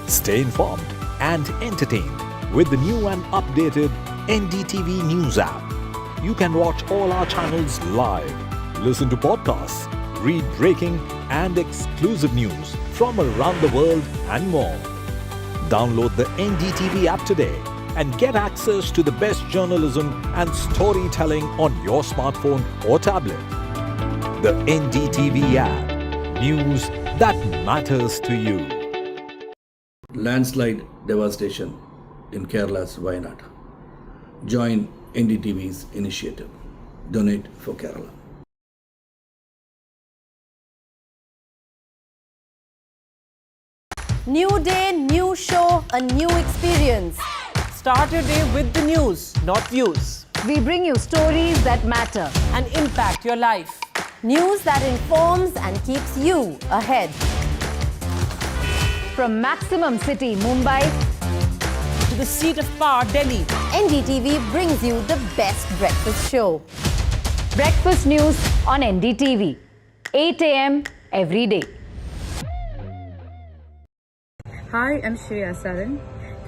Stay informed and entertained with the new and updated NDTV News app. You can watch all our channels live, listen to podcasts, read breaking and exclusive news from around the world and more. Download the NDTV app today and get access to the best journalism and storytelling on your smartphone or tablet. The NDTV app. News that matters to you. Landslide devastation in Kerala's Wayanad. Join NDTV's initiative. Donate for Kerala. New day, new show, a new experience. Start your day with the news, not views. We bring you stories that matter And impact your life. News that informs and keeps you ahead. from Maximum City, Mumbai, To the seat of power, Delhi. NDTV brings you the best breakfast show. breakfast news on NDTV, 8 a.m. every day. Hi, I'm Shreya Saran.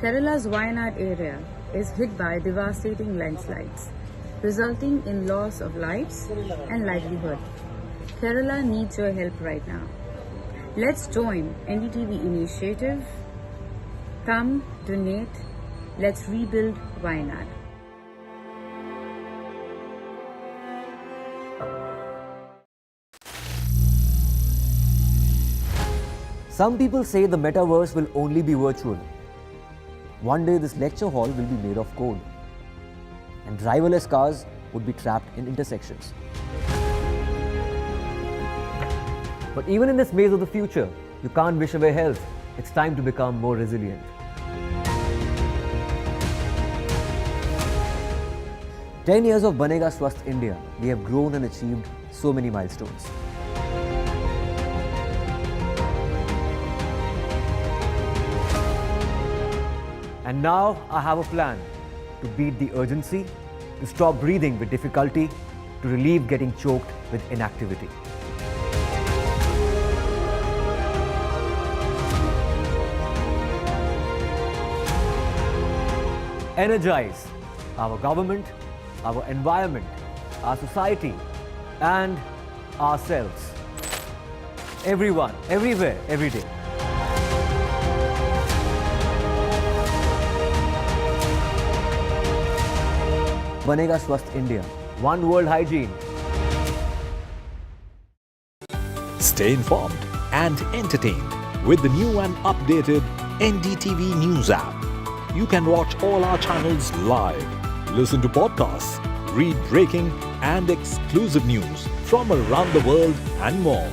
Kerala's Wayanad area is hit by devastating landslides, resulting in loss of lives and livelihood. Kerala needs your help right now. Let's join NDTV initiative. Come, donate. Let's rebuild Wayanad. Some people say the metaverse will only be virtual. One day this lecture hall will be made of code, and driverless cars would be trapped in intersections. But even in this maze of the future, you can't wish away health. It's time to become more resilient. "10 years of Banega Swasth India, we have grown and achieved so many milestones. And now I have a plan to beat the urgency, to stop breathing with difficulty, to relieve getting choked with inactivity. Energize our government, our environment, our society, and ourselves. Everyone, everywhere, every day. Banega Swasth India. One world hygiene. Stay informed and entertained with the new and updated NDTV News app. You can watch all our channels live, listen to podcasts, read breaking and exclusive news from around the world and more.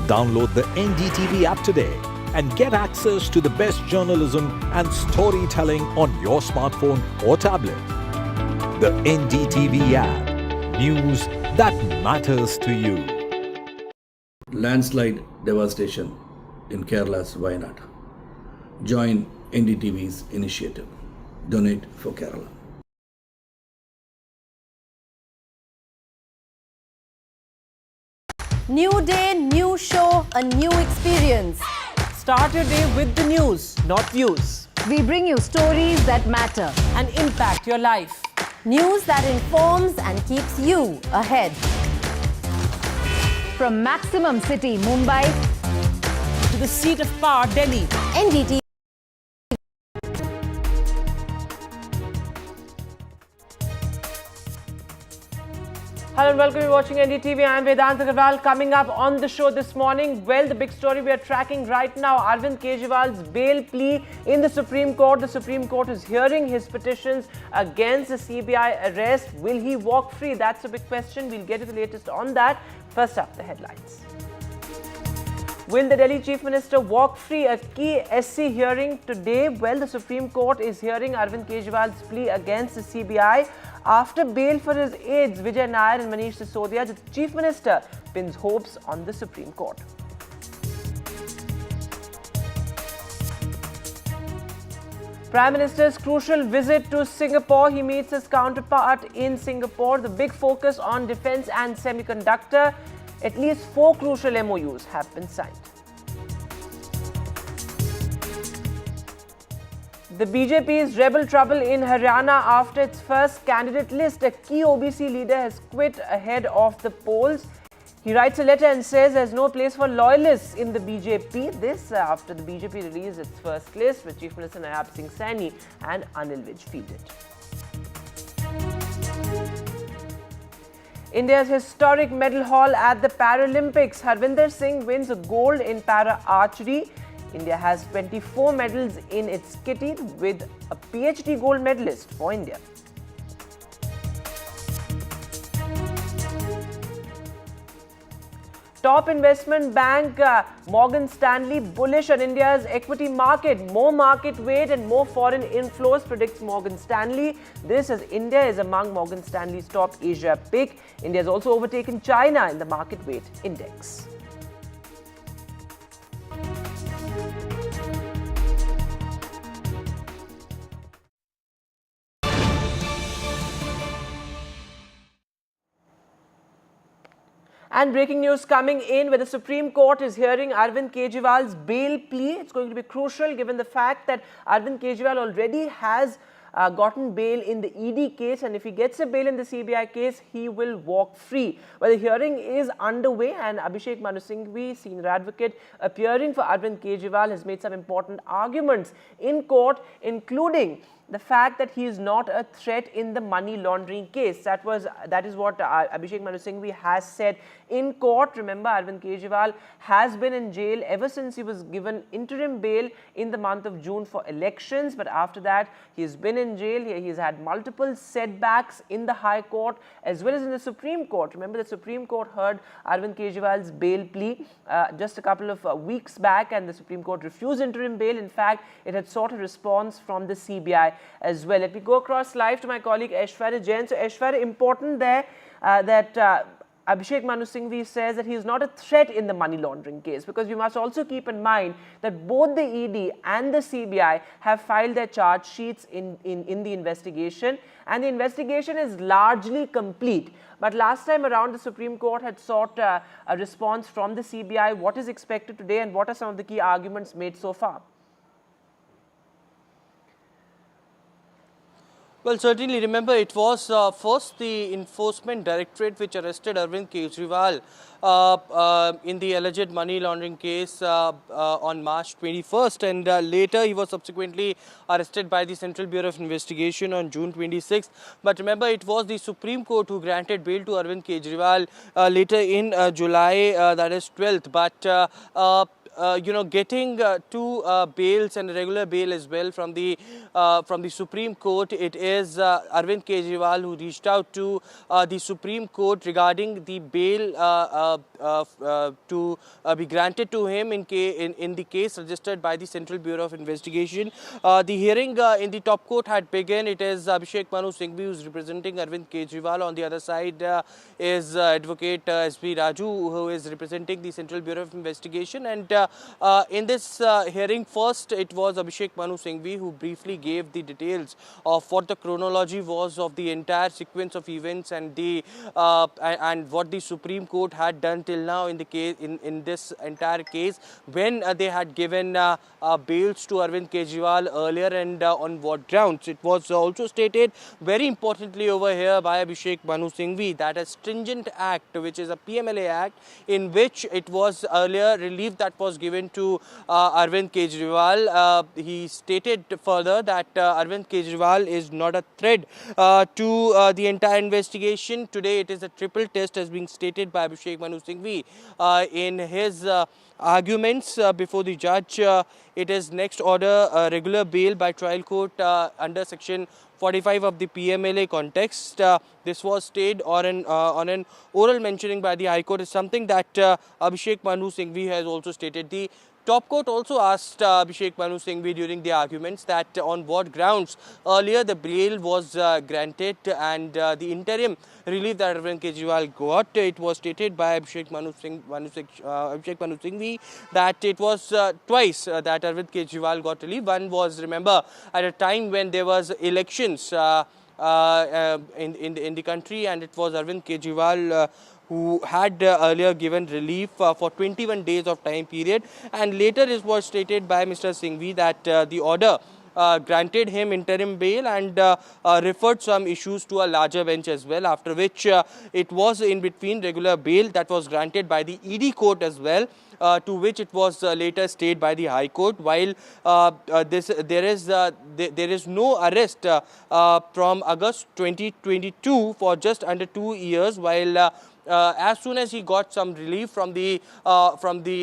Download the NDTV app today and get access to the best journalism and storytelling on your smartphone or tablet. The NDTV app. News that matters to you. Landslide devastation in Kerala's Wayanad. Join NDTV's initiative. Donate for Kerala. New day, new show, a new experience. Start your day with the news, not views. We bring you stories that matter And impact your life. News that informs and keeps you ahead. from Maximum City, Mumbai, To the seat of power, Delhi. NDTV. Hello and welcome. You're watching NDTV. I'm Vedant Agarwal. Coming up on the show this morning, well, the big story we are tracking right now, Arvind Kejriwal's bail plea in the Supreme Court. The Supreme Court is hearing his petitions against the CBI arrest. Will he walk free? That's a big question. We'll get to the latest on that. First up, the headlines. Will the Delhi Chief Minister walk free? A key SC hearing today. Well, the Supreme Court is hearing Arvind Kejriwal's plea against the CBI. After bail for his aides Vijay Nair and Manish Sisodia, the Chief Minister pins hopes on the Supreme Court. Prime Minister's crucial visit to Singapore. He meets his counterpart in Singapore. The big focus on defence and semiconductor. At least 4 crucial MOUs have been signed. The BJP's rebel trouble in Haryana after its first candidate list. A key OBC leader has quit ahead of the polls. He writes a letter and says there's no place for loyalists in the BJP. This after the BJP released its first list with Chief Minister Nayab Singh Saini and Anil Vij fielded. India's historic medal haul at the Paralympics. Harvinder Singh wins gold in para archery. India has 24 medals in its kitty with a PhD gold medalist for India. Top investment bank Morgan Stanley bullish on India's equity market. More market weight and more foreign inflows, predicts Morgan Stanley. This as India is among Morgan Stanley's top Asia pick. India has also overtaken China in the market weight index. And breaking news coming in where the Supreme Court is hearing Arvind Kejriwal's bail plea. It's going to be crucial given the fact that Arvind Kejriwal already has gotten bail in the ED case, and if he gets a bail in the CBI case, he will walk free. Well, the hearing is underway and Abhishek Manu Singhvi, senior advocate appearing for Arvind Kejriwal, has made some important arguments in court, including the fact that he is not a threat in the money laundering case. That is what Abhishek Manu Singhvi has said in court. Remember, Arvind Kejriwal has been in jail ever since he was given interim bail in the month of June for elections. But after that, he has been in jail. He has had multiple setbacks in the High Court as well as in the Supreme Court. Remember, the Supreme Court heard Arvind Kejriwal's bail plea just a couple of weeks back, and the Supreme Court refused interim bail. In fact, it had sought a response from the CBI as well. Let me go across live to my colleague Aishwarya Jain. So Aishwarya, important there that Abhishek Manu Singhvi says that he is not a threat in the money laundering case, because we must also keep in mind that both the ED and the CBI have filed their charge sheets in the investigation, and the investigation is largely complete. But last time around, the Supreme Court had sought a response from the CBI. What is expected today, and what are some of the key arguments made so far? Well, certainly, remember, it was first the Enforcement Directorate which arrested Arvind Kejriwal in the alleged money laundering case on March 21st, and later he was subsequently arrested by the Central Bureau of Investigation on June 26th. But remember, it was the Supreme Court who granted bail to Arvind Kejriwal later in July, that is 12th. But getting two bails and a regular bail as well from the Supreme Court, it is Arvind Kejriwal who reached out to the Supreme Court regarding the bail to be granted to him in the case registered by the Central Bureau of Investigation. The hearing in the top court had begun. It is Abhishek Manu Singhvi who is representing Arvind Kejriwal. On the other side is Advocate S.B. Raju, who is representing the Central Bureau of Investigation. And in this hearing, first it was Abhishek Manu Singhvi who briefly gave the details of what the chronology was of the entire sequence of events and and what the Supreme Court had done till now in the case in this entire case, when they had given bails to Arvind Kejriwal earlier, and on what grounds. It was also stated very importantly over here by Abhishek Manu Singhvi that a stringent act, which is a PMLA act, in which it was earlier relief that was given to Arvind Kejriwal. He stated further that Arvind Kejriwal is not a threat to the entire investigation. Today it is a triple test, as being stated by Abhishek Manu Singhvi in his arguments before the judge. It is next order regular bail by trial court under section 45 of the PMLA context. This was stayed on an oral mentioning by the High Court, is something that Abhishek Manu Singhvi has also stated. The top court also asked Abhishek Manu Singhvi during the arguments that on what grounds earlier the bail was granted and the interim relief that Arvind Kejriwal got. It was stated by Abhishek Manu Singhvi that it was twice that Arvind Kejriwal got relief. One was, remember, at a time when there was elections in the country, and it was Arvind Kejriwal who had earlier given relief for 21 days of time period, and later it was stated by Mr. Singhvi that the order granted him interim bail and referred some issues to a larger bench as well, after which it was in between regular bail that was granted by the ED court as well, to which it was later stayed by the High Court. While there is no arrest from August 2022 for just under 2 years, while as soon as he got some relief from the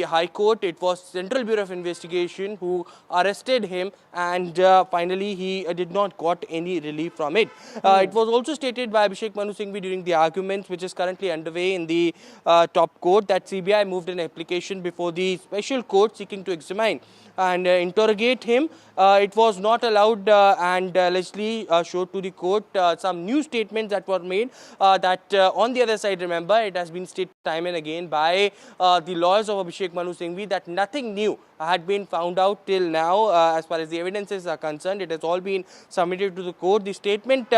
High Court, it was Central Bureau of Investigation who arrested him, and finally he did not got any relief from it. It was also stated by Abhishek Manu Singhvi during the arguments, which is currently underway in the top court, that CBI moved an application before the special court seeking to examine and interrogate him. It was not allowed and allegedly showed to the court some new statements that were made, that on the other side, remember, it has been stated time and again by the lawyers of Abhishek Manu Singhvi that nothing new had been found out till now as far as the evidences are concerned. It has all been submitted to the court. The statement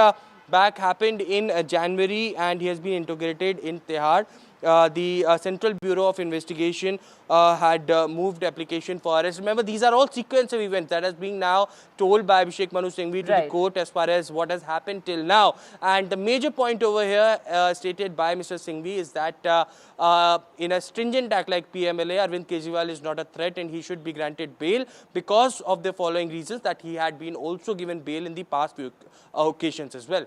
back happened in January, and he has been interrogated in Tihar. The Central Bureau of Investigation had moved application for arrest. Remember, these are all sequence of events that has been now told by Abhishek Manu Singhvi to the court as far as what has happened till now. And the major point over here stated by Mr. Singhvi is that in a stringent act like PMLA, Arvind Kejriwal is not a threat and he should be granted bail because of the following reasons: that he had been also given bail in the past few occasions as well.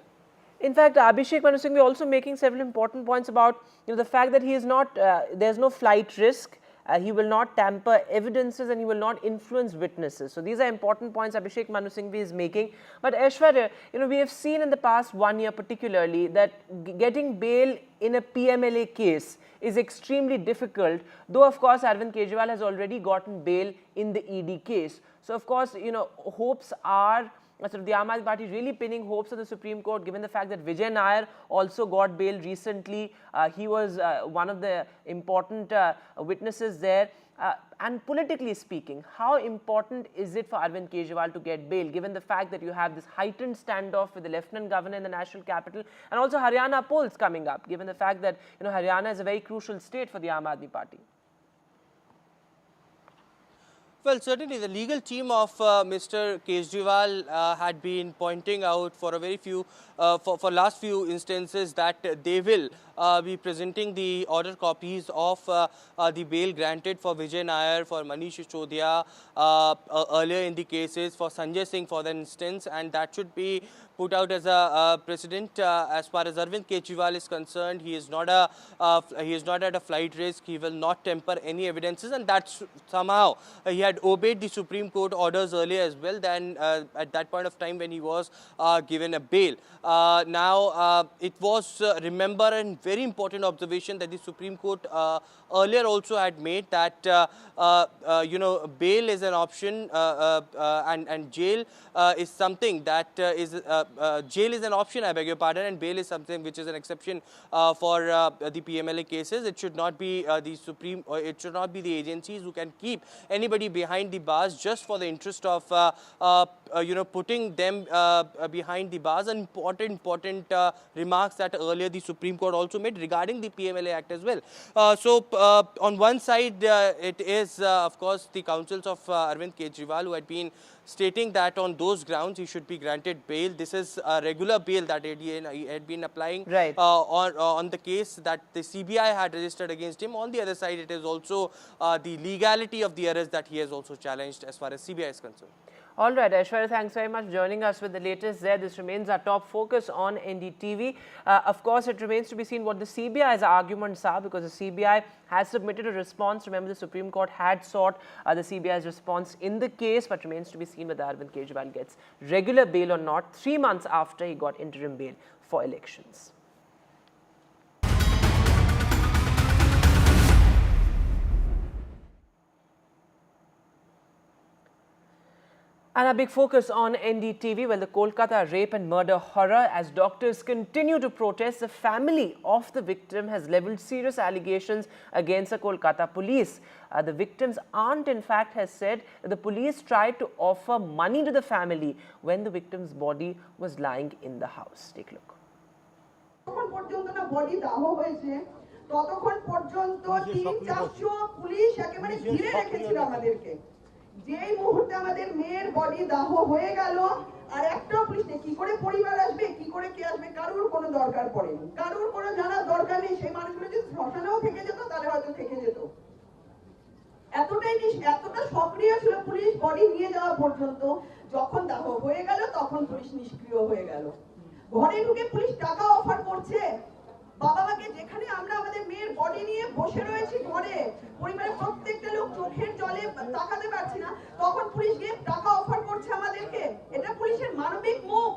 In fact, Abhishek Manu Singhvi also making several important points about the fact that he is not, there's no flight risk, he will not tamper evidences, and he will not influence witnesses. So these are important points Abhishek Manu Singhvi is making. But Aishwarya, we have seen in the past 1 year particularly that getting bail in a PMLA case is extremely difficult, though of course Arvind Kejriwal has already gotten bail in the ED case. So of course, hopes are, the Aam Aadmi Party really pinning hopes on the Supreme Court, given the fact that Vijay Nair also got bail recently. He was one of the important witnesses there. And politically speaking, how important is it for Arvind Kejriwal to get bail, given the fact that you have this heightened standoff with the Lieutenant Governor in the national capital, and also Haryana polls coming up, given the fact that Haryana is a very crucial state for the Aam Aadmi Party? Well, certainly the legal team of Mr. Kejriwal had been pointing out for a very few, for last few instances, that they will be presenting the order copies of the bail granted for Vijay Nair, for Manish Sisodia, earlier in the cases, for Sanjay Singh for the instance, and that should be put out as a precedent. As far as Arvind Kejriwal is concerned, he is not at a flight risk. He will not temper any evidences, and that's somehow he had obeyed the Supreme Court orders earlier as well. Then at that point of time when he was given a bail. Now it was remember a very important observation that the Supreme Court earlier also had made, that bail is an option and jail is something that is jail is an option, I beg your pardon, and bail is something which is an exception for the PMLA cases. It should not be it should not be the agencies who can keep anybody behind the bars just for the interest of putting them behind the bars. And important remarks that earlier the Supreme Court also made regarding the PMLA Act as well. On one side, it is of course the counsels of Arvind Kejriwal who had been stating that on those grounds he should be granted bail. This is a regular bail that he had been applying on the case that the CBI had registered against him. On the other side, it is also the legality of the arrest that he has also challenged as far as CBI is concerned. All right, Aishwarya, thanks very much for joining us with the latest there. This remains our top focus on NDTV. Of course, it remains to be seen what the CBI's arguments are, because the CBI has submitted a response. Remember, the Supreme Court had sought the CBI's response in the case, but remains to be seen whether Arvind Kejriwal gets regular bail or not 3 months after he got interim bail for elections. And a big focus on NDTV, well, the Kolkata rape and murder horror. As doctors continue to protest, the family of the victim has levelled serious allegations against the Kolkata police. The victim's aunt, in fact, has said that the police tried to offer money to the family when the victim's body was lying in the house. Take a look. যেই মুহূর্তে আমাদের মেয়ের body দাহ হয়ে গেল আর একটা police নেই, কি করে পরিবার আসবে, কি করে কে আসবে, কারোর কোনো দরকার পড়েনি, কারোর কোনো জানার দরকার নেই। সেই মানুষগুলো যদি শ্মশানেও থেকে যেত তাহলে হয়তো থেকে যেত। এতটা সক্রিয় ছিল পুলিশ বডি নিয়ে যাওয়া পর্যন্ত। যখন দাহ হয়ে গেল তখন পুলিশ নিষ্ক্রিয় হয়ে গেল। ঘরে ঢুকে পুলিশ টাকা অফার করছে বাবা মাকে, যেখানে আমরা আমাদের মেয়ের বডি নিয়ে বসে রয়েছি ঘরে, পরিবারের প্রত্যেকটা লোক চোখের জলে তাকাতে পারছি না, তখন পুলিশ গিয়ে টাকা অফার করছে আমাদেরকে। এটা পুলিশের মানবিক মুখ।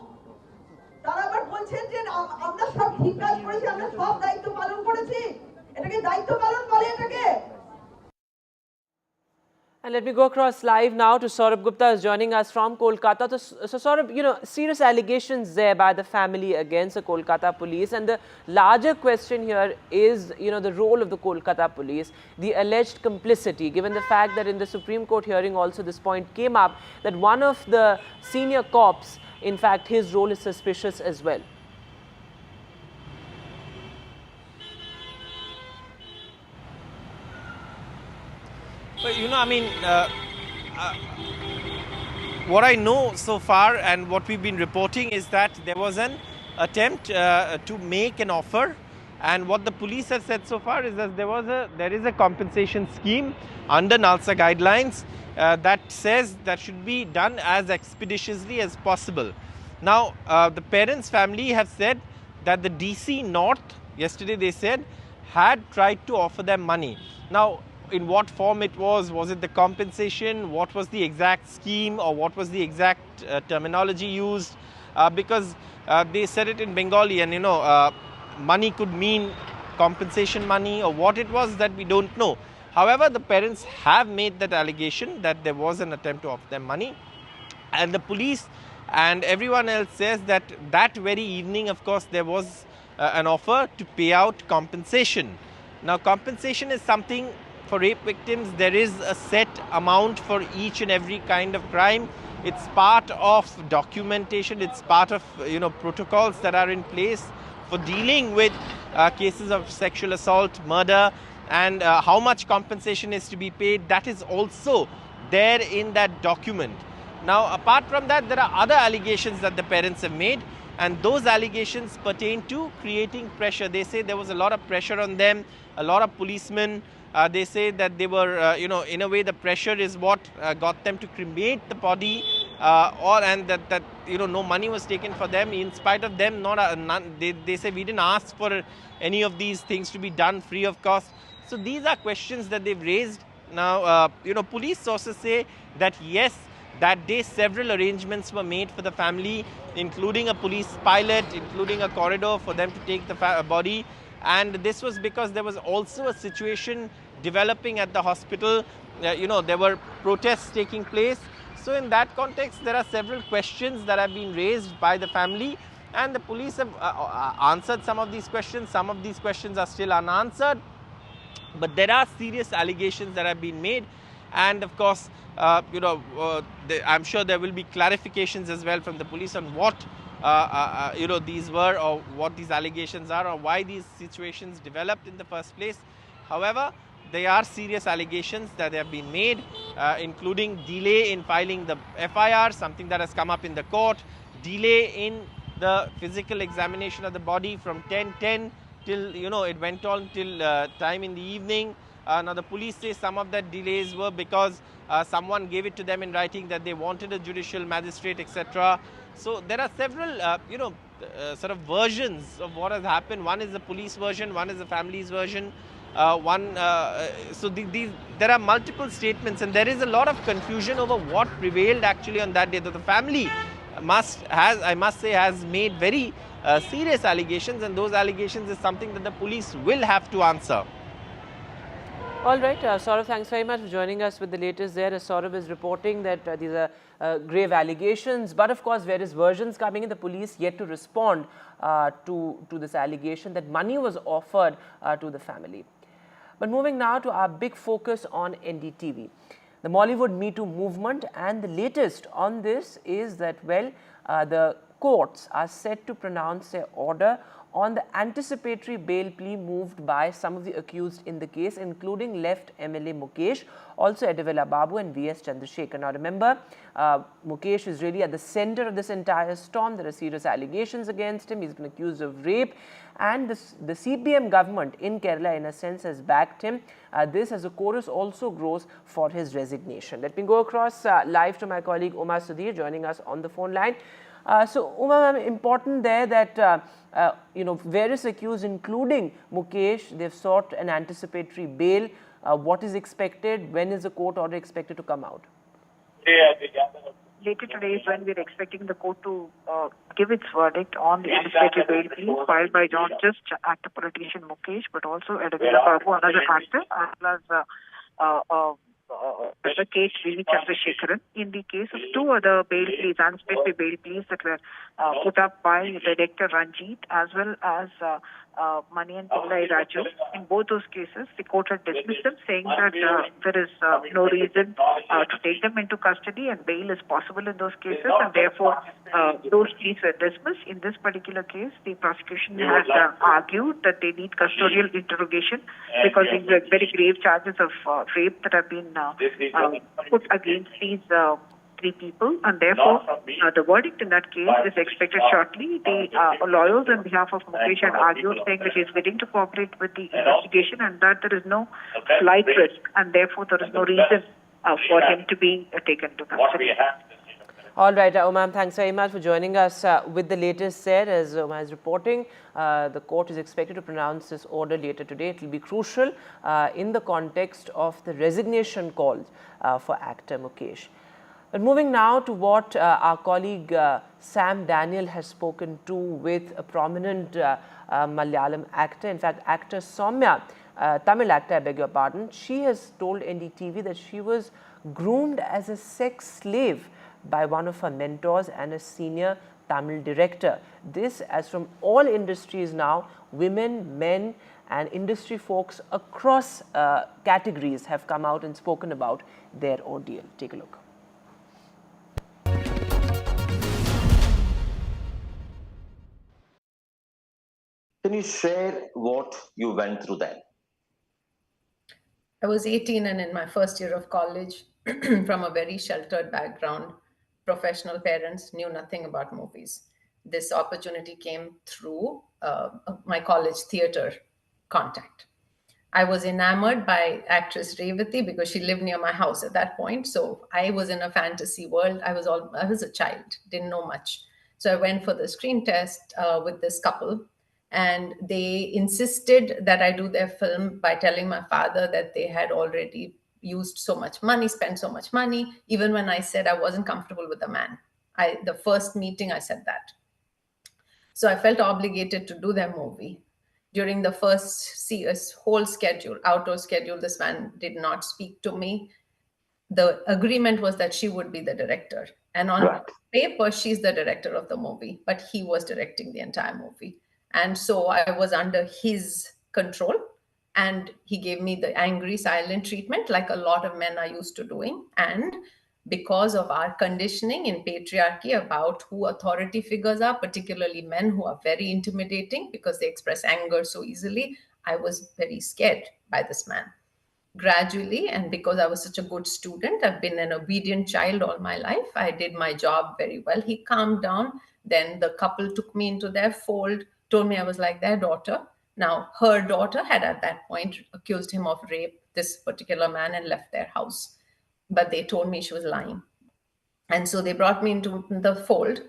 তারা আবার বলছেন যে আমরা সব ঠিক কাজ করেছি, আমরা সব দায়িত্ব পালন করেছি। এটাকে দায়িত্ব পালন বলে এটাকে? And let me go across live now to Saurabh Gupta, who's joining us from Kolkata. So Saurabh, serious allegations there by the family against the Kolkata police. And the larger question here is, the role of the Kolkata police, the alleged complicity, given the fact that in the Supreme Court hearing also this point came up, that one of the senior cops, in fact, his role is suspicious as well. But what I know so far and what we've been reporting is that there was an attempt to make an offer, and what the police have said so far is that there is a compensation scheme under NALSA guidelines that says that should be done as expeditiously as possible. Now the parents' family have said that the DC North, yesterday they said, had tried to offer them money. Now in what form it was it the compensation, what was the exact scheme, or what was the exact terminology used, because they said it in Bengali, and money could mean compensation money, or what it was, that we don't know. However, the parents have made that allegation that there was an attempt to offer them money, and the police and everyone else says that that very evening, of course, there was an offer to pay out compensation. Now compensation is something, for rape victims there is a set amount for each and every kind of crime. It's part of documentation, it's part of protocols that are in place for dealing with cases of sexual assault, murder, and how much compensation is to be paid, that is also there in that document. Now apart from that, there are other allegations that the parents have made, and those allegations pertain to creating pressure. They say there was a lot of pressure on them, a lot of policemen. They say that they were, in a way the pressure is what got them to cremate the body, and that no money was taken for them. In spite of them, they say we didn't ask for any of these things to be done free of cost. So these are questions that they've raised. Now, police sources say that yes, that day several arrangements were made for the family, including a police pilot, including a corridor for them to take the body. And this was because there was also a situation developing at the hospital. There were protests taking place. So in that context, there are several questions that have been raised by the family, and the police have answered some of these questions. Some of these questions are still unanswered, but there are serious allegations that have been made. And of course, I'm sure there will be clarifications as well from the police on what these were, or what these allegations are, or why these situations developed in the first place. However, they are serious allegations that have been made, including delay in filing the FIR, something that has come up in the court, delay in the physical examination of the body from 10:10 till it went on till time in the evening. Now the police say some of that delays were because someone gave it to them in writing that they wanted a judicial magistrate, etc. So there are several sort of versions of what has happened. One is the police version, one is the family's version. There are multiple statements, and there is a lot of confusion over what prevailed actually on that day. That the family I must say, has made very serious allegations, and those allegations is something that the police will have to answer. All right, Saurabh, thanks very much for joining us with the latest there. As Saurabh is reporting that these are grave allegations, but of course various versions coming in. The police yet to respond to this allegation that money was offered to the family. But moving now to our big focus on NDTV. The Mollywood Me Too movement, and the latest on this is that, the courts are set to pronounce their order on the anticipatory bail plea moved by some of the accused in the case, including left MLA Mukesh, also Edivela Babu and VS Chandrasekhar. Now remember, Mukesh is really at the center of this entire storm. There are serious allegations against him. He's been accused of rape, and the CPM government in Kerala, in a sense, has backed him. This, as a chorus, also grows for his resignation. Let me go across live to my colleague Uma Sudhir, joining us on the phone line. So, Uma, important there that various accused, including Mukesh, they've sought an anticipatory bail. What is expected? When is the court order expected to come out? Later today is when we're expecting the court to give its verdict on the anticipatory bail plea filed by not just actor politician Mukesh, but also Edivela Babu, another actor, as well as Advocate V. Chandrasekharan, in the case of two other bail pleas, anticipatory bail pleas that were put up by Director Ranjit as well as Manian Pillai Raju. In both those cases, the court had dismissed them, saying that there is no reason to take them into custody and bail is possible in those cases, and therefore those pleas were dismissed. In this particular case, the prosecution has argued that they need custodial interrogation because these are very grave charges of rape that have been put against these three people, and therefore the verdict in that case is expected shortly. The lawyers on behalf of Mukesh had argued, saying that he is willing to cooperate with the investigation and that there is no slight risk, and therefore there is no reason for him to be taken to custody. All right, Uma, thanks very much for joining us with the latest there. As Uma is reporting, the court is expected to pronounce this order later today. It will be crucial in the context of the resignation calls for actor Mukesh. But moving now to what our colleague Sam Daniel has spoken to with a prominent Malayalam actor, in fact, actor Soumya, Tamil actor, I beg your pardon. She has told NDTV that she was groomed as a sex slave by one of her mentors and a senior Tamil director. This, as from all industries now, women, men and industry folks across categories have come out and spoken about their ordeal. Take a look. Can you share what you went through then? I was 18 and in my first year of college, from a very sheltered background. Professional parents, knew nothing about movies. This opportunity came through my college theater contact. I was enamored by actress Revati because she lived near my house at that point. So I was in a fantasy world. I was a child, didn't know much. So I went for the screen test with this couple, and they insisted that I do their film by telling my father that they had already used so much money, spent so much money. Even when I said I wasn't comfortable with the man, the first meeting I said that. So I felt obligated to do their movie. During the first whole schedule, outdoor schedule, this man did not speak to me. The agreement was that she would be the director. And on paper, she's the director of the movie, but he was directing the entire movie. And so I was under his control. And he gave me the angry, silent treatment like a lot of men are used to doing. And because of our conditioning in patriarchy about who authority figures are, particularly men who are very intimidating because they express anger so easily, I was very scared by this man. Gradually, and because I was such a good student, I've been an obedient child all my life. I did my job very well. He calmed down. Then the couple took me into their fold, told me I was like their daughter. Now, her daughter had at that point accused him of rape, this particular man, and left their house. But they told me she was lying. And so they brought me into the fold.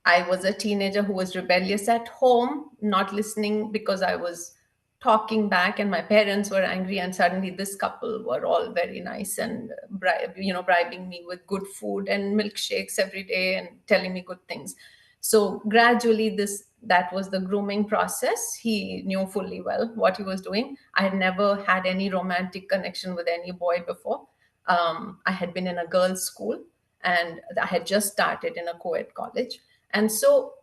I was a teenager who was rebellious at home, not listening because I was talking back and my parents were angry. And suddenly this couple were all very nice and bribing me with good food and milkshakes every day and telling me good things. So gradually that was the grooming process. He knew fully well what he was doing. I had never had any romantic connection with any boy before. I had been in a girls' school and I had just started in a co-ed college. And so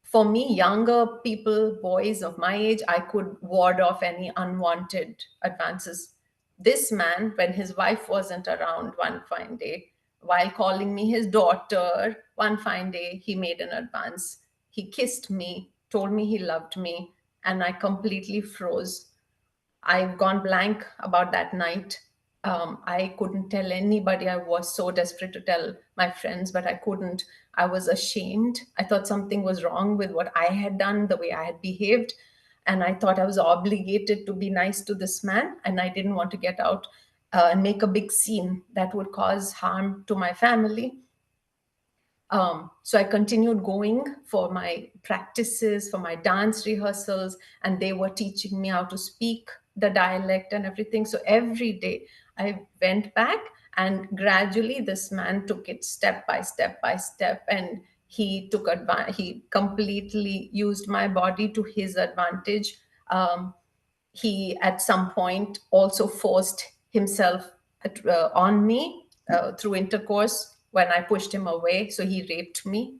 for me, younger people, boys of my age, I could ward off any unwanted advances. This man, when his wife wasn't around one fine day, while calling me his daughter, one fine day, he made an advance. He kissed me, told me he loved me, and I completely froze. I've gone blank about that night. I couldn't tell anybody. I was so desperate to tell my friends, but I couldn't. I was ashamed. I thought something was wrong with what I had done, the way I had behaved. And I thought I was obligated to be nice to this man. And I didn't want to get out and make a big scene that would cause harm to my family. So I continued going for my practices, for my dance rehearsals, and they were teaching me how to speak the dialect and everything. So every day I went back, and gradually this man took it step by step by step, and he took advantage. He completely used my body to his advantage. He at some point also forced himself on me through intercourse when I pushed him away. So he raped me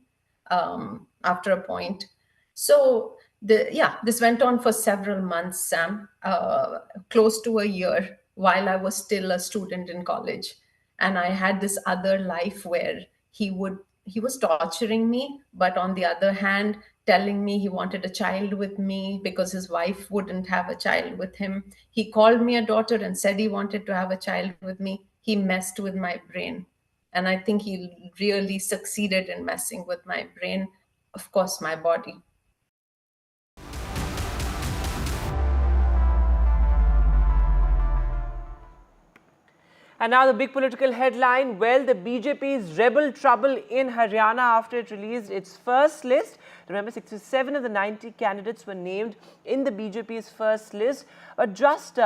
after a point. So this went on for several months, Sam, close to a year, while I was still a student in college. And I had this other life where he was torturing me, but on the other hand, telling me he wanted a child with me because his wife wouldn't have a child with him. He called me a daughter and said he wanted to have a child with me. He messed with my brain. And I think he really succeeded in messing with my brain, of course, my body. And now the big political headline, well, the BJP's rebel trouble in Haryana after it released its first list. Remember, 67 of the 90 candidates were named in the BJP's first list. But just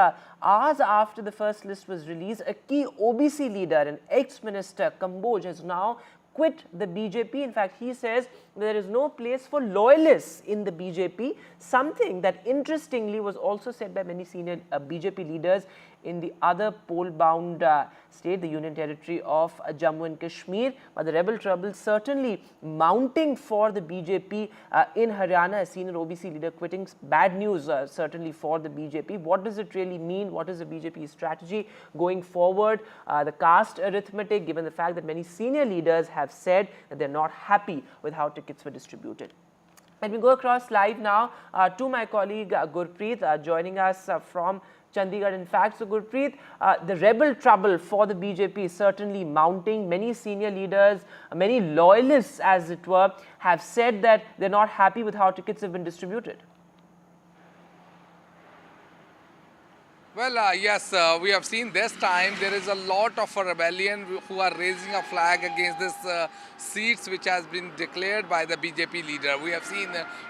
hours after the first list was released, a key OBC leader and ex-minister, Kamboj, has now quit the BJP. In fact, he says there is no place for loyalists in the BJP, something that interestingly was also said by many senior BJP leaders in the other poll-bound state, the Union Territory of Jammu and Kashmir. But the rebel trouble certainly mounting for the BJP in Haryana, as senior OBC leader quitting. Bad news certainly for the BJP. What does it really mean? What is the BJP's strategy going forward? The caste arithmetic, given the fact that many senior leaders have said that they're not happy with how tickets were distributed. Let me go across live now to my colleague Gurpreet, joining us from Chandigarh. In fact, so Gurpreet, the rebel trouble for the BJP is certainly mounting. Many senior leaders, many loyalists as it were, have said that they're not happy with how tickets have been distributed. Well, yes, we have seen this time there is a lot of rebellion who are raising a flag against this seats which has been declared by the BJP leader. We have seen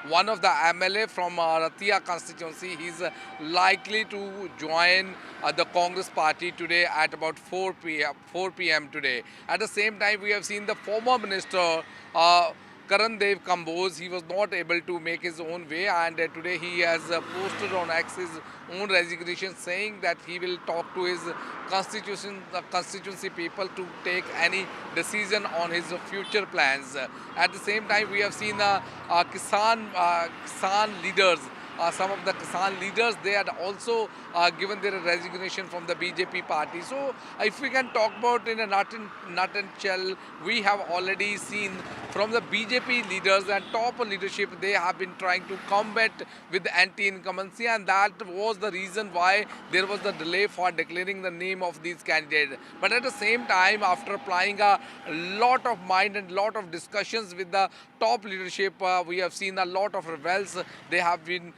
one of the MLA from Ratia constituency. He's likely to join the Congress party today at about 4 p.m. today. At the same time, we have seen the former minister Karandev Kamboj. He was not able to make his own way, and today he has posted on X his own resignation, saying that he will talk to his constituency people to take any decision on his future plans. At the same time, we have seen Kisan leaders. Some of the Kisan leaders, they had also given their resignation from the BJP party. So if we can talk about in a nut and shell, we have already seen from the BJP leaders and top leadership, they have been trying to combat with the anti-incumbency, and that was the reason why there was the delay for declaring the name of these candidates. But at the same time, after applying a lot of mind and lot of discussions with the top leadership, we have seen a lot of rebels. They have been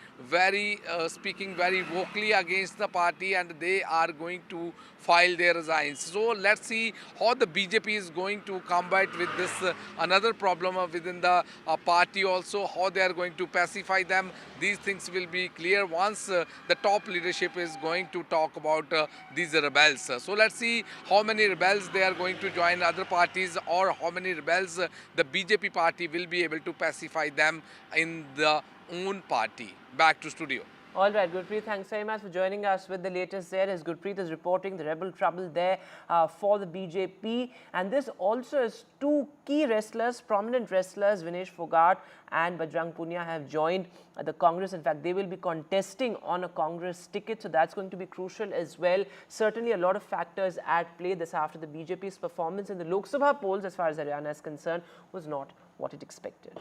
speaking very vocally against the party, and they are going to file their resigns. So let's see how the BJP is going to combat with this another problem within the party also, how they are going to pacify them. These things will be clear once the top leadership is going to talk about these rebels. So let's see how many rebels they are going to join other parties, or how many rebels the BJP party will be able to pacify them in the own party. Back to studio. All right, Gurpreet, thanks very much for joining us with the latest there. As Gurpreet is reporting, the rebel trouble there for the BJP. And this also is two key wrestlers, prominent wrestlers, Vinesh Fogart and Bajrang Punia, have joined the Congress. In fact, they will be contesting on a Congress ticket. So that's going to be crucial as well. Certainly a lot of factors at play this after the BJP's performance in the Lok Sabha polls, as far as Haryana is concerned, was not what it expected.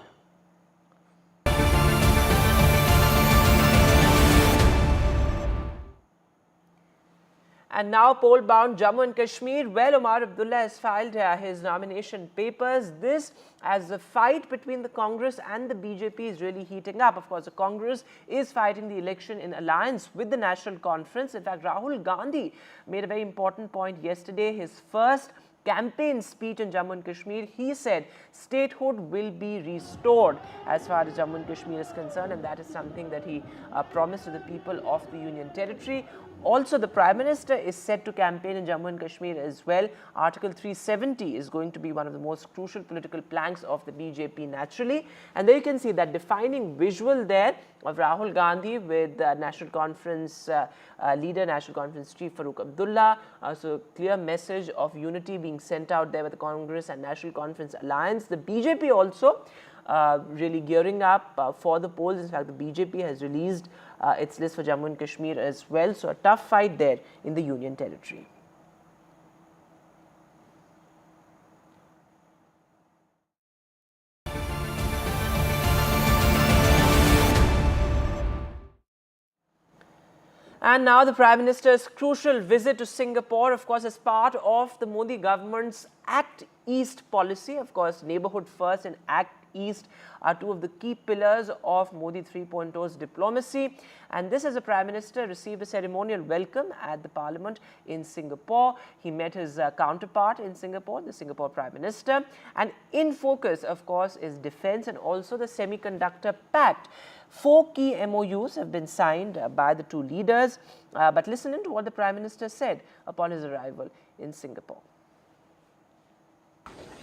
And now poll-bound Jammu and Kashmir. Well, Omar Abdullah has filed his nomination papers. This as the fight between the Congress and the BJP is really heating up. Of course, the Congress is fighting the election in alliance with the National Conference. In fact, Rahul Gandhi made a very important point yesterday. His first campaign speech in Jammu and Kashmir, he said statehood will be restored as far as Jammu and Kashmir is concerned, and that is something that he promised to the people of the Union Territory. Also, the Prime Minister is set to campaign in Jammu and Kashmir as well. Article 370 is going to be one of the most crucial political planks of the BJP naturally. And there you can see that defining visual there of Rahul Gandhi with National Conference leader, National Conference Chief Farooq Abdullah. So clear message of unity being sent out there with the Congress and National Conference alliance. The BJP also really gearing up for the polls. In fact, the BJP has released its list for Jammu and Kashmir as well. So a tough fight there in the Union Territory. And now the Prime Minister's crucial visit to Singapore, of course, as part of the Modi government's Act East policy. Of course, Neighbourhood First and Act East are two of the key pillars of Modi 3.0's diplomacy. And this, as the Prime Minister received a ceremonial welcome at the Parliament in Singapore. He met his counterpart in Singapore, the Singapore Prime Minister. And in focus, of course, is defence and also the Semiconductor Pact. 4 key MOUs have been signed by the two leaders. But listen to what the Prime Minister said upon his arrival in Singapore.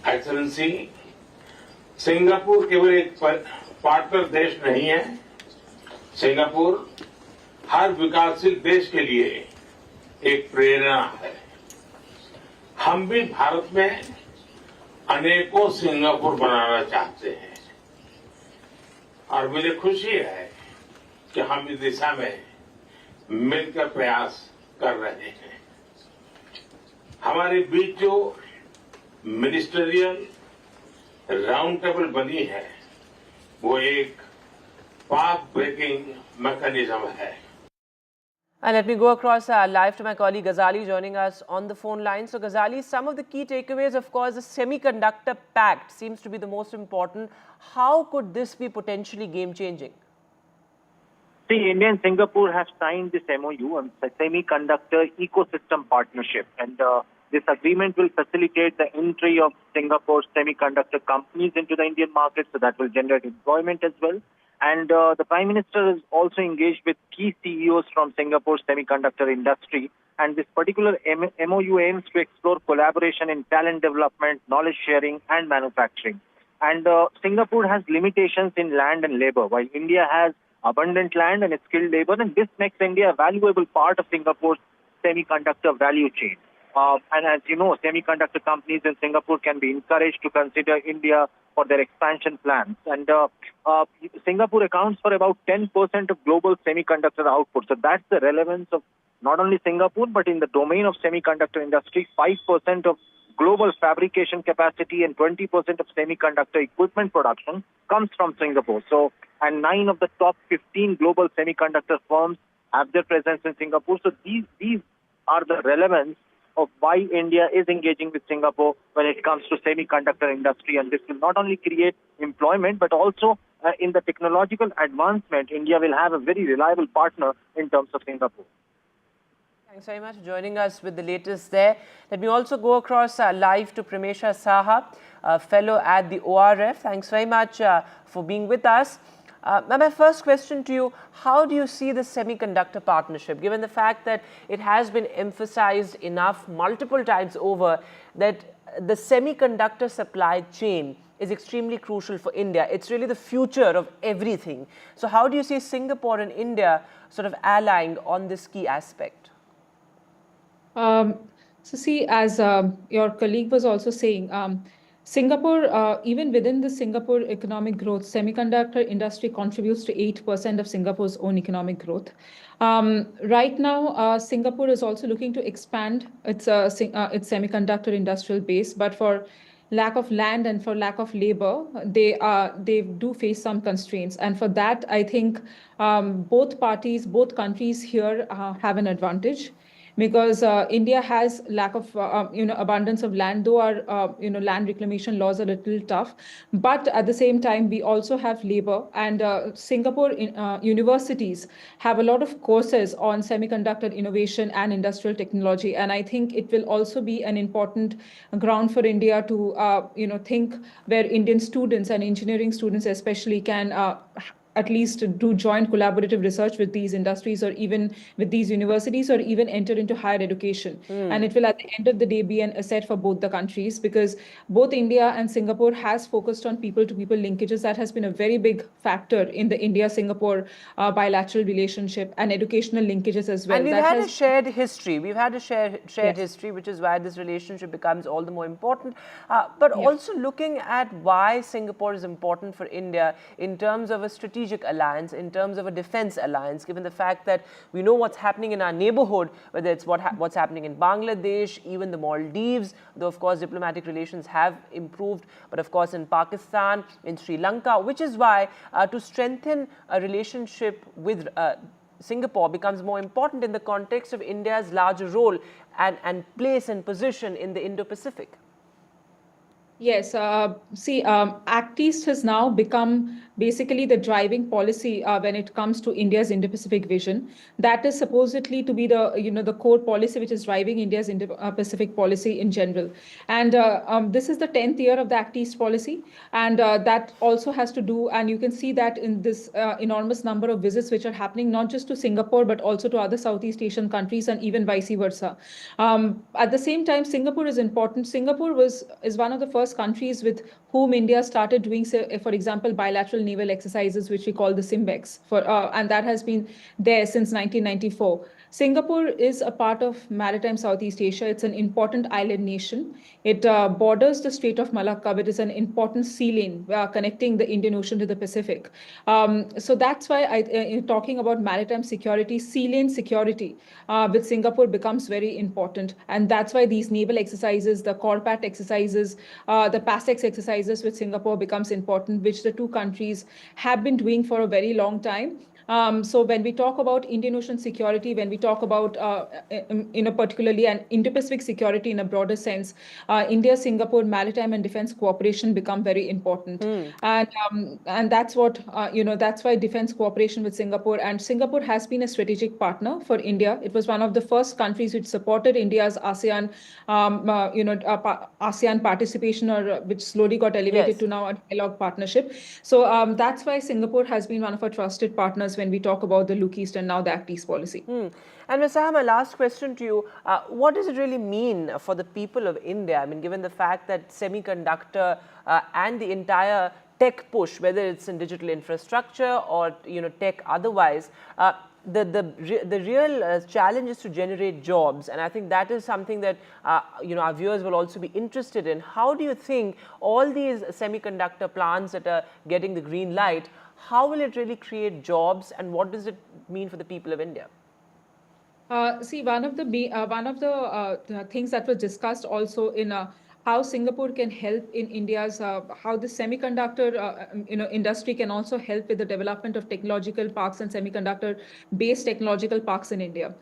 Excellency, Singapore केवल एक partner देश नहीं है। Singapore हर विकासशील देश के लिए एक प्रेरणा है। हम भी भारत में अनेकों सिंगापुर बनाना चाहते हैं और मुझे खुशी है कि हम इस दिशा में मिलकर प्रयास कर रहे हैं। हमारे बीच जो मिनिस्टरियल राउंड टेबल बनी है वो एक पाथ ब्रेकिंग मैकेनिज्म है। And let me go across live to my colleague Ghazali joining us on the phone line. So Ghazali, some of the key takeaways, of course, the Semiconductor Pact seems to be the most important. How could this be potentially game-changing? See, India and Singapore have signed this MOU on Semiconductor Ecosystem Partnership, and this agreement will facilitate the entry of Singapore's semiconductor companies into the Indian market, so that will generate employment as well. And the Prime Minister is also engaged with key CEOs from Singapore's semiconductor industry. And this particular MOU aims to explore collaboration in talent development, knowledge sharing, and manufacturing. And Singapore has limitations in land and labor, while India has abundant land and skilled labor. And this makes India a valuable part of Singapore's semiconductor value chain. And as you know, semiconductor companies in Singapore can be encouraged to consider India for their expansion plans. And Singapore accounts for about 10% of global semiconductor output. So that's the relevance of not only Singapore, but in the domain of semiconductor industry, 5% of global fabrication capacity and 20% of semiconductor equipment production comes from Singapore. So, and 9 of the top 15 global semiconductor firms have their presence in Singapore. So these are the relevance of why India is engaging with Singapore when it comes to semiconductor industry. And this will not only create employment, but also in the technological advancement, India will have a very reliable partner in terms of Singapore. Thanks very much for joining us with the latest there. Let me also go across live to Parmeshwar Saha, fellow at the ORF. Thanks very much for being with us. My first question to you, how do you see the semiconductor partnership, given the fact that it has been emphasized enough multiple times over that the semiconductor supply chain is extremely crucial for India. It's really the future of everything. So how do you see Singapore and India sort of allying on this key aspect? So see, as your colleague was also saying, Singapore, even within the Singapore economic growth, semiconductor industry contributes to 8% of Singapore's own economic growth. Right now, Singapore is also looking to expand its semiconductor industrial base, but for lack of land and for lack of labor, they do face some constraints. And for that, I think both countries here have an advantage. because India has lack of abundance of land, though our land reclamation laws are a little tough. But at the same time, we also have labor, and Singapore universities have a lot of courses on semiconductor innovation and industrial technology. And I think it will also be an important ground for India to think where Indian students and engineering students especially can at least do joint collaborative research with these industries or even with these universities, or even enter into higher education. And it will at the end of the day be an asset for both the countries, because both India and Singapore has focused on people-to-people linkages. That has been a very big factor in the India-Singapore bilateral relationship, and educational linkages as well. And we've had a shared history. We've had a shared history, which is why this relationship becomes all the more important. But also looking at why Singapore is important for India in terms of a strategic alliance, in terms of a defense alliance, given the fact that we know what's happening in our neighborhood, whether it's what's happening in Bangladesh, even the Maldives, though of course diplomatic relations have improved, but of course in Pakistan, in Sri Lanka, which is why to strengthen a relationship with Singapore becomes more important in the context of India's larger role and place and position in the Indo-Pacific. Yes, Act East has now become basically the driving policy when it comes to India's Indo-Pacific vision. That is supposedly to be the core policy which is driving India's Indo-Pacific policy in general. And this is the 10th year of the Act East policy, and that also has to do, and you can see that in this enormous number of visits which are happening not just to Singapore but also to other Southeast Asian countries, and even vice versa. At the same time, Singapore is important. Singapore is one of the first countries with whom India started doing, for example, bilateral naval exercises, which we call the SIMBEX, and that has been there since 1994. Singapore is a part of maritime Southeast Asia. It's an important island nation. It borders the Strait of Malacca. It is an important sea lane connecting the Indian Ocean to the Pacific. So that's why talking about maritime security, sea lane security with Singapore becomes very important. And that's why these naval exercises, the CORPAT exercises, the PASEX exercises with Singapore becomes important, which the two countries have been doing for a very long time. So when we talk about Indian Ocean security, when we talk about particularly an Indo-Pacific security in a broader sense, India-Singapore maritime and defense cooperation become very important. And that's what that's why defense cooperation with Singapore, and Singapore has been a strategic partner for India. It was one of the first countries which supported India's ASEAN ASEAN participation, or which slowly got elevated to now a dialogue partnership. So that's why Singapore has been one of our trusted partners when we talk about the Look East and now the Act East policy. And Ms. Saha, my last question to you, what does it really mean for the people of India? I mean, given the fact that semiconductor and the entire tech push, whether it's in digital infrastructure or tech otherwise, the real challenge is to generate jobs, and I think that is something that our viewers will also be interested in. How do you think all these semiconductor plants that are getting the green light, how will it really create jobs, and what does it mean for the people of India? See, one of the things that was discussed also in how Singapore can help in India's, how the semiconductor industry can also help with the development of technological parks and semiconductor-based technological parks in India.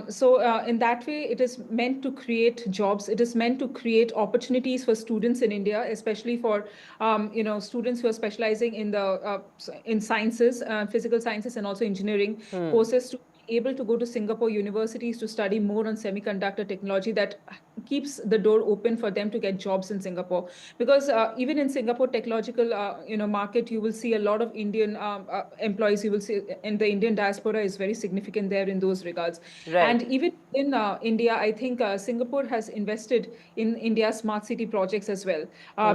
So in that way, it is meant to create jobs. It is meant to create opportunities for students in India, especially for students who are specializing in sciences, physical sciences, and also engineering courses, to able to go to Singapore universities to study more on semiconductor technology. That keeps the door open for them to get jobs in Singapore, because even in Singapore technological market, you will see a lot of Indian employees. You will see in the Indian diaspora is very significant there in those regards. Right. And even in India, I think Singapore has invested in India's smart city projects as well,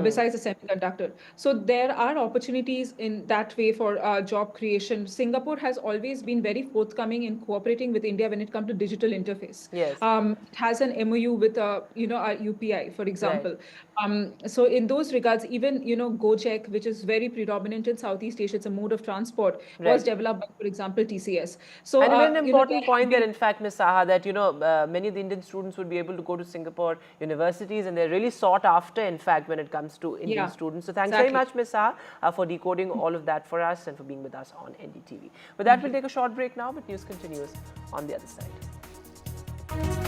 besides the semiconductor. So there are opportunities in that way for job creation. Singapore has always been very forthcoming in cooperating with India when it comes to digital interface. Yes. It has an MOU with our UPI, for example. Right. So in those regards, even Gojek, which is very predominant in Southeast Asia, it's a mode of transport, was developed by, for example, TCS. So and an important point there, in fact, Ms. Saha, that many of the Indian students would be able to go to Singapore universities, and they're really sought after, in fact, when it comes to Indian students. So thanks very much, Ms. Saha, for decoding all of that for us and for being with us on NDTV. With that, we'll take a short break now, but news continues on the other side.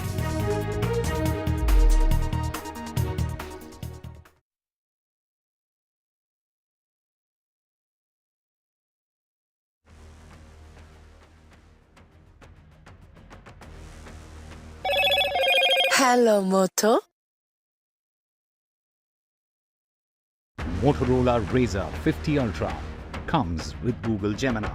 Hello, Moto. Motorola Razr 50 Ultra comes with Google Gemini.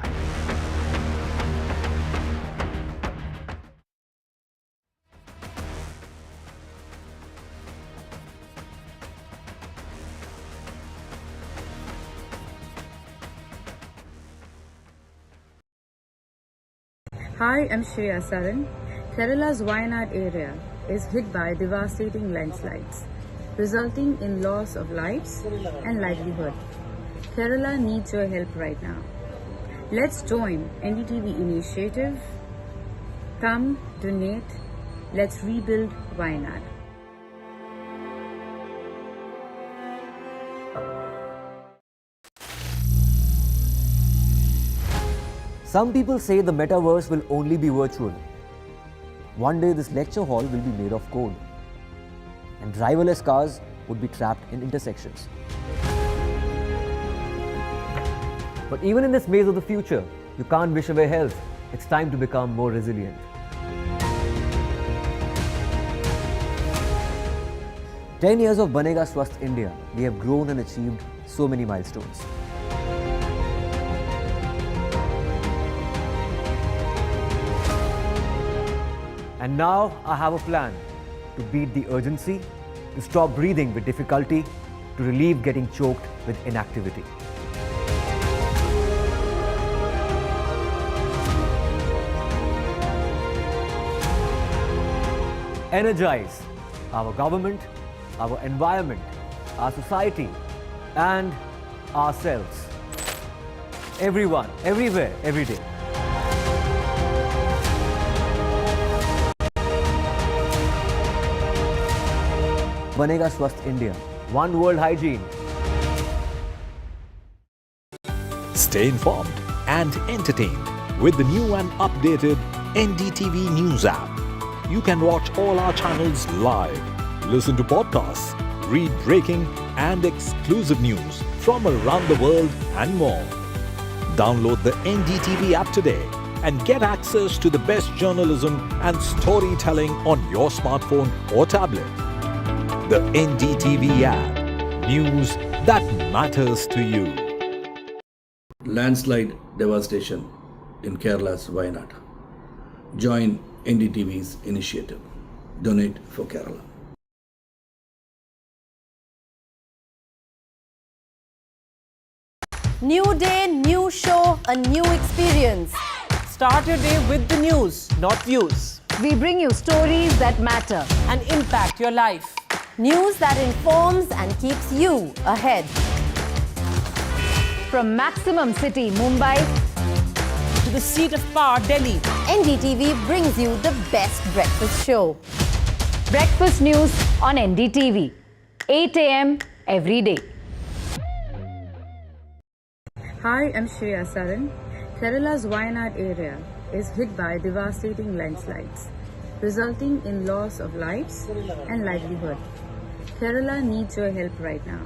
Hi, I'm Shreya Saran. Kerala's Wayanad area is hit by devastating landslides, resulting in loss of lives and livelihood. Kerala needs your help right now. Let's join NDTV initiative. Come, donate, let's rebuild Wayanad. Some people say the metaverse will only be virtual. One day this lecture hall will be made of code, and driverless cars would be trapped in intersections. But even in this maze of the future, you can't wish away health. It's time to become more resilient. 10 years of Banega Swasth India, we have grown and achieved so many milestones. And now I have a plan to beat the urgency, to stop breathing with difficulty, to relieve getting choked with inactivity. Energize our government, our environment, our society, and ourselves. Everyone, everywhere, every day. Banega Swasth India. One world hygiene. Stay informed and entertained with the new and updated NDTV News app. You can watch all our channels live, listen to podcasts, read breaking and exclusive news from around the world and more. Download the NDTV app today and get access to the best journalism and storytelling on your smartphone or tablet. The NDTV app. News that matters to you. Landslide devastation in Kerala's Wayanad. Join NDTV's initiative. Donate for Kerala. New day, new show, a new experience. Start your day with the news, not views. We bring you stories that matter and impact your life. News that informs and keeps you ahead. From Maximum City, Mumbai, to the seat of power, Delhi, NDTV brings you the best breakfast show. Breakfast news on NDTV. 8 a.m. every day. Hi, I'm Shreya Saran. Kerala's Wayanad area is hit by devastating landslides, resulting in loss of lives and livelihood. Kerala needs your help right now.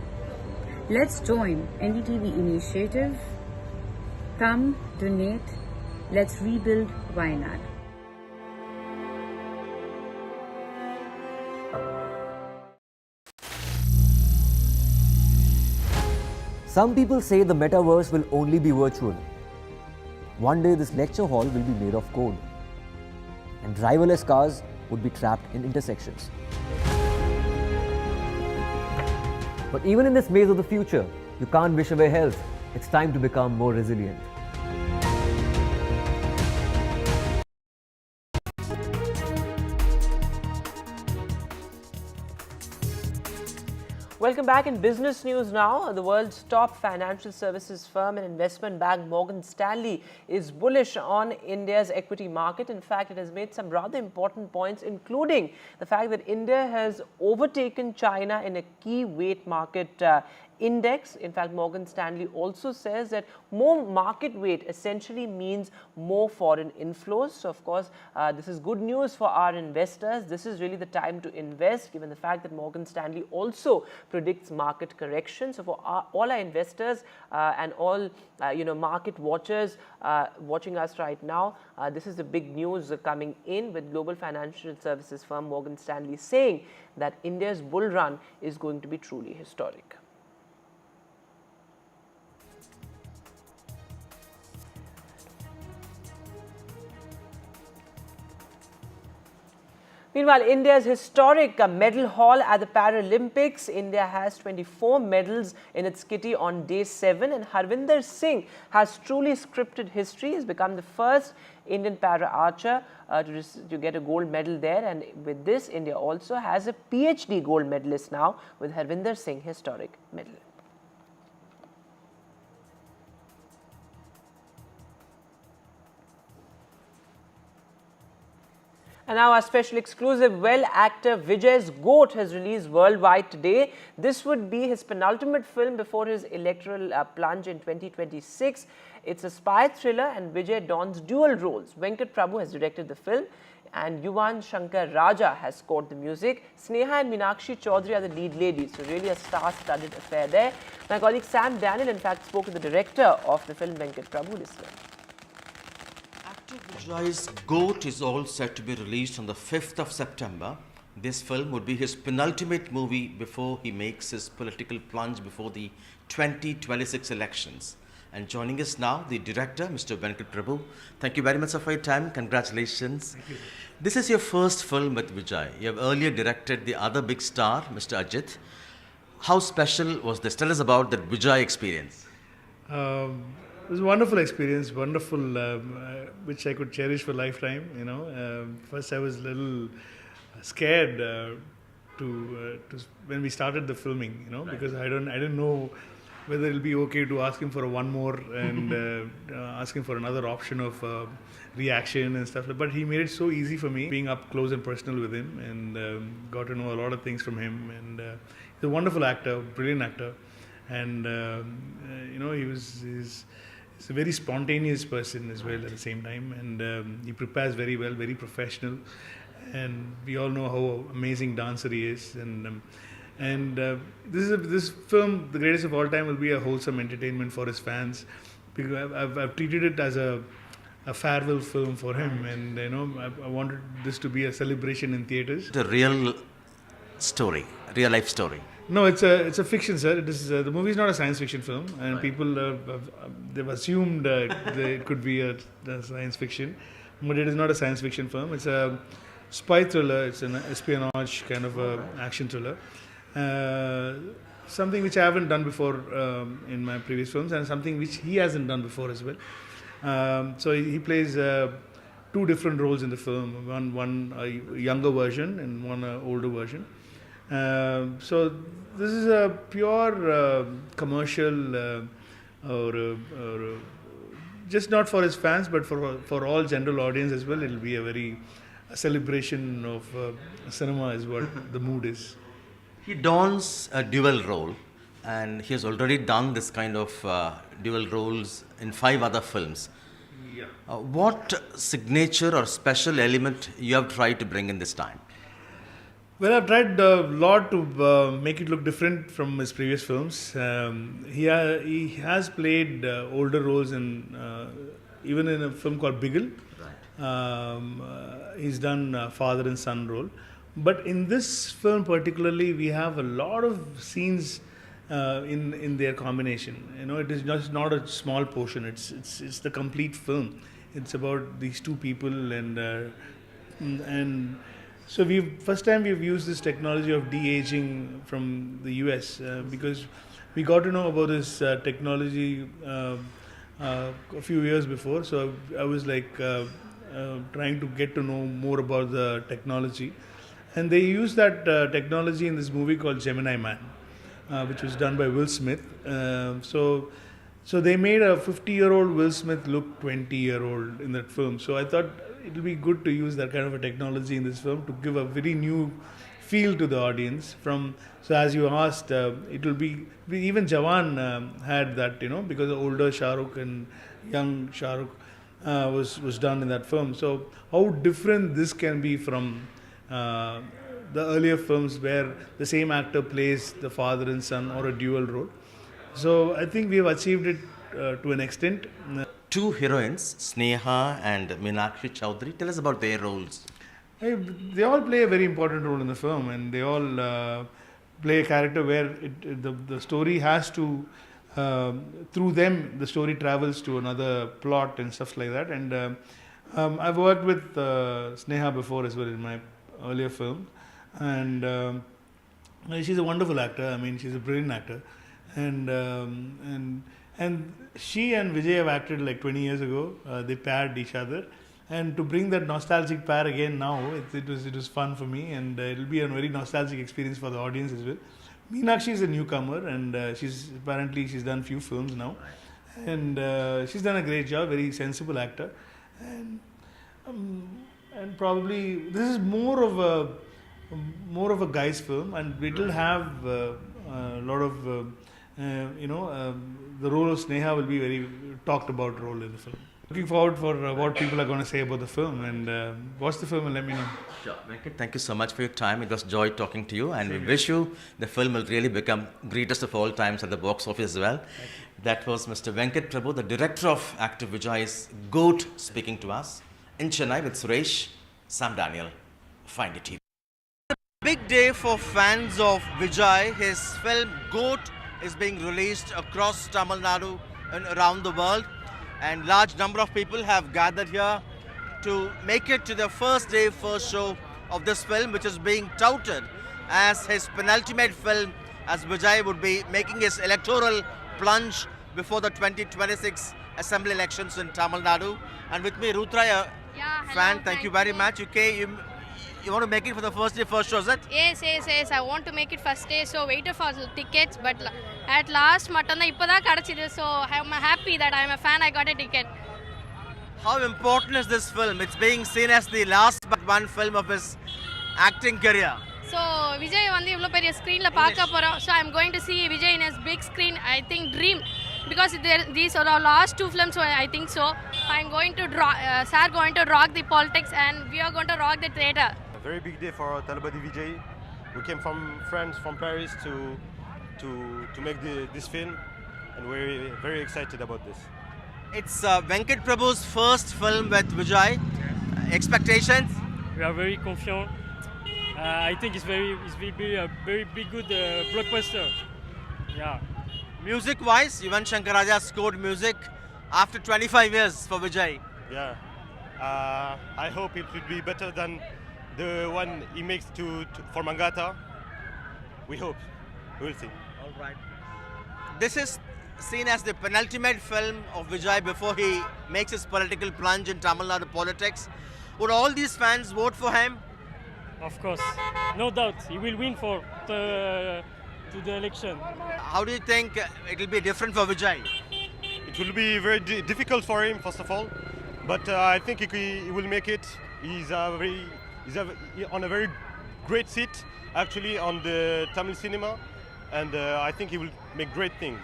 Let's join NDTV initiative. Come, donate, let's rebuild Wayanad. Some people say the metaverse will only be virtual. One day this lecture hall will be made of code, and driverless cars would be trapped in intersections. But even in this maze of the future, you can't wish away health. It's time to become more resilient. Welcome back in business news now. The world's top financial services firm and investment bank Morgan Stanley is bullish on India's equity market. In fact, it has made some rather important points, including the fact that India has overtaken China in a key weight market index. In fact, Morgan Stanley also says that more market weight essentially means more foreign inflows. So, of course, this is good news for our investors. This is really the time to invest, given the fact that Morgan Stanley also predicts market correction. So, for all our investors and all market watchers watching us right now, this is the big news coming in, with global financial services firm Morgan Stanley saying that India's bull run is going to be truly historic. Meanwhile, India's historic medal haul at the Paralympics. India has 24 medals in its kitty on day 7, and Harvinder Singh has truly scripted history. He's become the first Indian para archer to get a gold medal there, and with this, India also has a PhD gold medalist now with Harvinder Singh historic medal. And now our special exclusive, well, actor Vijay's GOAT has released worldwide today. This would be his penultimate film before his electoral plunge in 2026. It's a spy thriller and Vijay dons dual roles. Venkat Prabhu has directed the film and Yuvan Shankar Raja has scored the music. Sneha and Meenakshi Chaudhary are the lead ladies, so really a star-studded affair there. My colleague Sam Daniel in fact spoke to the director of the film, Venkat Prabhu. Listen. Vijay's GOAT is all set to be released on the 5th of September. This film would be his penultimate movie before he makes his political plunge before the 2026 elections. And joining us now, the director, Mr. Venkat Prabhu. Thank you very much for your time. Congratulations. Thank you. This is your first film with Vijay. You have earlier directed the other big star, Mr. Ajit. How special was this? Tell us about that Vijay experience. It was a wonderful experience, wonderful, which I could cherish for a lifetime. First I was a little scared when we started the filming, because I didn't know whether it'll be okay to ask him for one more and ask him for another option of reaction and stuff. But he made it so easy for me, being up close and personal with him, and got to know a lot of things from him. And he's a wonderful actor, brilliant actor, and he's a very spontaneous person as well at the same time, and he prepares very well, very professional, and we all know how amazing dancer he is. And this film, the greatest of all time, will be a wholesome entertainment for his fans, because I've treated it as a farewell film for him, and I wanted this to be a celebration in theaters. The real story, real life story. No, it's a fiction, sir. It is the movie is not a science fiction film, and right. People they've assumed that it could be a science fiction, but it is not a science fiction film. It's a spy thriller. It's an espionage kind of action thriller. Something which I haven't done before in my previous films, and something which he hasn't done before as well. So he plays two different roles in the film. One a younger version and one older version. So this is a pure commercial or just not for his fans, but for all general audience as well. It will be a celebration of cinema is what the mood is. He dons a dual role, and he has already done this kind of dual roles in 5 other films. Yeah. What signature or special element you have tried to bring in this time? Well, I've tried a lot to make it look different from his previous films. He has played older roles even in a film called Bigil. Right. He's done father and son role. But in this film particularly, we have a lot of scenes in their combination. It is just not a small portion. It's the complete film. It's about these two people and so first time we've used this technology of de-aging from the US because we got to know about this technology a few years before. So I was trying to get to know more about the technology. And they used that technology in this movie called Gemini Man, which was done by Will Smith. So they made a 50-year-old Will Smith look 20-year-old in that film. So I thought it will be good to use that kind of a technology in this film to give a very new feel to the audience. So as you asked, it will be even Jawan had that, because the older Shah Rukh and young Shah Rukh was done in that film. So how different this can be from the earlier films where the same actor plays the father and son or a dual role. So I think we have achieved it to an extent. Two heroines, Sneha and Meenakshi Chowdhury. Tell us about their roles. They all play a very important role in the film, and they all play a character where the story has to, through them, the story travels to another plot and stuff like that. And I've worked with Sneha before as well in my earlier film, and she's a wonderful actor. I mean, she's a brilliant actor, and she and Vijay have acted like 20 years ago. They paired each other. And to bring that nostalgic pair again now, it was fun for me, and it'll be a very nostalgic experience for the audience as well. Meenakshi is a newcomer, and she's done few films now, and she's done a great job. Very sensible actor, and probably this is more of a guy's film, and it will have a lot of the role of Sneha will be very talked about role in the film. Looking forward for what people are going to say about the film, and watch the film and let me know. Sure. Venkat, thank you so much for your time. It was joy talking to you, and we wish you the film will really become greatest of all times at the box office as well. That was Mr. Venkat Prabhu, the director of Actor Vijay's GOAT, speaking to us in Chennai with Suresh, Sam Daniel, Find It TV. A big day for fans of Vijay. His film GOAT is being released across Tamil Nadu and around the world. And large number of people have gathered here to make it to the first day, first show of this film, which is being touted as his penultimate film, as Vijay would be making his electoral plunge before the 2026 assembly elections in Tamil Nadu. And with me, Rutraya, fan, thank you very much. You want to make it for the first day, first show, is it? Yes. I want to make it first day, so waited for tickets, but at last, so I'm happy that I'm a fan, I got a ticket. How important is this film? It's being seen as the last but one film of his acting career. So Vijay on the screen, so I'm going to see Vijay in his big screen, I think dream. Because these are our last two films, so I think so. I'm going to sir going to rock the politics, and we are going to rock the theatre. A very big day for Talabadi Vijay. We came from France, from Paris to make this film, and we're very excited about this. It's Venkat Prabhu's first film with Vijay. Expectations? We are very confident. I think it will be a very big, good blockbuster. Yeah. Music-wise, Yuvan Shankar Raja scored music after 25 years for Vijay. Yeah. I hope it will be better than the one he makes for Mangata. We hope. We'll see. All right. This is seen as the penultimate film of Vijay before he makes his political plunge in Tamil Nadu politics. Would all these fans vote for him? Of course. No doubt. He will win to the election. How do you think it will be different for Vijay? It will be very difficult for him, first of all, but I think he will make it. He's on a very great seat, actually, on the Tamil cinema, and I think he will make great things.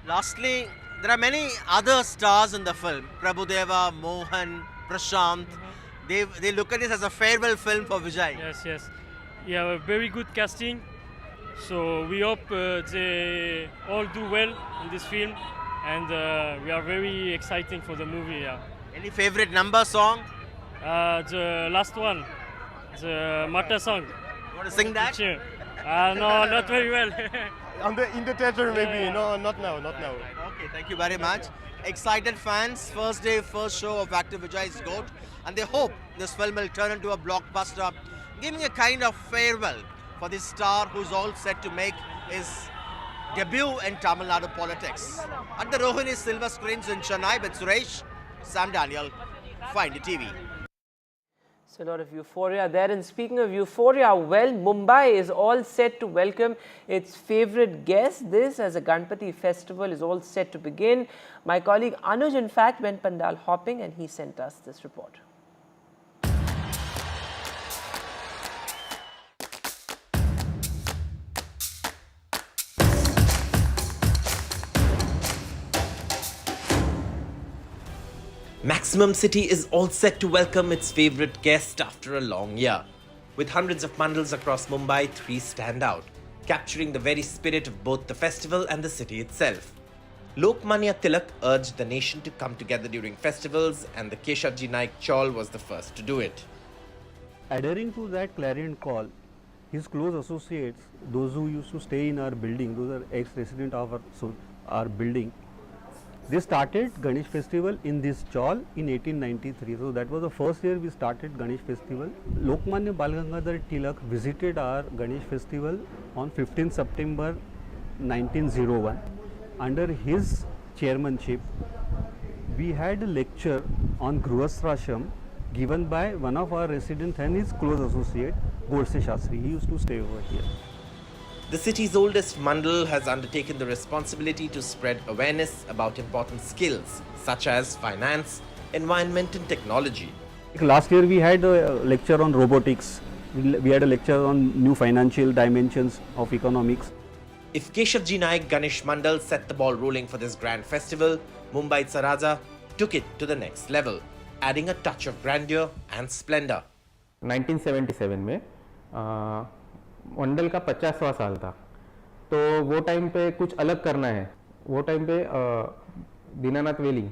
Lastly, there are many other stars in the film. Prabhudeva, Mohan, Prashant. They look at this as a farewell film for Vijay. Yes. You have a very good casting. So we hope they all do well in this film, and we are very excited for the movie. Yeah. Any favorite number song? The last one, the Mata song. You want to sing that? No, not very well. In the theater maybe, no, not now. Okay, thank you very much. Excited fans, first day, first show of Actor Vijay's GOAT, and they hope this film will turn into a blockbuster, giving a kind of farewell for this star who's all set to make his debut in Tamil Nadu politics. At the Rohini Silver Screens in Chennai with Suresh, Sam Daniel, Find It TV. So a lot of euphoria there. And speaking of euphoria, well, Mumbai is all set to welcome its favorite guest. This, as a Ganpati festival, is all set to begin. My colleague Anuj, in fact, went pandal hopping, and he sent us this report. Maximum City is all set to welcome its favourite guest after a long year. With hundreds of mandals across Mumbai, 3 stand out, capturing the very spirit of both the festival and the city itself. Lokmanya Tilak urged the nation to come together during festivals, and the Keshavji Naik Chawl was the first to do it. Adhering to that clarion call, his close associates, those who used to stay in our building, those are ex-resident of our building, they started Ganesh festival in this chawl in 1893. So that was the first year we started Ganesh festival. Lokmanya Balgangadhar Tilak visited our Ganesh festival on 15 September 1901. Under his chairmanship, we had a lecture on Grihasthrasham given by one of our residents and his close associate, Godse Shastri. He used to stay over here. The city's oldest mandal has undertaken the responsibility to spread awareness about important skills such as finance, environment and technology. Last year we had a lecture on robotics. We had a lecture on new financial dimensions of economics. If Keshavji Naik Ganesh Mandal set the ball rolling for this grand festival, Mumbai Tsaraja took it to the next level, adding a touch of grandeur and splendor. 1977 में मंडल का 50वां साल था, तो वो time पे कुछ अलग करना है. वो टाइम पे दीनानाथ वेली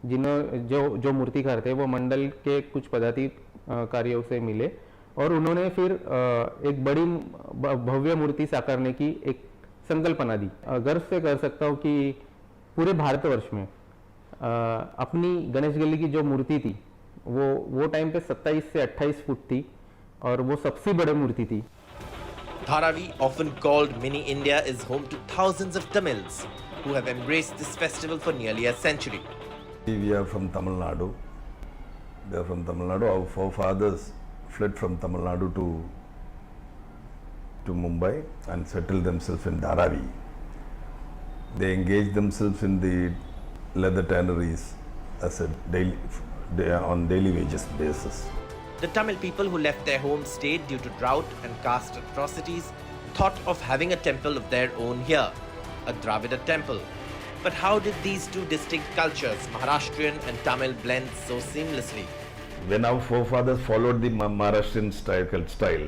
जो मूर्तिकार थे वो मंडल के कुछ पदाधिकारियों से मिले और उन्होंने फिर एक बड़ी भव्य मूर्ति साकारने की एक संकल्पना दी. गर्व से कह सकता हूँ कि पूरे भारतवर्ष में अपनी गणेश गली की जो मूर्ति थी वो टाइम पे 27 से 28 फुट थी और वो सबसे बड़ी मूर्ति थी. Dharavi, often called Mini India, is home to thousands of Tamils who have embraced this festival for nearly a century. We are from Tamil Nadu. They are from Tamil Nadu. Our forefathers fled from Tamil Nadu to Mumbai and settled themselves in Dharavi. They engaged themselves in the leather tanneries as a on daily wages basis. The Tamil people who left their homes stayed due to drought and caste atrocities thought of having a temple of their own here, a Dravida temple. But how did these two distinct cultures, Maharashtrian and Tamil, blend so seamlessly? When our forefathers followed the Maharashtrian style,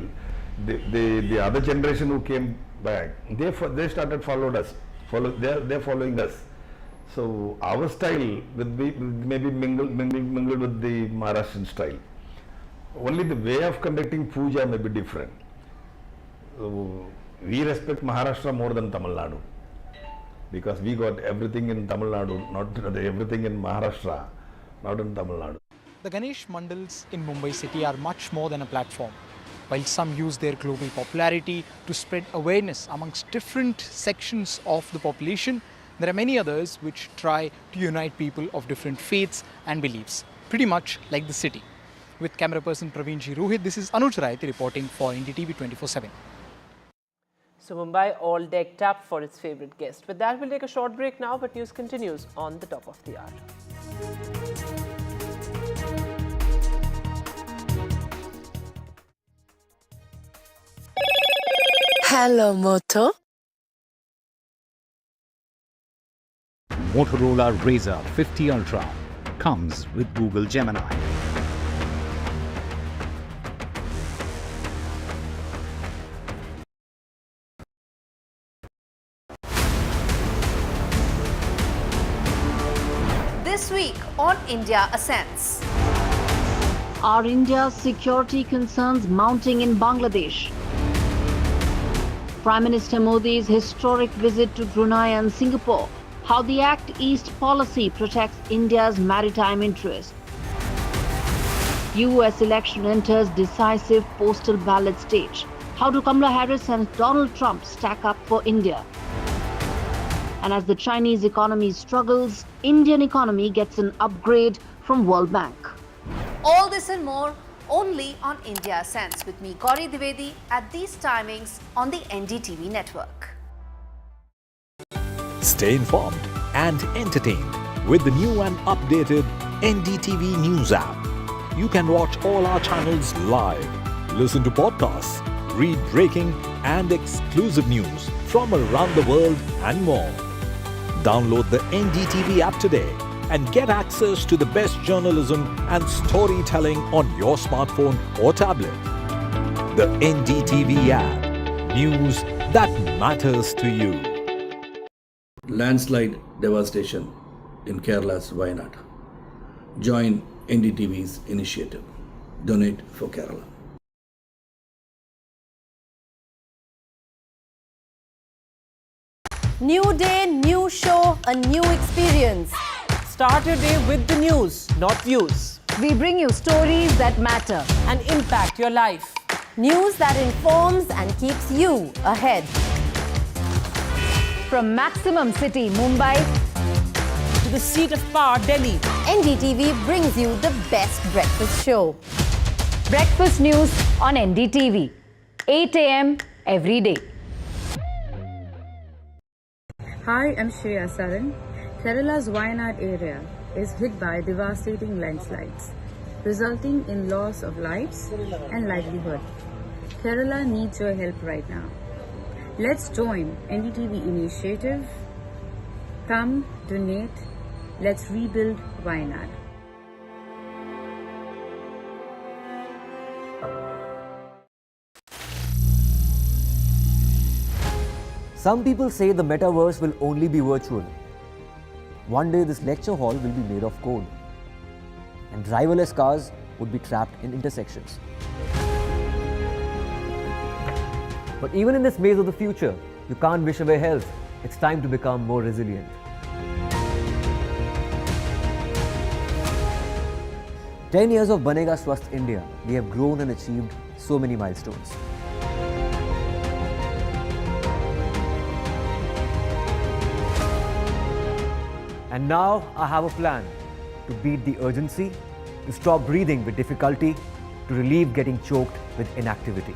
the other generation who came back, they started following us. They're following us. So our style would be maybe mingled with the Maharashtrian style. Only the way of conducting puja may be different. So we respect Maharashtra more than Tamil Nadu because we got everything in Tamil Nadu, not everything in Maharashtra, not in Tamil Nadu. The Ganesh Mandals in Mumbai city are much more than a platform. While some use their global popularity to spread awareness amongst different sections of the population, there are many others which try to unite people of different faiths and beliefs, pretty much like the city. With camera person Praveen Ji Rohit, this is Anuj Raiti reporting for NDTV 24/7. So Mumbai all decked up for its favourite guest. With that, we'll take a short break now, but news continues on the top of the hour. Hello, Moto. Motorola Razr 50 Ultra comes with Google Gemini. This week on India Ascents. Are India's security concerns mounting in Bangladesh? Prime Minister Modi's historic visit to Brunei and Singapore. How the Act East policy protects India's maritime interests. US election enters decisive postal ballot stage. How do Kamala Harris and Donald Trump stack up for India? And as the Chinese economy struggles, Indian economy gets an upgrade from World Bank. All this and more only on India Ascents with me, Gauri Dwivedi, at these timings on the NDTV network. Stay informed and entertained with the new and updated NDTV News app. You can watch all our channels live, listen to podcasts, read breaking and exclusive news from around the world and more. Download the NDTV app today and get access to the best journalism and storytelling on your smartphone or tablet. The NDTV app. News that matters to you. Landslide devastation in Kerala's Wayanad. Join NDTV's initiative. Donate for Kerala. New day, new show, a new experience. Start your day with the news, not views. We bring you stories that matter and impact your life. News that informs and keeps you ahead. From Maximum City, Mumbai, to the seat of power, Delhi, NDTV brings you the best breakfast show. Breakfast news on NDTV. 8 a.m. every day. Hi, I'm Shreya Saran. Kerala's Wayanad area is hit by devastating landslides, resulting in loss of lives and livelihood. Kerala needs your help right now. Let's join NDTV initiative. Come, donate. Let's rebuild Wayanad. Some people say the metaverse will only be virtual. One day this lecture hall will be made of code, and driverless cars would be trapped in intersections. But even in this maze of the future, you can't wish away health. It's time to become more resilient. "10 years of Banega Swasth India, we have grown and achieved so many milestones. And now I have a plan to beat the urgency, to stop breathing with difficulty, to relieve getting choked with inactivity.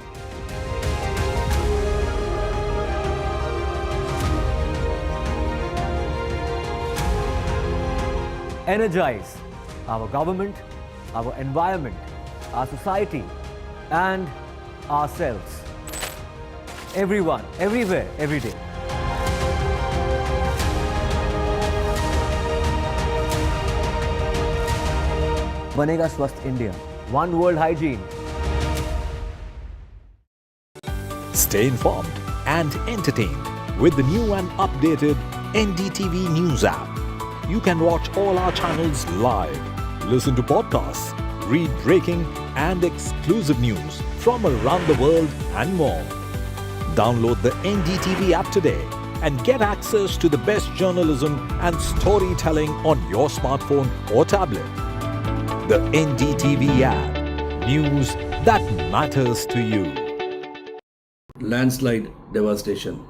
Energize our government, our environment, our society, and ourselves. Everyone, everywhere, every day. Banega Swasth India. One world hygiene. Stay informed and entertained with the new and updated NDTV News app. You can watch all our channels live, listen to podcasts, read breaking and exclusive news from around the world and more. Download the NDTV app today and get access to the best journalism and storytelling on your smartphone or tablet. The NDTV app. News that matters to you. Landslide devastation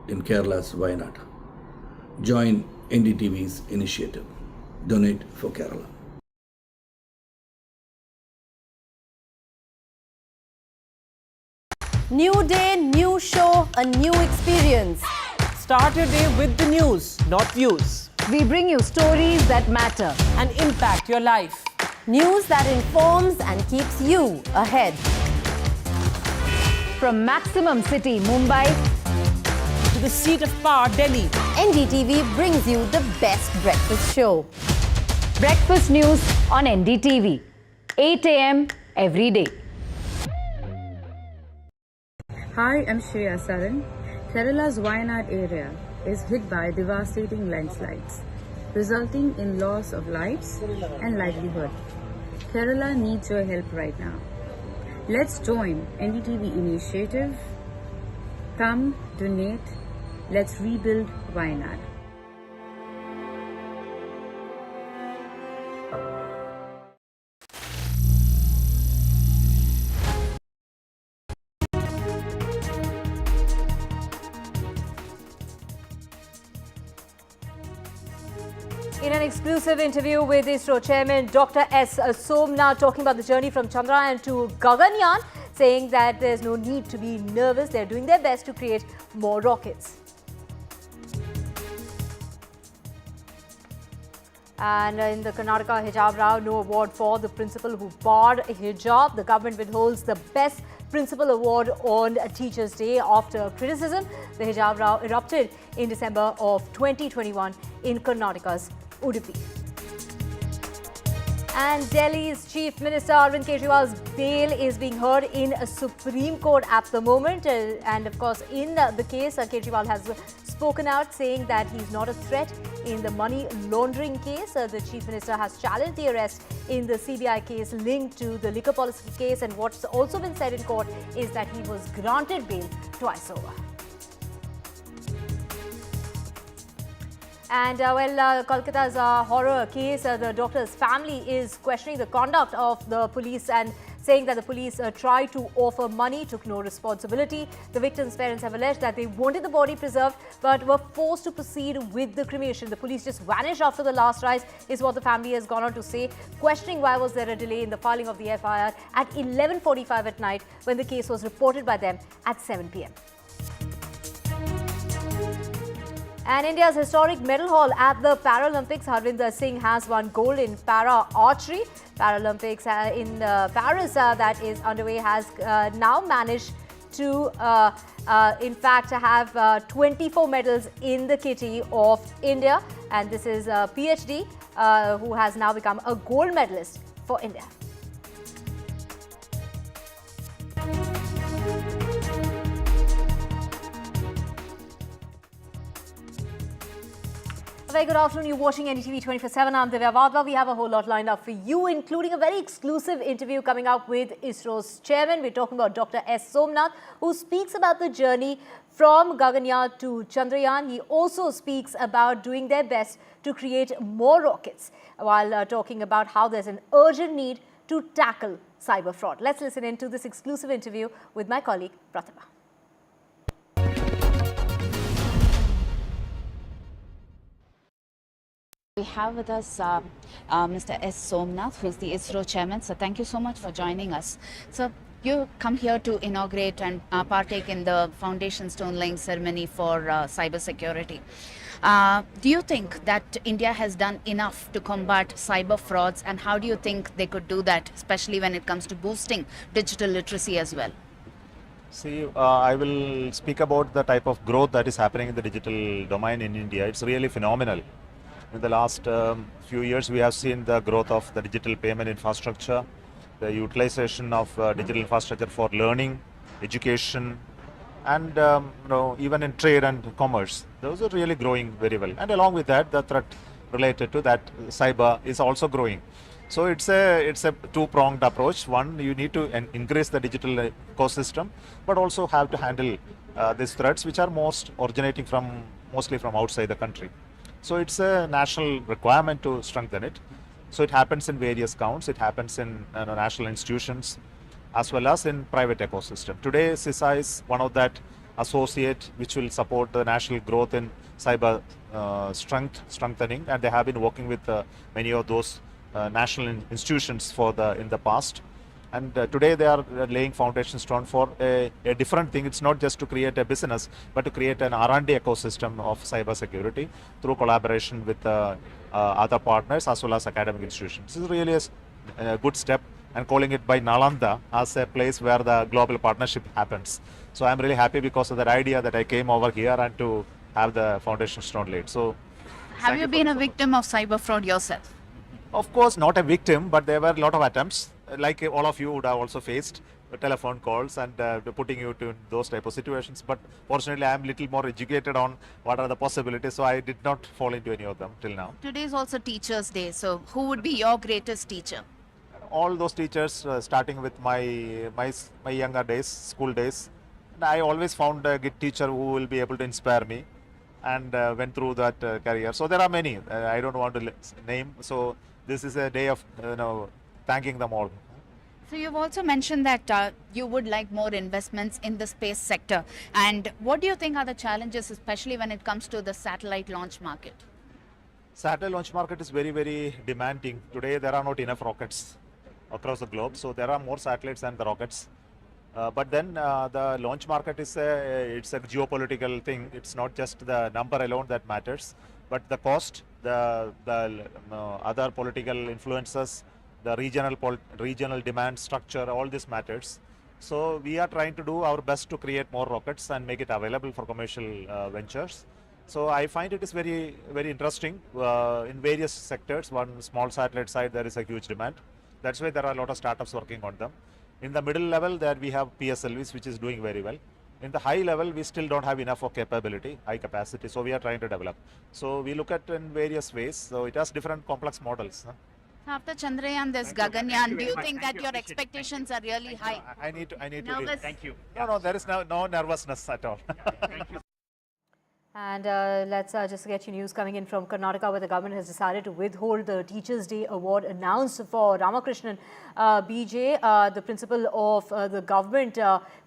in Kerala's Wayanad. Join NDTV's initiative. Donate for Kerala. New day, new show, a new experience. Start your day with the news, not views. We bring you stories that matter and impact your life. News that informs and keeps you ahead. From Maximum City, Mumbai, to the seat of power, Delhi, NDTV brings you the best breakfast show. Breakfast news on NDTV. 8 a.m. every day. Hi, I'm Shreya Saran. Kerala's Wayanad area is hit by devastating landslides, resulting in loss of lives and livelihood. Kerala needs your help right now. Let's join NDTV initiative. Come, donate. Let's rebuild Wayanad. In an exclusive interview with ISRO Chairman Dr. S. Somna, talking about the journey from Chandrayaan to Gaganyaan, saying that there's no need to be nervous. They're doing their best to create more rockets. And in the Karnataka Hijab Rao, no award for the principal who barred hijab. The government withholds the best principal award on Teachers' Day after criticism. The Hijab Rao erupted in December of 2021 in Karnataka's Udupi. And Delhi's Chief Minister Arvind Kejriwal's bail is being heard in a Supreme Court at the moment. And of course, in the case, Kejriwal has spoken out saying that he's not a threat in the money laundering case. The Chief Minister has challenged the arrest in the CBI case linked to the liquor policy case. And what's also been said in court is that he was granted bail twice over. And Kolkata's horror case, the doctor's family is questioning the conduct of the police and saying that the police tried to offer money, took no responsibility. The victims' parents have alleged that they wanted the body preserved but were forced to proceed with the cremation. The police just vanished after the last rise is what the family has gone on to say, questioning why was there a delay in the filing of the FIR at 11:45 at night when the case was reported by them at 7 p.m. And India's historic medal haul at the Paralympics. Harvinder Singh has won gold in para archery. Paralympics in Paris that is underway has now managed to, in fact, have 24 medals in the kitty of India. And this is PhD who has now become a gold medalist for India. A very good afternoon. You're watching NDTV 24/7. I'm Divya Vadva. We have a whole lot lined up for you, including a very exclusive interview coming up with ISRO's chairman. We're talking about Dr. S. Somnath, who speaks about the journey from Gaganyaan to Chandrayaan. He also speaks about doing their best to create more rockets, while talking about how there's an urgent need to tackle cyber fraud. Let's listen in to this exclusive interview with my colleague, Pratima. We have with us Mr. S. Somnath, who is the ISRO chairman. So thank you so much for joining us. So you come here to inaugurate and partake in the foundation stone laying ceremony for cyber security. Do you think that India has done enough to combat cyber frauds, and how do you think they could do that, especially when it comes to boosting digital literacy as well? See, I will speak about the type of growth that is happening in the digital domain in India. It's really phenomenal. In the last few years, we have seen the growth of the digital payment infrastructure, the utilization of digital infrastructure for learning, education, and even in trade and commerce. Those are really growing very well. And along with that, the threat related to that, cyber, is also growing. So it's a two-pronged approach. One, you need to increase the digital ecosystem, but also have to handle these threats, which are originating mostly from outside the country. So it's a national requirement to strengthen it. So it happens in various counts. It happens in national institutions as well as in private ecosystem. Today, CISA is one of that associate which will support the national growth in cyber strengthening, and they have been working with many of those national institutions in the past. And today they are laying foundation stone for a different thing. It's not just to create a business, but to create an R&D ecosystem of cyber security through collaboration with other partners as well as academic institutions. This is really a good step, and calling it by Nalanda as a place where the global partnership happens. So I'm really happy because of that idea that I came over here and to have the foundation stone laid. So, have you been a victim of cyber fraud yourself? Of course, not a victim, but there were a lot of attempts. Like all of you would have also faced telephone calls and putting you to those type of situations. But fortunately, I am a little more educated on what are the possibilities, so I did not fall into any of them till now. Today is also Teachers' Day, so who would be your greatest teacher? All those teachers, starting with my younger days, school days. And I always found a good teacher who will be able to inspire me, and went through that career. So there are many. I don't want to name. So this is a day of thanking them all. So you've also mentioned that you would like more investments in the space sector. And what do you think are the challenges, especially when it comes to the satellite launch market? Satellite launch market is very, very demanding. Today there are not enough rockets across the globe. So there are more satellites than the rockets. But then the launch market is it's a geopolitical thing. It's not just the number alone that matters, but the cost, the other political influences, the regional demand structure, all this matters. So we are trying to do our best to create more rockets and make it available for commercial ventures. So I find it is very, very interesting in various sectors. One small satellite side, there is a huge demand. That's why there are a lot of startups working on them. In the middle level, there we have PSLVs, which is doing very well. In the high level, we still don't have enough of capability, high capacity. So we are trying to develop. So we look at in various ways. So it has different complex models. After Chandrayaan, there's Gaganyaan. Do you think that your expectations are really high? I need to Nervous? leave. Thank you. No, there is no nervousness at all. And let's just get you news coming in from Karnataka, where the government has decided to withhold the Teachers' Day Award announced for Ramakrishnan BJ, the principal of the government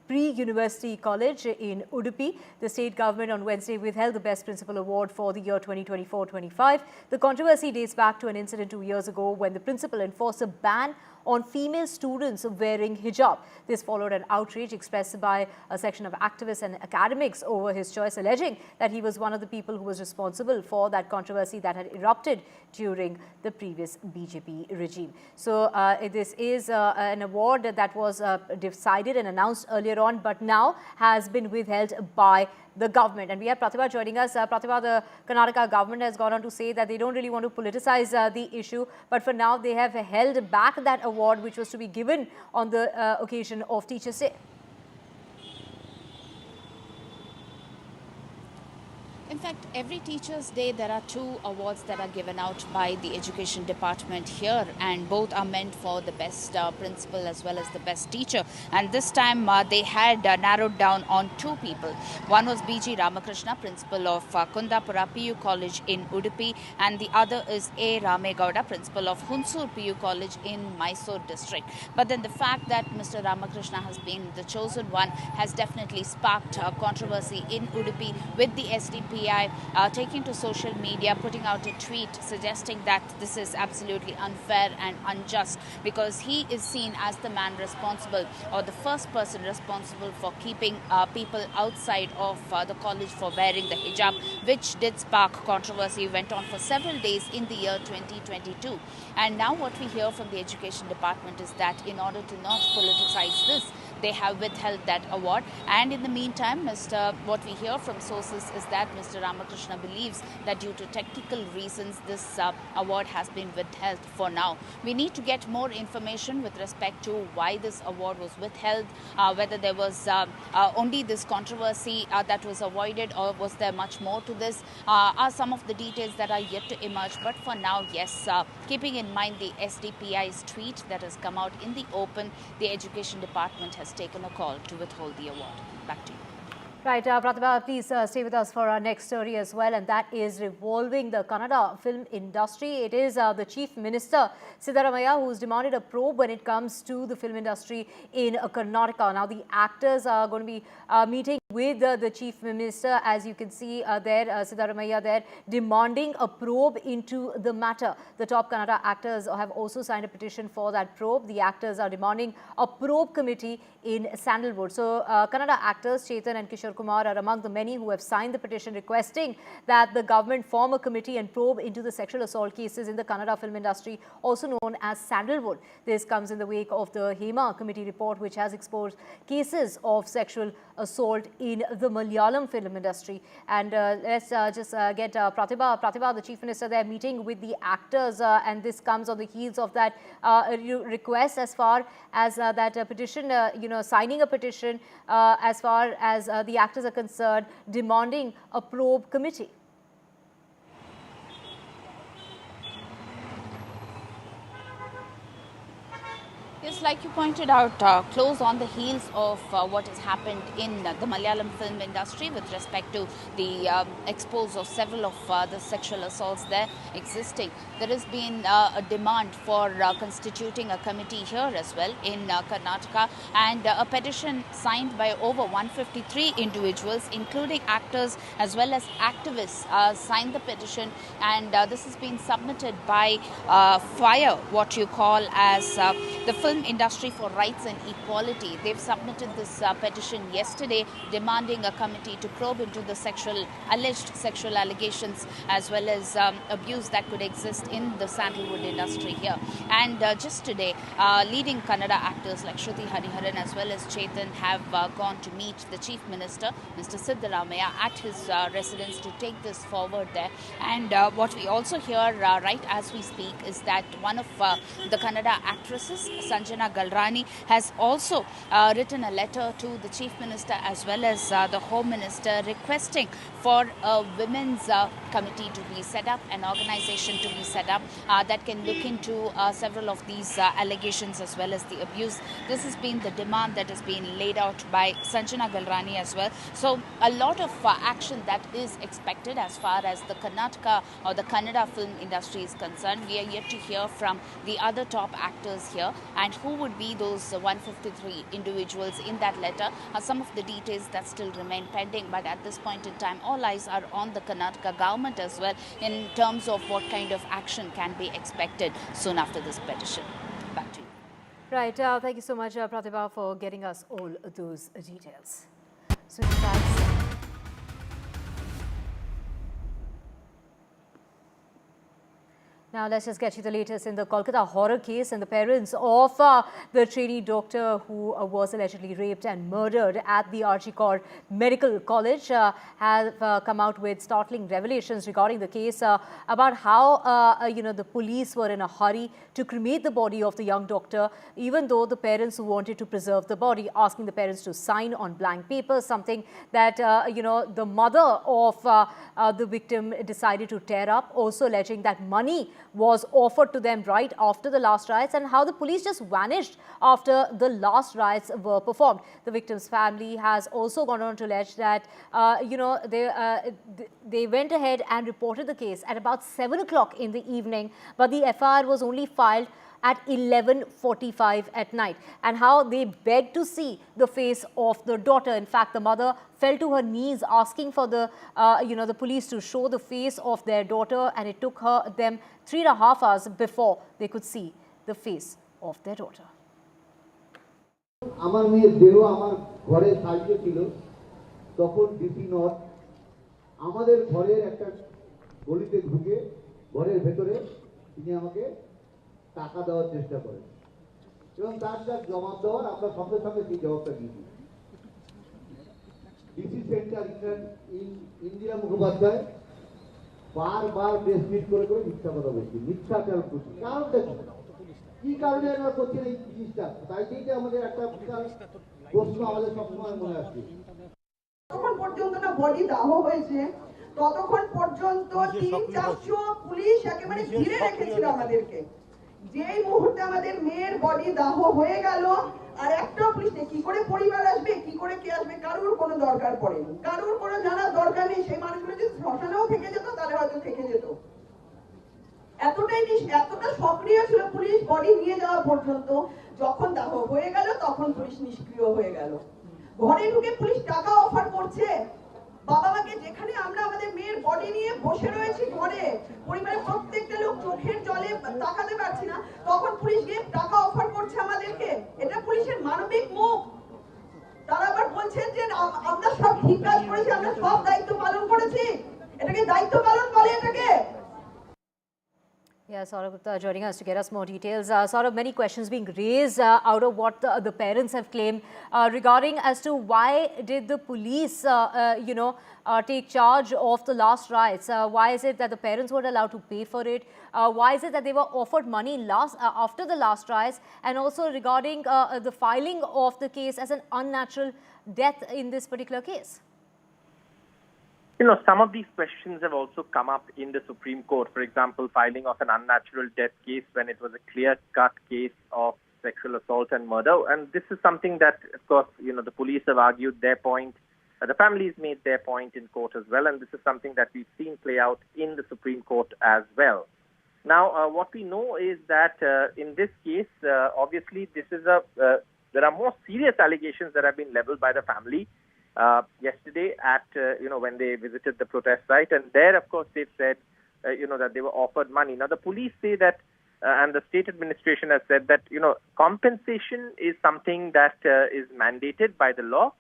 pre-university college in Udupi. The state government on Wednesday withheld the Best Principal Award for the year 2024-25. The controversy dates back to an incident 2 years ago when the principal enforced a ban on female students wearing hijab. This followed an outrage expressed by a section of activists and academics over his choice, alleging that he was one of the people who was responsible for that controversy that had erupted during the previous BJP regime. So this is an award that was decided and announced earlier on, but now has been withheld by the government. And we have Pratibha joining us. Pratibha, the Karnataka government has gone on to say that they don't really want to politicize the issue, but for now they have held back that award which was to be given on the occasion of Teachers' Day. In fact, every Teachers' Day, there are 2 awards that are given out by the Education Department here, and both are meant for the best principal as well as the best teacher. And this time they had narrowed down on 2 people. One was B.G. Ramakrishna, principal of Kundapura PU College in Udupi, and the other is A. Ramegowda, principal of Hunsur PU College in Mysore district. But then the fact that Mr. Ramakrishna has been the chosen one has definitely sparked controversy in Udupi, with the SDP taking to social media, putting out a tweet suggesting that this is absolutely unfair and unjust because he is seen as the man responsible, or the first person responsible for keeping people outside of the college for wearing the hijab, which did spark controversy, went on for several days in the year 2022. And now what we hear from the Education Department is that in order to not politicize this, they have withheld that award. And in the meantime, what we hear from sources is that Mr. Ramakrishna believes that due to technical reasons, this award has been withheld for now. We need to get more information with respect to why this award was withheld, whether there was only this controversy that was avoided, or was there much more to this, are some of the details that are yet to emerge. But for now, yes, keeping in mind the SDPI's tweet that has come out in the open, the Education Department has taken a call to withhold the award. Back to you. Right, Pratibha, please stay with us for our next story as well, and that is revolving the Kannada film industry. It is the Chief Minister, Siddaramaiah, who's demanded a probe when it comes to the film industry in Karnataka. Now, the actors are going to be meeting with the Chief Minister, as you can see there, Siddaramaiah there, demanding a probe into the matter. The top Kannada actors have also signed a petition for that probe. The actors are demanding a probe committee in Sandalwood. So, Kannada actors Chetan and Kishore Kumar are among the many who have signed the petition requesting that the government form a committee and probe into the sexual assault cases in the Kannada film industry, also known as Sandalwood. This comes in the wake of the HEMA committee report, which has exposed cases of sexual assault in the Malayalam film industry. And let's just get Pratibha, the Chief Minister there, meeting with the actors, and this comes on the heels of that request as far as that petition, signing a petition as far as the actors are concerned, demanding a probe committee. Yes, like you pointed out, close on the heels of what has happened in the Malayalam film industry with respect to the expose of several of the sexual assaults there existing. There has been a demand for constituting a committee here as well in Karnataka, and a petition signed by over 153 individuals, including actors as well as activists, signed the petition, and this has been submitted by FIRE, what you call as the Film film industry for rights and equality. They've submitted this petition yesterday demanding a committee to probe into the alleged sexual allegations as well as abuse that could exist in the sandalwood industry here. And just today, leading Kannada actors like Shruti Hariharan as well as Chetan have gone to meet the Chief Minister, Mr. Siddaramaiah, at his residence to take this forward there. And what we also hear right as we speak is that one of the Kannada actresses, Sanjana Galrani, has also written a letter to the Chief Minister as well as the Home Minister requesting for a women's committee to be set up, an organization to be set up that can look into several of these allegations as well as the abuse. This has been the demand that has been laid out by Sanjana Galrani as well. So a lot of action that is expected as far as the Karnataka or the Kannada film industry is concerned. We are yet to hear from the other top actors here and who would be those 153 individuals in that letter. Some of the details that still remain pending, but at this point in time all eyes are on the Karnataka government as well in terms of what kind of action can be expected soon after this petition. Back to you. Right. Thank you so much, Pratibha, for getting us all those details. So, thanks. Now, let's just get you the latest in the Kolkata horror case, and the parents of the trainee doctor who was allegedly raped and murdered at the Archie Kaur Medical College have come out with startling revelations regarding the case about how, the police were in a hurry to cremate the body of the young doctor, even though the parents wanted to preserve the body, asking the parents to sign on blank papers, something that, the mother of the victim decided to tear up, also alleging that money was offered to them right after the last riots, and how the police just vanished after the last riots were performed. The victim's family has also gone on to allege that, they went ahead and reported the case at about 7 o'clock in the evening, but the FIR was only filed at 11:45 at night, and how they begged to see the face of the daughter. In fact, the mother fell to her knees asking for the, the police to show the face of their daughter, and it took them 3.5 hours before they could see the face of their daughter. আমার মেয়ের দেহ আমার ঘরে সাজিয়ে ছিল তখন DC not আমাদের ঘরের একটা গলিতে ঢুকে ঘরের ভেতরে তিনি আমাকে টাকা দেওয়ার চেষ্টা করেন এবং তার যা জবাব দেওয়ার আমরা সঙ্গে সঙ্গে সেই জবাবটা দিয়েছি ডিসি সেন্টার ইন্দিরা মুখোপাধ্যায় বারবার প্রেস মিট করে মিথ্যা কথা বলছি মিথ্যাচার করছি কারণটা কি কারণে আমরা করছি এই জিনিসটা তাই থেকে আমাদের একটা বিশাল প্রশ্ন আমাদের সবসময় মনে আসছে তখন পর্যন্ত না বডি দাহ হয়েছে ততক্ষণ পর্যন্ত 300-400 পুলিশ একেবারে ঘিরে রেখেছিল আমাদেরকে যেই মুহূর্তে আমাদের মেয়ের বডি দাহ হয়ে গেল আর একটা পুলিশ কি করে পরিবার আসবে কি করে কে আসবে কারোর কোনো দরকার পড়েনি কারোর কোনো জানার দরকার নেই সেই মানুষগুলো যদি শ্মশানেও থেকে যেত তাহলে হয়তো থেকে যেত এতটা সক্রিয় ছিল পুলিশ বডি নিয়ে যাওয়া পর্যন্ত যখন দাহ হয়ে গেল তখন পুলিশ নিষ্ক্রিয় হয়ে গেল ঘরে ঢুকে পুলিশ টাকা অফার করছে বাবা মাকে যেখানে আমরা আমাদের মেয়ের বডি নিয়ে বসে রয়েছি ঘরে পরিবারের প্রত্যেকটা লোক চোখের জলে তাকাতে পারছি না তখন পুলিশ গিয়ে টাকা অফার করছে আমাদেরকে এটা পুলিশের মানবিক মুখ তারা আবার বলছেন যে আমরা সব ঠিক কাজ করেছি আমরা সব দায়িত্ব পালন করেছি এটাকে দায়িত্ব পালন বলে এটাকে Yeah, Saurabh Gupta joining us to get us more details. Saurabh, many questions being raised out of what the parents have claimed regarding as to why did the police, take charge of the last riots? Why is it that the parents weren't allowed to pay for it? Why is it that they were offered money after the last riots? And also regarding the filing of the case as an unnatural death in this particular case? Some of these questions have also come up in the Supreme Court. For example, filing of an unnatural death case when it was a clear-cut case of sexual assault and murder. And this is something that, of course, the police have argued their point. The families made their point in court as well. And this is something that we've seen play out in the Supreme Court as well. Now, what we know is that in this case, obviously, there are more serious allegations that have been leveled by the family. Yesterday at, when they visited the protest site. And there, of course, they've said, that they were offered money. Now, the police say that and the state administration has said that, compensation is something that is mandated by the law.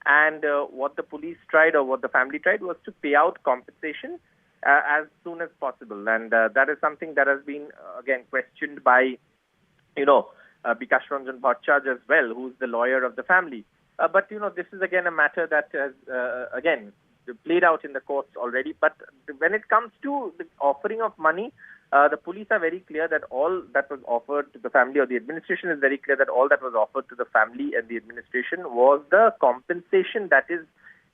And what the police tried, or what the family tried, was to pay out compensation as soon as possible. And that is something that has been, again, questioned by, Bikash Ranjan Bhattacharya as well, who's the lawyer of the family. But, this is again a matter that has, again, played out in the courts already. But when it comes to the offering of money, the police are very clear that all that was offered to the family, or the administration is very clear that all that was offered to the family and the administration was the compensation that is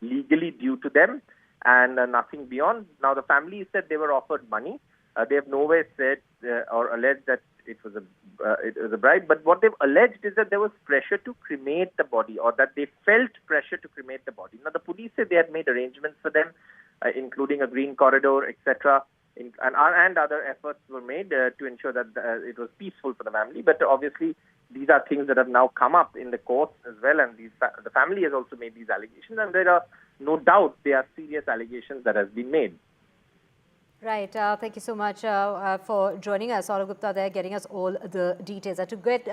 legally due to them, and nothing beyond. Now, the family said they were offered money. They have nowhere said or alleged that it was a bribe. But what they've alleged is that there was pressure to cremate the body, or that they felt pressure to cremate the body. Now, the police said they had made arrangements for them, including a green corridor, etc. And other efforts were made to ensure that it was peaceful for the family. But obviously, these are things that have now come up in the courts as well, and the family has also made these allegations, and there are no doubt they are serious allegations that have been made. Right. Thank you so much for joining us. Saurabh Gupta there, getting us all the details. To get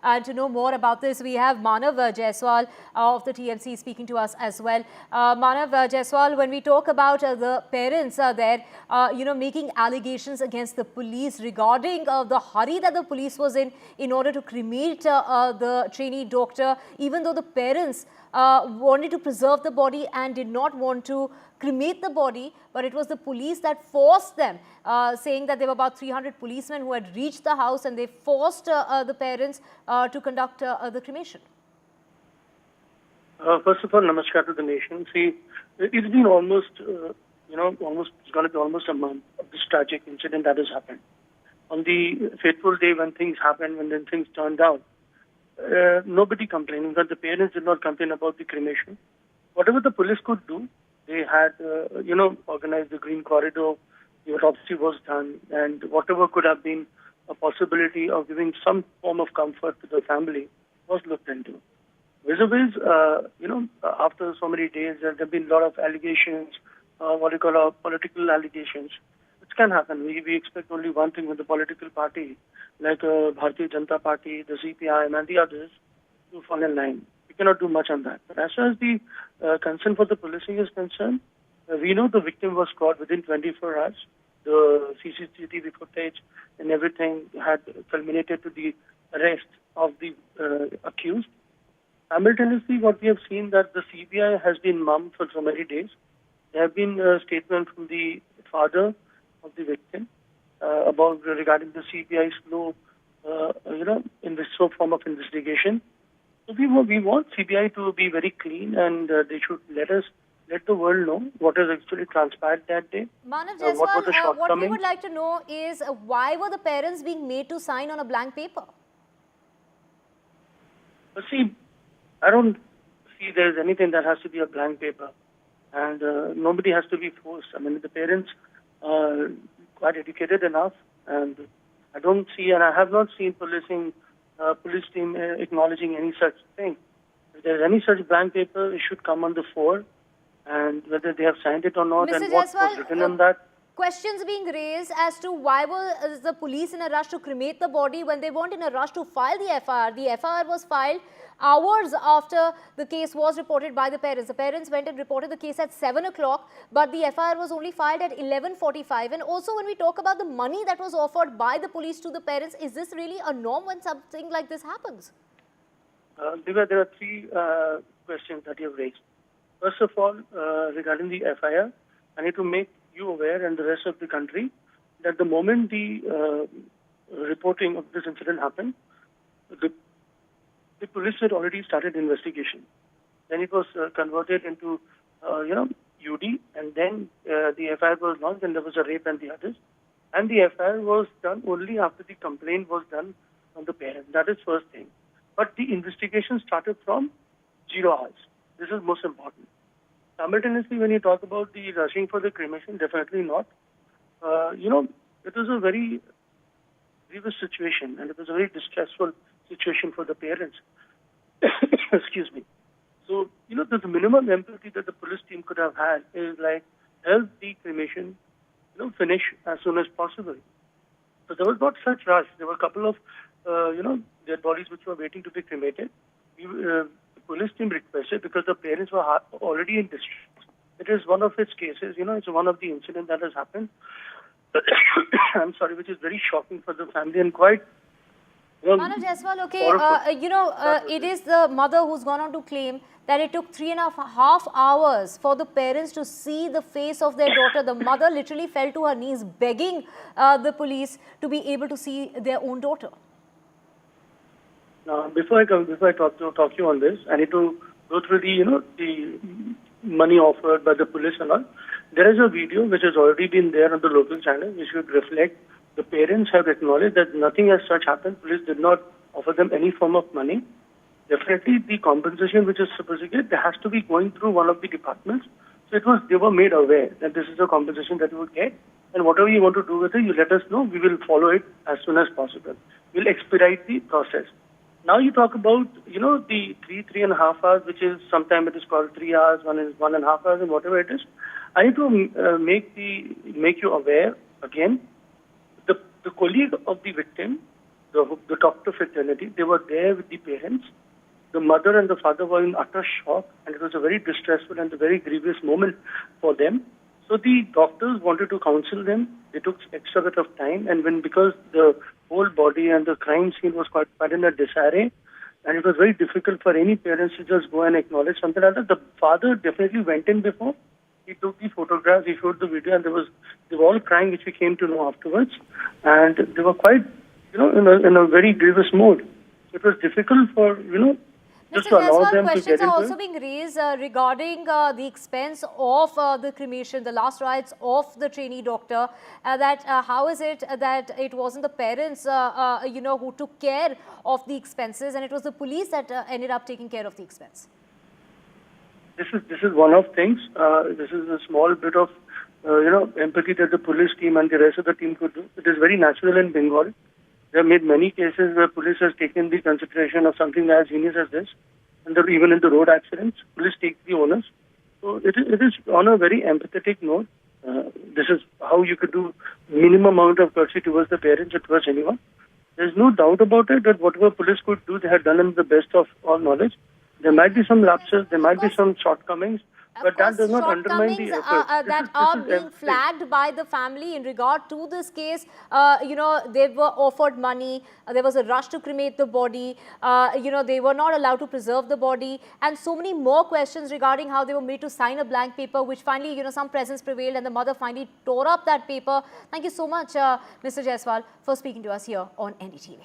and to know more about this, we have Manav Jaiswal of the TMC speaking to us as well. Manav Jaiswal, when we talk about the parents there, making allegations against the police regarding the hurry that the police was in order to cremate the trainee doctor, even though the parents wanted to preserve the body and did not want to cremate the body, but it was the police that forced them, saying that there were about 300 policemen who had reached the house, and they forced the parents to conduct the cremation. First of all, namaskar to the nation. See, it's been almost, it's going to be almost a month of this tragic incident that has happened. On the fateful day when things happened, when then things turned out, nobody complained. In fact, the parents did not complain about the cremation. Whatever the police could do, they had, organized the green corridor, the autopsy was done, and whatever could have been a possibility of giving some form of comfort to the family was looked into. Vis-a-vis, after so many days, there have been a lot of allegations, political allegations. It can happen. We expect only one thing with the political party, like Bharatiya Janata Party, the CPIM, and the others, to fall in line. We cannot do much on that. But as far as the concern for the policing is concerned, we know the victim was caught within 24 hours. The CCTV footage and everything had culminated to the arrest of the accused. Simultaneously, what we have seen that the CBI has been mum for so many days. There have been statements from the father of the victim regarding the CBI's slow, in this form of investigation. So we want CBI to be very clean, and they should let the world know what has actually transpired that day. Manav Jaiswal, what we would like to know is why were the parents being made to sign on a blank paper? See, I don't see there is anything that has to be a blank paper, and nobody has to be forced. I mean, the parents are quite educated enough, and I don't see, and I have not seen police team acknowledging any such thing. If there is any such blank paper, it should come on the fore, and whether they have signed it or not, Mr. and what was written on that. Questions being raised as to why was the police in a rush to cremate the body when they weren't in a rush to file the FIR. The FIR was filed hours after the case was reported by the parents. The parents went and reported the case at 7 o'clock, but the FIR was only filed at 11:45. And also, when we talk about the money that was offered by the police to the parents, is this really a norm when something like this happens? There are three questions that you have raised. First of all, regarding the FIR, I need to make you aware and the rest of the country that the moment the reporting of this incident happened, the police had already started investigation. Then it was converted into, UD, and then the FIR was launched, and there was a rape and the others. And the FIR was done only after the complaint was done from the parent. That is first thing. But the investigation started from 0 hours. This is most important. Simultaneously, when you talk about the rushing for the cremation, definitely not. It was a very grievous situation, and it was a very distressful situation for the parents. Excuse me. So, the minimum empathy that the police team could have had is like, help the cremation, finish as soon as possible. So there was not such rush. There were a couple of, dead bodies which were waiting to be cremated. The police team requested, because the parents were already in distress. It is one of its cases, it's one of the incidents that has happened. I'm sorry, which is very shocking for the family and quite. Manav Jaiswal, okay, it is the mother who's gone on to claim that it took 3.5 hours for the parents to see the face of their daughter. The mother literally fell to her knees begging the police to be able to see their own daughter. Now, before I talk to you on this, I need to go through the money offered by the police and all. There is a video which has already been there on the local channel, which would reflect the parents have acknowledged that nothing as such happened. Police did not offer them any form of money. Definitely, the compensation which is supposed to get, there has to be going through one of the departments. So they were made aware that this is the compensation that you would get, and whatever you want to do with it, you let us know. We will follow it as soon as possible. We'll expedite the process. Now you talk about, the 3.5 hours, which is sometimes it is called 3 hours, 1.5 hours, and whatever it is. I need to make you aware again. The colleague of the victim, the doctor fraternity, they were there with the parents. The mother and the father were in utter shock, and it was a very distressful and a very grievous moment for them. So the doctors wanted to counsel them. They took extra bit of time, and because the whole body and the crime scene was quite in a disarray, and it was very difficult for any parents to just go and acknowledge something like that. The father definitely went in before. He took the photographs, he showed the video, and they were all crying, which we came to know afterwards. And they were quite, in a very grievous mode. It was difficult for, just to allow them to get into it. Questions are also being raised regarding the expense of the cremation, the last rites of the trainee doctor. That how is it that it wasn't the parents, who took care of the expenses, and it was the police that ended up taking care of the expense? This is one of things. This is a small bit of empathy that the police team and the rest of the team could do. It is very natural in Bengal. They have made many cases where police has taken the consideration of something as heinous as this, and even in the road accidents, police take the onus. So it is on a very empathetic note. This is how you could do minimum amount of courtesy towards the parents or towards anyone. There is no doubt about it that whatever police could do, they had done in the best of all knowledge. There might be some lapses, there might be some shortcomings, but that does not undermine the effort. That are being flagged by the family in regard to this case. They were offered money. There was a rush to cremate the body. They were not allowed to preserve the body, and so many more questions regarding how they were made to sign a blank paper, which finally, some presence prevailed, and the mother finally tore up that paper. Thank you so much, Mr. Jaiswal, for speaking to us here on NDTV.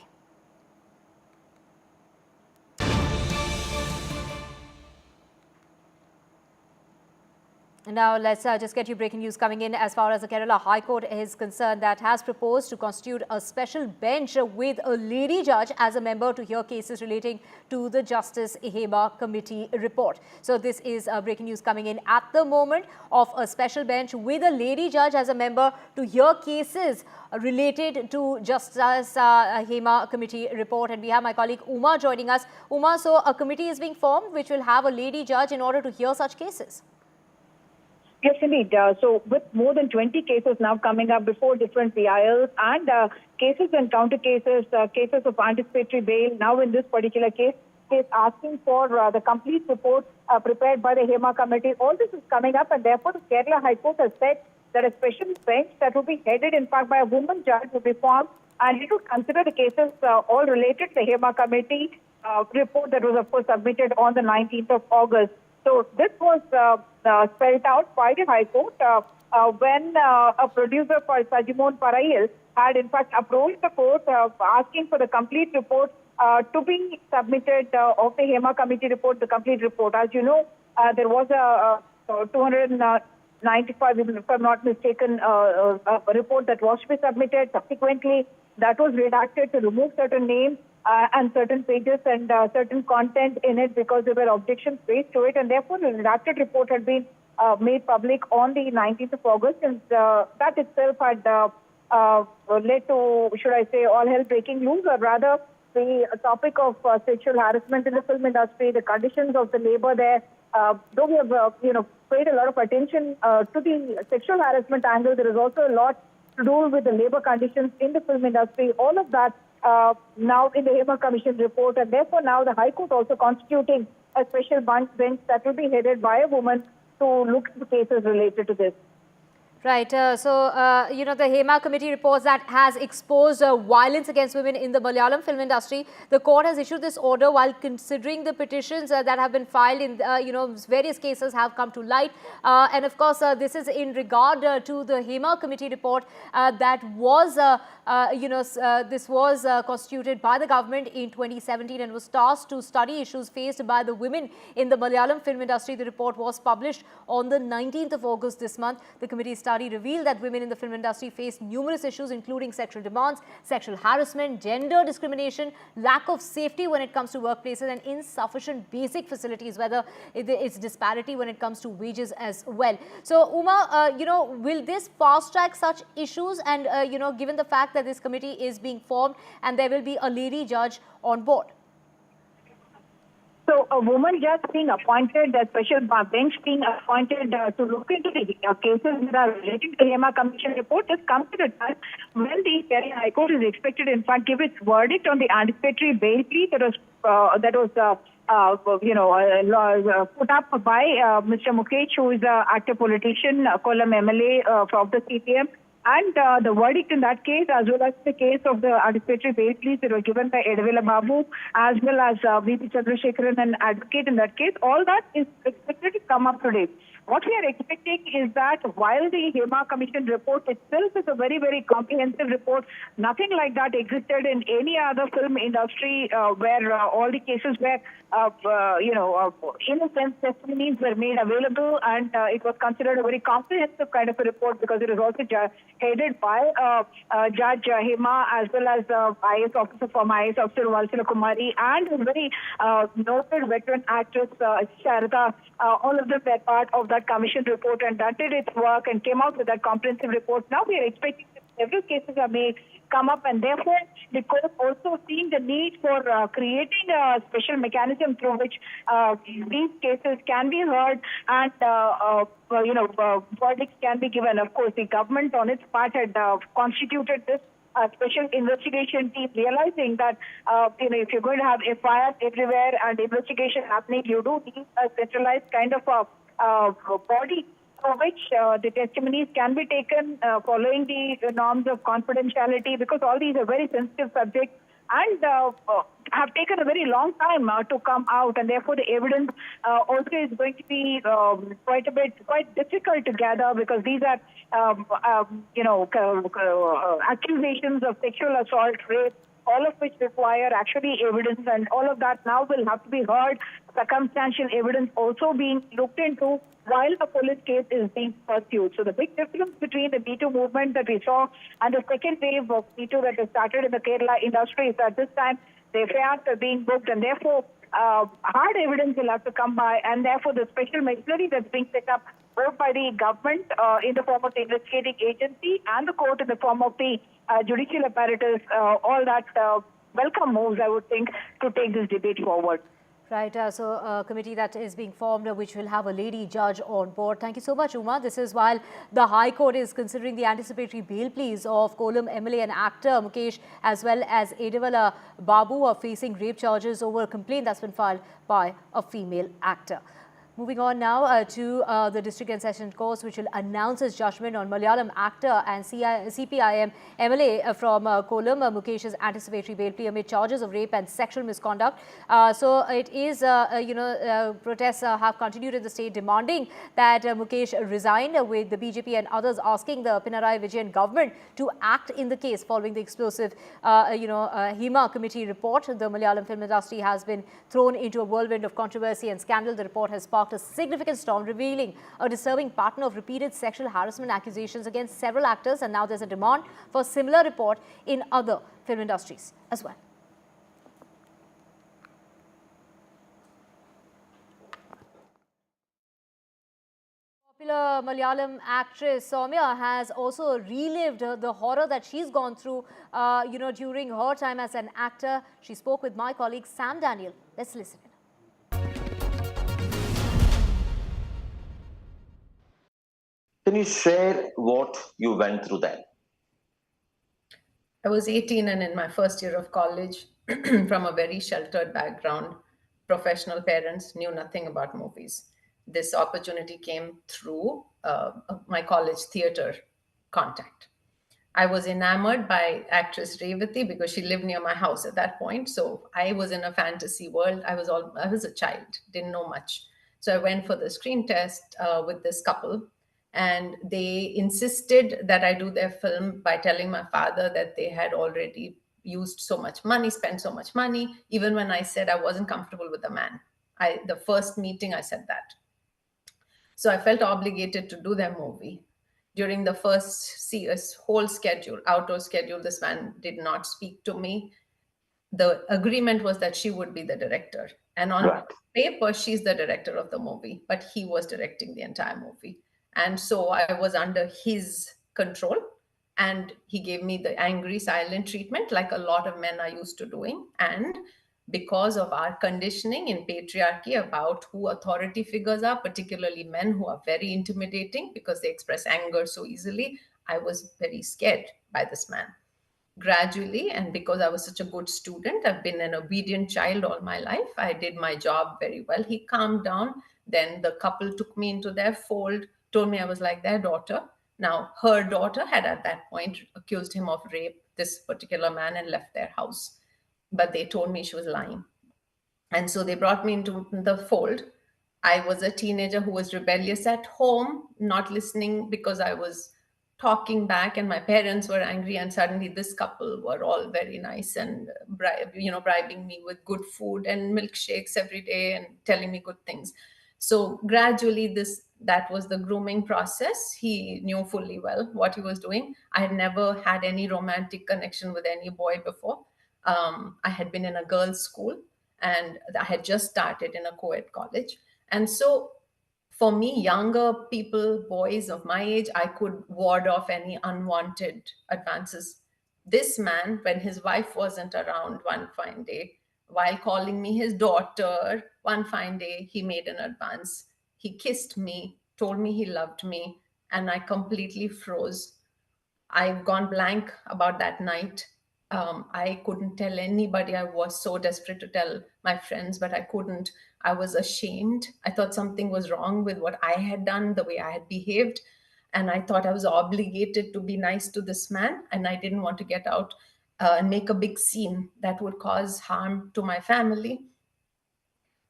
Now, let's just get you breaking news coming in as far as the Kerala High Court is concerned, that has proposed to constitute a special bench with a lady judge as a member to hear cases relating to the Justice Hema Committee report. So this is breaking news coming in at the moment of a special bench with a lady judge as a member to hear cases related to Justice Hema Committee report. And we have my colleague Uma joining us. Uma, so a committee is being formed which will have a lady judge in order to hear such cases. Yes, indeed. So with more than 20 cases now coming up before different PILs and cases and counter cases, cases of anticipatory bail, now in this particular case asking for the complete report prepared by the Hema Committee. All this is coming up, and therefore the Kerala High Court has said that a special bench that will be headed in fact by a woman judge will be formed, and it will consider the cases all related to the Hema Committee report that was of course submitted on the 19th of August. So this was spelled out by the High Court when a producer called Sajimon Parayil had in fact approached the court asking for the complete report to be submitted of the Hema Committee report, the complete report. As you know, there was a 295, if I'm not mistaken, a report that was to be submitted. Subsequently, that was redacted to remove certain names and certain pages and certain content in it because there were objections raised to it, and therefore the redacted report had been made public on the 19th of August, and that itself had led to, should I say, all hell breaking loose, or rather the topic of sexual harassment in the film industry, the conditions of the labor there. Though we have paid a lot of attention to the sexual harassment angle, there is also a lot to do with the labor conditions in the film industry. All of that now in the Hema Commission report, and therefore now the High Court also constituting a special bench that will be headed by a woman to look at the cases related to this. Right. You know, the Hema committee reports that has exposed violence against women in the Malayalam film industry. The court has issued this order while considering the petitions that have been filed in, you know, various cases have come to light. And of course, this is in regard to the Hema committee report that was, this was constituted by the government in 2017 and was tasked to study issues faced by the women in the Malayalam film industry. The report was published on the 19th of August this month. The committee study revealed that women in the film industry face numerous issues, including sexual demands, sexual harassment, gender discrimination, lack of safety when it comes to workplaces, and insufficient basic facilities, whether it's disparity when it comes to wages as well. So, Uma, you know, will this fast track such issues? And, you know, given the fact that this committee is being formed and there will be a lady judge on board? So a woman judge being appointed, a special bench being appointed to look into the cases that are related to the Hema Commission report has come to the time when the Kerala High Court is expected, in fact, give its verdict on the anticipatory bail plea that was put up by Mr. Mukesh, who is an active politician, Kollam MLA from the CPM. And the verdict in that case, as well as the case of the anticipatory bail pleas that were given by Edavila Babu, as well as V.P. Chandrasekharan, an advocate in that case, all that is expected to come up today. What we are expecting is that while the Hema Commission report itself is a very, very comprehensive report, nothing like that existed in any other film industry where all the cases were, in a sense, testimonies were made available, and it was considered a very comprehensive kind of a report because it was also headed by Judge Hema, as well as IAS officer from IAS officer Valsala Kumari, and a very noted veteran actress Sharada. All of them were part of that commission report, and that did its work and came out with that comprehensive report. Now we are expecting that several cases are made come up, and therefore the court also seeing the need for creating a special mechanism through which these cases can be heard and verdicts can be given. Of course, the government on its part had constituted this special investigation team, realizing that if you're going to have FIRs everywhere and investigation happening, you do need a centralized kind of a body for which the testimonies can be taken following the norms of confidentiality, because all these are very sensitive subjects and have taken a very long time to come out, and therefore the evidence also is going to be quite difficult to gather, because these are accusations of sexual assault, rape, all of which require actually evidence, and all of that now will have to be heard, circumstantial evidence also being looked into while a police case is being pursued. So the big difference between the Me Too movement that we saw and the second wave of Me Too that has started in the Kerala industry is that this time the FIRs are being booked, and therefore hard evidence will have to come by, and therefore the special machinery that's being set up both by the government in the form of the investigating agency and the court in the form of the judicial apparatus, all that welcome moves, I would think, to take this debate forward. Right, so a committee that is being formed which will have a lady judge on board. Thank you so much, Uma. This is while the High Court is considering the anticipatory bail pleas of Kollam MLA and actor Mukesh, as well as Edavila Babu, who are facing rape charges over a complaint that's been filed by a female actor. Moving on now to the District and Session Court, which will announce its judgment on Malayalam actor and CPIM MLA from Kollam, Mukesh's anticipatory bail plea amid charges of rape and sexual misconduct. So it is, protests have continued in the state demanding that Mukesh resign, with the BJP and others asking the Pinarayi Vijayan government to act in the case following the explosive, Hema committee report. The Malayalam film industry has been thrown into a whirlwind of controversy and scandal. The report has sparked a significant storm, revealing a disturbing pattern of repeated sexual harassment accusations against several actors, and now there's a demand for a similar report in other film industries as well. Popular Malayalam actress Soumya has also relived the horror that she's gone through, during her time as an actor. She spoke with my colleague Sam Daniel. Let's listen. Can you share what you went through then? I was 18 and in my first year of college from a very sheltered background. Professional parents knew nothing about movies. This opportunity came through my college theater contact. I was enamored by actress Revati because she lived near my house at that point. So I was in a fantasy world. I was a child, didn't know much. So I went for the screen test with this couple, and they insisted that I do their film by telling my father that they had already used so much money, spent so much money. Even when I said I wasn't comfortable with the man, the first meeting I said that. So I felt obligated to do their movie. During the first whole schedule, outdoor schedule, this man did not speak to me. The agreement was that she would be the director. And on paper, she's the director of the movie, but he was directing the entire movie. And so I was under his control. And he gave me the angry, silent treatment, like a lot of men are used to doing. And because of our conditioning in patriarchy about who authority figures are, particularly men who are very intimidating because they express anger so easily, I was very scared by this man. Gradually, and because I was such a good student, I've been an obedient child all my life. I did my job very well. He calmed down. Then the couple took me into their fold, told me I was like their daughter. Now, her daughter had at that point accused him of rape, this particular man, and left their house. But they told me she was lying. And so they brought me into the fold. I was a teenager who was rebellious at home, not listening because I was talking back, and my parents were angry. And suddenly this couple were all very nice and bribing me with good food and milkshakes every day and telling me good things. So gradually that was the grooming process. He knew fully well what he was doing. I had never had any romantic connection with any boy before. I had been in a girls' school, and I had just started in a co-ed college. And so for me, younger people, boys of my age, I could ward off any unwanted advances. This man, when his wife wasn't around one fine day, while calling me his daughter, one fine day, he made an advance. He kissed me, told me he loved me, and I completely froze. I've gone blank about that night. I couldn't tell anybody. I was so desperate to tell my friends, but I couldn't. I was ashamed. I thought something was wrong with what I had done, the way I had behaved. And I thought I was obligated to be nice to this man. And I didn't want to get out and make a big scene that would cause harm to my family.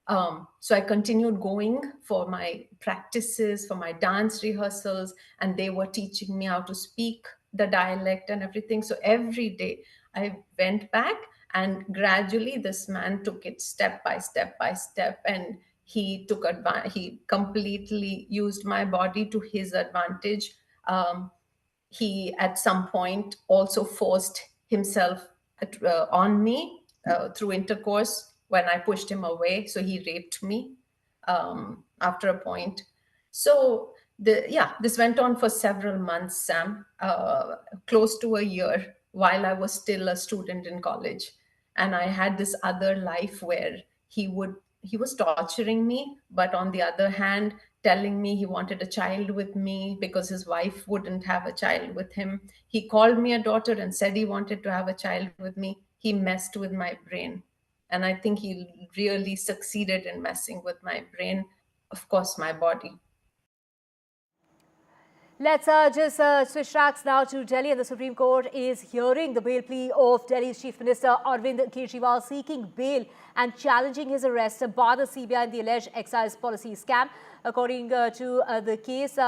So I continued going for my practices, for my dance rehearsals, and they were teaching me how to speak the dialect and everything. So every day I went back, and gradually this man took it step by step by step, and he took advantage. He completely used my body to his advantage. He at some point also forced himself on me through intercourse when I pushed him away. So he raped me after a point. So this went on for several months, Sam, close to a year, while I was still a student in college. And I had this other life where he was torturing me, but on the other hand, telling me he wanted a child with me because his wife wouldn't have a child with him. He called me a daughter and said he wanted to have a child with me. He messed with my brain. And I think he really succeeded in messing with my brain, of course, my body. Let's just switch tracks now to Delhi, and the Supreme Court is hearing the bail plea of Delhi's Chief Minister Arvind Kejriwal, seeking bail and challenging his arrest by the CBI in the alleged excise policy scam. According to the case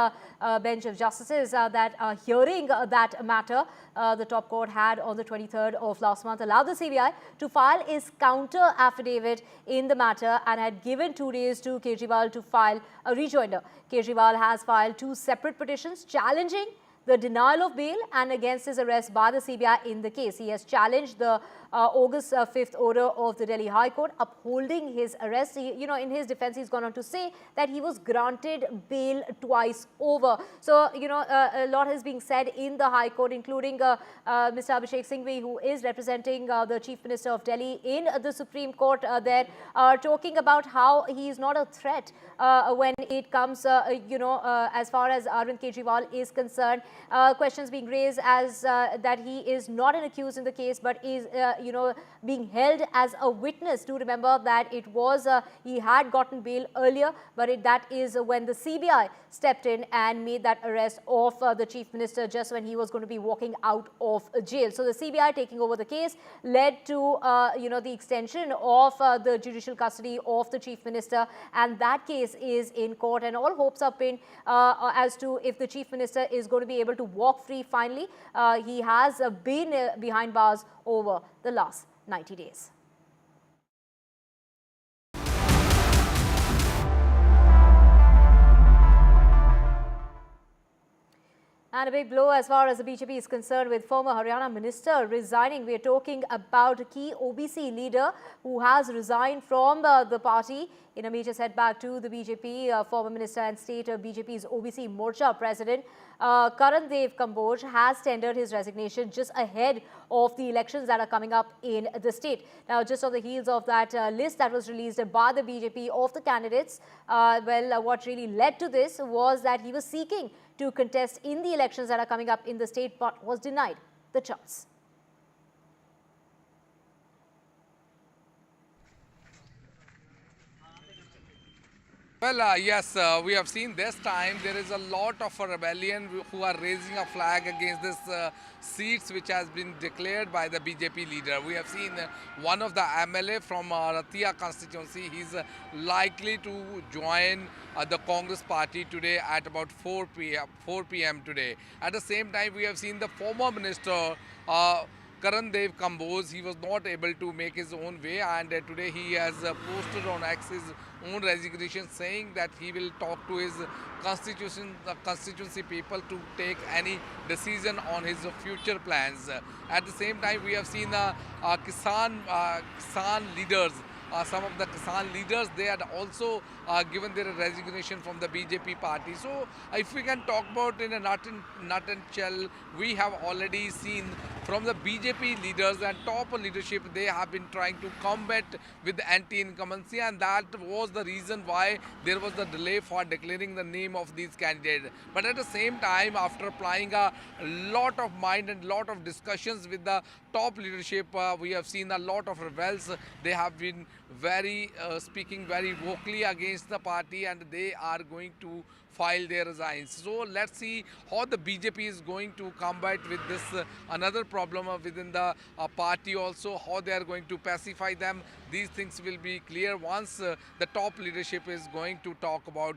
bench of justices that are hearing that matter, the top court had on the 23rd of last month allowed the CBI to file its counter affidavit in the matter and had given 2 days to Kejriwal to file a rejoinder. Kejriwal has filed 2 separate petitions challenging the denial of bail and against his arrest by the CBI in the case. He has challenged the August 5th order of the Delhi High Court upholding his arrest. In his defense, he's gone on to say that he was granted bail twice over. So, a lot is being said in the High Court, including Mr. Abhishek Singhvi, who is representing the Chief Minister of Delhi in the Supreme Court there, talking about how he is not a threat when it comes, as far as Arvind Kejriwal is concerned. questions being raised as that he is not an accused in the case, but is, being held as a witness. Do remember that it was, he had gotten bail earlier, but that is when the CBI stepped in and made that arrest of the Chief Minister just when he was going to be walking out of jail. So the CBI taking over the case led to, the extension of the judicial custody of the Chief Minister, and that case is in court, and all hopes are pinned as to if the Chief Minister is going to be able to walk free finally. He has been behind bars over the last 90 days. And a big blow as far as the BJP is concerned, with former Haryana minister resigning. We are talking about a key OBC leader who has resigned from the party in a major setback to the BJP. Former minister and state BJP's OBC Morcha president Congress-AAP Kamboj has tendered his resignation just ahead of the elections that are coming up in the state. Now, just on the heels of that list that was released by the BJP of the candidates, what really led to this was that he was seeking to contest in the elections that are coming up in the state, but was denied the chance. Well, yes, we have seen this time there is a lot of rebellion who are raising a flag against this seats which has been declared by the BJP leader. We have seen one of the MLA from Ratia constituency. He's likely to join the Congress party today at about 4 p.m. today. At the same time, we have seen the former minister Congress-AAP Kamboj. He was not able to make his own way, and today he has posted on X his own resignation, saying that he will talk to his constituency people to take any decision on his future plans. At the same time, we have seen Kisan leaders. Some of the Kisan leaders, they had also given their resignation from the BJP party. So if we can talk about in a nut and shell, we have already seen from the BJP leaders and top leadership, they have been trying to combat with the anti-incumbency, and that was the reason why there was the delay for declaring the name of these candidates. But at the same time, after applying a lot of mind and lot of discussions with the top leadership, we have seen a lot of rebels. They have been speaking very vocally against the party, and they are going to file their resigns. So let's see how the BJP is going to combat with this another problem within the party also, how they are going to pacify them. These things will be clear once the top leadership is going to talk about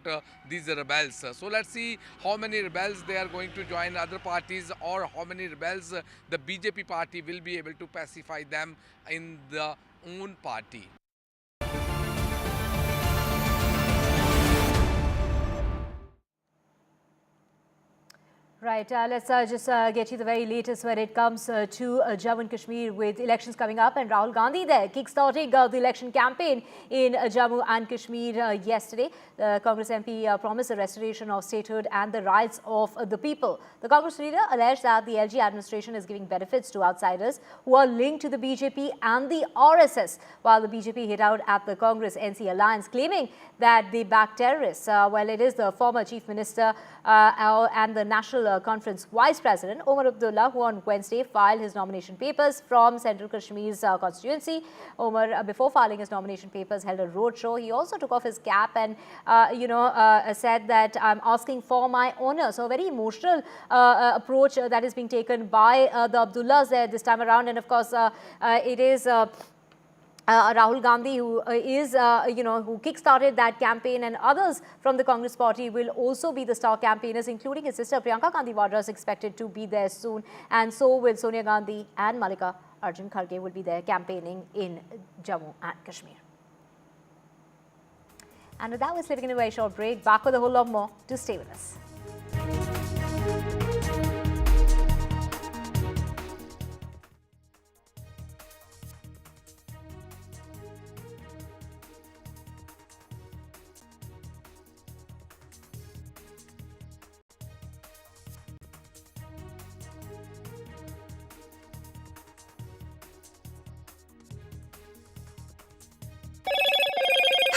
these rebels. So let's see how many rebels they are going to join other parties, or how many rebels the BJP party will be able to pacify them in the own party. Right, let's just get you the very latest when it comes to Jammu and Kashmir, with elections coming up, and Rahul Gandhi there kickstarting the election campaign in Jammu and Kashmir yesterday. The Congress MP promised the restoration of statehood and the rights of the people. The Congress leader alleged that the LG administration is giving benefits to outsiders who are linked to the BJP and the RSS, while the BJP hit out at the Congress-NC alliance, claiming that they back terrorists. Well, it is the former Chief Minister and the National Conference Vice President Omar Abdullah who on Wednesday filed his nomination papers from Central Kashmir's constituency. Omar, before filing his nomination papers, held a roadshow. He also took off his cap and said that I'm asking for my honor. So a very emotional approach that is being taken by the Abdullahs there this time around. And of course, it is Rahul Gandhi who who kickstarted that campaign, and others from the Congress party will also be the star campaigners, including his sister Priyanka Gandhi Vadra is expected to be there soon, and so will Sonia Gandhi and Malika Arjun Kharge will be there campaigning in Jammu and Kashmir. And with that, we're slipping in a very short break. Back with a whole lot more. Do stay with us.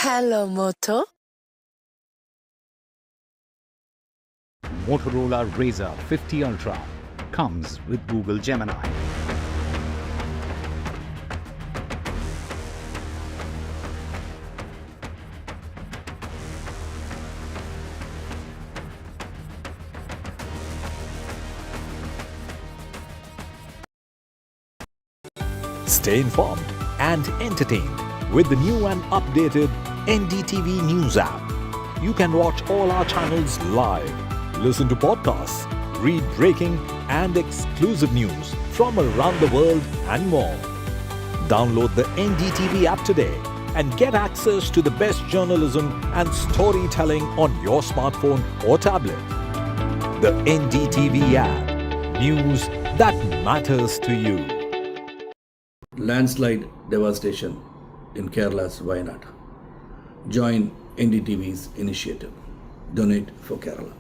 Hello, Moto. Motorola Razr 50 Ultra comes with Google Gemini. Stay informed and entertained with the new and updated NDTV News app. You can watch all our channels live, listen to podcasts, read breaking and exclusive news from around the world and more. Download the NDTV app today and get access to the best journalism and storytelling on your smartphone or tablet. The NDTV app. News that matters to you. Landslide devastation in Kerala's Wayanad. Join NDTV's initiative. Donate for Kerala.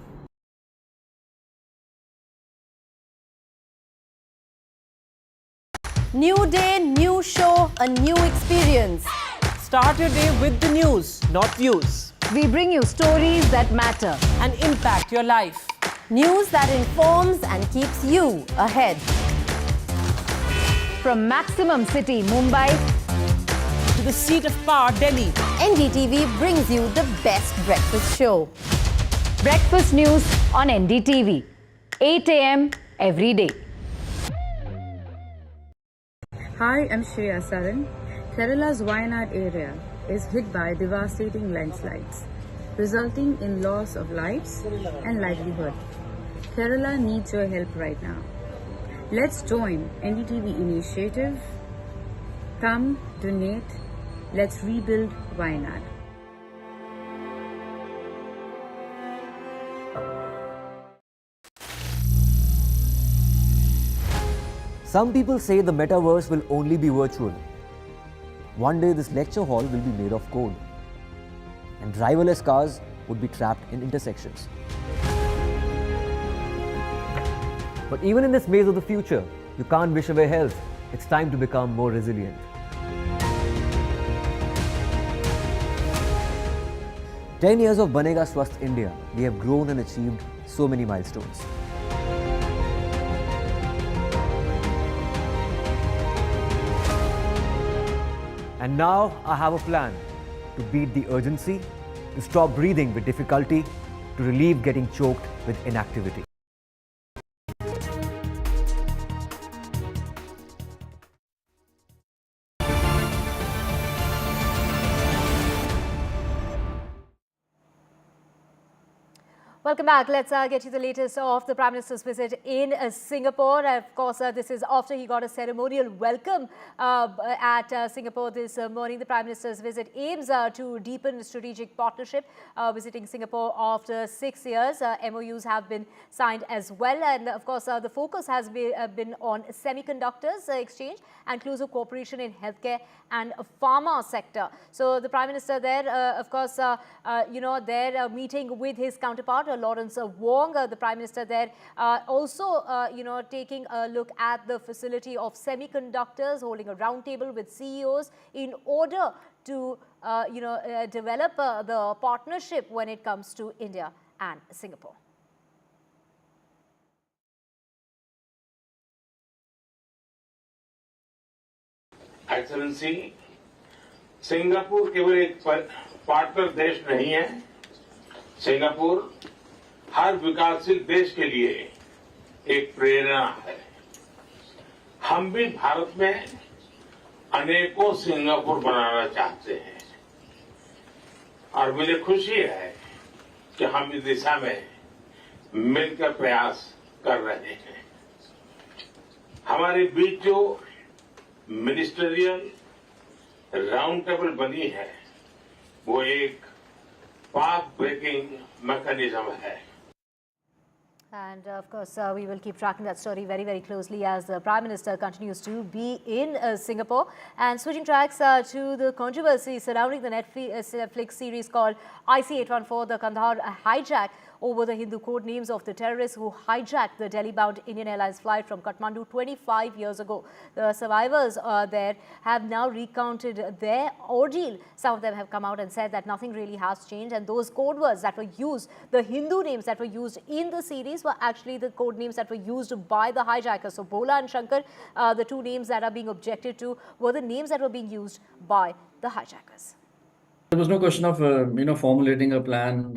New day, new show, a new experience. Start your day with the news, not views. We bring you stories that matter and impact your life. News that informs and keeps you ahead. From Maximum City, Mumbai, to the seat of power, Delhi, NDTV brings you the best breakfast show. Breakfast news on NDTV, 8 a.m. every day. Hi, I'm Shreya Saran. Kerala's Wayanad area is hit by devastating landslides, resulting in loss of lives and livelihood. Kerala needs your help right now. Let's join NDTV initiative. Come, donate. Let's rebuild Wayanad. Some people say the metaverse will only be virtual. One day this lecture hall will be made of code, and driverless cars would be trapped in intersections. But even in this maze of the future, you can't wish away health. It's time to become more resilient. "10 years of Banega Swasth India, we have grown and achieved so many milestones. And now I have a plan to beat the urgency, to stop breathing with difficulty, to relieve getting choked with inactivity." Welcome back. Let's get you the latest of the Prime Minister's visit in Singapore. Of course, this is after he got a ceremonial welcome at Singapore this morning. The Prime Minister's visit aims to deepen strategic partnership, visiting Singapore after 6 years. MOUs have been signed as well. And of course, the focus has been on semiconductors exchange and closer cooperation in healthcare and pharma sector. So the Prime Minister there, of course, they're meeting with his counterpart, Lawrence Wong, the Prime Minister there, also, taking a look at the facility of semiconductors, holding a roundtable with CEOs in order to, develop the partnership when it comes to India and Singapore. Excellency, Singapore केवल एक partner देश नहीं है। Singapore हर विकासशील देश के लिए एक प्रेरणा है। हम भी भारत में अनेकों सिंगापुर बनाना चाहते हैं और मुझे खुशी है कि हम इस दिशा में मिलकर प्रयास कर रहे हैं। हमारे बीच जो मिनिस्टरियल राउंड टेबल बनी है वो एक पाथ ब्रेकिंग मैकेनिज्म है। And of course, we will keep tracking that story very, very closely as the Prime Minister continues to be in Singapore. And switching tracks to the controversy surrounding the Netflix series called IC-814, the Kandahar hijack. over the Hindu code names of the terrorists who hijacked the Delhi-bound Indian Airlines flight from Kathmandu 25 years ago. The survivors there have now recounted their ordeal. Some of them have come out and said that nothing really has changed, and those code words that were used, the Hindu names that were used in the series, were actually the code names that were used by the hijackers. So Bola and Shankar, the two names that are being objected to, were the names that were being used by the hijackers. There was no question of formulating a plan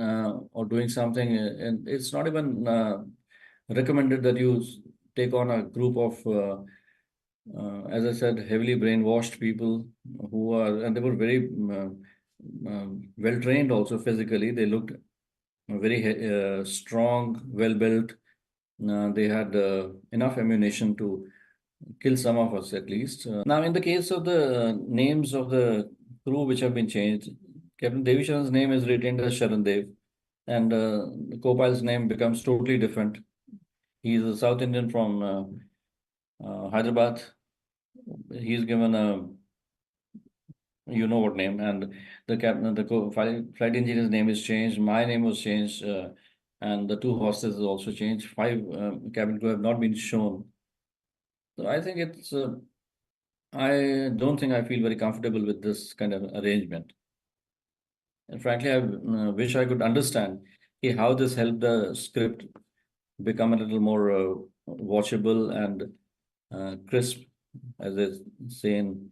or doing something, and it's not even recommended that you take on a group of, as I said, heavily brainwashed people and they were very well trained also physically. They looked very strong, well built. They had enough ammunition to kill some of us at least. Now, in the case of the names of the crew which have been changed, Captain Devishan's name is retained as Sharan Dev, and the co-pilot's name becomes totally different. He's a South Indian from Hyderabad. He's given a what name, and the captain, flight engineer's name is changed. My name was changed, and the two hostesses also changed. 5 cabin crew have not been shown. So I think it's. I don't think I feel very comfortable with this kind of arrangement. And frankly, I wish I could understand how this helped the script become a little more watchable and crisp, as they say in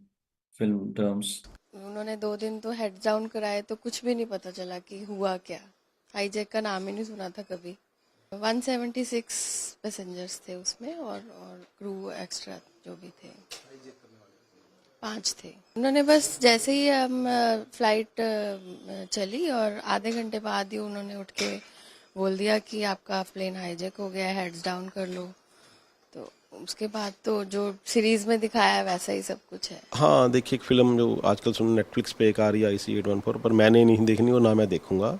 film terms. उन्होंने 2 दिन तो head down कराए तो कुछ भी नहीं पता चला कि हुआ क्या. हाईजैक का नाम ही नहीं सुना था कभी. 176 पैसेंजर्स थे उसमें और क्रू एक्स्ट्रा जो भी थे 5 थे. उन्होंने बस जैसे ही हम फ्लाइट चली और आधे घंटे बाद ही उन्होंने उठ के बोल दिया कि आपका प्लेन हाईजैक हो गया, हेड्स डाउन कर लो. तो उसके बाद तो जो सीरीज में दिखाया है वैसा ही सब कुछ है. हाँ, देखिए एक फिल्म जो आजकल सुन नेटफ्लिक्स पे एक आ रही है IC814, पर मैंने नहीं देखनी और ना मैं देखूंगा,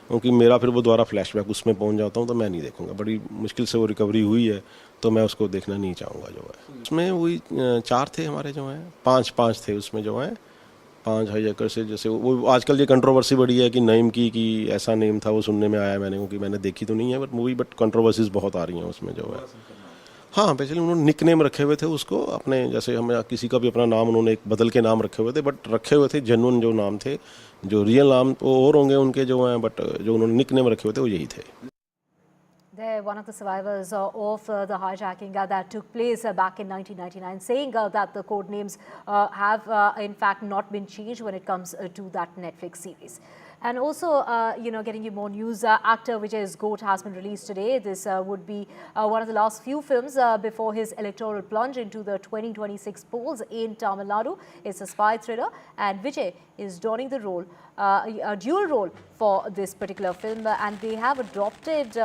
क्योंकि मेरा फिर वो दोबारा फ्लैशबैक उसमें पहुंच जाता हूँ तो मैं नहीं देखूंगा. बड़ी मुश्किल से वो रिकवरी हुई है तो मैं उसको देखना नहीं चाहूँगा. जो है उसमें वही 4 थे हमारे, जो हैं 5 थे उसमें, जो हैं 5 हाईजैकर से. जैसे वो आजकल ये कंट्रोवर्सी बढ़ी है कि नईम की कि ऐसा नेम था, वो सुनने में आया मैंने, क्योंकि मैंने देखी तो नहीं है मूवी, बट कंट्रोवर्सीज बहुत आ रही हैं उसमें. जो है हाँ, बेसिकली उन्होंने निक नेम रखे हुए थे उसको अपने, जैसे हम किसी का भी अपना नाम उन्होंने एक बदल के नाम रखे हुए थे, बट रखे हुए थे जेन्युइन जो नाम थे. जो रियल नाम तो और होंगे उनके जो हैं, बट जो उन्होंने निक नेम रखे हुए थे वो यही थे. They're one of the survivors of the hijacking that took place back in 1999, saying that the code names have in fact not been changed when it comes to that Netflix series. And also, getting you more news, actor Vijay's GOAT has been released today. This would be one of the last few films before his electoral plunge into the 2026 polls in Tamil Nadu. It's a spy thriller, and Vijay is donning the role, a dual role for this particular film, and they have adopted,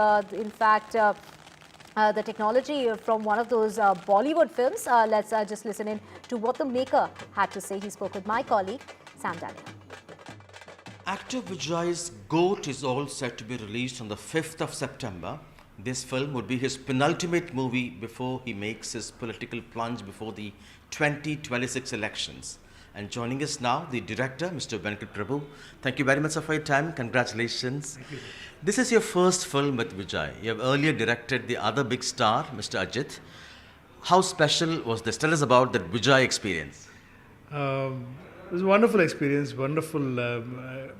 in fact, the technology from one of those Bollywood films. Let's just listen in to what the maker had to say. He spoke with my colleague, Sam Daniel. Actor Vijay's GOAT is all set to be released on the 5th of September. This film would be his penultimate movie before he makes his political plunge before the 2026 elections. And joining us now, the director, Mr. Venkat Prabhu. Thank you very much for your time. Congratulations. Thank you. This is your first film with Vijay. You have earlier directed the other big star, Mr. Ajit. How special was this? Tell us about that Vijay experience. It was a wonderful experience, wonderful,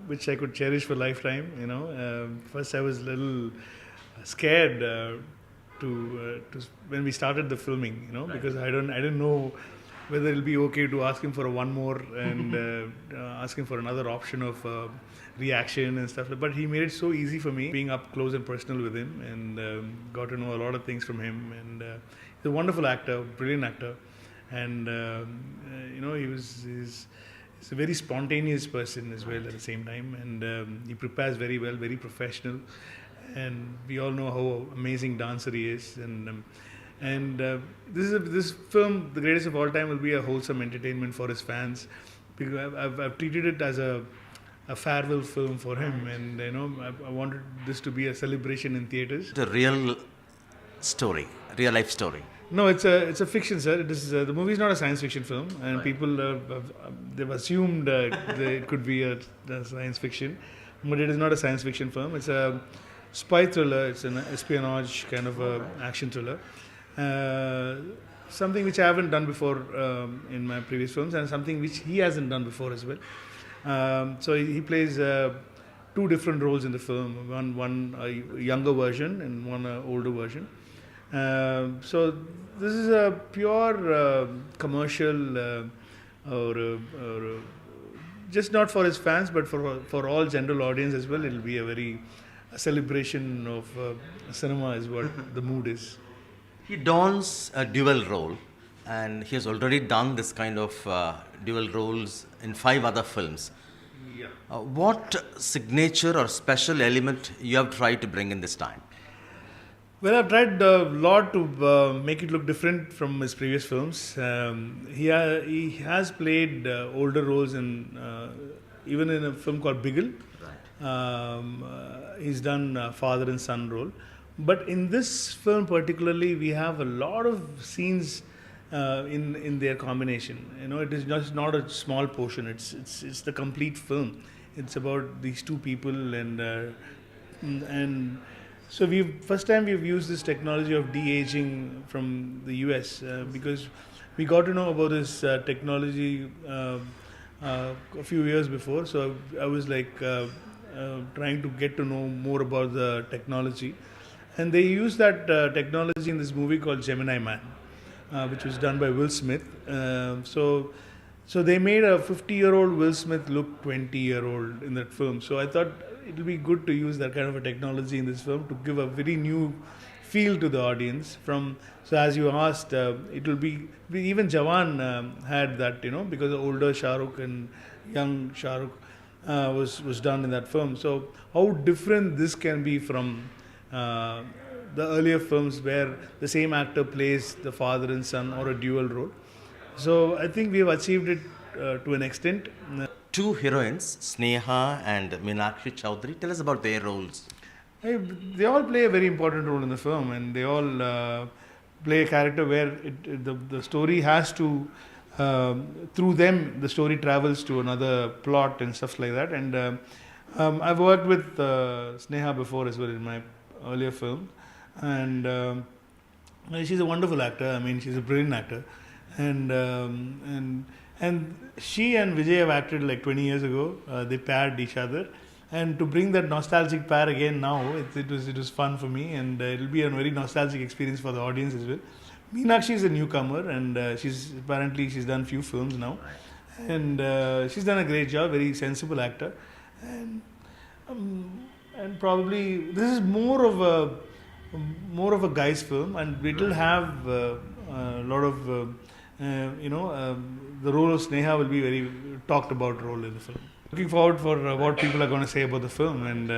which I could cherish for a lifetime. First I was a little scared to when we started the filming, right. Because I didn't know whether it'll be okay to ask him for one more and ask him for another option of reaction and stuff. But he made it so easy for me, being up close and personal with him, and got to know a lot of things from him. And he's a wonderful actor, brilliant actor, and he's a very spontaneous person as well at the same time, and he prepares very well, very professional, and we all know how amazing dancer he is. And this film, The Greatest of All Time, will be a wholesome entertainment for his fans, because I've treated it as a farewell film for him, and I wanted this to be a celebration in theaters. The real story, real life story. No, it's a fiction, sir. It is, the movie is not a science fiction film, and right. People they've assumed that it could be a science fiction, but it is not a science fiction film. It's a spy thriller. It's an espionage kind of action thriller. Something which I haven't done before in my previous films, and something which he hasn't done before as well. So he plays two different roles in the film. One a younger version and one older version. So this is a pure commercial or just not for his fans, but for all general audience as well. It will be a celebration of cinema is what the mood is. He dons a dual role, and he has already done this kind of dual roles in 5 other films. Yeah. What signature or special element you have tried to bring in this time? Well, I've tried a lot to make it look different from his previous films. He has played older roles in even in a film called Bigil. Right. He's done father and son role. But in this film particularly, we have a lot of scenes in their combination. You know, it is just not a small portion. It's the complete film. It's about these two people and so first time we've used this technology of de-aging from the US because we got to know about this technology a few years before. So I was like trying to get to know more about the technology. And they used that technology in this movie called Gemini Man, which was done by Will Smith. So they made a 50-year-old Will Smith look 20-year-old in that film. So I thought it will be good to use that kind of a technology in this film to give a very new feel to the audience. So as you asked, it will be even Jawan had that, you know, because the older Shah Rukh and young Shah Rukh was done in that film. So how different this can be from the earlier films where the same actor plays the father and son or a dual role. So I think we have achieved it to an extent. 2 heroines, Sneha and Meenakshi Chowdhury. Tell us about their roles. They all play a very important role in the film, and they all play a character where the story has to, through them, the story travels to another plot and stuff like that. And I've worked with Sneha before as well in my earlier film, and she's a wonderful actor. I mean, she's a brilliant actor, and she and Vijay have acted like 20 years ago. They paired each other, and to bring that nostalgic pair again now, it was fun for me, and it'll be a very nostalgic experience for the audience as well. Meenakshi is a newcomer, and she's done few films now, and she's done a great job. Very sensible actor, and probably this is more of a guy's film, and it will have a lot of the role of Sneha will be very talked about role in the film. Looking forward for what people are going to say about the film, and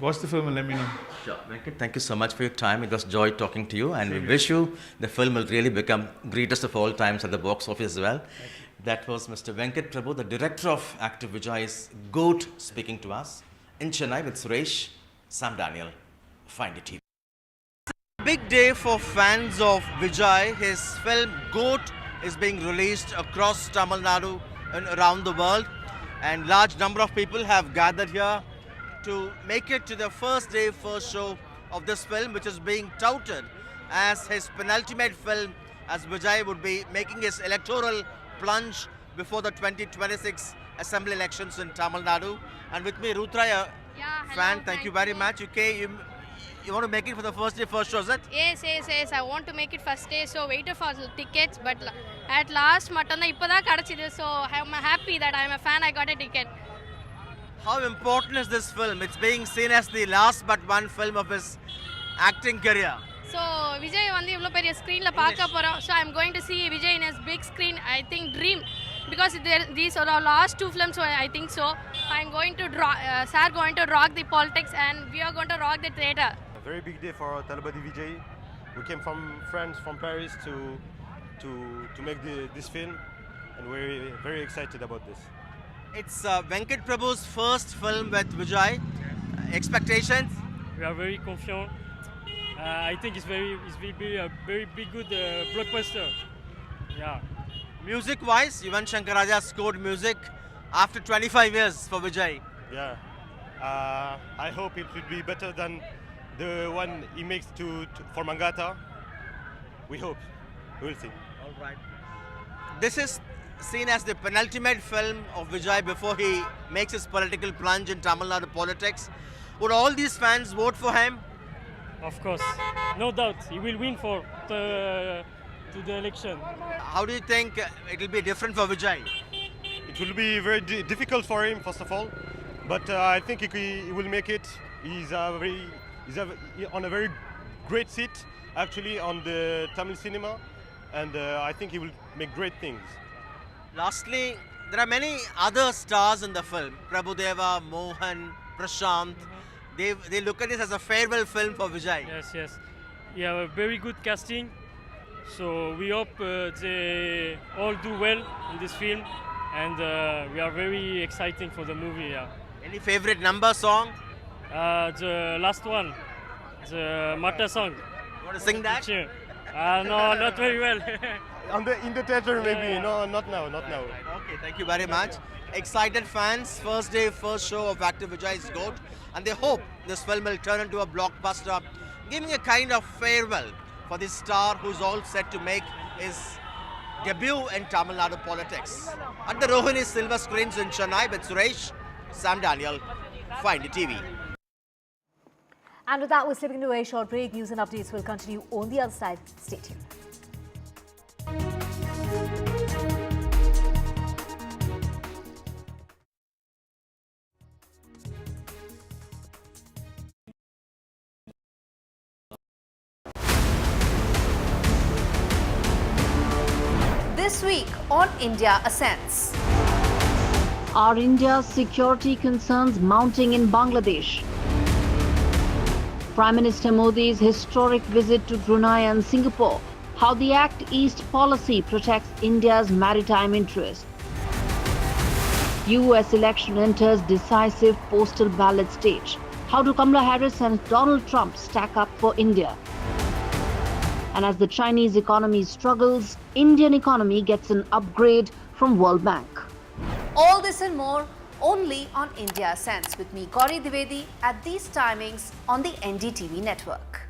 watch the film and let me know. Sure. Venkat, thank you so much for your time. It was joy talking to you, and we wish you the film will really become greatest of all times at the box office as well. That was Mr. Venkat Prabhu, the director of Actor Vijay's GOAT, speaking to us in Chennai with Suresh, Sam Daniel, Find It TV. Big day for fans of Vijay. His film GOAT is being released across Tamil Nadu and around the world, and large number of people have gathered here to make it to the first day, first show of this film, which is being touted as his penultimate film, as Vijay would be making his electoral plunge before the 2026 assembly elections in Tamil Nadu. And with me, Rutraya, fan, thank you very much. You want to make it for the first day, first show, is it? Yes. I want to make it first day, so waited for tickets, but at last, so I'm happy that I'm a fan, I got a ticket. How important is this film? It's being seen as the last but one film of his acting career. So Vijay on the screen, so I'm going to see Vijay in his big screen, I think dream. Because these are our last 2 films, so I think so. I'm going to sir going to rock the politics, and we are going to rock the theatre. A very big day for Talabadi Vijay. We came from France, from Paris, to make this film, and we're very excited about this. It's Venkat Prabhu's first film with Vijay. Expectations? We are very confident. I think it will be a very big, good blockbuster. Yeah. Music-wise, Yuvan Shankar Raja scored music after 25 years for Vijay. Yeah. I hope it will be better than the one he makes for Mangata. We hope. We'll see. All right. This is seen as the penultimate film of Vijay before he makes his political plunge in Tamil Nadu politics. Would all these fans vote for him? Of course, no doubt. He will win to the election. How do you think it will be different for Vijay? It will be very difficult for him, first of all, but I think he will make it. He's on a very great seat, actually, on the Tamil cinema, and I think he will make great things. Lastly, there are many other stars in the film. Prabhudeva, Mohan, Prashant. They look at this as a farewell film for Vijay. Yes. You have a very good casting. So we hope they all do well in this film. And we are very excited for the movie. Yeah. Any favorite number song? The last one. The Mata song. You want to sing that? No, not very well. In the theater, maybe. No, not now. Okay, thank you very much. Excited fans, first day, first show of actor Vijay's GOAT, and they hope this film will turn into a blockbuster, giving a kind of farewell for this star who's all set to make his debut in Tamil Nadu politics. At the Rohini Silver Screens in Chennai with Suresh, Sam Daniel, for NDTV. And with that, we're slipping into a short break. News and updates will continue on the other side. Stay tuned. This week on India Ascents. Are India's security concerns mounting in Bangladesh? Prime Minister Modi's historic visit to Brunei and Singapore. How the Act East policy protects India's maritime interests. US election enters decisive postal ballot stage. How do Kamala Harris and Donald Trump stack up for India? And as the Chinese economy struggles, Indian economy gets an upgrade from World Bank. All this and more only on India Ascents with me, Gauri Dwivedi, at these timings on the NDTV network.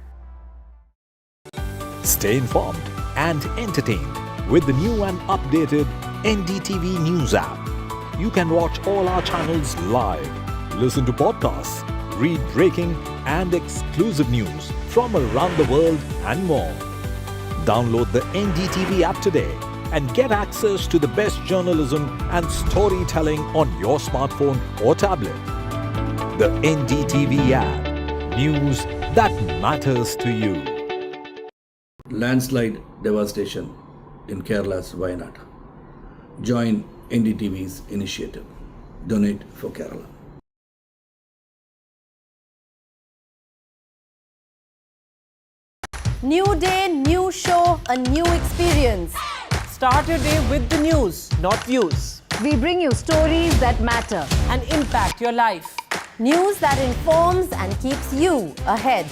Stay informed and entertained with the new and updated NDTV News app. You can watch all our channels live, listen to podcasts, read breaking and exclusive news from around the world and more. Download the NDTV app today and get access to the best journalism and storytelling on your smartphone or tablet. The NDTV app. News that matters to you. Landslide devastation in Kerala's Wayanad. Join NDTV's initiative. Donate for Kerala. New day, new show, a new experience. Start your day with the news, not views. We bring you stories that matter and impact your life. News that informs and keeps you ahead.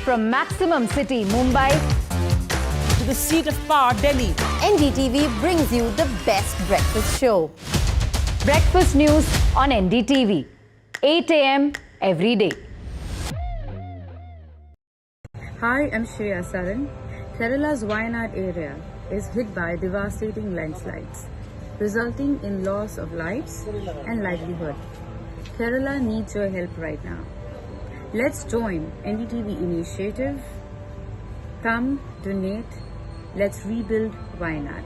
From Maximum City, Mumbai, to the seat of power, Delhi, NDTV brings you the best breakfast show. Breakfast news on NDTV, 8 a.m. every day. Hi, I'm Shreya Saran. Kerala's Wayanad area is hit by devastating landslides, resulting in loss of lives and livelihood. Kerala needs your help right now. Let's join NDTV initiative. Come, donate. Let's rebuild Wayanad.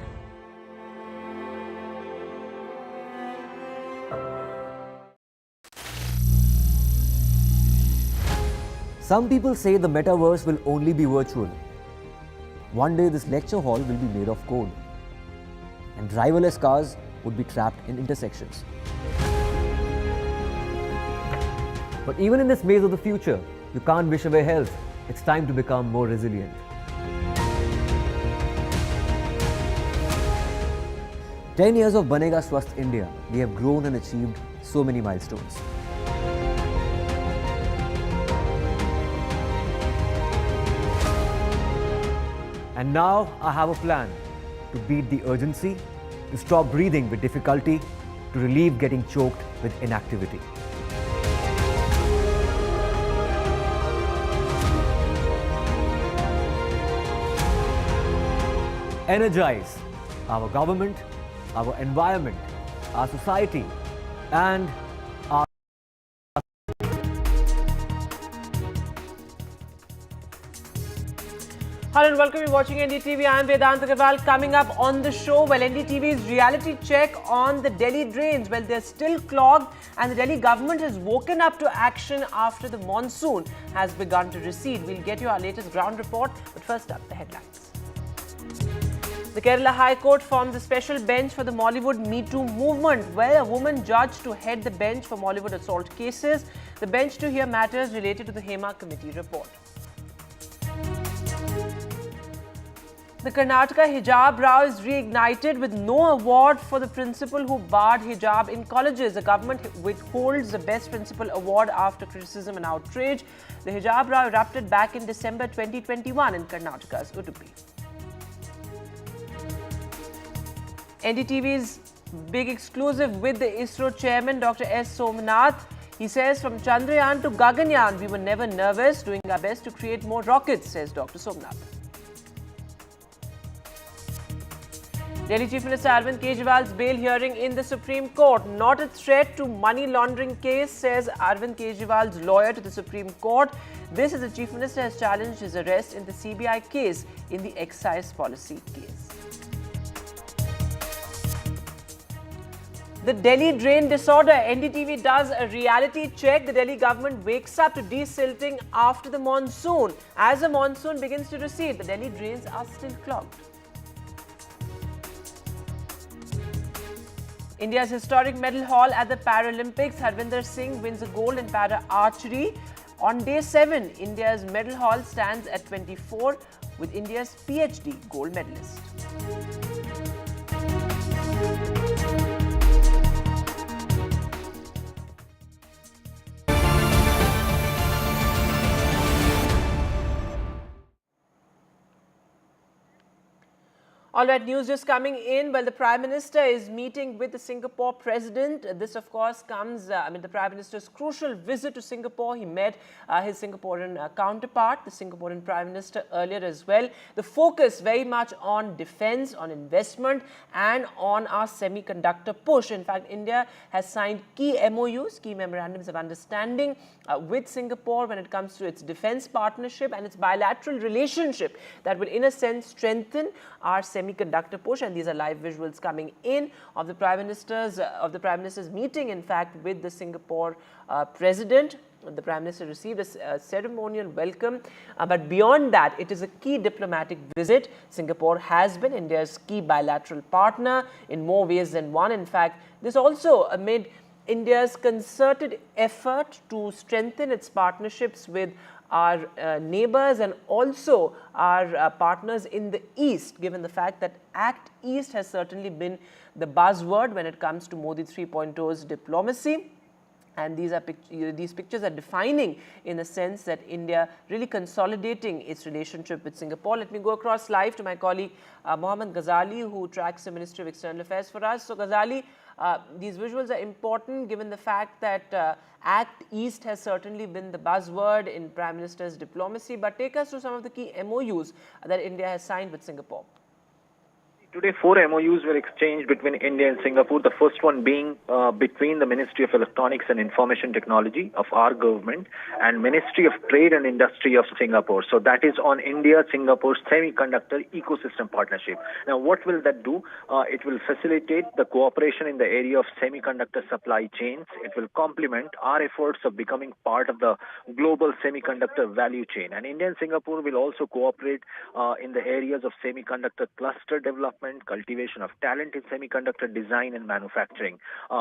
Some people say the metaverse will only be virtual. One day this lecture hall will be made of code, and driverless cars would be trapped in intersections. But even in this maze of the future, you can't wish away health. It's time to become more resilient. "10 years of Banega Swasth India, we have grown and achieved so many milestones. And now I have a plan to beat the urgency, to stop breathing with difficulty, to relieve getting choked with inactivity. energize our government, our environment, our society, and our Hello and welcome. You're watching NDTV. I am Vedant Agarwal. Coming up on the show, well, NDTV's reality check on the Delhi drains. Well, they're still clogged and the Delhi government has woken up to action after the monsoon has begun to recede. We'll get you our latest ground report, but first up, the headlines. The Kerala High Court forms a special bench for the Mollywood Me Too movement. Well, a woman judged to head the bench for Mollywood assault cases. The bench to hear matters related to the Hema Committee report. The Karnataka hijab row is reignited with no award for the principal who barred hijab in colleges. The government withholds the Best Principal award after criticism and outrage. The hijab row erupted back in December 2021 in Karnataka's Udupi. NDTV's big exclusive with the ISRO chairman, Dr. S. Somnath. He says, from Chandrayaan to Gaganyaan, we were never nervous, doing our best to create more rockets, says Dr. Somnath. Delhi Chief Minister Arvind Kejriwal's bail hearing in the Supreme Court. Not a threat to money laundering case, says Arvind Kejriwal's lawyer to the Supreme Court. This is the Chief Minister has challenged his arrest in the CBI case in the excise policy case. The Delhi drain disorder. NDTV does a reality check. The Delhi government wakes up to desilting after the monsoon. As the monsoon begins to recede, the Delhi drains are still clogged. India's historic medal haul at the Paralympics. Harvinder Singh wins a gold in para archery. On day 7, India's medal haul stands at 24 with India's PhD gold medalist. All right, news just coming in. Well, the Prime Minister is meeting with the Singapore President. This, of course, comes, the Prime Minister's crucial visit to Singapore. He met his Singaporean counterpart, the Singaporean Prime Minister, earlier as well. The focus very much on defense, on investment, and on our semiconductor push. In fact, India has signed key MOUs, key memorandums of understanding with Singapore when it comes to its defense partnership and its bilateral relationship that will, in a sense, strengthen our semiconductor push. And these are live visuals coming in of the Prime Minister's meeting, in fact, with the Singapore President. The Prime Minister received a ceremonial welcome, but beyond that, it is a key diplomatic visit. Singapore has been India's key bilateral partner in more ways than one. In fact, this also amid India's concerted effort to strengthen its partnerships with our neighbors and also our partners in the East, given the fact that Act East has certainly been the buzzword when it comes to Modi 3.0's diplomacy. And these pictures are defining, in a sense, that India really consolidating its relationship with Singapore. Let me go across live to my colleague Mohammad Ghazali, who tracks the Ministry of External Affairs for us. So, Ghazali, these visuals are important given the fact that Act East has certainly been the buzzword in Prime Minister's diplomacy. But take us through some of the key MOUs that India has signed with Singapore. Today, 4 MOUs were exchanged between India and Singapore. The first one being between the Ministry of Electronics and Information Technology of our government and Ministry of Trade and Industry of Singapore. So that is on India-Singapore semiconductor ecosystem partnership. Now, what will that do? It will facilitate the cooperation in the area of semiconductor supply chains. It will complement our efforts of becoming part of the global semiconductor value chain. And India and Singapore will also cooperate in the areas of semiconductor cluster development, cultivation of talent in semiconductor design and manufacturing.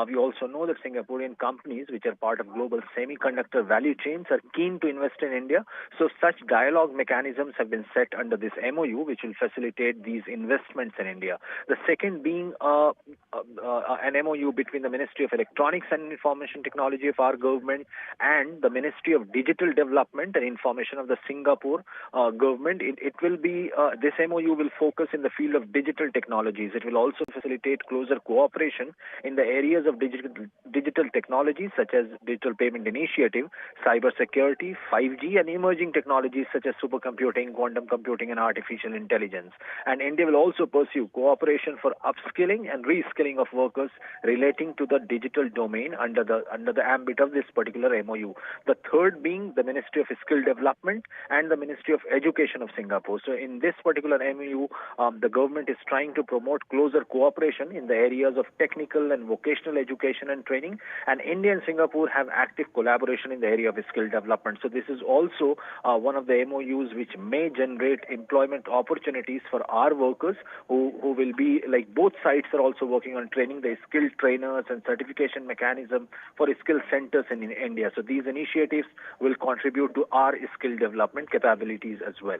We also know that Singaporean companies, which are part of global semiconductor value chains, are keen to invest in India. So such dialogue mechanisms have been set under this MOU, which will facilitate these investments in India. The second being an MOU between the Ministry of Electronics and Information Technology of our government and the Ministry of Digital Development and Information of the Singapore government. It will be, this MOU will focus in the field of digital vocational technologies. It will also facilitate closer cooperation in the areas of digital technologies such as digital payment initiative, cyber security, 5G, and emerging technologies such as supercomputing, quantum computing, and artificial intelligence. And India will also pursue cooperation for upskilling and reskilling of workers relating to the digital domain under the ambit of this particular MOU. The third being the Ministry of Skill Development and the Ministry of Education of Singapore. So in this particular MOU, the government is trying to promote closer cooperation in the areas of technical and vocational education and training, and India and Singapore have active collaboration in the area of skill development. So this is also one of the MOUs which may generate employment opportunities for our workers who will be, like, both sides are also working on training the skilled trainers and certification mechanism for skill centers in India. So these initiatives will contribute to our skill development capabilities as well.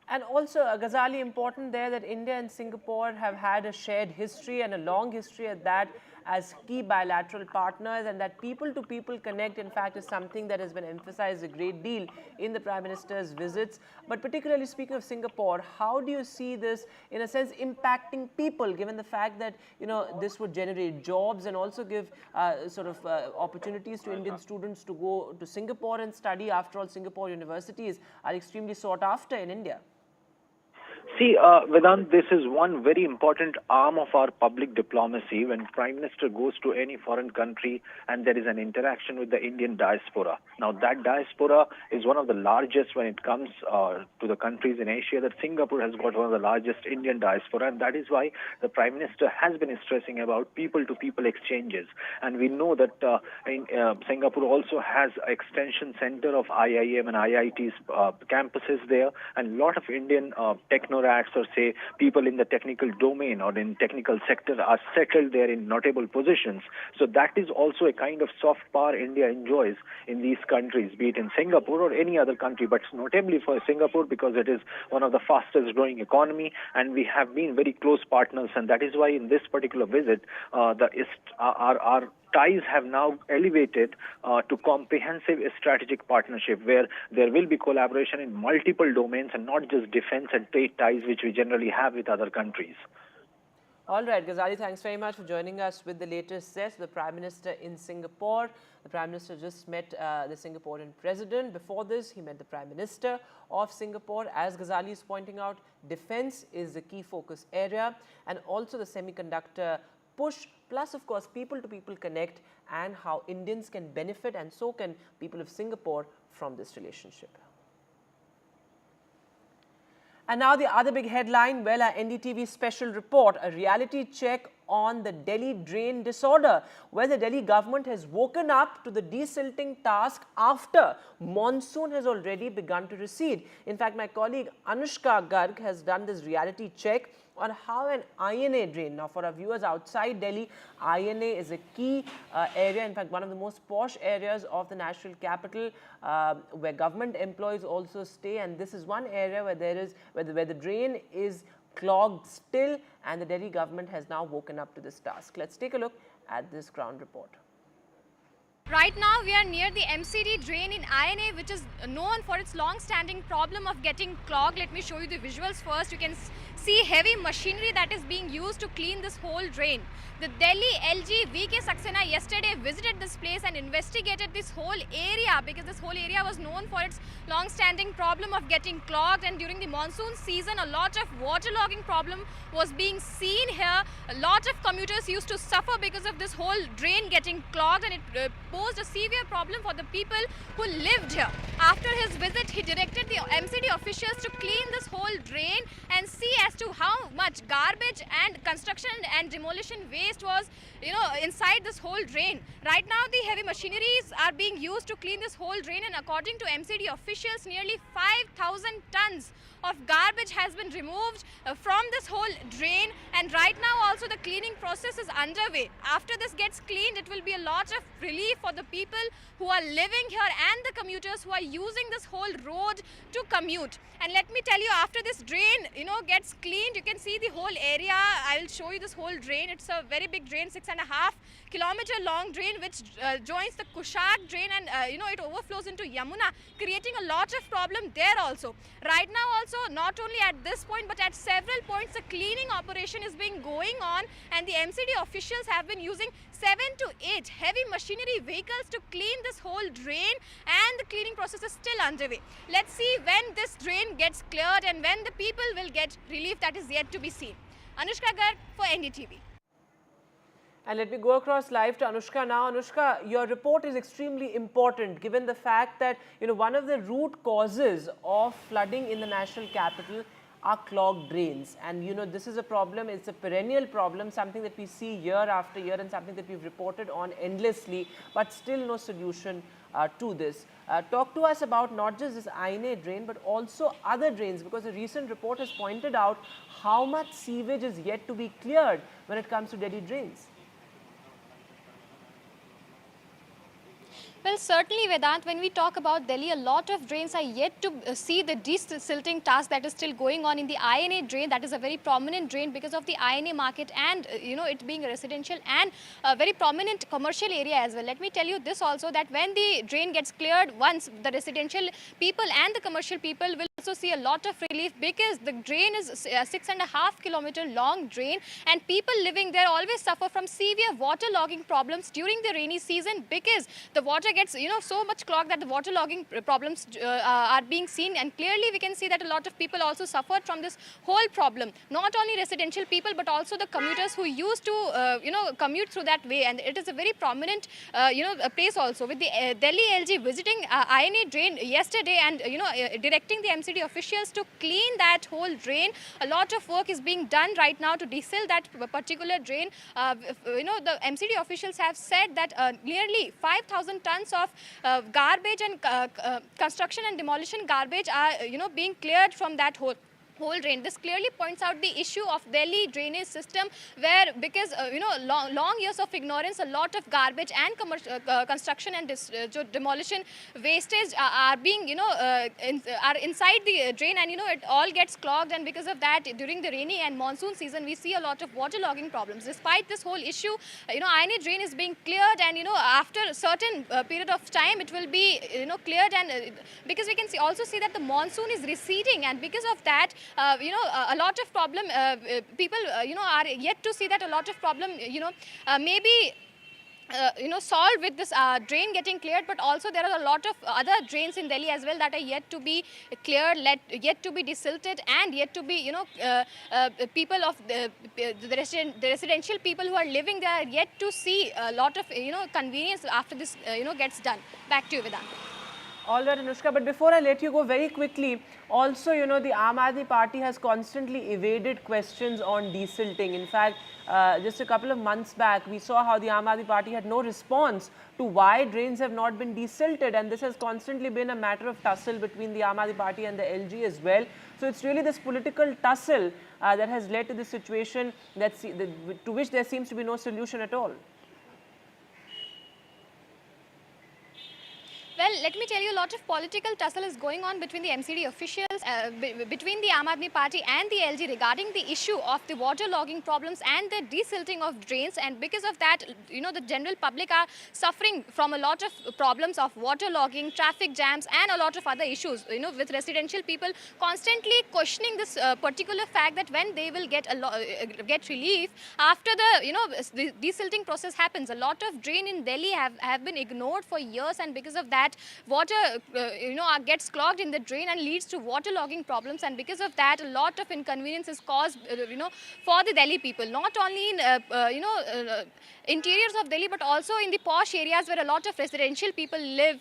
And also, Ghazali, important there that India and Singapore have had a shared history and a long history at that as key bilateral partners, and that people-to-people connect, in fact, is something that has been emphasized a great deal in the Prime Minister's visits. But particularly speaking of Singapore, how do you see this, in a sense, impacting people, given the fact that, you know, this would generate jobs and also give opportunities to Indian students to go to Singapore and study? After all, Singapore universities are extremely sought after in India. See, Vedant, this is one very important arm of our public diplomacy. When Prime Minister goes to any foreign country and there is an interaction with the Indian diaspora. Now, that diaspora is one of the largest when it comes to the countries in Asia. That Singapore has got one of the largest Indian diaspora, and that is why the Prime Minister has been stressing about people-to-people exchanges. And we know that Singapore also has an extension center of IIM and IIT's campuses there, and a lot of Indian technologists or say people in the technical domain or in technical sector are settled there in notable positions. So that is also a kind of soft power India enjoys in these countries, be it in Singapore or any other country, but notably for Singapore because it is one of the fastest growing economy and we have been very close partners, and that is why in this particular visit our ties have now elevated to comprehensive strategic partnership where there will be collaboration in multiple domains and not just defense and trade ties which we generally have with other countries. All right, Ghazali, thanks very much for joining us with the latest set. The Prime Minister in Singapore. The Prime Minister just met the Singaporean President. Before this, he met the Prime Minister of Singapore. As Ghazali is pointing out, defense is the key focus area, and also the semiconductor push, plus of course people-to-people connect, and how Indians can benefit and so can people of Singapore from this relationship. And now the other big headline, well, our NDTV special report, a reality check on the Delhi drain disorder, where the Delhi government has woken up to the desilting task after monsoon has already begun to recede. In fact, my colleague Anushka Garg has done this reality check on how an INA drain. Now, for our viewers outside Delhi, INA is a key area, in fact, one of the most posh areas of the national capital, where government employees also stay. And this is one area where where the drain is clogged still, and the Delhi government has now woken up to this task. Let's take a look at this ground report. Right now we are near the MCD drain in INA, which is known for its long-standing problem of getting clogged. Let me show you the visuals first. You can see heavy machinery that is being used to clean this whole drain. The Delhi LG V.K. Saxena yesterday visited this place and investigated this whole area, because this whole area was known for its long-standing problem of getting clogged, and during the monsoon season a lot of waterlogging problem was being seen here. A lot of commuters used to suffer because of this whole drain getting clogged, and it posed a severe problem for the people who lived here. After his visit, he directed the MCD officials to clean this whole drain and see as to how much garbage and construction and demolition waste was, inside this whole drain. Right now, the heavy machineries are being used to clean this whole drain, and according to MCD officials, nearly 5,000 tons of garbage has been removed from this whole drain, and right now also the cleaning process is underway. After this gets cleaned, it will be a lot of relief for the people who are living here and the commuters who are using this whole road to commute. And let me tell you, after this drain, gets cleaned, you can see the whole area. I will show you this whole drain. It's a very big drain, 6.5-kilometer long drain, which joins the Kushak drain, and it overflows into Yamuna, creating a lot of problem there also. Right now also, not only at this point, but at several points, the cleaning operation is being going on, and the MCD officials have been using 7 to 8 heavy machinery vehicles to clean this whole drain, and the cleaning process is still underway. Let's see when this drain gets cleared and when the people will get relief. That is yet to be seen. Anushka Garg for NDTV. And let me go across live to Anushka now. Anushka, your report is extremely important given the fact that one of the root causes of flooding in the national capital are clogged drains, and this is a problem. It's a perennial problem, something that we see year after year and something that we've reported on endlessly, but still no solution to this. Talk to us about not just this Aine drain but also other drains, because a recent report has pointed out how much sewage is yet to be cleared when it comes to Delhi drains. Well, certainly, Vedant, when we talk about Delhi, a lot of drains are yet to see the desilting task that is still going on in the INA drain. That is a very prominent drain because of the INA market and, it being a residential and a very prominent commercial area as well. Let me tell you this also, that when the drain gets cleared once, the residential people and the commercial people will also see a lot of relief, because the drain is a 6.5-kilometer long drain, and people living there always suffer from severe waterlogging problems during the rainy season, because the water gets so much clogged that the waterlogging problems are being seen. And clearly we can see that a lot of people also suffered from this whole problem, not only residential people but also the commuters who used to commute through that way. And it is a very prominent place also, with the Delhi LG visiting INA drain yesterday and directing the MCD officials to clean that whole drain. A lot of work is being done right now to desil that particular drain. The MCD officials have said that nearly 5,000 tons of garbage and construction and demolition garbage are being cleared from that whole drain. This clearly points out the issue of Delhi drainage system, where because long years of ignorance, a lot of garbage and construction and demolition wastage are being are inside the drain, and it all gets clogged. And because of that, during the rainy and monsoon season, we see a lot of waterlogging problems. Despite this whole issue, INA drain is being cleared, and after a certain period of time it will be cleared, and because we can also see that the monsoon is receding, and because of that a lot of problem people are yet to see that a lot of problem maybe solved with this drain getting cleared. But also there are a lot of other drains in Delhi as well that are yet to be cleared, yet to be desilted, and yet to be people of the residential people who are living there are yet to see a lot of convenience after this gets done. Back to you, Vedant. All right, Anushka, but before I let you go, very quickly, also, the Aam Aadmi Party has constantly evaded questions on desilting. In fact, just a couple of months back, we saw how the Aam Aadmi Party had no response to why drains have not been desilted, and this has constantly been a matter of tussle between the Aam Aadmi Party and the LG as well. So it's really this political tussle that has led to this situation to which there seems to be no solution at all. Well, let me tell you, a lot of political tussle is going on between the MCD officials, between the Aam Aadmi Party and the LG regarding the issue of the waterlogging problems and the desilting of drains. And because of that, the general public are suffering from a lot of problems of waterlogging, traffic jams, and a lot of other issues, with residential people constantly questioning this particular fact that when they will get relief after the desilting process happens. A lot of drain in Delhi have been ignored for years, and because of that, water gets clogged in the drain and leads to waterlogging problems. And because of that, a lot of inconvenience is caused for the Delhi people, not only in interiors of Delhi but also in the posh areas where a lot of residential people live,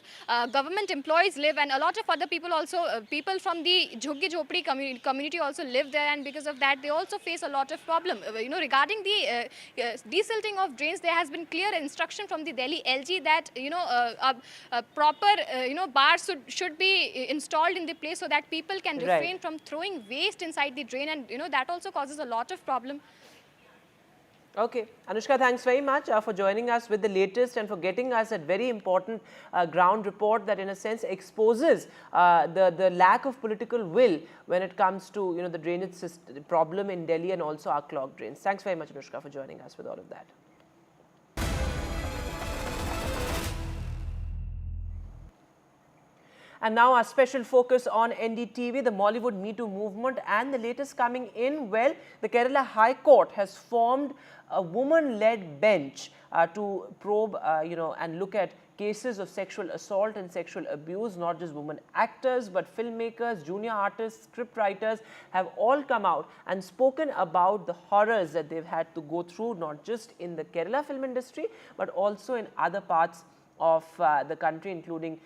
government employees live, and a lot of other people also, people from the Jhuggi Jhopdi community also live there. And because of that, they also face a lot of problem. Regarding the desilting of drains, there has been clear instruction from the Delhi LG that a proper bars should be installed in the place so that people can refrain from throwing waste inside the drain, and that also causes a lot of problem. Okay, Anushka, thanks very much for joining us with the latest and for getting us a very important ground report that in a sense exposes the lack of political will when it comes to the drainage system problem in Delhi and also our clogged drains. Thanks very much, Anushka, for joining us with all of that. And now our special focus on NDTV, the Mollywood Me Too movement, and the latest coming in. Well, the Kerala High Court has formed a woman-led bench to probe, and look at cases of sexual assault and sexual abuse. Not just women actors, but filmmakers, junior artists, script writers have all come out and spoken about the horrors that they've had to go through, not just in the Kerala film industry, but also in other parts of the country, including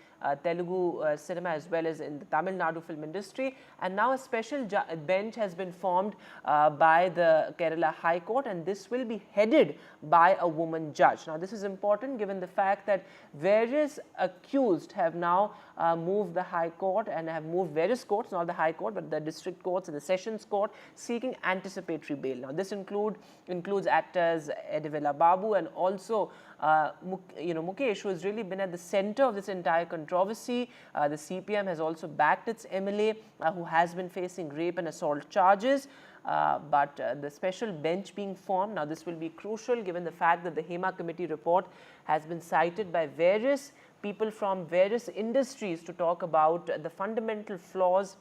Telugu cinema as well as in the Tamil Nadu film industry. And now a special bench has been formed by the Kerala High Court, and this will be headed by a woman judge. Now this is important given the fact that various accused have now moved the High Court and have moved various courts, not the High Court but the district courts and the Sessions Court, seeking anticipatory bail. Now this includes actors Edivella Babu and also Mukesh, who has really been at the center of this entire controversy. The CPM has also backed its MLA who has been facing rape and assault charges. But the special bench being formed, now this will be crucial given the fact that the HEMA committee report has been cited by various people from various industries to talk about the fundamental flaws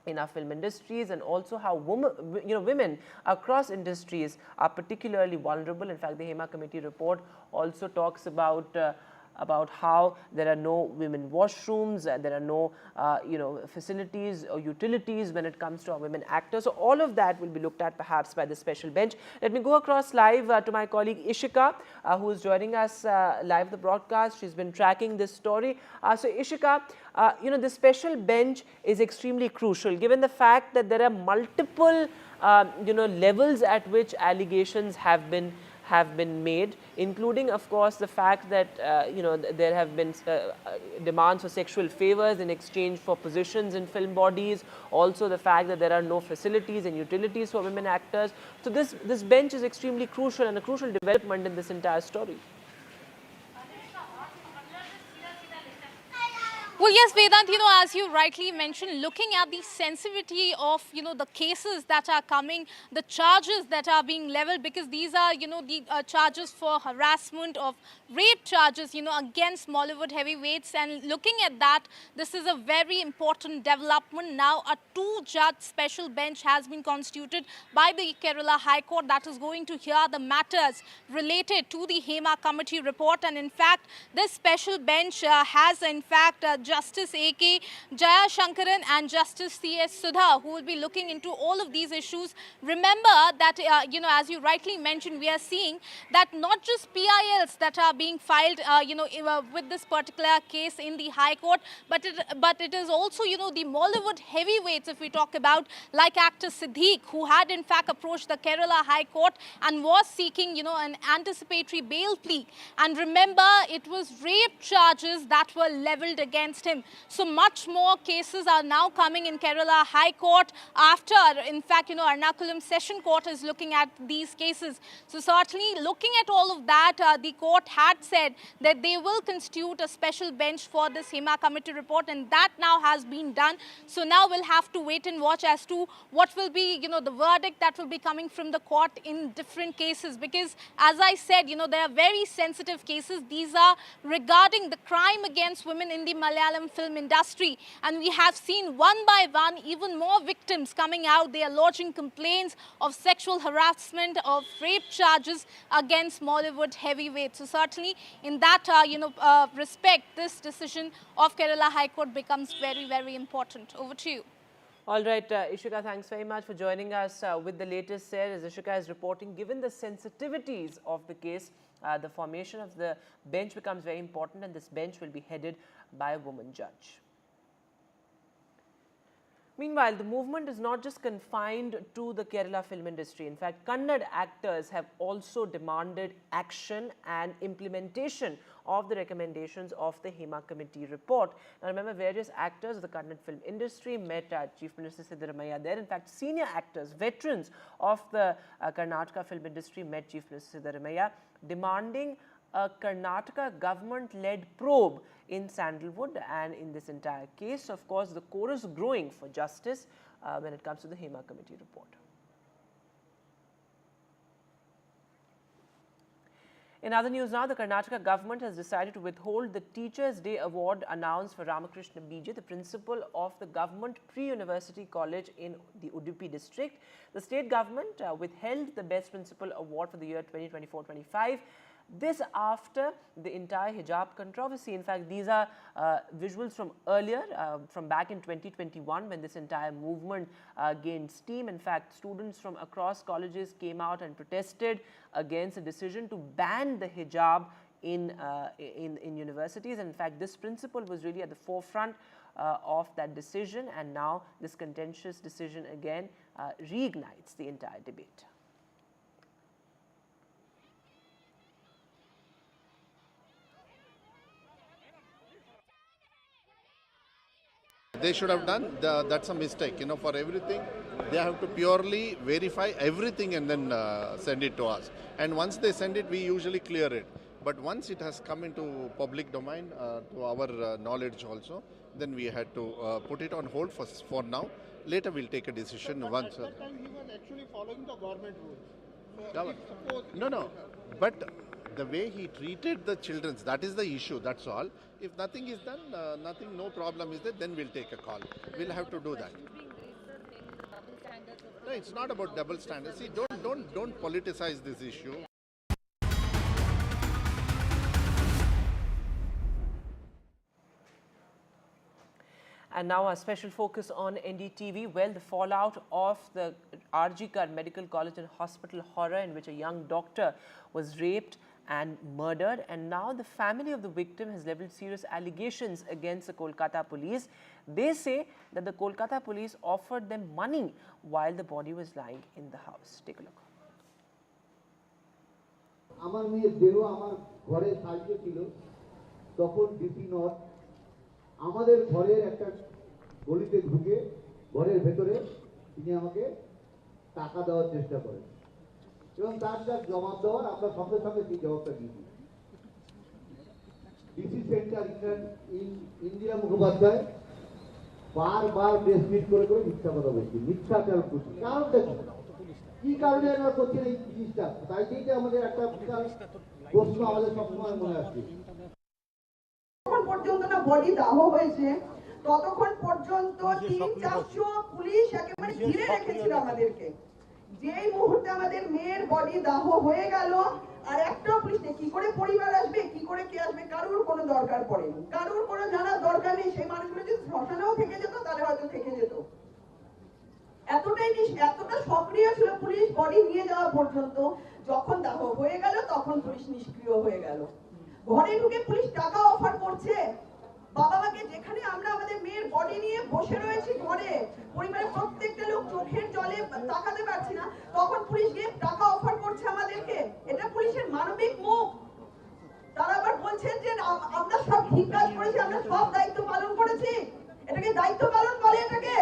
in our film industries, and also how women across industries are particularly vulnerable. In fact, the HEMA committee report also talks about how there are no women washrooms, there are no facilities or utilities when it comes to our women actors. So all of that will be looked at perhaps by the special bench. Let me go across live to my colleague Ishika, who is joining us live the broadcast. She's been tracking this story. So Ishika, the special bench is extremely crucial given the fact that there are multiple levels at which allegations have been made, including of course the fact that there have been demands for sexual favors in exchange for positions in film bodies, also the fact that there are no facilities and utilities for women actors. So this bench is extremely crucial and a crucial development in this entire story. Well, yes, Vedant, as you rightly mentioned, looking at the sensitivity of, the cases that are coming, the charges that are being leveled, because these are, the charges for harassment, of rape charges, against Mollywood heavyweights. And looking at that, this is a very important development. Now, a two-judge special bench has been constituted by the Kerala High Court that is going to hear the matters related to the HEMA committee report. And in fact, this special bench has, in fact, Justice A.K. Jayashankaran and Justice C.S. Sudha, who will be looking into all of these issues. Remember that, as you rightly mentioned, we are seeing that not just PILs that are being filed, with this particular case in the High Court, but it is also, the Mollywood heavyweights, if we talk about, like actor Siddique, who had in fact approached the Kerala High Court and was seeking, an anticipatory bail plea. And remember, it was rape charges that were leveled against him. So much more cases are now coming in Kerala High Court after, in fact, Ernakulam Session Court is looking at these cases. So certainly looking at all of that, the court had said that they will constitute a special bench for this HEMA committee report, and that now has been done. So now we'll have to wait and watch as to what will be, the verdict that will be coming from the court in different cases, because as I said, there are very sensitive cases. These are regarding the crime against women in the Malayalam film industry, and we have seen one by one even more victims coming out. They are lodging complaints of sexual harassment, of rape charges against Mollywood heavyweights. So certainly in that respect, this decision of Kerala High Court becomes very, very important. Over to you. All right, Ishika, thanks very much for joining us with the latest there. As Ishika is reporting, given the sensitivities of the case, the formation of the bench becomes very important, and this bench will be headed by a woman judge. Meanwhile, the movement is not just confined to the Kerala film industry. In fact, Kannada actors have also demanded action and implementation of the recommendations of the Hema Committee report. Now, remember, various actors of the Kannada film industry met Chief Minister Siddaramaiah there. In fact, senior actors, veterans of the Karnataka film industry met Chief Minister Siddaramaiah, demanding a Karnataka government-led probe in Sandalwood and in this entire case. Of course, the chorus growing for justice when it comes to the Hema Committee report. In other news now, the Karnataka government has decided to withhold the Teachers' Day Award announced for Ramakrishna Bije, the principal of the government pre-university college in the Udupi district. The state government withheld the Best Principal Award for the year 2024-25. This after the entire hijab controversy. In fact, these are visuals from earlier, from back in 2021 when this entire movement gained steam. In fact, students from across colleges came out and protested against a decision to ban the hijab in universities. And in fact, this principle was really at the forefront of that decision, and now this contentious decision again reignites the entire debate. They should have done, that's a mistake, for everything. They have to purely verify everything and then send it to us. And once they send it, we usually clear it. But once it has come into public domain, to our knowledge also, then we had to put it on hold for now. Later we'll take a decision once. At that time he was actually following the government rules. So no, but the way he treated the children, that is the issue, that's all. If nothing is done, no problem is there, then we'll take a call. We'll have to do that. No, it's not about double standards. See, don't politicize this issue. And now a special focus on NDTV. Well, the fallout of the RG Kar Medical College and Hospital horror in which a young doctor was raped and murdered, and now the family of the victim has leveled serious allegations against the Kolkata police. They say that the Kolkata police offered them money while the body was lying in the house. Take a look. আমার মেয়ের দেহ আমার ঘরে সাজিয়ে ছিল তখন DC not আমাদের ঘরের একটা গলিতে ঢুকে ঘরের ভেতরে তিনি আমাকে টাকা দেওয়ার চেষ্টা করেন এবং তার যা জবাব দেওয়ার আমরা সঙ্গে সঙ্গে সেই জবাবটা দিয়েছি ডিসি সেন্টার ইন্দিরা মুখোপাধ্যায় বারবার প্রেস মিট করে মিথ্যা কথা বলছি মিথ্যাচার করছি কারণটা কি কারণে আমরা করছি এই জিনিসটা তাই যে আমাদের একটা প্রশ্ন আমাদের সবসময় মনে আসছে পর্যন্ত না বডি দাহ হয়েছে ততক্ষণ পর্যন্ত 300-400 পুলিশ একেবারে ঘিরে রেখেছিল আমাদেরকে যেই মুহূর্তে আমাদের মেয়ের বডি দাহ হয়ে গেল আর একটা পুলিশ নেই কি করে পরিবার আসবে কি করে কে আসবে কারোর কোনো দরকার পড়েনি কারোর কোনো জানার দরকার নেই সেই মানুষগুলো যদি শ্মশানেও থেকে যেত তাহলে হয়তো থেকে যেত এতটা সক্রিয় ছিল পুলিশ বডি নিয়ে যাওয়া পর্যন্ত যখন দাহ হয়ে গেল তখন পুলিশ নিষ্ক্রিয় হয়ে গেল ঘরে ঢুকে পুলিশ টাকা অফার করছে বাবা মাকে যেখানে আমরা আমাদের মেয়ের বডি নিয়ে বসে রয়েছি ঘরে পরিবারের প্রত্যেকটা লোক চোখের জলে তাকাতে পারছি না তখন পুলিশ গিয়ে টাকা অফার করছে আমাদেরকে এটা পুলিশের মানবিক মুখ তারা আবার বলছেন যে আমরা সব ঠিক কাজ করেছি আমরা সব দায়িত্ব পালন করেছি এটাকে দায়িত্ব পালন বলে এটাকে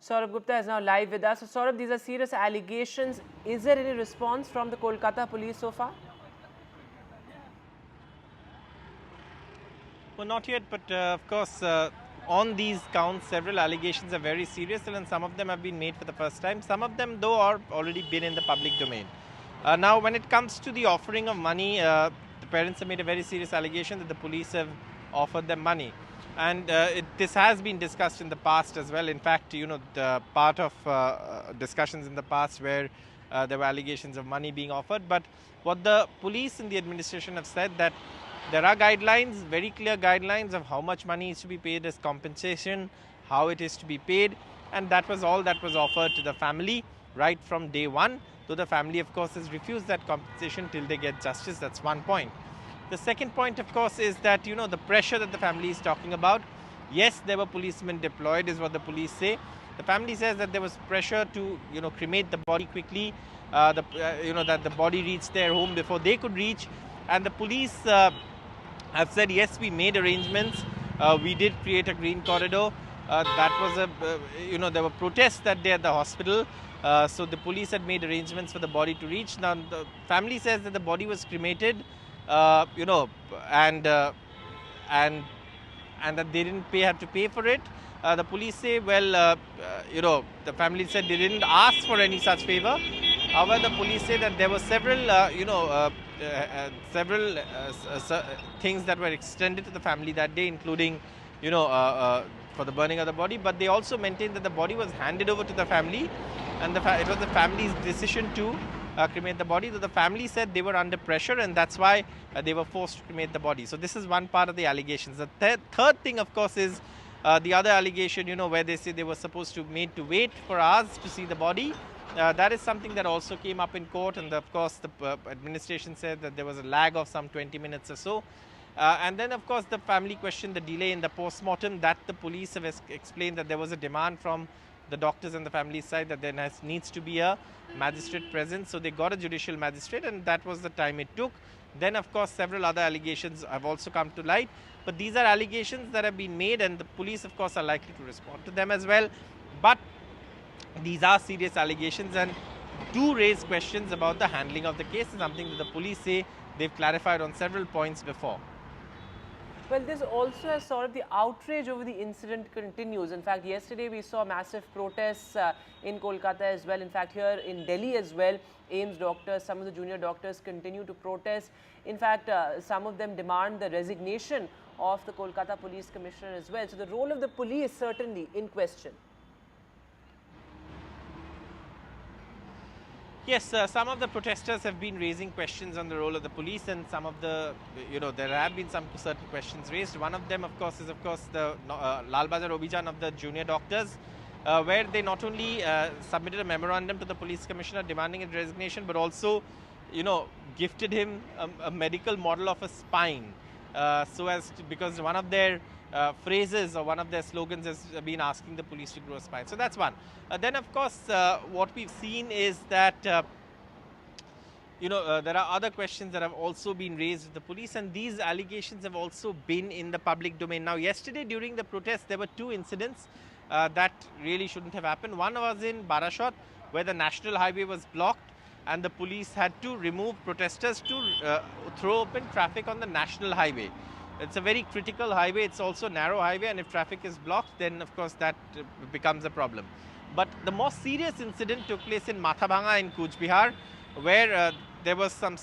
Saurabh Gupta is now live with us. So Saurabh, these are serious allegations. Is there any response from the Kolkata police so far? Well, not yet, but of course, on these counts, several allegations are very serious, and some of them have been made for the first time. Some of them, though, are already been in the public domain. Now, when it comes to the offering of money, the parents have made a very serious allegation that the police have offered them money. And this has been discussed in the past as well. In fact, the part of discussions in the past where there were allegations of money being offered. But what the police and the administration have said that there are guidelines, very clear guidelines of how much money is to be paid as compensation, how it is to be paid. And that was all that was offered to the family right from day one. Though the family, of course, has refused that compensation till they get justice. That's one point. The second point, of course, is that, the pressure that the family is talking about. Yes, there were policemen deployed, is what the police say. The family says that there was pressure to, cremate the body quickly. That the body reached their home before they could reach, and the police have said yes, we made arrangements. We did create a green corridor. That was there were protests that day at the hospital. So the police had made arrangements for the body to reach. Now the family says that the body was cremated, and that they didn't have to pay for it. The police say, well, the family said they didn't ask for any such favor. However, the police say that there were several, things that were extended to the family that day, including, for the burning of the body. But they also maintained that the body was handed over to the family, and it was the family's decision to cremate the body. So the family said they were under pressure, and that's why they were forced to cremate the body. So this is one part of the allegations. The third thing, of course, is the other allegation, where they say they were supposed to made to wait for hours to see the body. That is something that also came up in court, and of course the administration said that there was a lag of some 20 minutes or so. And then of course the family questioned the delay in the post-mortem. That the police have explained that there was a demand from the doctors and the family side that there needs to be a magistrate present. So they got a judicial magistrate, and that was the time it took. Then of course several other allegations have also come to light. But these are allegations that have been made, and the police of course are likely to respond to them as well. But these are serious allegations and do raise questions about the handling of the case, something that the police say they've clarified on several points before. Well, there's also a sort of the outrage over the incident continues. In fact, yesterday we saw massive protests in Kolkata as well. In fact, here in Delhi as well, AIIMS doctors, some of the junior doctors continue to protest. In fact, some of them demand the resignation of the Kolkata Police Commissioner as well. So the role of the police certainly in question. Yes, some of the protesters have been raising questions on the role of the police, and some of the, there have been some certain questions raised. One of them, of course, is the Lal Bazar Obhijan of the junior doctors, where they not only submitted a memorandum to the police commissioner demanding his resignation, but also, gifted him a medical model of a spine, because one of their phrases or one of their slogans has been asking the police to grow a spine. So that's one. Then of course what we've seen is that there are other questions that have also been raised with the police, and these allegations have also been in the public domain. Now yesterday during the protest there were two incidents that really shouldn't have happened. One was in Barashat, where the national highway was blocked and the police had to remove protesters to throw open traffic on the national highway. It's a very critical highway. It's also a narrow highway, and if traffic is blocked, then of course that becomes a problem. But the most serious incident took place in Mathabhanga in Cooch Behar, where there was some,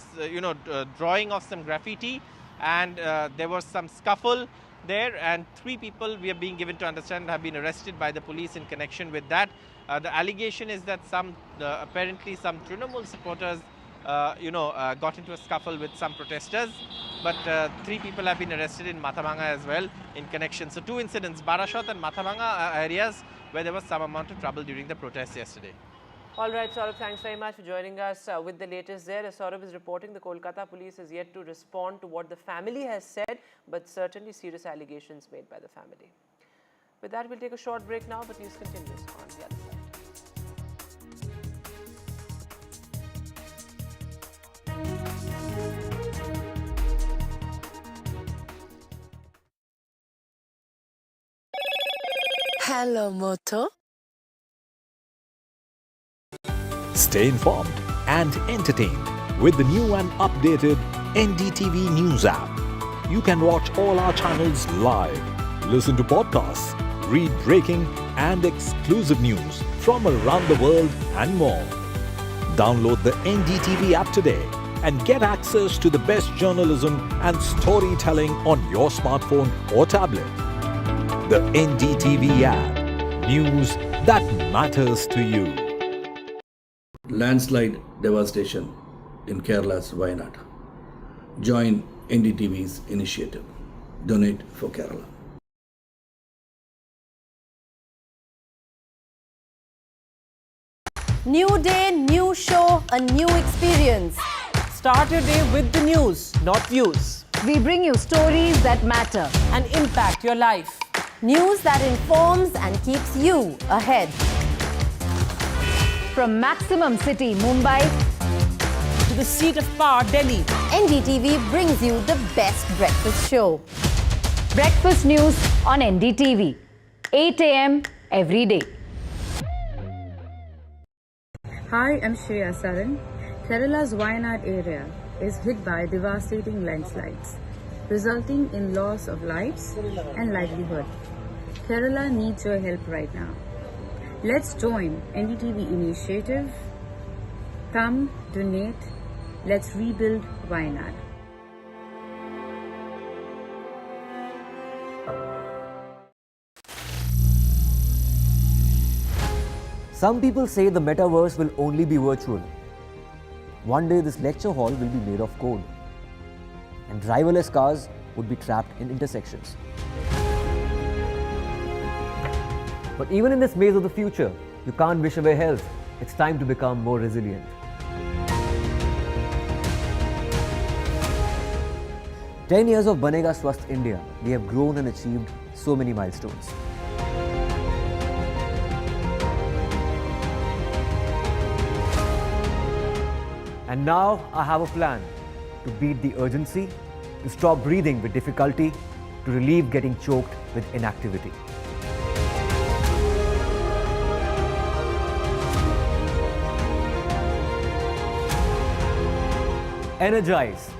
drawing of some graffiti, and there was some scuffle there, and 3 people, we are being given to understand, have been arrested by the police in connection with that. The allegation is that apparently some Trinamool supporters got into a scuffle with some protesters, but 3 people have been arrested in Mathabhanga as well in connection. So 2 incidents, Barashat and Mathabhanga areas where there was some amount of trouble during the protests yesterday. All right, Saurabh, thanks very much for joining us with the latest there. As Saurabh is reporting, the Kolkata police has yet to respond to what the family has said, but certainly serious allegations made by the family. With that, we'll take a short break now, but news continues on the other side. Hello, Moto. Stay informed and entertained with the new and updated NDTV News app. You can watch all our channels live, listen to podcasts, read breaking and exclusive news from around the world and more. Download the NDTV app today and get access to the best journalism and storytelling on your smartphone or tablet. The NDTV app. News that matters to you. Landslide devastation in Kerala's Wayanad. Join NDTV's initiative. Donate for Kerala. New day, new show, a new experience. Start your day with the news, not views. We bring you stories that matter and impact your life. News that informs and keeps you ahead. From Maximum City, Mumbai, to the seat of power, Delhi, NDTV brings you the best breakfast show. Breakfast news on NDTV, 8 a.m. every day. Hi, I'm Shreya Saran. Kerala's Wayanad area is hit by devastating landslides, resulting in loss of lives and livelihood. Kerala needs your help right now. Let's join NDTV initiative. Come, donate. Let's rebuild Wayanad. Some people say the metaverse will only be virtual. One day this lecture hall will be made of code, and driverless cars would be trapped in intersections. But even in this maze of the future, you can't wish away health. It's time to become more resilient. "10 years of Banega Swasth India, we have grown and achieved so many milestones. And now I have a plan to beat the urgency, to stop breathing with difficulty, to relieve getting choked with inactivity. Energize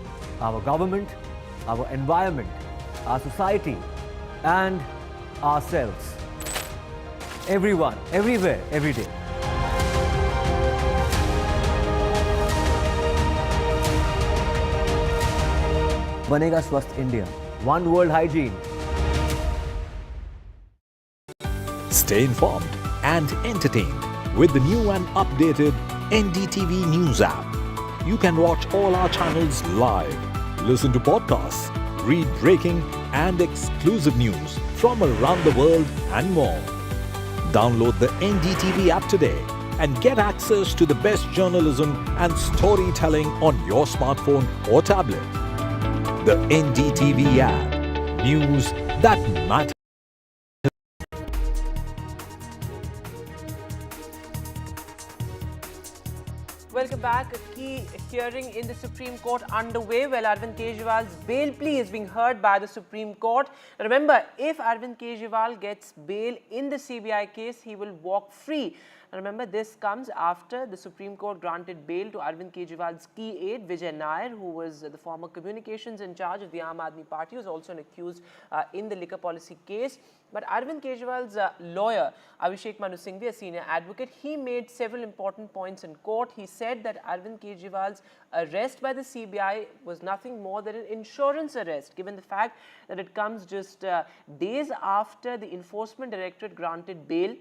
our government, our environment, our society, and ourselves. Everyone, everywhere, every day. Banega Swasth India. One world hygiene. Stay informed and entertained with the new and updated NDTV News app. You can watch all our channels live, listen to podcasts, read breaking and exclusive news from around the world and more. Download the NDTV app today and get access to the best journalism and storytelling on your smartphone or tablet. The NDTV app. News that matters. Welcome back. A key hearing in the Supreme Court underway while Arvind Kejriwal's bail plea is being heard by the Supreme Court. Remember, if Arvind Kejriwal gets bail in the CBI case, he will walk free. Remember, this comes after the Supreme Court granted bail to Arvind Kejriwal's key aide, Vijay Nair, who was the former communications in charge of the Aam Aadmi Party, who was also an accused in the liquor policy case. But Arvind Kejriwal's lawyer, Abhishek Manu Singhvi, a senior advocate, he made several important points in court. He said that Arvind Kejriwal's arrest by the CBI was nothing more than an insurance arrest, given the fact that it comes just days after the Enforcement Directorate granted bail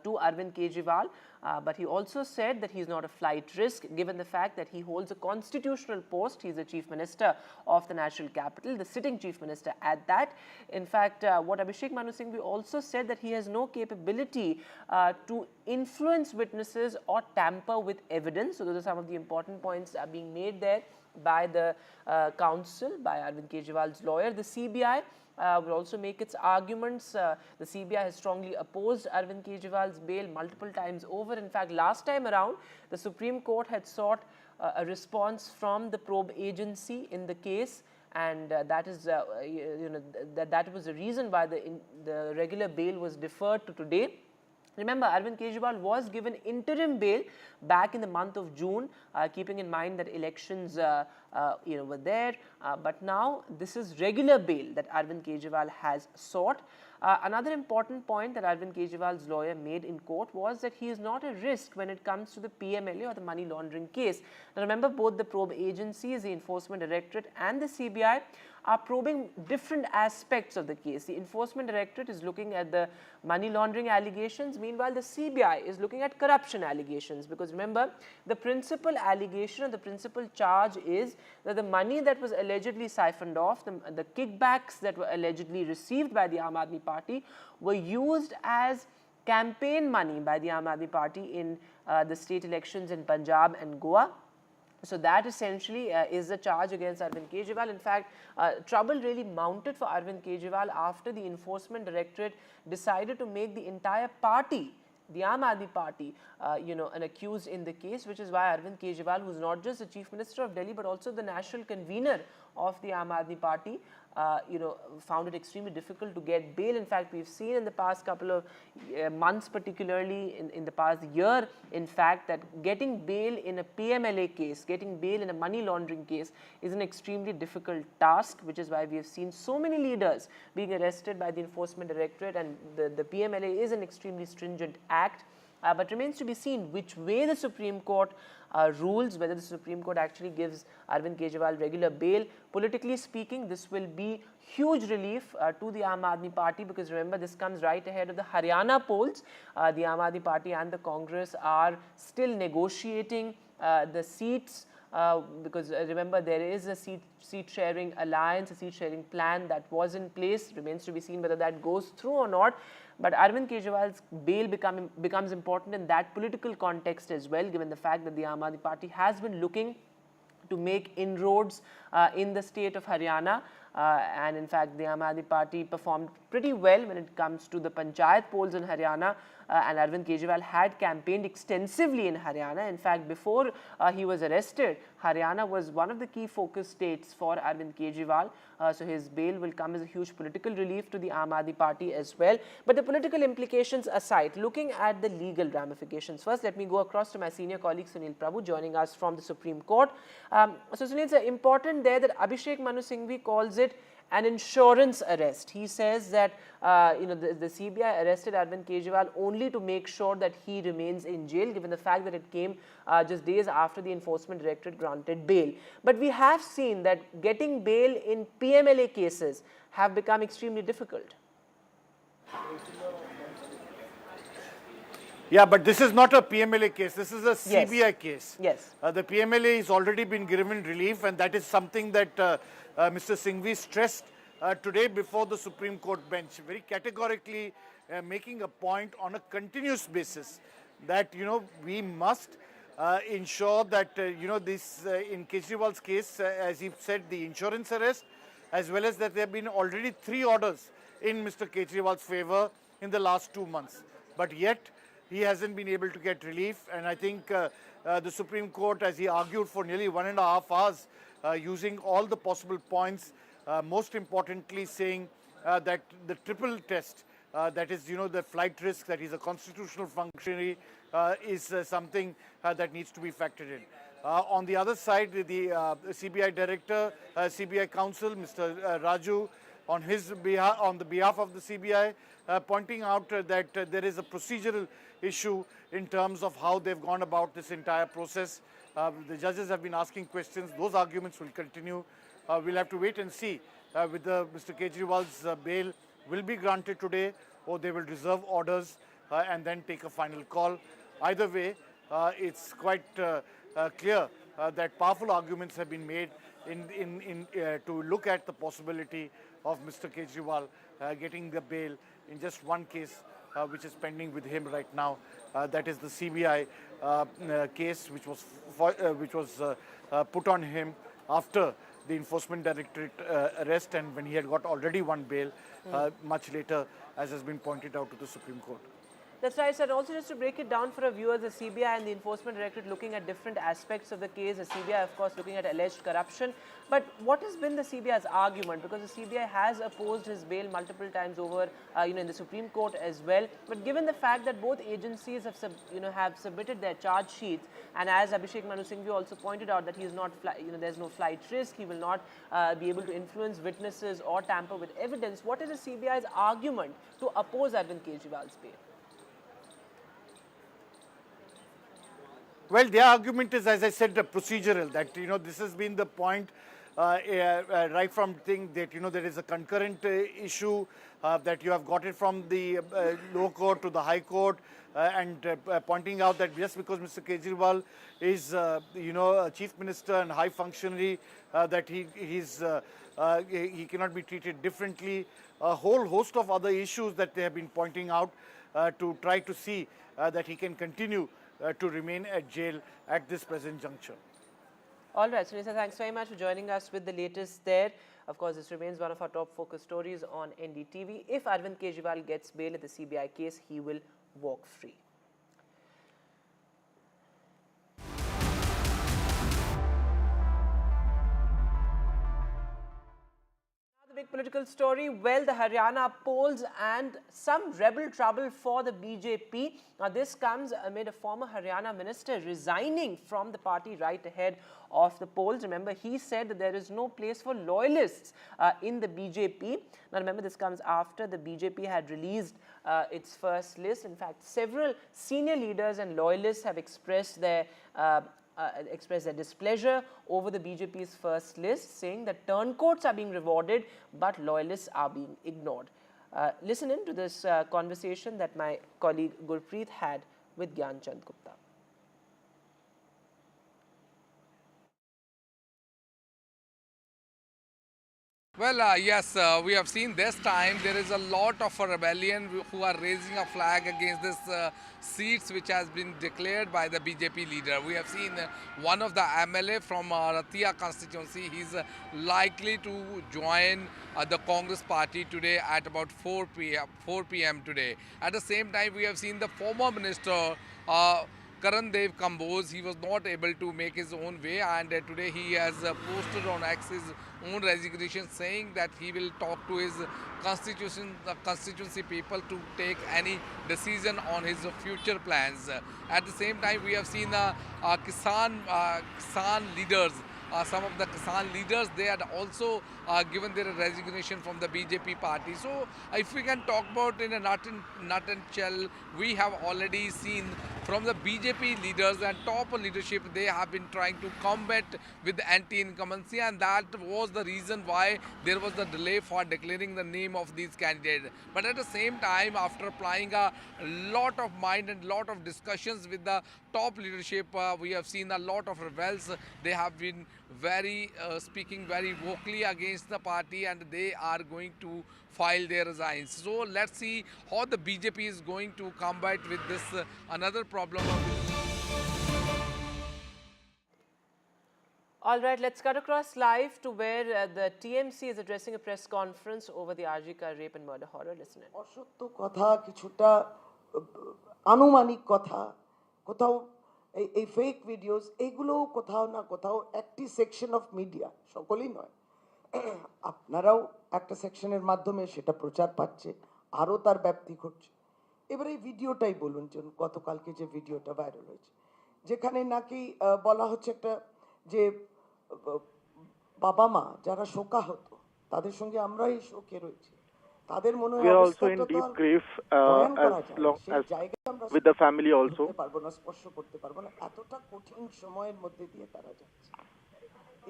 to Arvind Kejriwal, but he also said that he is not a flight risk given the fact that he holds a constitutional post. He is the Chief Minister of the National Capital, the sitting Chief Minister at that. In fact, what Abhishek Manu Singhvi also said that he has no capability to influence witnesses or tamper with evidence. So those are some of the important points being made there by the counsel, by Arvind Kejriwal's lawyer. The CBI will also make its arguments. The CBI has strongly opposed Arvind Kejriwal's bail multiple times over. In fact, last time around, the Supreme Court had sought a response from the probe agency in the case, and that is, that was the reason why the regular bail was deferred to today. Remember, Arvind Kejriwal was given interim bail back in the month of June, keeping in mind that elections were there. But now this is regular bail that Arvind Kejriwal has sought. Another important point that Arvind Kejriwal's lawyer made in court was that he is not a risk when it comes to the PMLA or the money laundering case. Now remember, both the probe agencies, the Enforcement Directorate and the CBI, are probing different aspects of the case. The Enforcement Directorate is looking at the money laundering allegations. Meanwhile, the CBI is looking at corruption allegations, because remember, the principal allegation or the principal charge is that the money that was allegedly siphoned off, the kickbacks that were allegedly received by the Aam Aadmi Party, were used as campaign money by the Aam Aadmi Party in the state elections in Punjab and Goa. So that essentially is the charge against Arvind Kejriwal. In fact, trouble really mounted for Arvind Kejriwal after the Enforcement Directorate decided to make the entire party, the Aam Aadmi Party, an accused in the case, which is why Arvind Kejriwal, who's not just the Chief Minister of Delhi, but also the national convener of the Aam Aadmi Party, found it extremely difficult to get bail. In fact, we've seen in the past couple of months, particularly in the past year, in fact, that getting bail in a PMLA case, getting bail in a money laundering case is an extremely difficult task, which is why we have seen so many leaders being arrested by the Enforcement Directorate, and the PMLA is an extremely stringent act. But remains to be seen which way the Supreme Court rules, whether the Supreme Court actually gives Arvind Kejriwal regular bail. Politically speaking, this will be huge relief to the Aam Aadmi Party, because remember, this comes right ahead of the Haryana polls. The Aam Aadmi Party and the Congress are still negotiating the seats, because remember, there is a seat sharing alliance, a seat sharing plan that was in place. Remains to be seen whether that goes through or not. But Arvind Kejriwal's bail becomes important in that political context as well, given the fact that the Aam Aadmi Party has been looking to make inroads in the state of Haryana. And in fact, the Aam Aadmi Party performed pretty well when it comes to the Panchayat polls in Haryana, and Arvind Kejriwal had campaigned extensively in Haryana. In fact, before he was arrested, Haryana was one of the key focus states for Arvind Kejriwal. So his bail will come as a huge political relief to the Aam Aadmi Party as well. But the political implications aside, looking at the legal ramifications, first let me go across to my senior colleague Sunil Prabhu, joining us from the Supreme Court. So Sunil, it's important there that Abhishek Manu Singhvi calls it an insurance arrest. He says that the CBI arrested Arvind Kejriwal only to make sure that he remains in jail, given the fact that it came just days after the Enforcement Directorate granted bail. But we have seen that getting bail in PMLA cases have become extremely difficult. Yeah, but this is not a PMLA case. This is a CBI case. Yes. The PMLA has already been given relief, and that is something that Mr. Singhvi stressed today before the Supreme Court bench, very categorically making a point on a continuous basis that, we must ensure that, this in Kejriwal's case, as he said, the insurance arrest, as well as that there have been already 3 orders in Mr. Kejriwal's favor in the last 2 months. But yet, he hasn't been able to get relief, and I think the Supreme Court, as he argued for nearly 1.5 hours, using all the possible points, most importantly saying that the triple test, that is, the flight risk, that he's a constitutional functionary, is something that needs to be factored in. On the other side, the CBI director, CBI counsel, Mr. Raju, on the behalf of the CBI, pointing out that there is a procedural issue in terms of how they've gone about this entire process. The judges have been asking questions. Those arguments will continue. We'll have to wait and see whether Mr. Kejriwal's bail will be granted today, or they will reserve orders and then take a final call. Either way, it's quite clear that powerful arguments have been made to look at the possibility of Mr. Kejriwal getting the bail in just one case, which is pending with him right now. That is the CBI case, which was put on him after the Enforcement Directorate arrest, and when he had got already one bail much later, as has been pointed out to the Supreme Court. That's right, sir. Also, just to break it down for our viewers, the CBI and the Enforcement Directorate looking at different aspects of the case. The CBI, of course, looking at alleged corruption. But what has been the CBI's argument? Because the CBI has opposed his bail multiple times over, in the Supreme Court as well. But given the fact that both agencies have, have submitted their charge sheets, and as Abhishek Manu Singhvi also pointed out that he is not, there's no flight risk, he will not be able to influence witnesses or tamper with evidence. What is the CBI's argument to oppose Arvind Kejriwal's bail? Well, their argument is, as I said, procedural, that, this has been the point right from thing that, there is a concurrent issue that you have got it from the lower court to the high court, and pointing out that just because Mr. Kejriwal is, a chief minister and high functionary, that he cannot be treated differently. A whole host of other issues that they have been pointing out to try to see that he can continue to remain at jail at this present juncture. All right, Sunita, thanks very much for joining us with the latest there. Of course, this remains one of our top focus stories on NDTV. If Arvind Kejriwal gets bail in the CBI case, he will walk free. The big political story, well, the Haryana polls and some rebel trouble for the BJP. Now, this comes amid a former Haryana minister resigning from the party right ahead of the polls. Remember, he said that there is no place for loyalists in the BJP. Now, remember, this comes after the BJP had released its first list. In fact, several senior leaders and loyalists have expressed their displeasure over the BJP's first list, saying that turncoats are being rewarded, but loyalists are being ignored. Listen in to this conversation that my colleague Gurpreet had with Gyan Chand Gupta. Well, yes, we have seen this time there is a lot of rebellion who are raising a flag against this seats which has been declared by the BJP leader. We have seen one of the MLA from Ratia constituency. He's likely to join the Congress party today at about 4 p.m. today. At the same time, we have seen the former minister Karan Dev Kamboj. He was not able to make his own way, and today he has posted on X his own resignation, saying that he will talk to his constituency people to take any decision on his future plans. At the same time, we have seen Kisan leaders. Some of the Kisan leaders, they had also given their resignation from the BJP party. So if we can talk about in a nut and shell, we have already seen from the BJP leaders and top leadership, they have been trying to combat with the anti-incumbency, and that was the reason why there was the delay for declaring the name of these candidates. But at the same time, after applying a lot of mind and lot of discussions with the top leadership, we have seen a lot of rebels. They have been speaking very vocally against the party, and they are going to file their resigns. So let's see how the BJP is going to combat with this another problem. All right, let's cut across live to where the TMC is addressing a press conference over the RGK rape and murder horror. Listen in. অসত্য কথা, কিছুটা আনুমানিক কথা, কোথাও এই fake videos, এগুলোও কোথাও না কোথাও একটি সেকশন অফ মিডিয়া, সকলেই নয়, আপনারাও একটা সেকশনের মাধ্যমে সেটা প্রচার পাচ্ছে, আরও তার ব্যাপ্তি ঘটছে। এবারে এই ভিডিওটাই বলুন, যে গতকালকে যে ভিডিওটা ভাইরাল হয়েছে, যেখানে নাকি বলা হচ্ছে একটা যে বাবা মা যারা শোকাহত, তাদের সঙ্গে আমরাই শোকে রয়েছি, তাদের মনে হয় also in deep grief as long as with the family also. পারবো না, স্পর্শ করতে পারবো না, এতটা কঠিন সময়ের মধ্যে দিয়ে তারা যাচ্ছে।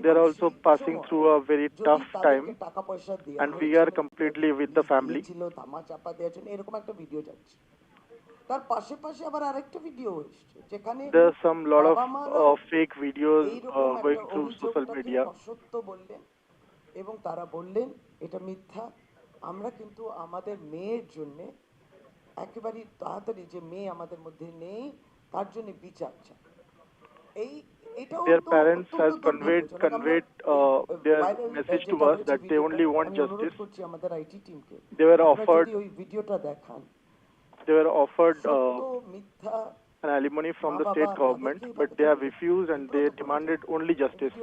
They are also passing through a very tough time, and we are completely with the family. ধামা চাপা দেওয়ার জন্য এরকম একটা ভিডিও যাচ্ছে, তার পাশে পাশে আবার আরেকটা ভিডিও এসেছে যেখানে There's some lot of fake videos going through social media. অসত্য বললেন এবং তারা বললেন এটা মিথ্যা। আমরা কিন্তু আমাদের মেয়ের জন্য একেবারে তাড়াতাড়ি, যে মেয়ে আমাদের মধ্যে নেই তার জন্য বিচার চাই। Their parents has conveyed their message to us that they only want justice. They were offered an alimony from the state government, but they have refused and they demanded only justice.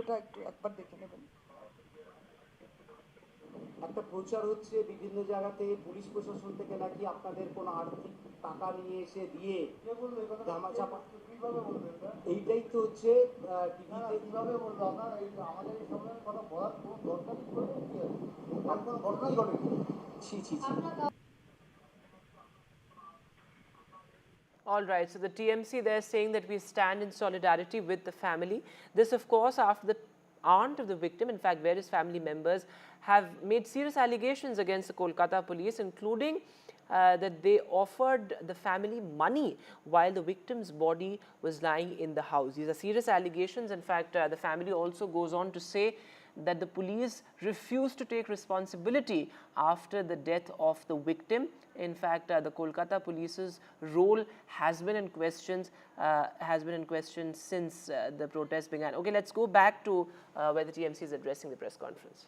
একটা প্রচার হচ্ছে বিভিন্ন জায়গাতে police প্রশাসন থেকে নাকি আপনাদের কোনো আর্থিক টাকা নিয়ে এসে দিয়ে ধামাচাপা, এইটাই তো হচ্ছে টিভিতে। কিভাবে বলবো আপনার আমাদের এই সময়ের কথা বলার কোনো দরকারই পড়ে কি আর কোনো ঘটনাই ঘটেনি। ছি ছি ছি। All right, so the TMC, they're saying that we stand in solidarity with the family. This, of course, after the aunt of the victim, in fact, various family members have made serious allegations against the Kolkata police, including that they offered the family money while the victim's body was lying in the house. These are serious allegations. In fact, the family also goes on to say that the police refused to take responsibility after the death of the victim. In fact, the Kolkata police's role has been in question since the protest began. Okay, let's go back to where the TMC is addressing the press conference.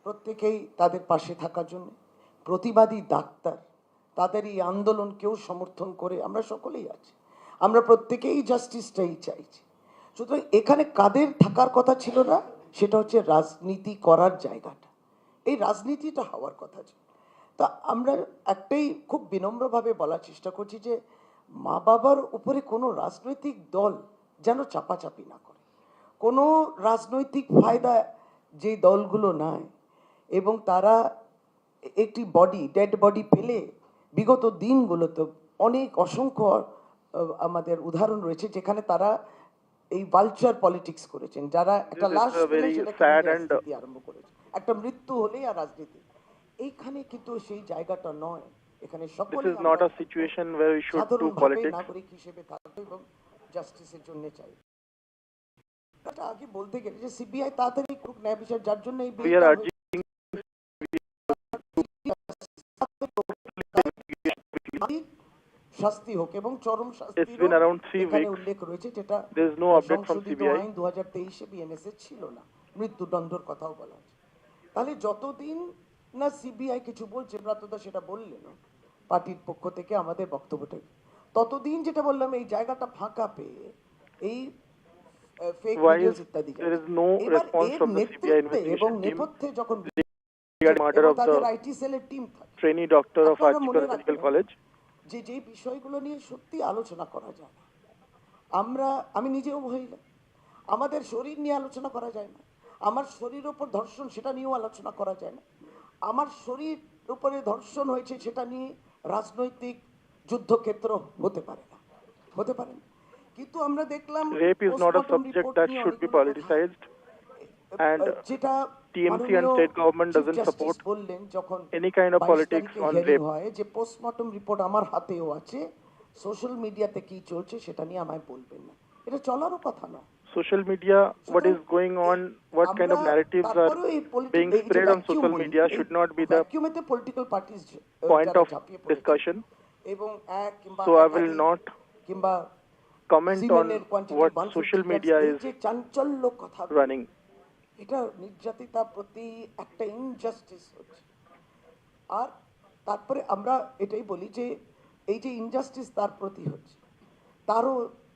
প্রত্যেকেই তাদের পাশে থাকার জন্য প্রতিবাদী doctor তাদের এই আন্দোলনকেও সমর্থন করে আমরা সকলেই আছি। আমরা প্রত্যেকেই জাস্টিসটাই চাইছি। সুতরাং এখানে কাদের থাকার কথা ছিল না, সেটা হচ্ছে রাজনীতি করার জায়গাটা। এই রাজনীতিটা হওয়ার কথা ছিল। তা আমরা একটাই খুব বিনম্রভাবে বলার চেষ্টা করছি যে মা বাবার উপরে কোনো রাজনৈতিক দল যেন চাপাচাপি না করে, কোনো রাজনৈতিক ফায়দা যে দলগুলো নেয় এবং তারা একটি বডি ডেড বডি পেলে বিগত দিনগুলোতে অনেক অসংখ্য আমাদের উদাহরণ রয়েছে যেখানে তারা এই ভালচার পলিটিক্স করেছেন, যারা একটা লাশ আরম্ভ করেছে, একটা মৃত্যু হলেই আর রাজনীতি। এইখানে কিন্তু সেই জায়গাটা নয়। এখানে সকলে সাধারণভাবে নাগরিক হিসেবে থাকবে এবং জাস্টিসের জন্য চাই। আগে বলতে গেলে যে সিবিআই তাড়াতাড়ি করুক ন্যায় বিচার, যার জন্য এই শাস্তি হোক এবং চরম শাস্তি এখানে উল্লেখ রয়েছে, যেটা সংশোধিত আইন 2023 বিএনএস ছিল না। মৃত্যুদণ্ডের কথাও বলা হচ্ছে। তাহলে যতদিন না সিবিআই কিছু বলছে, ব্রাত্যতা সেটা বললেন পার্টির পক্ষ থেকে আমাদের বক্তব্যটা, ততদিন যেটা বললাম এই জায়গাটা ফাঁকা পেয়ে এই ফেক ভিডিওস ইত্যাদি এবার এর নেতৃত্বে এবং নেপথ্যে যখন তাদের আইটি সেলের টিম থাকে, trainee doctor of Architectural Medical College, যে যে বিষয়গুলো নিয়ে সত্যি আলোচনা করা যায় না। আমি নিজেও মহিলা, আমাদের শরীর নিয়ে আলোচনা করা যায় না। আমার শরীরের উপর ধর্ষণ, সেটা নিয়েও আলোচনা করা যায় না। আমার শরীর উপরে ধর্ষণ হয়েছে সেটা নিয়ে রাজনৈতিক যুদ্ধক্ষেত্র হতে পারে না। কিন্তু আমরা দেখলাম rape is not a subject that should be politicized, and TMC and state government doesn't support any kind of politics on rape. যে পোস্টমর্টম রিপোর্ট আমার হাতেও আছে, সোশ্যাল মিডিয়াতে কি চলছে সেটা নিয়ে আমায় বলবেন না, এটা চলারও কথা না। Social media, what is going on, what kind of narratives are being spread on social media should not be the political parties point of discussion. So I will not comment on what social media is running. এটা নির্যাতিতা প্রতি একটা injustice হচ্ছে। আর তারপরে আমরা এটাই বলি যে এই যে ইনজাস্টিস তার প্রতি হচ্ছে, তারও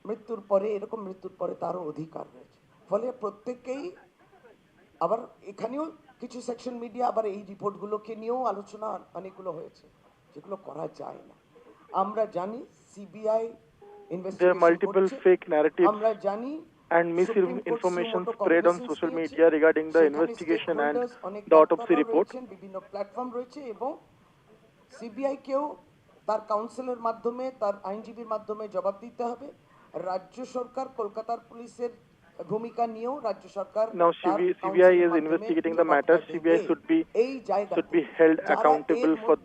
মৃত্যুর পরে এরকম মৃত্যুর পরে তারও অধিকার রয়েছে। ফলে প্রত্যেককেই আবার এখানেও কিছু সেকশন মিডিয়া আবার এই রিপোর্টগুলোকে নিয়েও আলোচনা অনেকগুলো হয়েছে, যেগুলো করা যায় না। আমরা জানি CBI There are multiple fake narratives and misinformation spread on social media regarding the investigation and the autopsy report. বিভিন্ন প্ল্যাটফর্ম রয়েছে এবং সিবিআই কেও তার কাউন্সিলের মাধ্যমে, তার আইনজীবীর মাধ্যমে জবাব দিতে হবে। রাজ্য সরকার কলকাতার পুলিশের ভূমিকা নিয়েও রাজ্য সরকার, now CBI is investigating the matter. CBI should be held accountable for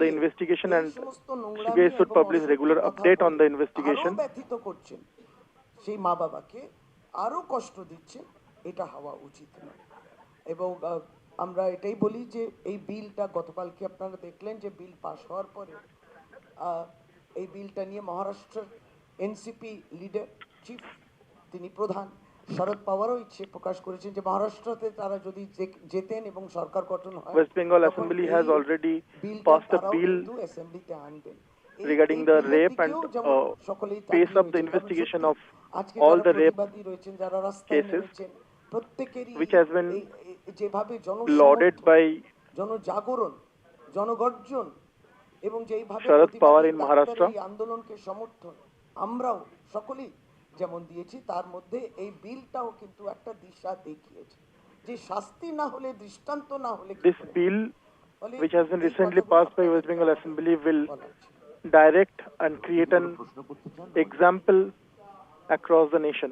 the investigation, and CBI should publish regular update on the investigation. ব্যথিত করছেন সেই মা বাবাকে, আরো কষ্ট দিচ্ছেন, এটা হওয়া উচিত নয়। এবং আমরা এটাই বলি যে এই বিলটা গতকালকে আপনারা দেখলেন যে বিল পাস হওয়ার পরে এই বিলটা নিয়ে মহারাষ্ট্রের এনসিপি লিডার চিফ, তিনি প্রধান শরদ পাওয়ারও ইচ্ছে প্রকাশ করেছেন যে মহারাষ্ট্রতে তারা যদি জেতেন এবং সরকার গঠন হয়, West Bengal Assembly has already passed a bill অ্যাসেম্বলিতে আনবেন regarding the rape and pace up the investigation of all the rape cases, which has been lauded by জনজাগরণ, জনগর্জন এবং যেইভাবে Sharad Pawar in Maharashtra, আন্দোলনকে সমর্থন আমরাও সকলেই যেমন দিয়েছি, তার মধ্যে এই বিলটাও কিন্তু একটা দিশা দেখিয়েছে যে শাস্তি না হলে, দৃষ্টান্ত না হলে, this bill which has been recently passed by West Bengal Assembly will direct and create an example across the nation.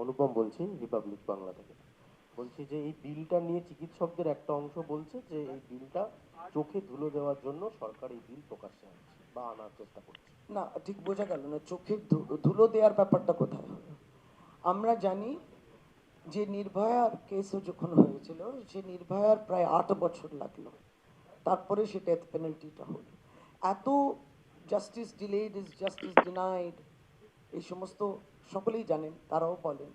অনুপম বলছি রিপাবলিক বাংলা থেকে। বলছি যে এই বিলটা নিয়ে চিকিৎসকদের একটা অংশ বলছে যে এই বিলটা চোখে ধুলো দেওয়ার জন্য সরকার এই বিল প্রকাশ্যে আনছে বা আনার চেষ্টা করছে। না, ঠিক বোঝা গেল না। চোখে ধুলো দেওয়ার ব্যাপারটা কোথায় হলো? আমরা জানি যে নির্ভয়ার কেসও যখন হয়েছিল, সে নির্ভয়ার প্রায় 8 বছর লাগলো, তারপরে সে ডেথ পেনাল্টিটা হলো। এত justice delayed is justice denied, এই সমস্ত সকলেই জানেন, তারাও বলেন।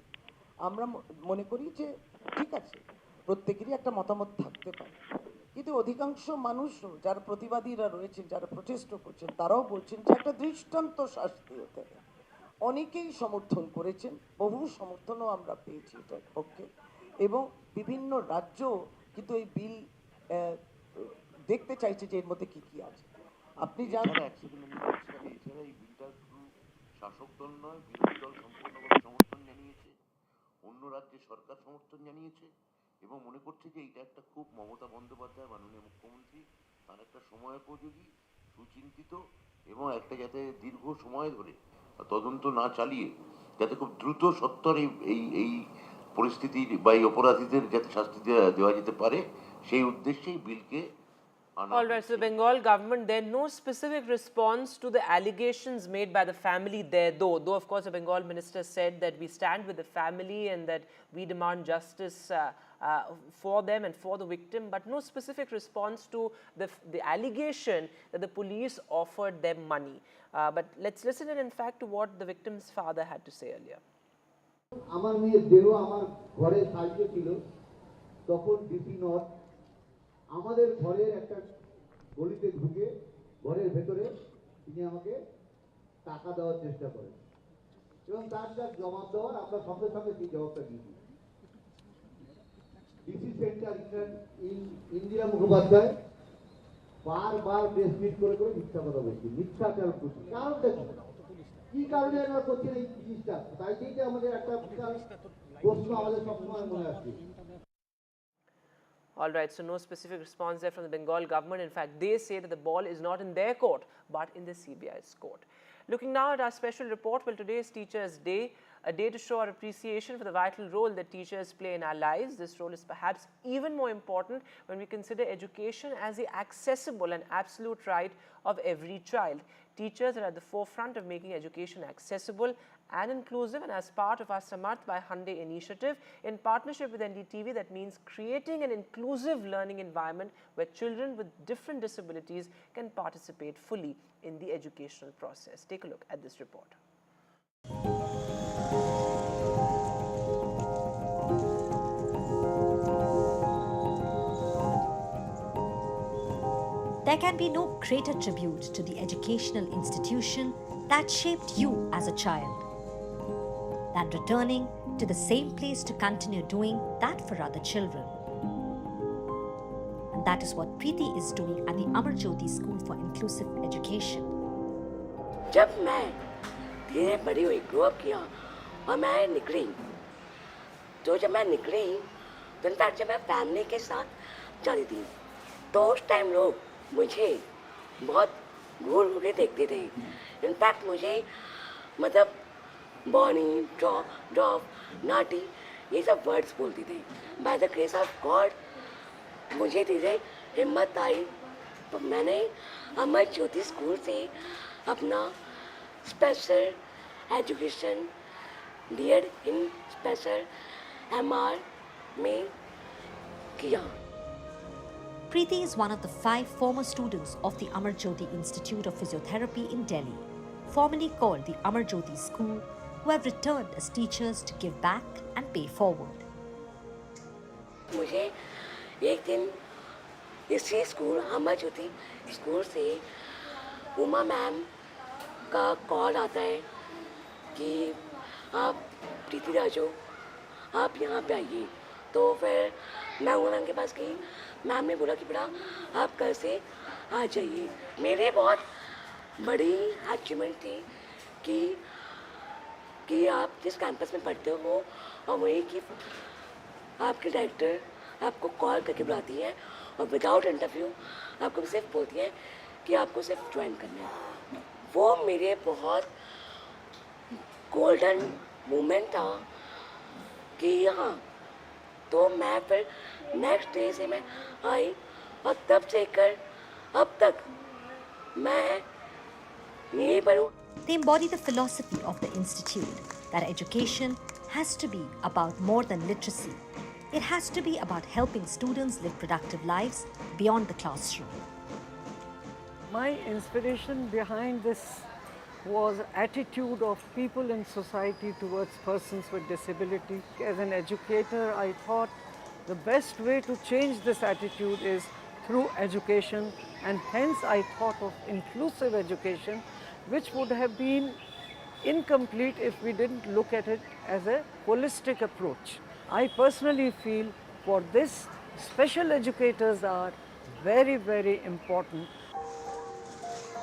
আমরা মনে করি যে ঠিক আছে, প্রত্যেকেরই একটা মতামত থাকতে পারে, কিন্তু অধিকাংশ মানুষ যারা প্রতিবাদীরা রয়েছেন, যারা প্রচেষ্টা করছেন, তারাও বলছেন যে একটা দৃষ্টান্ত শাস্তি হতে হবে। অনেকেই সমর্থন করেছেন, বহু সমর্থনও আমরা পেয়েছি এটার পক্ষে, এবং বিভিন্ন রাজ্য কিন্তু এই বিল দেখতে চাইছে যে এর মধ্যে কি কি আছে। আপনি জানেন এছাড়া এই বিলটা শুধু শাসক দল নয়, বিরোধী দল সম্পূর্ণভাবে সমর্থন জানিয়েছে, অন্য রাজ্যে সরকার সমর্থন জানিয়েছে, এবং মনে করছে যে এটা একটা খুব মমতা বন্দ্যোপাধ্যায় মাননীয় মুখ্যমন্ত্রী তার একটা সময়োপযোগী, সুচিন্তিত এবং একটা যাতে দীর্ঘ সময় ধরে তদন্ত না চালিয়ে যাতে খুব দ্রুত সত্তর এই পরিস্থিতির বা এই অপরাধীদের যাতে শাস্তি দেওয়া যেতে পারে সেই উদ্দেশ্যেই বিলকে All right, so the Bengal government, there no specific response to the allegations made by the family there, though of course the Bengal minister said that we stand with the family and that we demand justice for them and for the victim, but no specific response to the allegation that the police offered them money. But let's listen in fact to what the victim's father had to say earlier. আমার মেয়ের দেহ আমার ঘরের সাইডে ছিল, তখন DC north আমাদের ঘরের একটা গলিতে ঢুকে ঘরের ভেতরে তিনি আমাকে টাকা দেওয়ার চেষ্টা করেন, এবং তার যা জবাব দেওয়ার আমরা সঙ্গে সঙ্গে সেই জবাবটা দিয়েছি। ডিসি সেন্টার ইন্দিরা মুখোপাধ্যায় বারবার প্রেস মিট করে মিথ্যা কথা বলছি, মিথ্যাচার করছি। কারণটা কি কারণে আমরা করছেন এই জিনিসটা, তাই থেকে আমাদের একটা বিশাল প্রশ্ন আমাদের সবসময় মনে আসছে। All right, so no specific response there from the Bengal government. In fact, they say that the ball is not in their court, but in the CBI's court. Looking now at our special report, well, today is Teachers' Day, a day to show our appreciation for the vital role that teachers play in our lives. This role is perhaps even more important when we consider education as the accessible and absolute right of every child. Teachers are at the forefront of making education accessible and inclusive, and as part of our Samarth by Hyundai initiative, in partnership with NDTV, that means creating an inclusive learning environment where children with different disabilities can participate fully in the educational process. Take a look at this report. There can be no greater tribute to the educational institution that shaped you as a child than returning to the same place to continue doing that for other children. And that is what Preeti is doing at the Amar Jyoti School for Inclusive Education. जब मैं धीरे बड़ी हुई, grow up किया और मैं निकली, तो जब मैं निकली तो इनफैक्ट जब मैं फैमिली के साथ चली थी तो उस टाइम लोग मुझे बहुत घूर घूर के देखते थे। इनफैक्ट मुझे मतलब बॉनी, ड्रॉप, नाटी, ये सब वर्ड्स बोलती थी। By the grace of God मुझे धीरे हिम्मत आई, तो मैंने अमर ज्योति स्कूल से अपना स्पेशल एजुकेशन बीएड इन स्पेशल एमआर में किया। Preeti is one of the 5 former students of the Amar Jyoti Institute of Physiotherapy in Delhi, formerly called the Amar Jyoti School, who have returned as teachers to give back and pay forward. मुझे एक दिन इसी school Amar Jyoti school से Uma ma'am का call आता है कि आप प्रीति राजो आप यहाँ पे आइए। तो फिर मैं उमा मैम के पास गई। मैम ने बोला कि बेटा आप कल से आ जाइए। मेरे बहुत बड़ी अचीवमेंट थी कि आप जिस कैंपस में पढ़ते हो और वही कि आपके डायरेक्टर आपको कॉल करके बुलाती है और विदाउट इंटरव्यू आपको सिर्फ बोलती है कि आपको सिर्फ ज्वाइन करना है। वो मेरे बहुत गोल्डन मोमेंट था कि हाँ, तो मैं फिर नेक्स्ट डे से मैं आई और तब से कर अब तक मैं यहीं पर हूँ। They embody the philosophy of the institute that education has to be about more than literacy. It has to be about helping students live productive lives beyond the classroom. My inspiration behind this was attitude of people in society towards persons with disability. As an educator, I thought the best way to change this attitude is through education, and hence I thought of inclusive education, which would have been incomplete if we didn't look at it as a holistic approach. I personally feel for this, special educators are very, very important.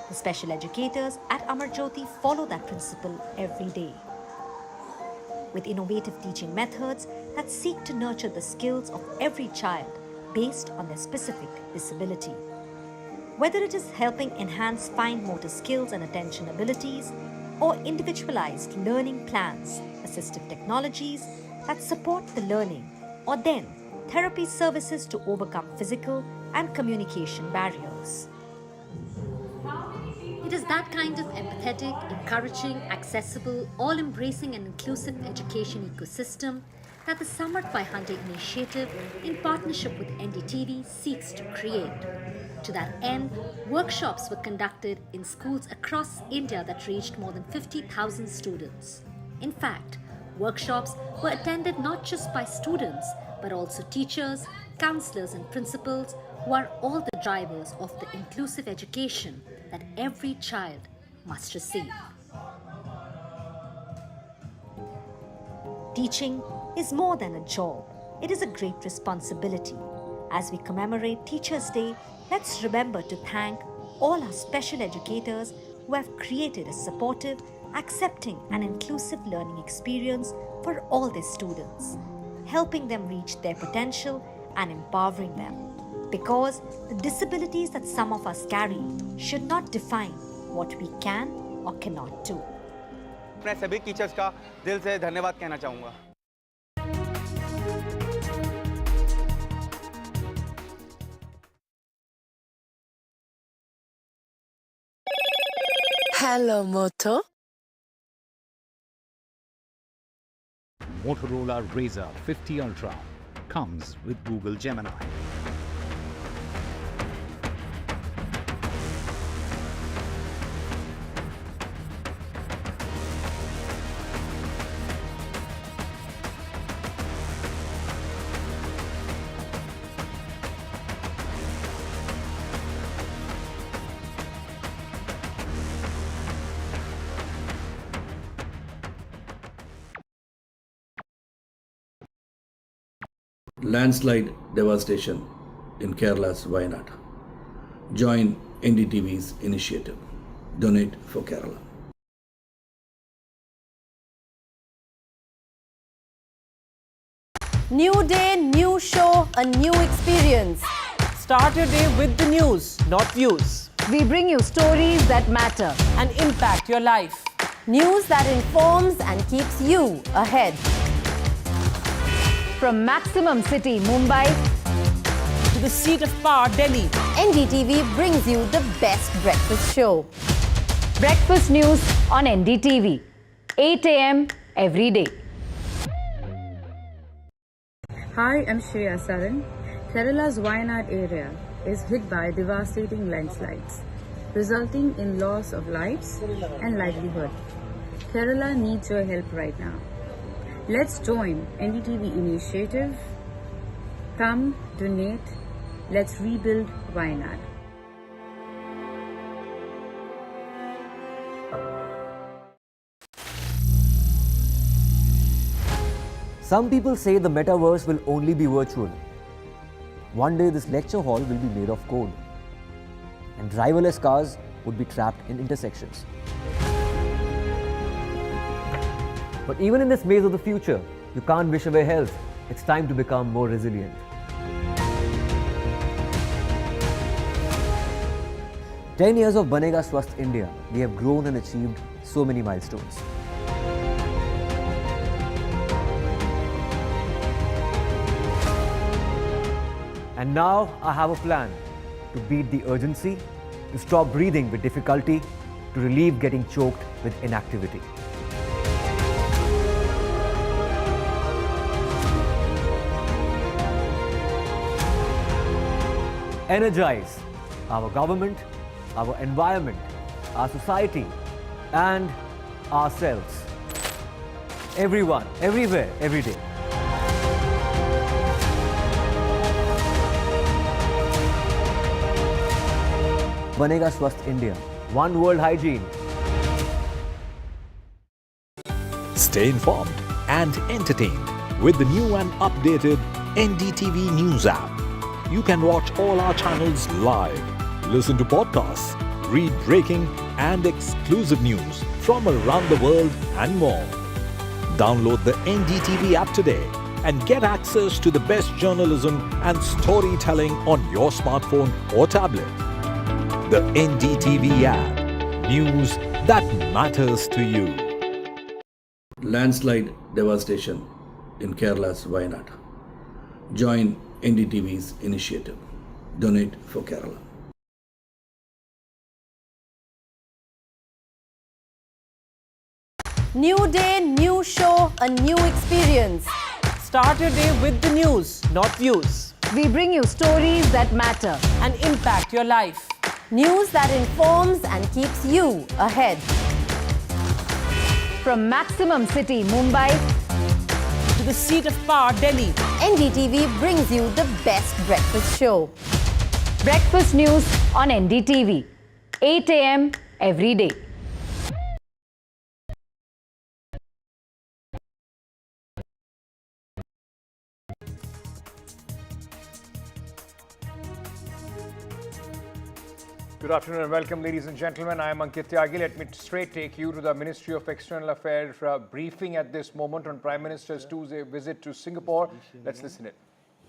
The special educators at Amar Jyoti follow that principle every day. With innovative teaching methods that seek to nurture the skills of every child based on their specific disability. Whether it is helping enhance fine motor skills and attention abilities, or individualized learning plans, assistive technologies that support the learning, or then therapy services to overcome physical and communication barriers. It is that kind of empathetic, encouraging, accessible, all-embracing and inclusive education ecosystem that the Samart 500 initiative, in partnership with NDTV, seeks to create. To that end, workshops were conducted in schools across India that reached more than 50,000 students. In fact, workshops were attended not just by students, but also teachers, counselors and principals who are all the drivers of the inclusive education that every child must receive. Teaching is more than a job. It is a great responsibility. As we commemorate Teachers' Day, let's remember to thank all our special educators who have created a supportive, accepting and inclusive learning experience for all their students, helping them reach their potential and empowering them. Because the disabilities that some of us carry should not define what we can or cannot do. मैं सभी teachers का दिल से धन्यवाद कहना चाहूँगा। Hello, Moto. Motorola Razr 50 Ultra comes with Google Gemini. Landslide devastation in Kerala's Wayanad. Join NDTV's initiative. Donate for Kerala. New day, new show, a new experience. Start your day with the news, not views. We bring you stories that matter and impact your life. News that informs and keeps you ahead. From Maximum City, Mumbai, to the seat of power, Delhi, NDTV brings you the best breakfast show. Breakfast news on NDTV, 8 a.m. every day. Hi, I'm Shreya Saran. Kerala's Wayanad area is hit by devastating landslides, resulting in loss of lives and livelihood. Kerala needs your help right now. Let's join NDTV initiative. Come, donate. Let's rebuild Wayanad. Some people say the metaverse will only be virtual. One day this lecture hall will be made of code, and driverless cars would be trapped in intersections. But even in this maze of the future, you can't wish away health. It's time to become more resilient. "10 years of Banega Swasth India, we have grown and achieved so many milestones. now I have a plan to beat the urgency, to stop breathing with difficulty, to relieve getting choked with inactivity. Energize our government, our environment, our society, and ourselves. Everyone, everywhere, every day. Banega Swasth India. One World Hygiene. Stay informed and entertained with the new and updated NDTV News app. You can watch all our channels live, listen to podcasts, read breaking and exclusive news from around the world and more. Download the NDTV app today and get access to the best journalism and storytelling on your smartphone or tablet. The NDTV app. News that matters to you. Landslide devastation in Kerala's Wayanad. Join NDTV's initiative. Donate for Kerala. New day, new show, a new experience. Start your day with the news, not views. We bring you stories that matter and impact your life. News that informs and keeps you ahead. From Maximum City, Mumbai, to the seat of power, Delhi, NDTV brings you the best breakfast show. Breakfast news on NDTV, 8 a.m. every day. Good afternoon and welcome, ladies and gentlemen. I am Ankit Tyagi. Let me straight take you to the Ministry of External Affairs briefing at this moment on Prime Minister's Tuesday visit to Singapore. Let's listen in.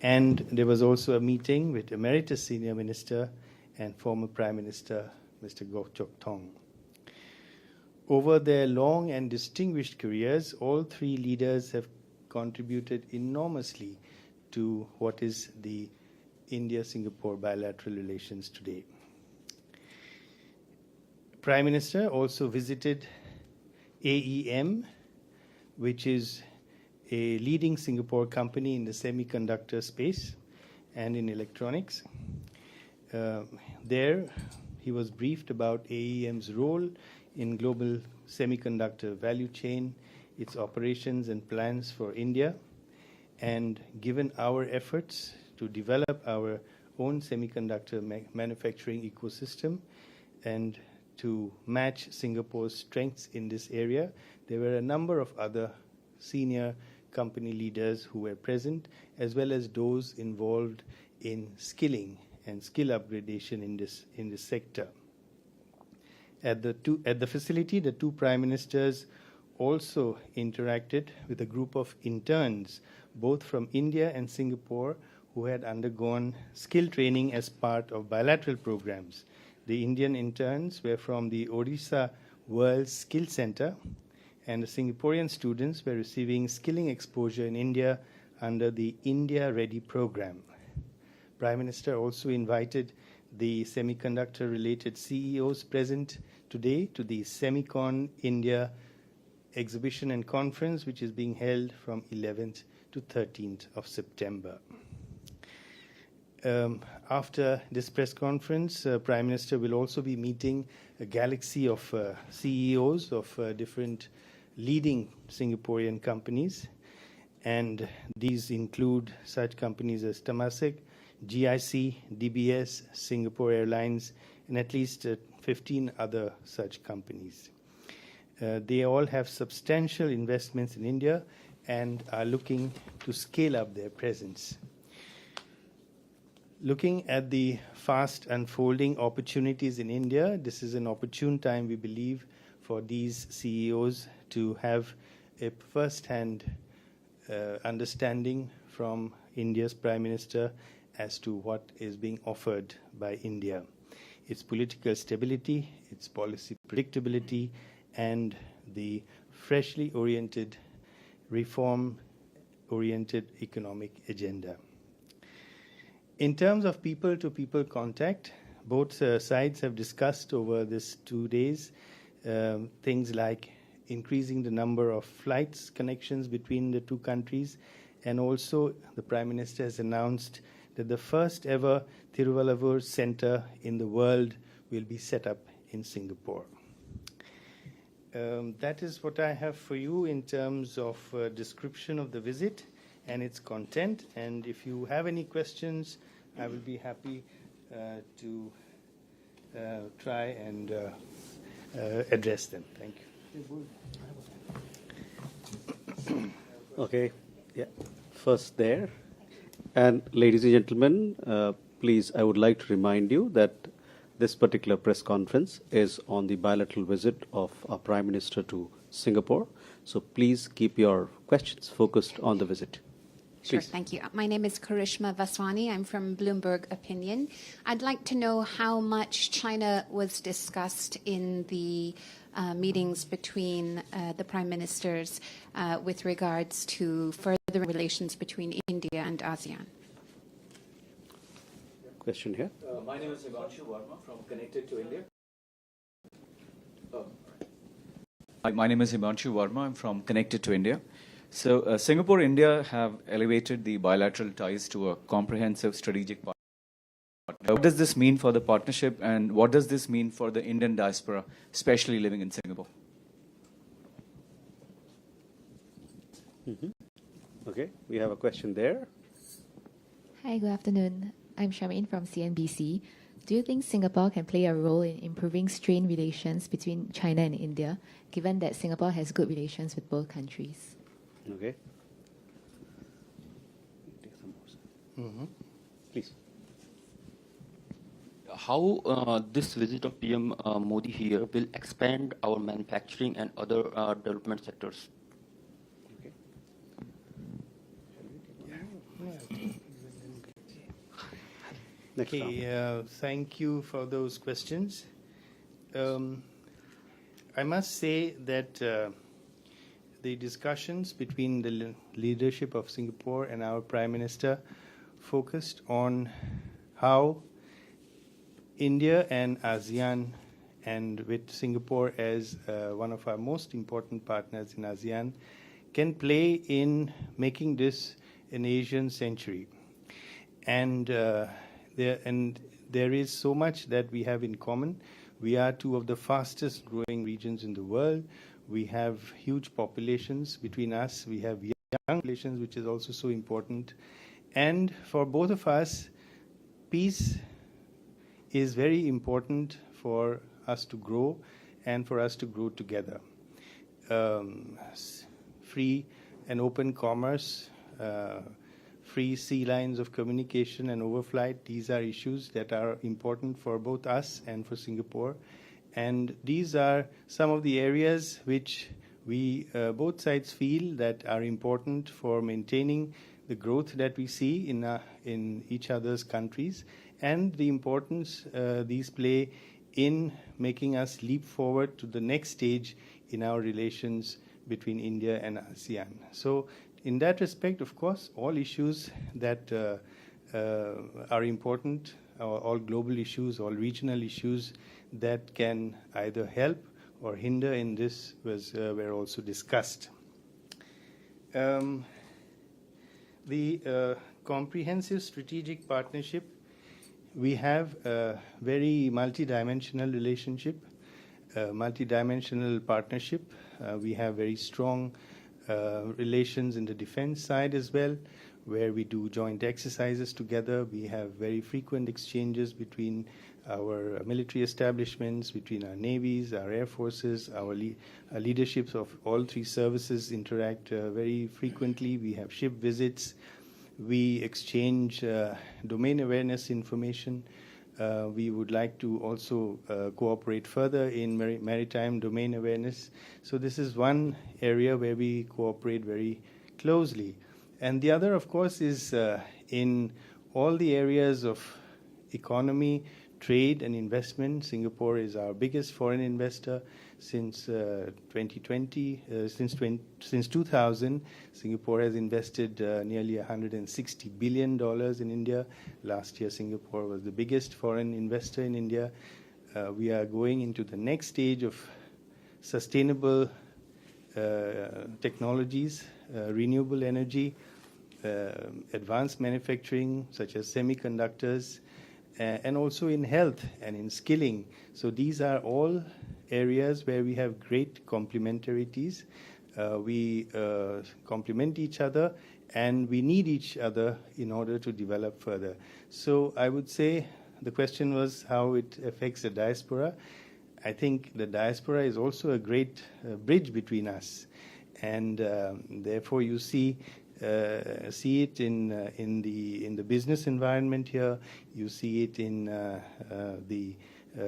And there was also a meeting with Emeritus Senior Minister and former Prime Minister, Mr. Goh Chok Tong. Over their long and distinguished careers, all three leaders have contributed enormously to what is the India-Singapore bilateral relations today. Prime Minister also visited AEM, which is a leading Singapore company in the semiconductor space and in electronics. There, he was briefed about AEM's role in global semiconductor value chain, its operations and plans for India, and given our efforts to develop our own semiconductor manufacturing ecosystem and to match Singapore's strengths in this area, there were a number of other senior company leaders who were present, as well as those involved in skilling and skill upgradation in this sector. At the facility, the two prime ministers also interacted with a group of interns, both from India and Singapore, who had undergone skill training as part of bilateral programs. The Indian interns were from the Odisha World Skill Center, and the Singaporean students were receiving skilling exposure in India under the India Ready program. Prime Minister also invited the semiconductor-related CEOs present today to the Semicon India exhibition and conference, which is being held from 11th to 13th of September. After this press conference, Prime Minister will also be meeting a galaxy of CEOs of different leading Singaporean companies, and these include such companies as Temasek, GIC, DBS, Singapore Airlines, and at least 15 other such companies. They all have substantial investments in India and are looking to scale up their presence. Looking at the fast unfolding opportunities in India, this is an opportune time, we believe, for these CEOs to have a first-hand understanding from India's Prime Minister as to what is being offered by India. Its political stability, its policy predictability, and the freshly oriented, reform-oriented economic agenda. In terms of people-to-people contact, both sides have discussed over this 2 days things like increasing the number of flights connections between the two countries, and also the Prime Minister has announced that the first ever Thiruvallavur Center in the world will be set up in Singapore. That is what I have for you in terms of description of the visit and its content. And if you have any questions, I will be happy to try and address them. Thank you. Okay, yeah, first there. And ladies and gentlemen, please, I would like to remind you that this particular press conference is on the bilateral visit of our Prime Minister to Singapore. So please keep your questions focused on the visit. Sure, Please. thank you. My name is Karishma Vaswani. I'm from Bloomberg Opinion. I'd like to know how much China was discussed in the meetings between the Prime Ministers with regards to further relations between India and ASEAN. Question here. My name is Himanshu Verma from Connected to India. My name is Himanshu Verma. I'm from Connected to India. So Singapore and India have elevated the bilateral ties to a comprehensive strategic partnership. What does this mean for the partnership, and what does this mean for the Indian diaspora, especially living in Singapore? Okay, we have a question there. Hi, good afternoon. I'm Charmaine from CNBC. Do you think Singapore can play a role in improving strained relations between China and India, given that Singapore has good relations with both countries? Okay. Please. How this visit of PM Modi here will expand our manufacturing and other development sectors? Okay, thank you for those questions. I must say that the discussions between the leadership of Singapore and our Prime Minister focused on how India and ASEAN, and with Singapore as one of our most important partners in ASEAN, can play in making this an Asian century. And there is so much that we have in common. We are two of the fastest growing regions in the world. We have huge populations between us. We have young populations, which is also so important. And for both of us, peace is very important for us to grow and for us to grow together. Free and open commerce, free sea lines of communication and overflight, these are issues that are important for both us and for Singapore. And these are some of the areas which we, both sides, feel that are important for maintaining the growth that we see in each other's countries, and the importance these play in making us leap forward to the next stage in our relations between India and ASEAN. So in that respect, of course, all issues that are important, all global issues, all regional issues that can either help or hinder in this were also discussed. The comprehensive strategic partnership, we have a very multidimensional relationship, multidimensional partnership. We have very strong relations in the defense side as well, where we do joint exercises together. We have very frequent exchanges between our military establishments, between our navies, our air forces, our leaderships of all three services interact very frequently. We have ship visits. We exchange domain awareness information. We would like to also cooperate further in maritime domain awareness. So this is one area where we cooperate very closely. And the other, of course, is in all the areas of economy, trade and investment, Singapore is our biggest foreign investor since 2020. Since 2000, Singapore has invested nearly $160 billion in India. Last year, Singapore was the biggest foreign investor in India. We are going into the next stage of sustainable technologies, renewable energy, advanced manufacturing such as semiconductors, and also in health and in skilling. So these are all areas where we have great complementarities. We complement each other and we need each other in order to develop further. So I would say the question was how it affects the diaspora. I think the diaspora is also a great bridge between us, and therefore you see it in the business environment here. You see it in the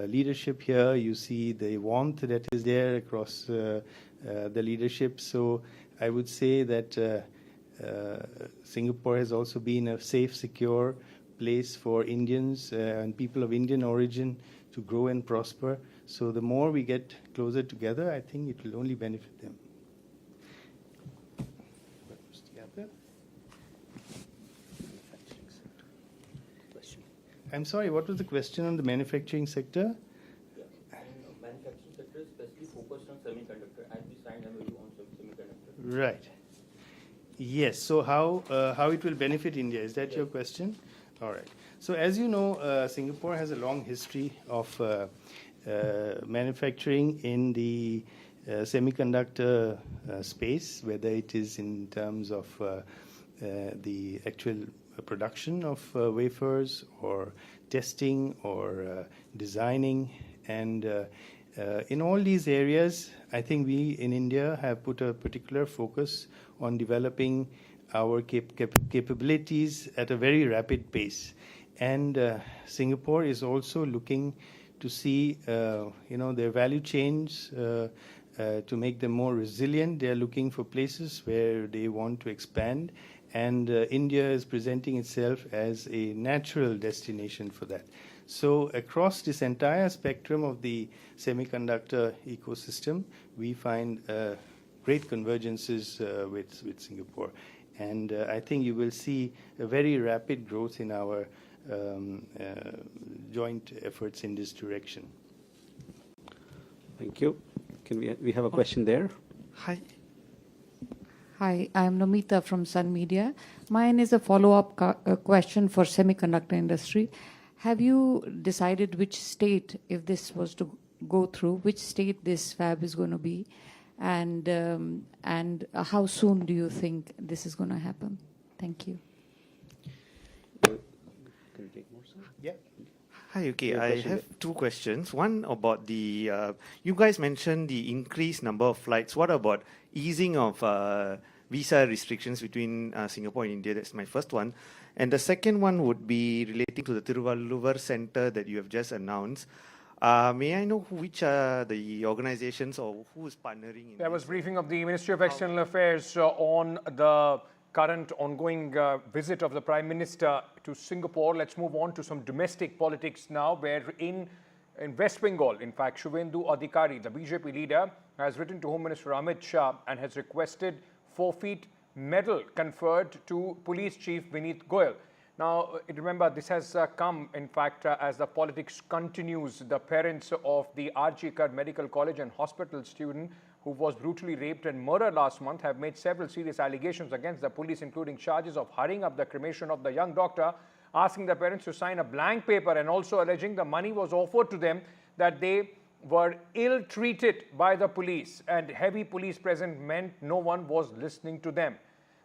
leadership here. You see the warmth that is there across the leadership. So I would say that Singapore has also been a safe, secure place for Indians and people of Indian origin to grow and prosper. So the more we get closer together, I think it will only benefit them. I'm sorry, what was the question on the manufacturing sector? Manufacturing sector is especially focused on semiconductor, and we signed MOU on semiconductor. Right. Yes. So how it will benefit India? Is that your question? All right. So as you know, Singapore has a long history of manufacturing in the semiconductor space, whether it is in terms of the actual production of wafers or testing or designing. And in all these areas, I think we in India have put a particular focus on developing our capabilities at a very rapid pace. And Singapore is also looking to see, their value chains to make them more resilient. They are looking for places where they want to expand. And India is presenting itself as a natural destination for that. So across this entire spectrum of the semiconductor ecosystem, we find great convergences with Singapore. And I think you will see a very rapid growth in our joint efforts in this direction. Thank you. Can we have a question there? Hi. Hi, I'm Nomita from Sun Media. Mine is a follow-up question for semiconductor industry. Have you decided which state, if this was to go through, which state this fab is going to be, and how soon do you think this is going to happen? Thank you. Can you take more, sir? Yeah. Hi, okay. I have two questions. One about the, you guys mentioned the increased number of flights. What about easing of visa restrictions between Singapore and India? That's my first one. And the second one would be relating to the Tiruvalluvar Center that you have just announced. May I know which are the organizations or who is partnering? There was briefing of the Ministry of External Affairs on the current ongoing visit of the Prime Minister to Singapore. Let's move on to some domestic politics now, where in West Bengal, in fact, Shubhendu Adhikari, the BJP leader, has written to Home Minister Amit Shah and has requested forfeit medal conferred to Police Chief Vineet Goyal. Now, remember, this has come, in fact, as the politics continues. The parents of the R.G. Kar Medical College and Hospital student who was brutally raped and murdered last month have made several serious allegations against the police, including charges of hurrying up the cremation of the young doctor, asking the parents to sign a blank paper, and also alleging the money was offered to them, that they were ill-treated by the police, and heavy police presence meant no one was listening to them.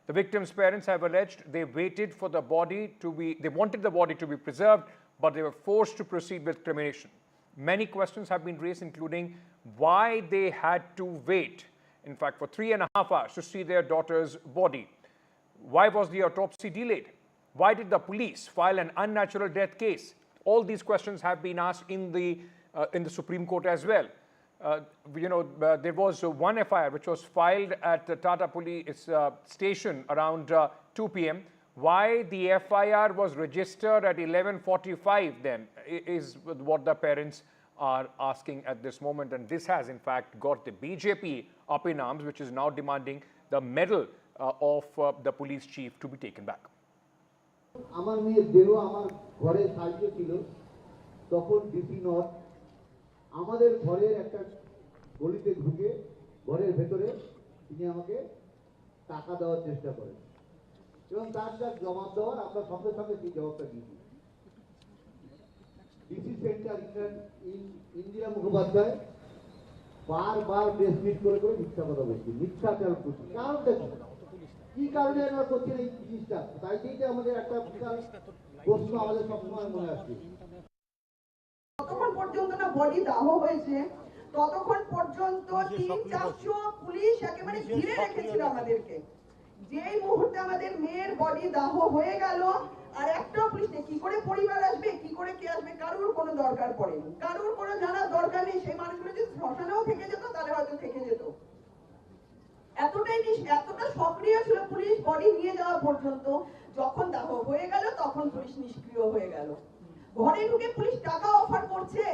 The victims' parents have alleged they wanted the body to be preserved, but they were forced to proceed with cremation. Many questions have been raised, including why they had to wait, in fact, for 3.5 hours to see their daughter's body. Why was the autopsy delayed? Why did the police file an unnatural death case? All these questions have been asked in the Supreme Court as well. There was one FIR which was filed at the Tata Police station around 2 p.m., why the FIR was registered at 11:45 then is what the parents are asking at this moment. And this has in fact got the BJP up in arms, which is now demanding the medal of the police chief to be taken back. আমার মেয়ের দেহ আমার ঘরে সাইজে ছিল তখন DC not আমাদের ঘরের একটা গলিতে ঢুকে ঘরের ভেতরে তিনি আমাকে টাকা দেওয়ার চেষ্টা করেন এবং তার যা জবাব দেওয়ার আমরা সঙ্গে সঙ্গে সেই জবাবটা দিয়েছি ডিসি সেন্টার ইন্দিরা মুখোপাধ্যায় বারবার প্রেস মিট করে মিথ্যা কথা বলছি মিথ্যাচার করছি কারণটা কি কারণে আমরা করছি এই জিনিসটা তাই থেকে আমাদের একটা বিশাল প্রশ্ন আমাদের সবসময় মনে আসছে যতক্ষণ পর্যন্ত না বডি দাহ হয়েছে ততক্ষণ পর্যন্ত 300-400 পুলিশ একেবারে ঘিরে রেখেছিল আমাদেরকে যেই মুহূর্তে আমাদের মেয়ের বডি দাহ হয়ে গেল আর একটা পুলিশ নেই কি করে পরিবার আসবে কি করে কে আসবে কারোর কোনো দরকার পড়েনি কারোর কোনো জানার দরকার নেই সেই মানুষগুলো যদি শ্মশানেও থেকে যেত তাহলে হয়তো থেকে যেত এতটা সক্রিয় ছিল পুলিশ বডি নিয়ে যাওয়া পর্যন্ত যখন দাহ হয়ে গেল তখন পুলিশ নিষ্ক্রিয় হয়ে গেল ঘরে ঢুকে পুলিশ টাকা অফার করছে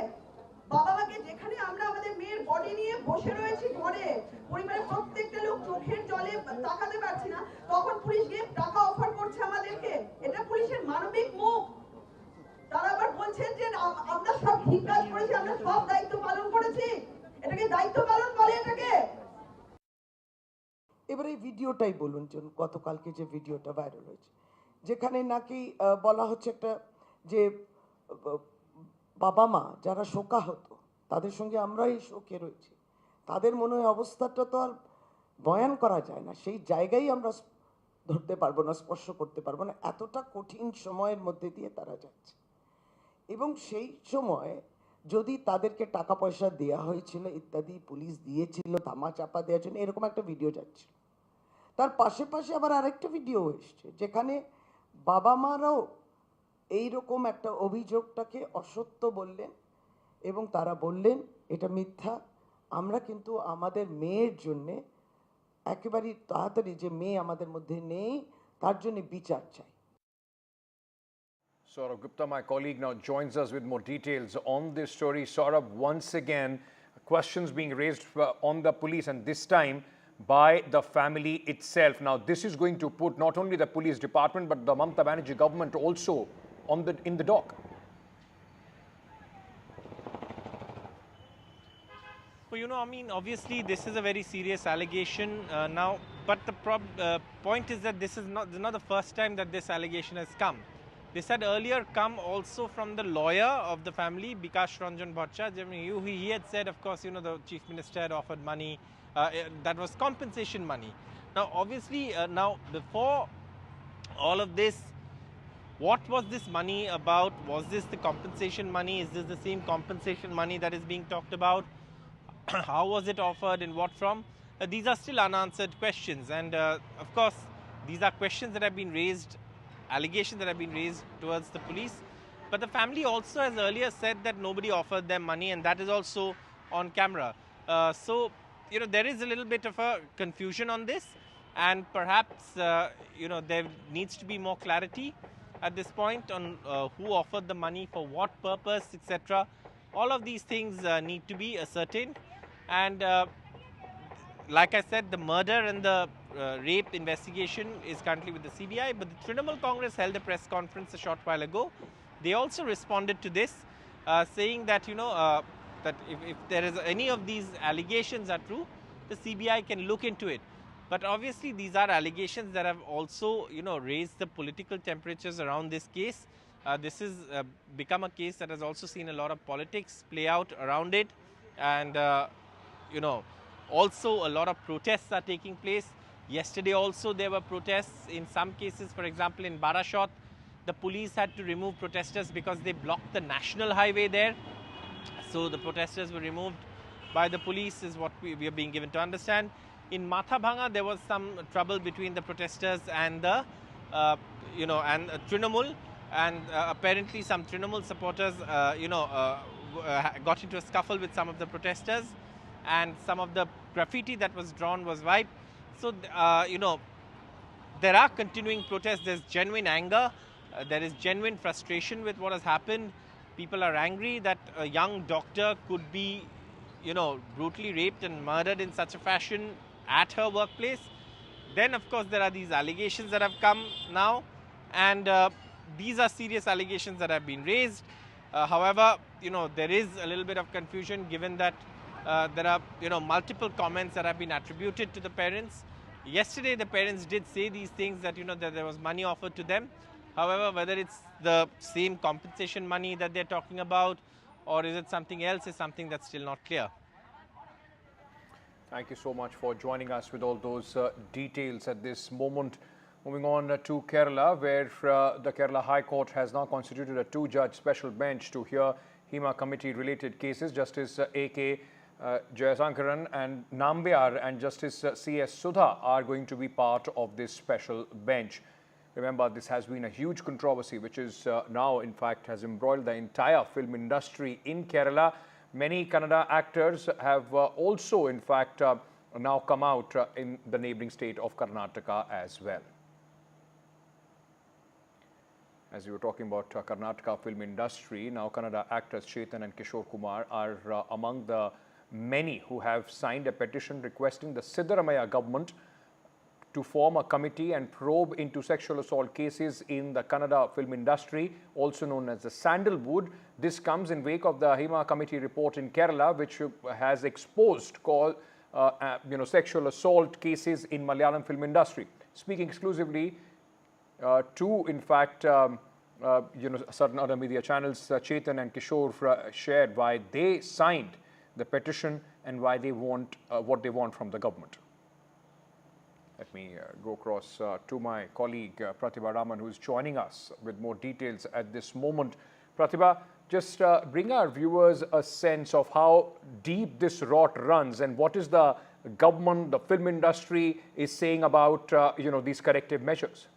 বাবা মাকে যেখানে আমরা আমাদের মেয়ের বডি নিয়ে বসে রয়েছি ঘরে পরিবারের প্রত্যেকটা লোক চোখের জলে তাকাতে পারছি না তখন পুলিশ গিয়ে টাকা অফার করছে আমাদেরকে এটা পুলিশের মানবিক মুখ তারা আবার বলছেন যে আমরা সব ঠিক কাজ করেছি আমরা সব দায়িত্ব পালন করেছি এটাকে দায়িত্ব পালন বলে এটাকে এবার এই ভিডিওটাই বলুন গতকালকে যে ভিডিওটা ভাইরাল হয়েছে যেখানে নাকি বলা হচ্ছে একটা যে বাবা মা যারা শোকাহত তাদের সঙ্গে আমরাই শোকে রয়েছি তাদের মনে হয় অবস্থাটা তো আর বয়ান করা যায় না সেই জায়গায় আমরা ধরতে পারবো না স্পর্শ করতে পারবো না এতটা কঠিন সময়ের মধ্যে দিয়ে তারা যাচ্ছে এবং সেই সময় যদি তাদেরকে টাকা পয়সা দেওয়া হয়েছিল ইত্যাদি পুলিশ দিয়েছিল ধামা চাপা দেওয়ার জন্য এরকম একটা ভিডিও যাচ্ছে তার পাশে পাশে আবার আরেকটা ভিডিও এসছে যেখানে বাবা মারাও এইরকম একটা অভিযোগটাকে অসত্য বললেন এবং তারা বললেন এটা মিথ্যা আমরা কিন্তু আমাদের মেয়ের জন্যে একেবারেই তাড়াতাড়ি যে মেয়ে আমাদের মধ্যে নেই তার জন্য বিচার চাই Saurabh Gupta, my colleague, now joins us with more details on this story. Saurabh, once again, questions being raised on the police and this time by the family itself. Now, this is going to put not only the police department but the Mamata Banerjee government also in the dock. Well, I mean, obviously this is a very serious allegation now, but the point is that this is not the first time that this allegation has come. This had earlier come also from the lawyer of the family, Bikash Ranjan Bhattacharya. I mean, he had said, of course, the chief minister had offered money, that was compensation money. Now, obviously, now before all of this, what was this money about? Was this the compensation money? Is this the same compensation money that is being talked about? How was it offered and what from? These are still unanswered questions, and of course, these are questions that have been raised, allegations that have been raised towards the police. But the family also has earlier said that nobody offered them money, and that is also on camera. So, there is a little bit of a confusion on this, and perhaps, there needs to be more clarity at this point on who offered the money, for what purpose, etc. All of these things need to be ascertained. And like I said, the murder and the rape investigation is currently with the CBI, but the Trinamool Congress held a press conference a short while ago. They also responded to this, saying that, that if there is any of these allegations are true, the CBI can look into it. But obviously, these are allegations that have also, raised the political temperatures around this case. This has become a case that has also seen a lot of politics play out around it. And, also a lot of protests are taking place. Yesterday also there were protests in some cases. For example, in Barashot, the police had to remove protesters because they blocked the national highway there. So the protesters were removed by the police, is what we are being given to understand. In Mathabhanga, there was some trouble between the protesters and the, and Trinamool. And apparently some Trinamool supporters, got into a scuffle with some of the protesters, and some of the graffiti that was drawn was wiped. So, there are continuing protests. There's genuine anger. There is genuine frustration with what has happened. People are angry that a young doctor could be, brutally raped and murdered in such a fashion at her workplace. Then, of course, there are these allegations that have come now, and these are serious allegations that have been raised. However, there is a little bit of confusion given that there are, multiple comments that have been attributed to the parents. Yesterday, the parents did say these things that, that there was money offered to them. However, whether it's the same compensation money that they're talking about or is it something else is something that's still not clear. Thank you so much for joining us with all those details at this moment. Moving on to Kerala, where the Kerala High Court has now constituted a two-judge special bench to hear HEMA committee-related cases. Justice A.K. Jayasankaran and Nambiar and Justice C.S. Sudha are going to be part of this special bench. Remember, this has been a huge controversy, which is now, in fact, has embroiled the entire film industry in Kerala. Many Kannada actors have also, in fact, now come out in the neighbouring state of Karnataka as well. As we were talking about Karnataka film industry, now Kannada actors Chetan and Kishore Kumar are among the many who have signed a petition requesting the Siddaramaiah government to form a committee and probe into sexual assault cases in the Kannada film industry, also known as the Sandalwood. This comes in wake of the HEMA committee report in Kerala, which has exposed sexual assault cases in Malayalam film industry. Speaking exclusively to, in fact, certain other media channels, Chetan and Kishore shared why they signed the petition and why they want what they want from the government. Let me go across to my colleague Pratibha Raman, who is joining us with more details at this moment. Pratibha, just bring our viewers a sense of how deep this rot runs and what is the government, the film industry is saying about these corrective measures.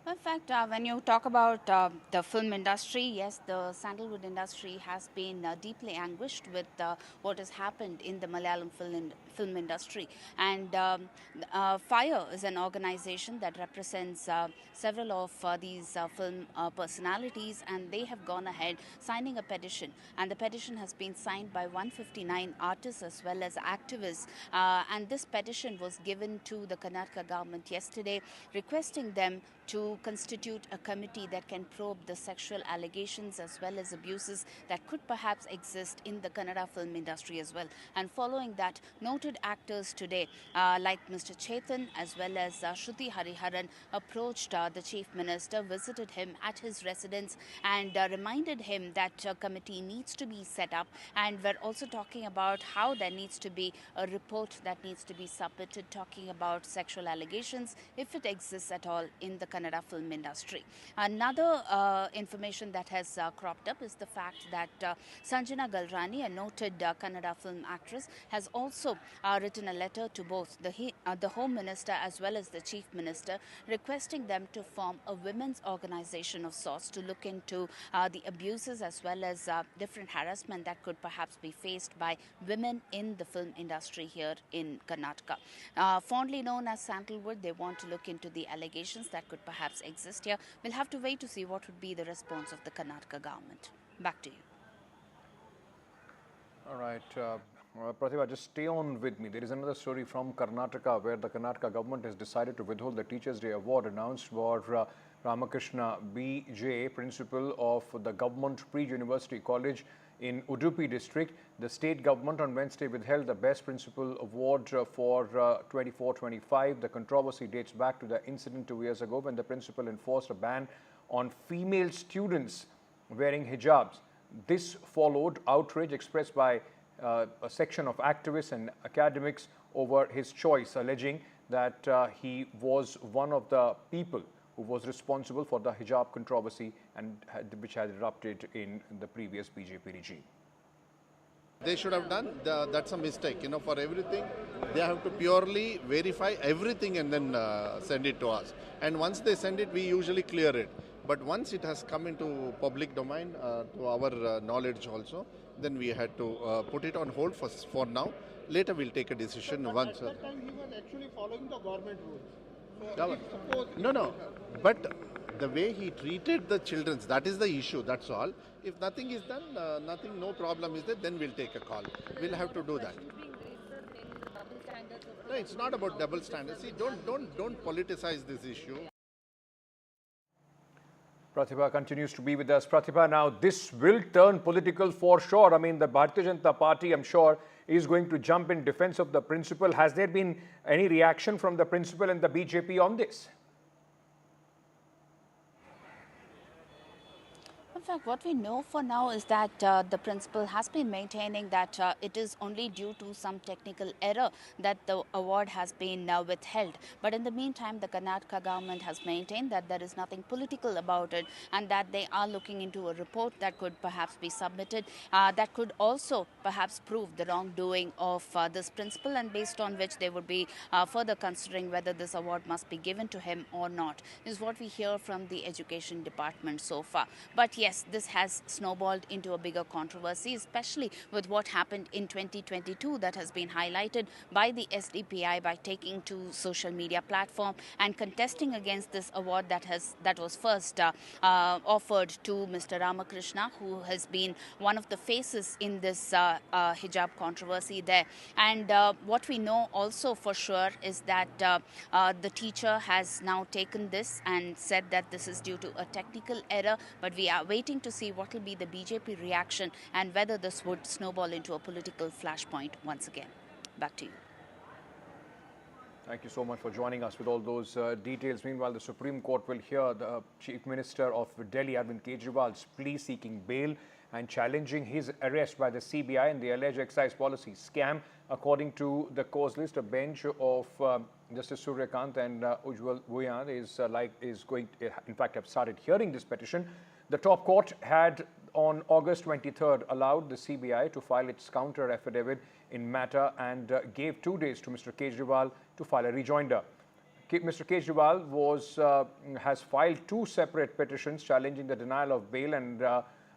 In fact, when you talk about the film industry, yes, the Sandalwood industry has been deeply anguished with what has happened in the Malayalam film industry. And FIRE is an organization that represents several of these film personalities, and they have gone ahead signing a petition. And the petition has been signed by 159 artists as well as activists. And this petition was given to the Karnataka government yesterday, requesting them to constitute a committee that can probe the sexual allegations as well as abuses that could perhaps exist in the Kannada film industry as well. And following that, noted actors today like Mr. Chetan as well as Shruti Hariharan approached the Chief Minister, visited him at his residence and reminded him that a committee needs to be set up. And we're also talking about how there needs to be a report that needs to be submitted talking about sexual allegations, if it exists at all, in the Kannada film industry. Another information that has cropped up is the fact that Sanjana Galrani, a noted Kannada film actress, has also written a letter to both the Home Minister as well as the Chief Minister, requesting them to form a women's organization of sorts to look into the abuses as well as different harassment that could perhaps be faced by women in the film industry here in Karnataka. Fondly known as Sandalwood, they want to look into the allegations that could perhaps exist here. We'll have to wait to see what would be the response of the Karnataka government. Back to you. All right. Pratibha, just stay on with me. There is another story from Karnataka where the Karnataka government has decided to withhold the Teachers' Day Award announced for Ramakrishna B.J., principal of the Government Pre-University College in Udupi district. The state government on Wednesday withheld the Best Principal Award for 24-25. The controversy dates back to the incident 2 years ago when the principal enforced a ban on female students wearing hijabs. This followed outrage expressed by a section of activists and academics over his choice, alleging that he was one of the people who was responsible for the hijab controversy and which had erupted in the previous BJP regime. They should have done, that's a mistake, for everything. They have to purely verify everything and then send it to us. And once they send it, we usually clear it. But once it has come into public domain, to our knowledge also, then we had to put it on hold for now. Later we'll take a decision once. At that time he was actually following the government rules. No. But the way he treated the children, that is the issue, that's all. If nothing is done, no problem is there, then we'll take a call. We'll have to do that. No, it's not about double standards. See, don't politicize this issue. Pratibha continues to be with us. Pratibha, now this will turn political for sure. I mean, the Bharatiya Janata Party, I'm sure, is going to jump in defense of the principal. Has there been any reaction from the principal and the BJP on this? In fact, what we know for now is that the principal has been maintaining that it is only due to some technical error that the award has been withheld. But in the meantime, the Karnataka government has maintained that there is nothing political about it and that they are looking into a report that could perhaps be submitted that could also perhaps prove the wrongdoing of this principal, and based on which they would be further considering whether this award must be given to him or not, is what we hear from the education department so far. But yes, this has snowballed into a bigger controversy, especially with what happened in 2022 that has been highlighted by the SDPI by taking to social media platform and contesting against this award that was first offered to Mr. Ramakrishna, who has been one of the faces in this hijab controversy there. And what we know also for sure is that the teacher has now taken this and said that this is due to a technical error, but we are waiting to see what will be the BJP reaction and whether this would snowball into a political flashpoint once again. Back to you. Thank you so much for joining us with all those details. Meanwhile, the Supreme Court will hear the Chief Minister of Delhi, Arvind Kejriwal's plea seeking bail and challenging his arrest by the CBI in the alleged excise policy scam. According to the cause list, a bench of Justice Suryakant and Ujjwal Bhuyan is going to, in fact, have started hearing this petition. The top court had on August 23rd allowed the CBI to file its counter affidavit in matter and gave 2 days to Mr. Kejriwal to file a rejoinder. Mr. Kejriwal has filed 2 separate petitions challenging the denial of bail and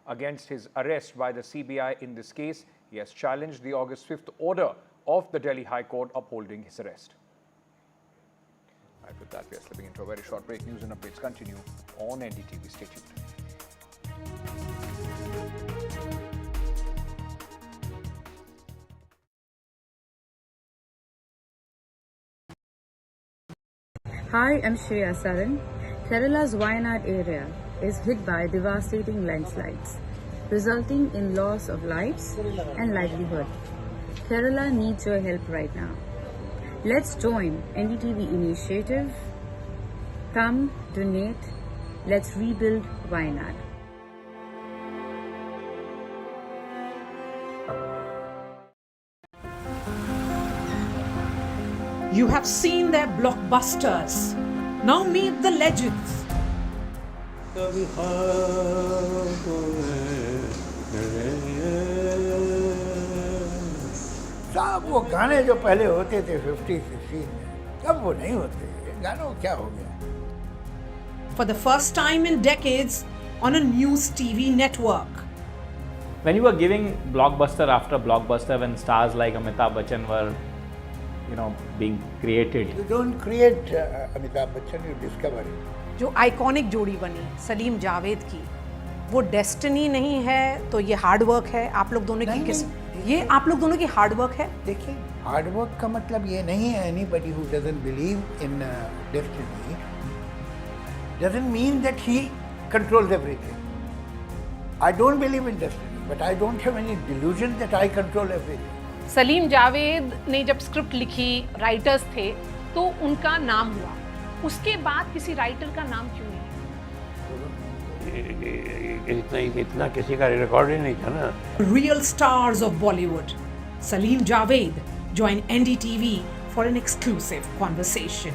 against his arrest by the CBI in this case. He has challenged the August 5th order of the Delhi High Court upholding his arrest. Right, with that, we are slipping into a very short break. News and updates continue on NDTV. Stay tuned. Hi, I'm Shreya Saran. Kerala's Wayanad area is hit by devastating landslides, resulting in loss of lives and livelihood. Kerala needs your help right now. Let's join NDTV initiative. Come, donate. Let's rebuild Wayanad. You have seen their blockbusters. Now meet the legends. साहब वो गाने जो पहले होते थे 50, 60 में, अब वो नहीं होते। गानों को क्या हो गया? For the first time in decades on a news TV network. When you were giving blockbuster after blockbuster, when stars like Amitabh Bachchan were, being created. You don't create Amitabh Bachchan, you discover it. जो iconic जोड़ी बनी सलीम जावेद की, वो destiny नहीं है तो ये hard work है आप लोग दोनों की ये आप लोग दोनों की हार्ड वर्क है। देखिए हार्ड वर्क का मतलब ये नहीं है anybody who doesn't believe in destiny doesn't mean that he controls everything. I don't believe in destiny, but I don't have any delusion that I control everything. Salim Javed ने जब script लिखी, राइटर्स थे, तो उनका नाम हुआ। उसके बाद किसी राइटर का नाम क्यों नहीं? इतना किसी का रिकॉर्ड ही नहीं था ना। Real stars of Bollywood, Salim Javed join NDTV for an exclusive conversation.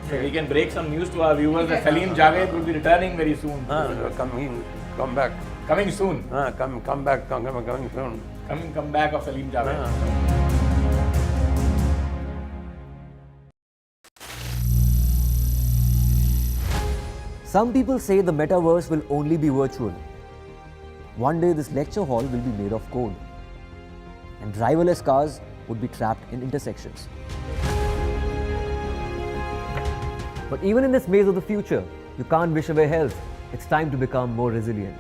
So we can break some news to our viewers that Salim Javed will be returning very soon. Come back. Coming soon. Come back. Coming soon. Come back of Salim Javed. Some people say the metaverse will only be virtual. One day this lecture hall will be made of code. And driverless cars would be trapped in intersections. But even in this maze of the future, you can't wish away health. It's time to become more resilient.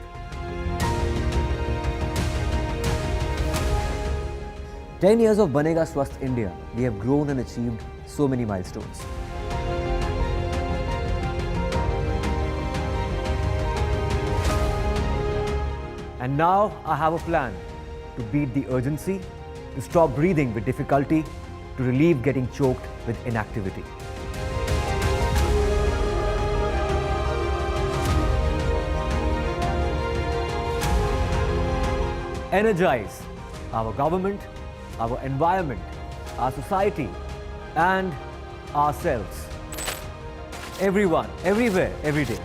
"10 years of Banega Swasth India, we have grown and achieved so many milestones. And now I have a plan to beat the urgency, to stop breathing with difficulty, to relieve getting choked with inactivity. Energize our government, our environment, our society, and ourselves. Everyone, everywhere, every day.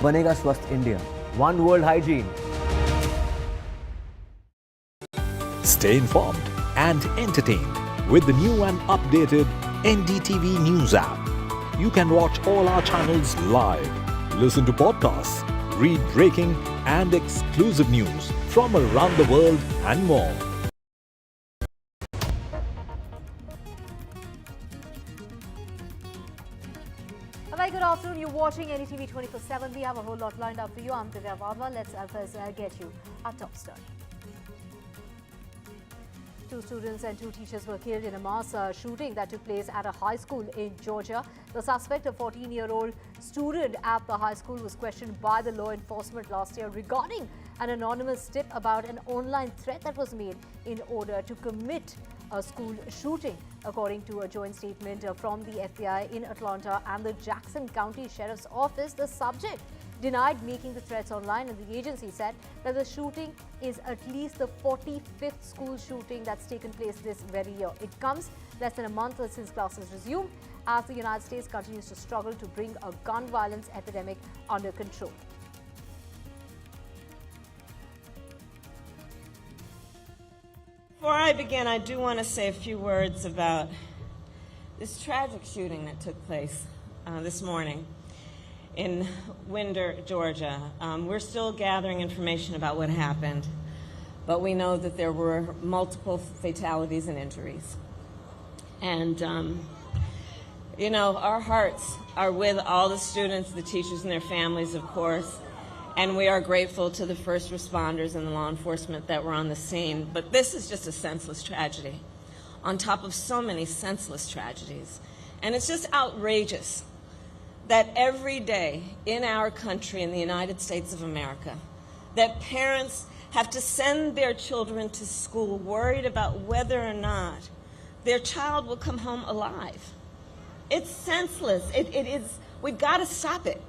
Banega Swasth India. One world hygiene. Stay informed and entertained with the new and updated NDTV News app. You can watch all our channels live, listen to podcasts, read breaking and exclusive news from around the world and more. A very good afternoon. You're watching NDTV 24/7. We have a whole lot lined up for you. I'm Toni Waterman. Let's first get you our top story. 2 students and 2 teachers were killed in a mass shooting that took place at a high school in Georgia. The suspect, a 14-year-old student at the high school, was questioned by the law enforcement last year regarding an anonymous tip about an online threat that was made in order to commit a school shooting. According to a joint statement from the FBI in Atlanta and the Jackson County Sheriff's Office, the subject denied making the threats online, and the agency said that the shooting is at least the 45th school shooting that's taken place this very year. It comes less than a month since classes resumed, as the United States continues to struggle to bring a gun violence epidemic under control. Before I begin, I do want to say a few words about this tragic shooting that took place this morning in Winder, Georgia. We're still gathering information about what happened, but we know that there were multiple fatalities and injuries. And, you know, our hearts are with all the students, the teachers, and their families, of course. And we are grateful to the first responders and the law enforcement that were on the scene. But this is just a senseless tragedy on top of so many senseless tragedies. And it's just outrageous that every day in our country, in the United States of America, that parents have to send their children to school worried about whether or not their child will come home alive. It's senseless. It is, we've got to stop it.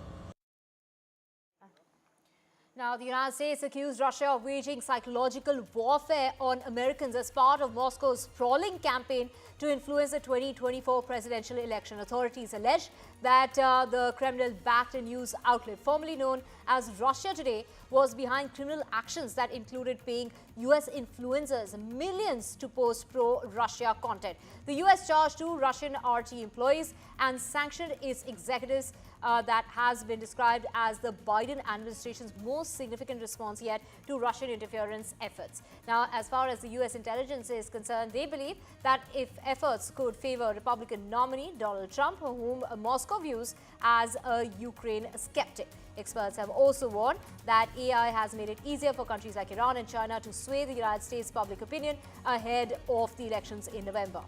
Now, the United States accused Russia of waging psychological warfare on Americans as part of Moscow's sprawling campaign to influence the 2024 presidential election. Authorities allege that the Kremlin-backed news outlet, formerly known as Russia Today, was behind criminal actions that included paying U.S. influencers millions to post pro-Russia content. The U.S. charged 2 Russian RT employees and sanctioned its executives. That has been described as the Biden administration's most significant response yet to Russian interference efforts. Now, as far as the U.S. intelligence is concerned, they believe that if efforts could favor Republican nominee Donald Trump, whom Moscow views as a Ukraine skeptic. Experts have also warned that AI has made it easier for countries like Iran and China to sway the United States public opinion ahead of the elections in November.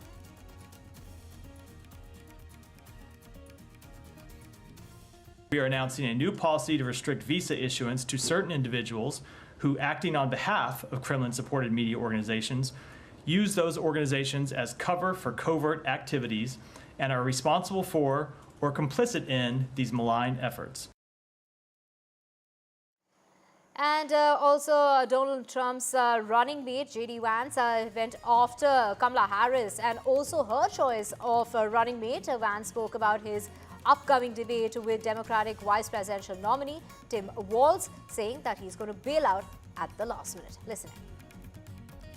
We are announcing a new policy to restrict visa issuance to certain individuals who, acting on behalf of Kremlin-supported media organizations, use those organizations as cover for covert activities and are responsible for or complicit in these malign efforts. And also Donald Trump's running mate, J.D. Vance, went after Kamala Harris and also her choice of running mate. Vance spoke about his upcoming debate with Democratic vice presidential nominee Tim Walz, saying that he's going to bail out at the last minute. Listen.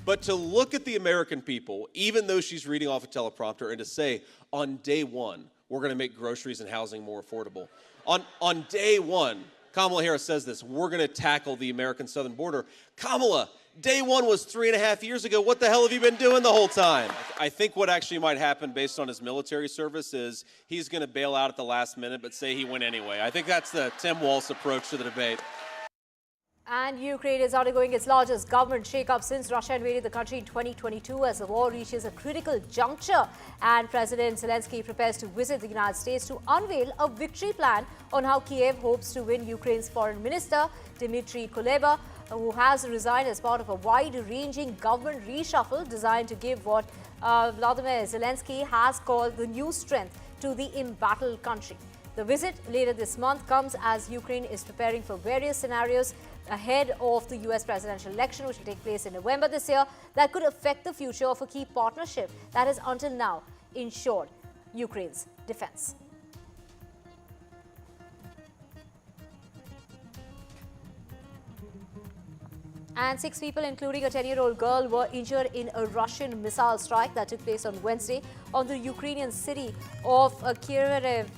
But to look at the American people, even though she's reading off a teleprompter, and to say, on day one, we're going to make groceries and housing more affordable. On day one, Kamala Harris says this, we're going to tackle the American southern border. Kamala, day one was 3.5 years ago. What the hell have you been doing the whole time? I think what actually might happen based on his military service is he's going to bail out at the last minute, but say he went anyway. I think that's the Tim Walz approach to the debate. And Ukraine is undergoing its largest government shake-up since Russia invaded the country in 2022 as the war reaches a critical juncture. And President Zelensky prepares to visit the United States to unveil a victory plan on how Kiev hopes to win Ukraine's foreign minister, Dmitry Kuleba, who has resigned as part of a wide-ranging government reshuffle designed to give what Vladimir Zelensky has called the new strength to the embattled country. The visit later this month comes as Ukraine is preparing for various scenarios ahead of the US presidential election, which will take place in November this year, that could affect the future of a key partnership that has until now ensured Ukraine's defense. And 6 people, including a 10-year-old girl, were injured in a Russian missile strike that took place on Wednesday on the Ukrainian city of Kyiv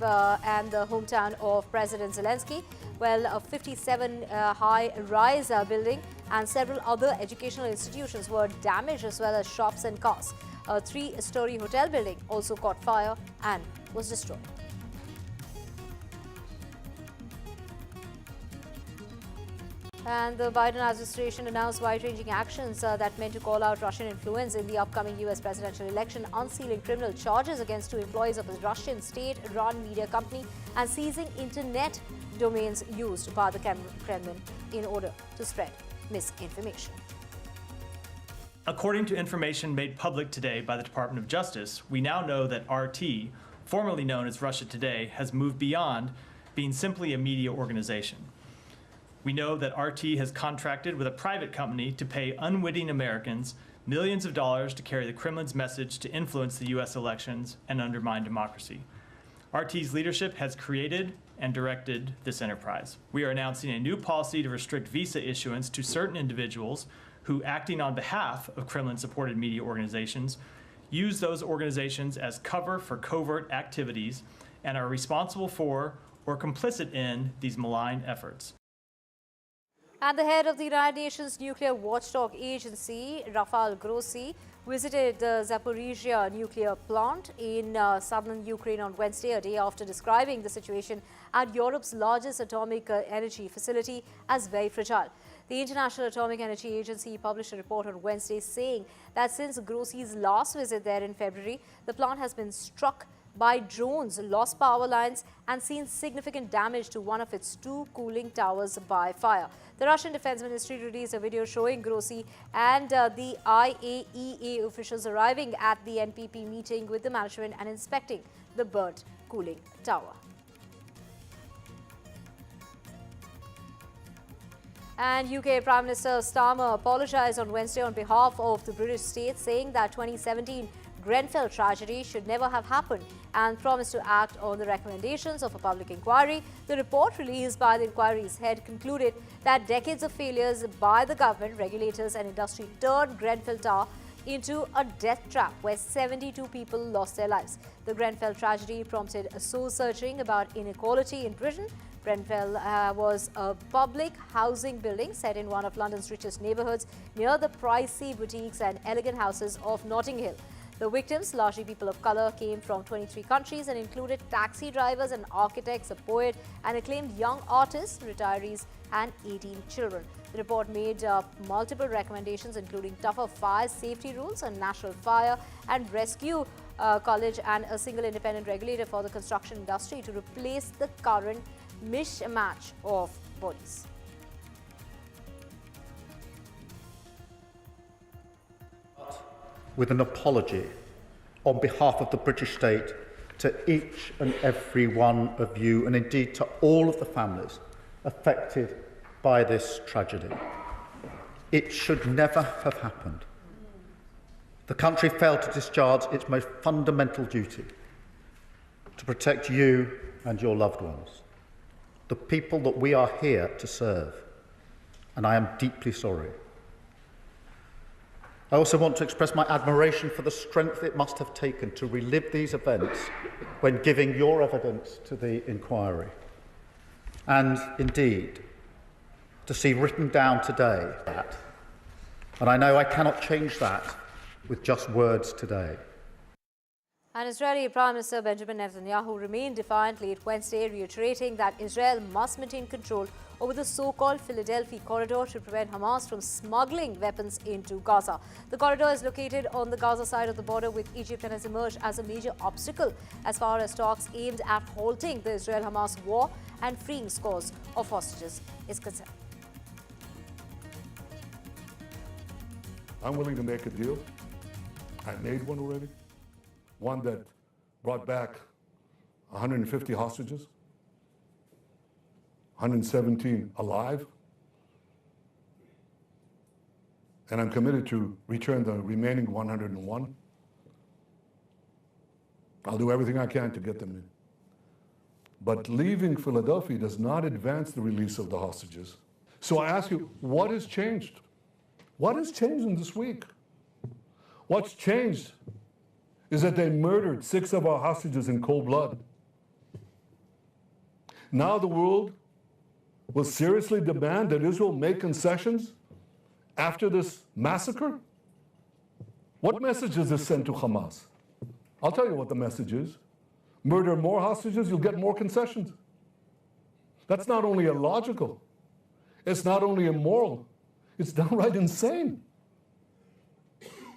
and the hometown of President Zelensky. Well, a 57-high-rise building and several other educational institutions were damaged, as well as shops and cars. A 3-story hotel building also caught fire and was destroyed. And the Biden administration announced wide-ranging actions that meant to call out Russian influence in the upcoming U.S. presidential election, unsealing criminal charges against 2 employees of a Russian state-run media company and seizing internet domains used by the Kremlin in order to spread misinformation. According to information made public today by the Department of Justice, we now know that RT, formerly known as Russia Today, has moved beyond being simply a media organization. We know that RT has contracted with a private company to pay unwitting Americans millions of dollars to carry the Kremlin's message to influence the U.S. elections and undermine democracy. RT's leadership has created and directed this enterprise. We are announcing a new policy to restrict visa issuance to certain individuals who, acting on behalf of Kremlin-supported media organizations, use those organizations as cover for covert activities and are responsible for or complicit in these malign efforts. And the head of the United Nations Nuclear Watchdog Agency, Rafael Grossi, visited the Zaporizhia nuclear plant in southern Ukraine on Wednesday, a day after describing the situation at Europe's largest atomic energy facility as very fragile. The International Atomic Energy Agency published a report on Wednesday saying that since Grossi's last visit there in February, the plant has been struck by drones, lost power lines, and seen significant damage to one of its 2 cooling towers by fire. The Russian Defense Ministry released a video showing Grossi and the IAEA officials arriving at the NPP meeting with the management and inspecting the burnt cooling tower. And UK Prime Minister Starmer apologized on Wednesday on behalf of the British state, saying that 2017 Grenfell tragedy should never have happened and promised to act on the recommendations of a public inquiry. The report released by the inquiry's head concluded that decades of failures by the government, regulators and industry turned Grenfell Tower into a death trap where 72 people lost their lives. The Grenfell tragedy prompted a soul-searching about inequality in Britain. Grenfell was a public housing building set in one of London's richest neighbourhoods near the pricey boutiques and elegant houses of Notting Hill. The victims, largely people of colour, came from 23 countries and included taxi drivers and architects, a poet, and acclaimed young artists, retirees, and 18 children. The report made multiple recommendations, including tougher fire safety rules, a national fire and rescue college, and a single independent regulator for the construction industry to replace the current mishmash of bodies. With an apology on behalf of the British state to each and every one of you, and indeed to all of the families affected by this tragedy. It should never have happened. The country failed to discharge its most fundamental duty to protect you and your loved ones, the people that we are here to serve, and I am deeply sorry. I also want to express my admiration for the strength it must have taken to relive these events when giving your evidence to the inquiry. And indeed, to see written down today that, and I know I cannot change that with just words today. And Israeli Prime Minister Benjamin Netanyahu remained defiant late Wednesday, reiterating that Israel must maintain control over the so-called Philadelphia corridor to prevent Hamas from smuggling weapons into Gaza. The corridor is located on the Gaza side of the border with Egypt and has emerged as a major obstacle as far as talks aimed at halting the Israel-Hamas war and freeing scores of hostages is concerned. I'm willing to make a deal. I made one already. One that brought back 150 hostages, 117 alive. And I'm committed to return the remaining 101. I'll do everything I can to get them in. But leaving Philadelphia does not advance the release of the hostages. So I ask you, what has changed? What has changed in this week? What's changed is that they murdered 6 of our hostages in cold blood. Now the world will seriously demand that Israel make concessions after this massacre? What message does this send to Hamas? I'll tell you what the message is. Murder more hostages, you'll get more concessions. That's not only illogical, it's not only immoral, it's downright insane.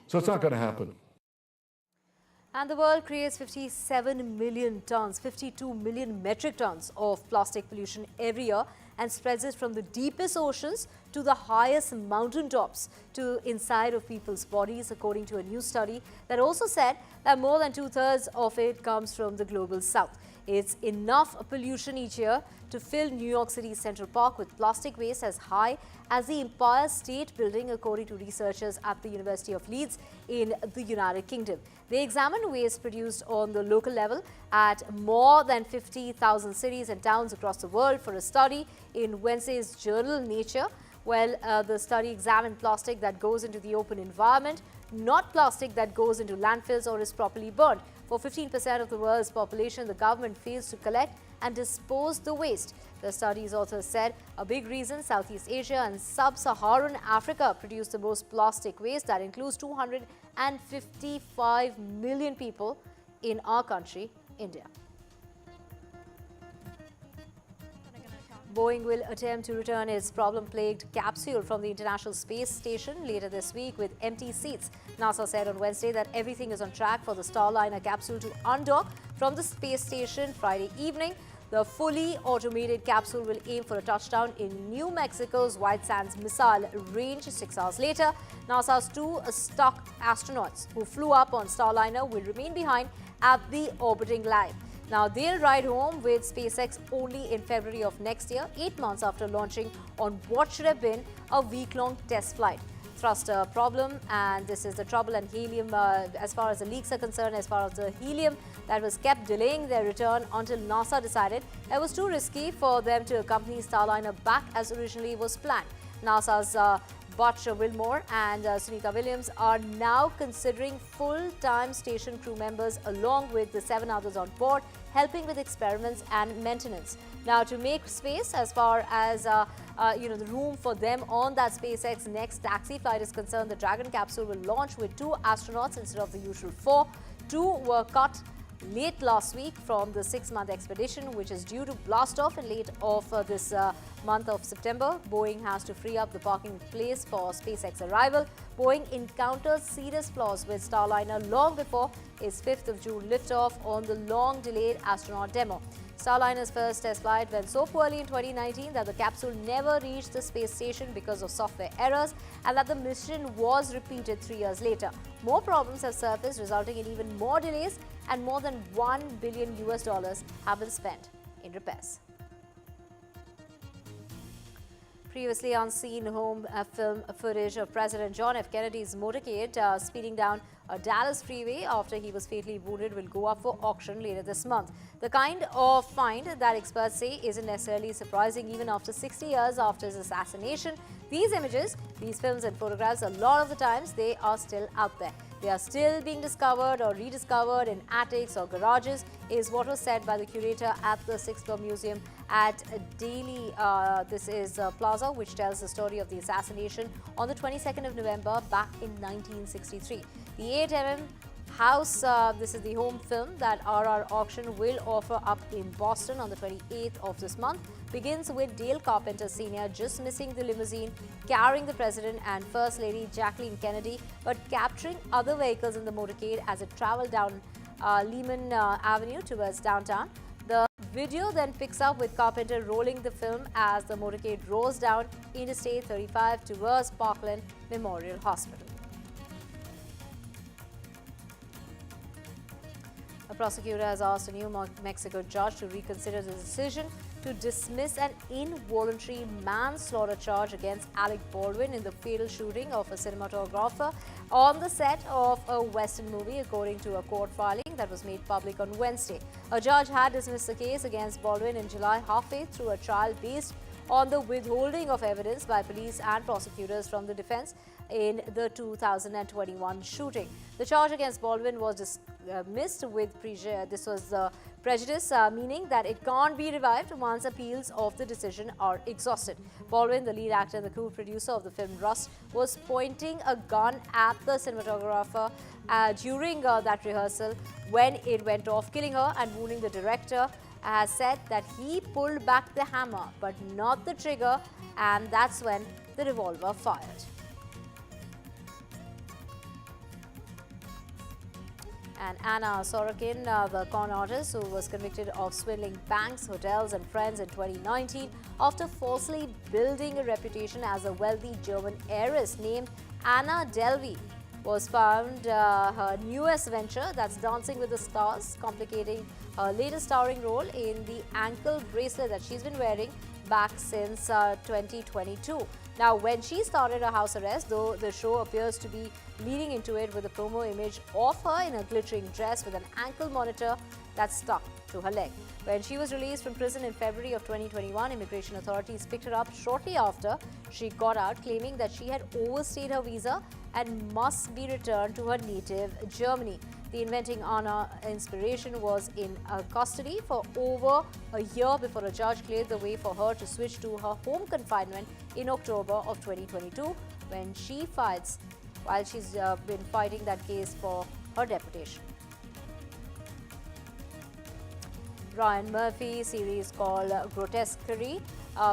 So it's not going to happen. And the world creates 57 million tons, 52 million metric tons of plastic pollution every year and spreads it from the deepest oceans to the highest mountaintops to inside of people's bodies, according to a new study that also said that more than 2/3 of it comes from the global south. It's enough pollution each year to fill New York City's Central Park with plastic waste as high as the Empire State Building, according to researchers at the University of Leeds in the United Kingdom. They examined waste produced on the local level at more than 50,000 cities and towns across the world for a study in Wednesday's journal Nature. Well, the study examined plastic that goes into the open environment, not plastic that goes into landfills or is properly burned. For 15% of the world's population, the government fails to collect and dispose the waste. The study's authors said a big reason Southeast Asia and Sub-Saharan Africa produce the most plastic waste. That includes 255 million people in our country, India. Boeing will attempt to return its problem-plagued capsule from the International Space Station later this week with empty seats. NASA said on Wednesday that everything is on track for the Starliner capsule to undock from the space station Friday evening. The fully automated capsule will aim for a touchdown in New Mexico's White Sands missile range 6 hours later. NASA's 2 stuck astronauts who flew up on Starliner will remain behind at the orbiting line. Now, they'll ride home with SpaceX only in February of next year, 8 months after launching on what should have been a week-long test flight. Thruster problem, and this is the trouble and helium, as far as the leaks are concerned, as far as the helium that was kept delaying their return until NASA decided it was too risky for them to accompany Starliner back as originally was planned. NASA's Butch Wilmore and Sunita Williams are now considering full-time station crew members along with the 7 others on board, helping with experiments and maintenance. Now, to make space as far as the room for them on that SpaceX next taxi flight is concerned, the Dragon capsule will launch with 2 astronauts instead of the usual 4. 2 were cut late last week from the 6-month expedition, which is due to blast off in late of this month of September. Boeing has to free up the parking place for SpaceX arrival. Boeing encountered serious flaws with Starliner long before its 5th of June liftoff on the long-delayed astronaut demo. Starliner's first test flight went so poorly in 2019 that the capsule never reached the space station because of software errors, and that the mission was repeated 3 years later. More problems have surfaced, resulting in even more delays, and more than $1 billion have been spent in repairs. Previously unseen home film footage of President John F. Kennedy's motorcade speeding down a Dallas freeway after he was fatally wounded will go up for auction later this month. The kind of find that experts say isn't necessarily surprising even after 60 years after his assassination. These images, these films and photographs, a lot of the times they are still out there. They are still being discovered or rediscovered in attics or garages, is what was said by the curator at the 6th Floor Museum at Daily. This is Plaza, which tells the story of the assassination on the 22nd of November back in 1963. The 8mm House, this is the home film that RR Auction will offer up in Boston on the 28th of this month, begins with Dale Carpenter Sr. just missing the limousine carrying the President and First Lady Jacqueline Kennedy, but capturing other vehicles in the motorcade as it traveled down Lehman Avenue towards downtown. The video then picks up with Carpenter rolling the film as the motorcade rolls down Interstate 35 towards Parkland Memorial Hospital. A prosecutor has asked a New Mexico judge to reconsider the decision to dismiss an involuntary manslaughter charge against Alec Baldwin in the fatal shooting of a cinematographer on the set of a Western movie, according to a court filing that was made public on Wednesday. A judge had dismissed the case against Baldwin in July, halfway through a trial based on the withholding of evidence by police and prosecutors from the defense in the 2021 shooting. The charge against Baldwin was dismissed with prejudice, meaning that it can't be revived once appeals of the decision are exhausted. Baldwin, the lead actor and the co-producer of the film Rust, was pointing a gun at the cinematographer during that rehearsal when it went off, killing her and wounding the director. Has said that he pulled back the hammer but not the trigger, and that's when the revolver fired. And Anna Sorokin, the con artist who was convicted of swindling banks, hotels and friends in 2019 after falsely building a reputation as a wealthy German heiress named Anna Delvey, was found her newest venture, that's Dancing with the Stars, complicating her latest starring role in the ankle bracelet that she's been wearing back since 2022. Now, when she started her house arrest, though the show appears to be leading into it with a promo image of her in a glittering dress with an ankle monitor that's stuck to her leg. When she was released from prison in February of 2021, immigration authorities picked her up shortly after she got out, claiming that she had overstayed her visa and must be returned to her native Germany. The Inventing Anna inspiration was in custody for over a year before a judge cleared the way for her to switch to her home confinement in October of 2022, when she fights, while she's been fighting that case for her deportation. Ryan Murphy series called Grotesquerie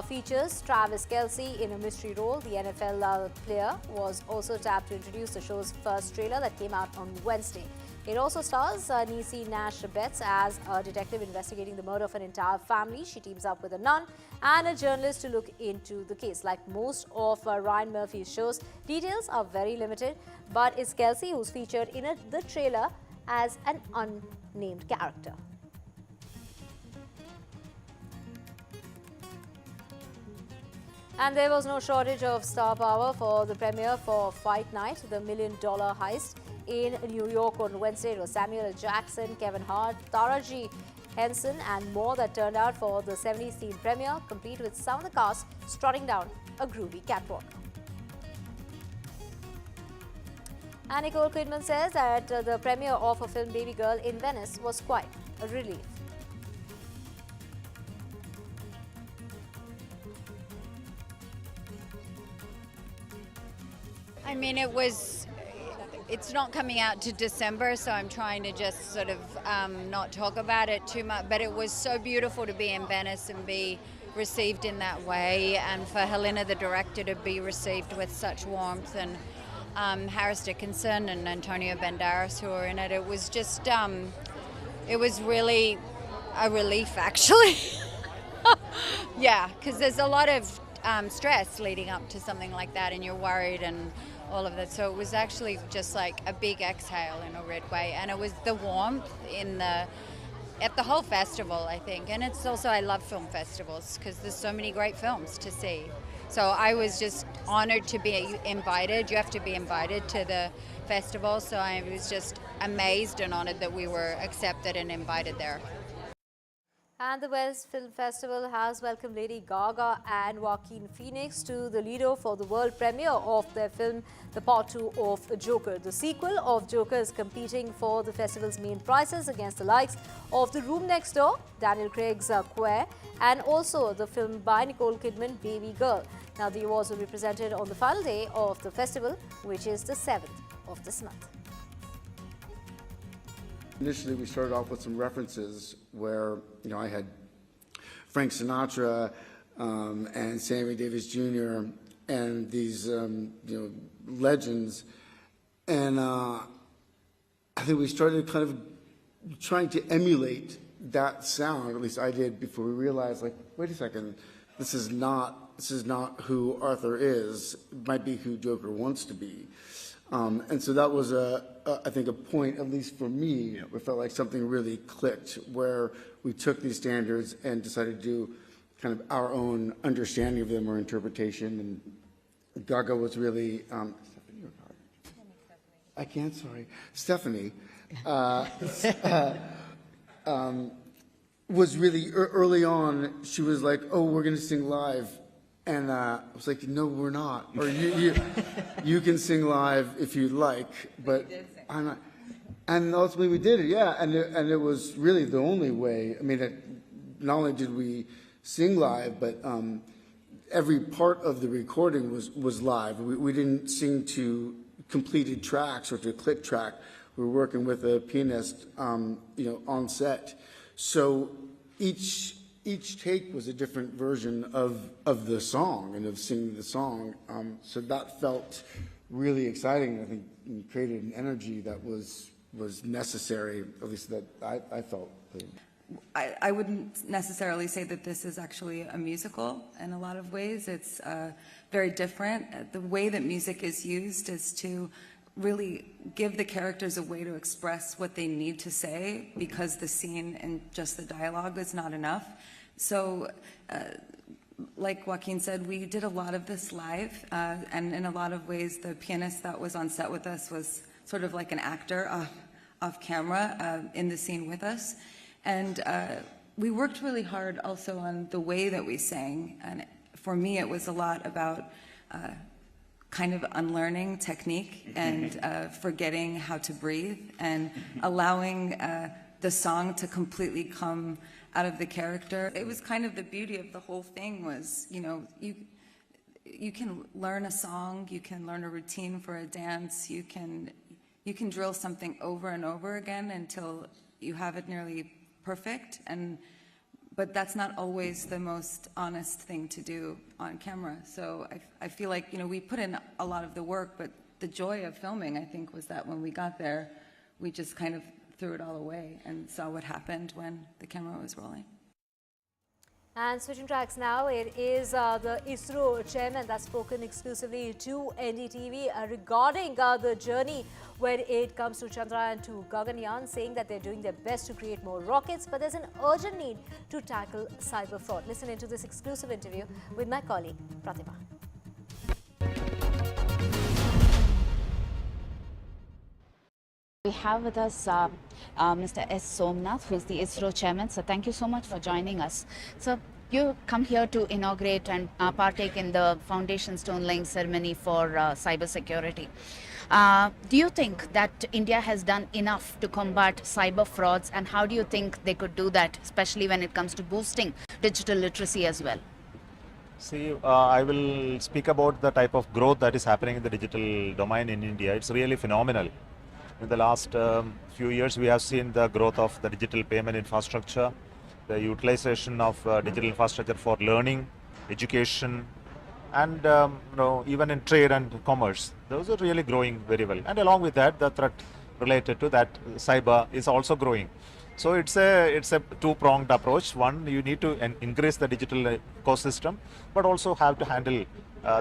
features Travis Kelce in a mystery role. The NFL player was also tapped to introduce the show's first trailer that came out on Wednesday. It also stars Niecy Nash-Betts as a detective investigating the murder of an entire family. She teams up with a nun and a journalist to look into the case. Like most of Ryan Murphy's shows, details are very limited, but it's Kelce who's featured in the trailer as an unnamed character. And there was no shortage of star power for the premiere for Fight Night, the $1 Million Heist in New York on Wednesday. It was Samuel L. Jackson, Kevin Hart, Taraji Henson and more that turned out for the 70s themed premiere, complete with some of the cast strutting down a groovy catwalk. And Nicole Kidman says that the premiere of her film Baby Girl in Venice was quite a relief. I mean, it's not coming out to December, so I'm trying to just sort of not talk about it too much, but it was so beautiful to be in Venice and be received in that way, and for Helena, the director, to be received with such warmth, and Harris Dickinson and Antonio Banderas who were in it. It was just, it was really a relief, actually. Yeah, because there's a lot of stress leading up to something like that, and you're worried and all of that. So it was actually just like a big exhale in a weird way, and it was the warmth at the whole festival, I think. And it's also, I love film festivals because there's so many great films to see. So I was just honored to be invited. You have to be invited to the festival, so I was just amazed and honored that we were accepted and invited there. And the West Film Festival has welcomed Lady Gaga and Joaquin Phoenix to the Lido for the world premiere of their film, The Part 2 of Joker. The sequel of Joker is competing for the festival's main prizes against the likes of The Room Next Door, Daniel Craig's Queer, and also the film by Nicole Kidman, Baby Girl. Now, the awards will be presented on the final day of the festival, which is the 7th of this month. Initially, we started off with some references where, I had Frank Sinatra and Sammy Davis Jr. and these, legends. And I think we started kind of trying to emulate that sound, at least I did, before we realized, like, wait a second, this is not who Arthur is. It might be who Joker wants to be. And so that was, I think, a point, at least for me, where it felt like something really clicked, where we took these standards and decided to do kind of our own understanding of them or interpretation. And Gaga was really, Stephanie or Gaga? I can't, sorry. Stephanie was really, early on, she was like, oh, we're going to sing live. And I was like, no, we're not. Or you can sing live if you'd like, but I'm not. And ultimately we did it, yeah. And it was really the only way. I mean, not only did we sing live, but every part of the recording was live. We didn't sing to completed tracks or to click track. We were working with a pianist, on set. So each take was a different version of the song and of singing the song. So that felt really exciting. I think it created an energy that was necessary, at least that I felt. I wouldn't necessarily say that this is actually a musical in a lot of ways. It's very different. The way that music is used is to really give the characters a way to express what they need to say, because the scene and just the dialogue is not enough. So, like Joaquin said, we did a lot of this live, and in a lot of ways, the pianist that was on set with us was sort of like an actor off camera in the scene with us. And we worked really hard also on the way that we sang. And for me, it was a lot about kind of unlearning technique and forgetting how to breathe and allowing the song to completely come out of the character. It was kind of the beauty of the whole thing was, you can learn a song, you can learn a routine for a dance, you can drill something over and over again until you have it nearly perfect, but that's not always the most honest thing to do on camera. So I feel like, we put in a lot of the work, but the joy of filming, I think, was that when we got there, we just kind of threw it all away and saw what happened when the camera was rolling. And switching tracks now, it is the ISRO chairman that's spoken exclusively to NDTV regarding the journey when it comes to Chandrayaan-2 Gaganyaan, saying that they're doing their best to create more rockets, but there's an urgent need to tackle cyber fraud. Listen into this exclusive interview with my colleague Pratima. We have with us Mr. S. Somnath, who is the ISRO chairman. So thank you so much for joining us. So you come here to inaugurate and partake in the foundation stone laying ceremony for cyber security. Do you think that India has done enough to combat cyber frauds, and how do you think they could do that, especially when it comes to boosting digital literacy as well? See, I will speak about the type of growth that is happening in the digital domain in India. It's really phenomenal. In the last few years, we have seen the growth of the digital payment infrastructure, the utilization of digital infrastructure for learning, education, and even in trade and commerce. Those are really growing very well. And along with that, the threat related to that, cyber, is also growing. So it's a two-pronged approach. One, you need to increase the digital ecosystem, but also have to handle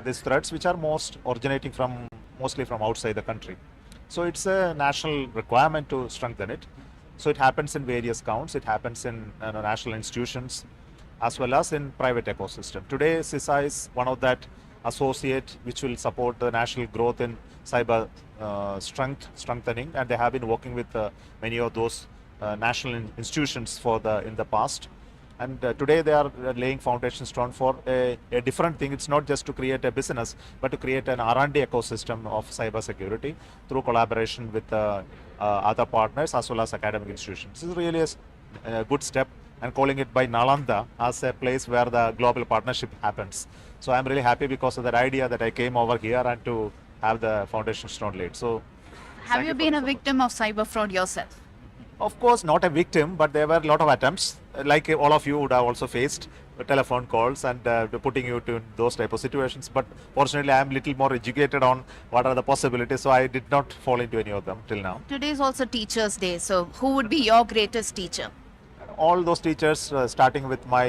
these threats, which are mostly from outside the country. So it's a national requirement to strengthen it. So it happens in various counts. It happens in national institutions as well as in private ecosystem. Today, CISA is one of that associate which will support the national growth in cyber strengthening, and they have been working with many of those national institutions in the past. And today they are laying foundation stone for a different thing. It's not just to create a business, but to create an R&D ecosystem of cyber security through collaboration with other partners as well as academic institutions. This is really a good step, and calling it by Nalanda as a place where the global partnership happens. So I'm really happy because of that idea that I came over here and to have the foundation stone laid. So Have you been a victim of cyber fraud yourself? of course, not a victim, but there were a lot of attempts, like all of you would have also faced telephone calls and putting you to those type of situations. But fortunately, I am a little more educated on what are the possibilities, so I did not fall into any of them till now. Today is also Teachers' Day, so who would be your greatest teacher? All those teachers, starting with my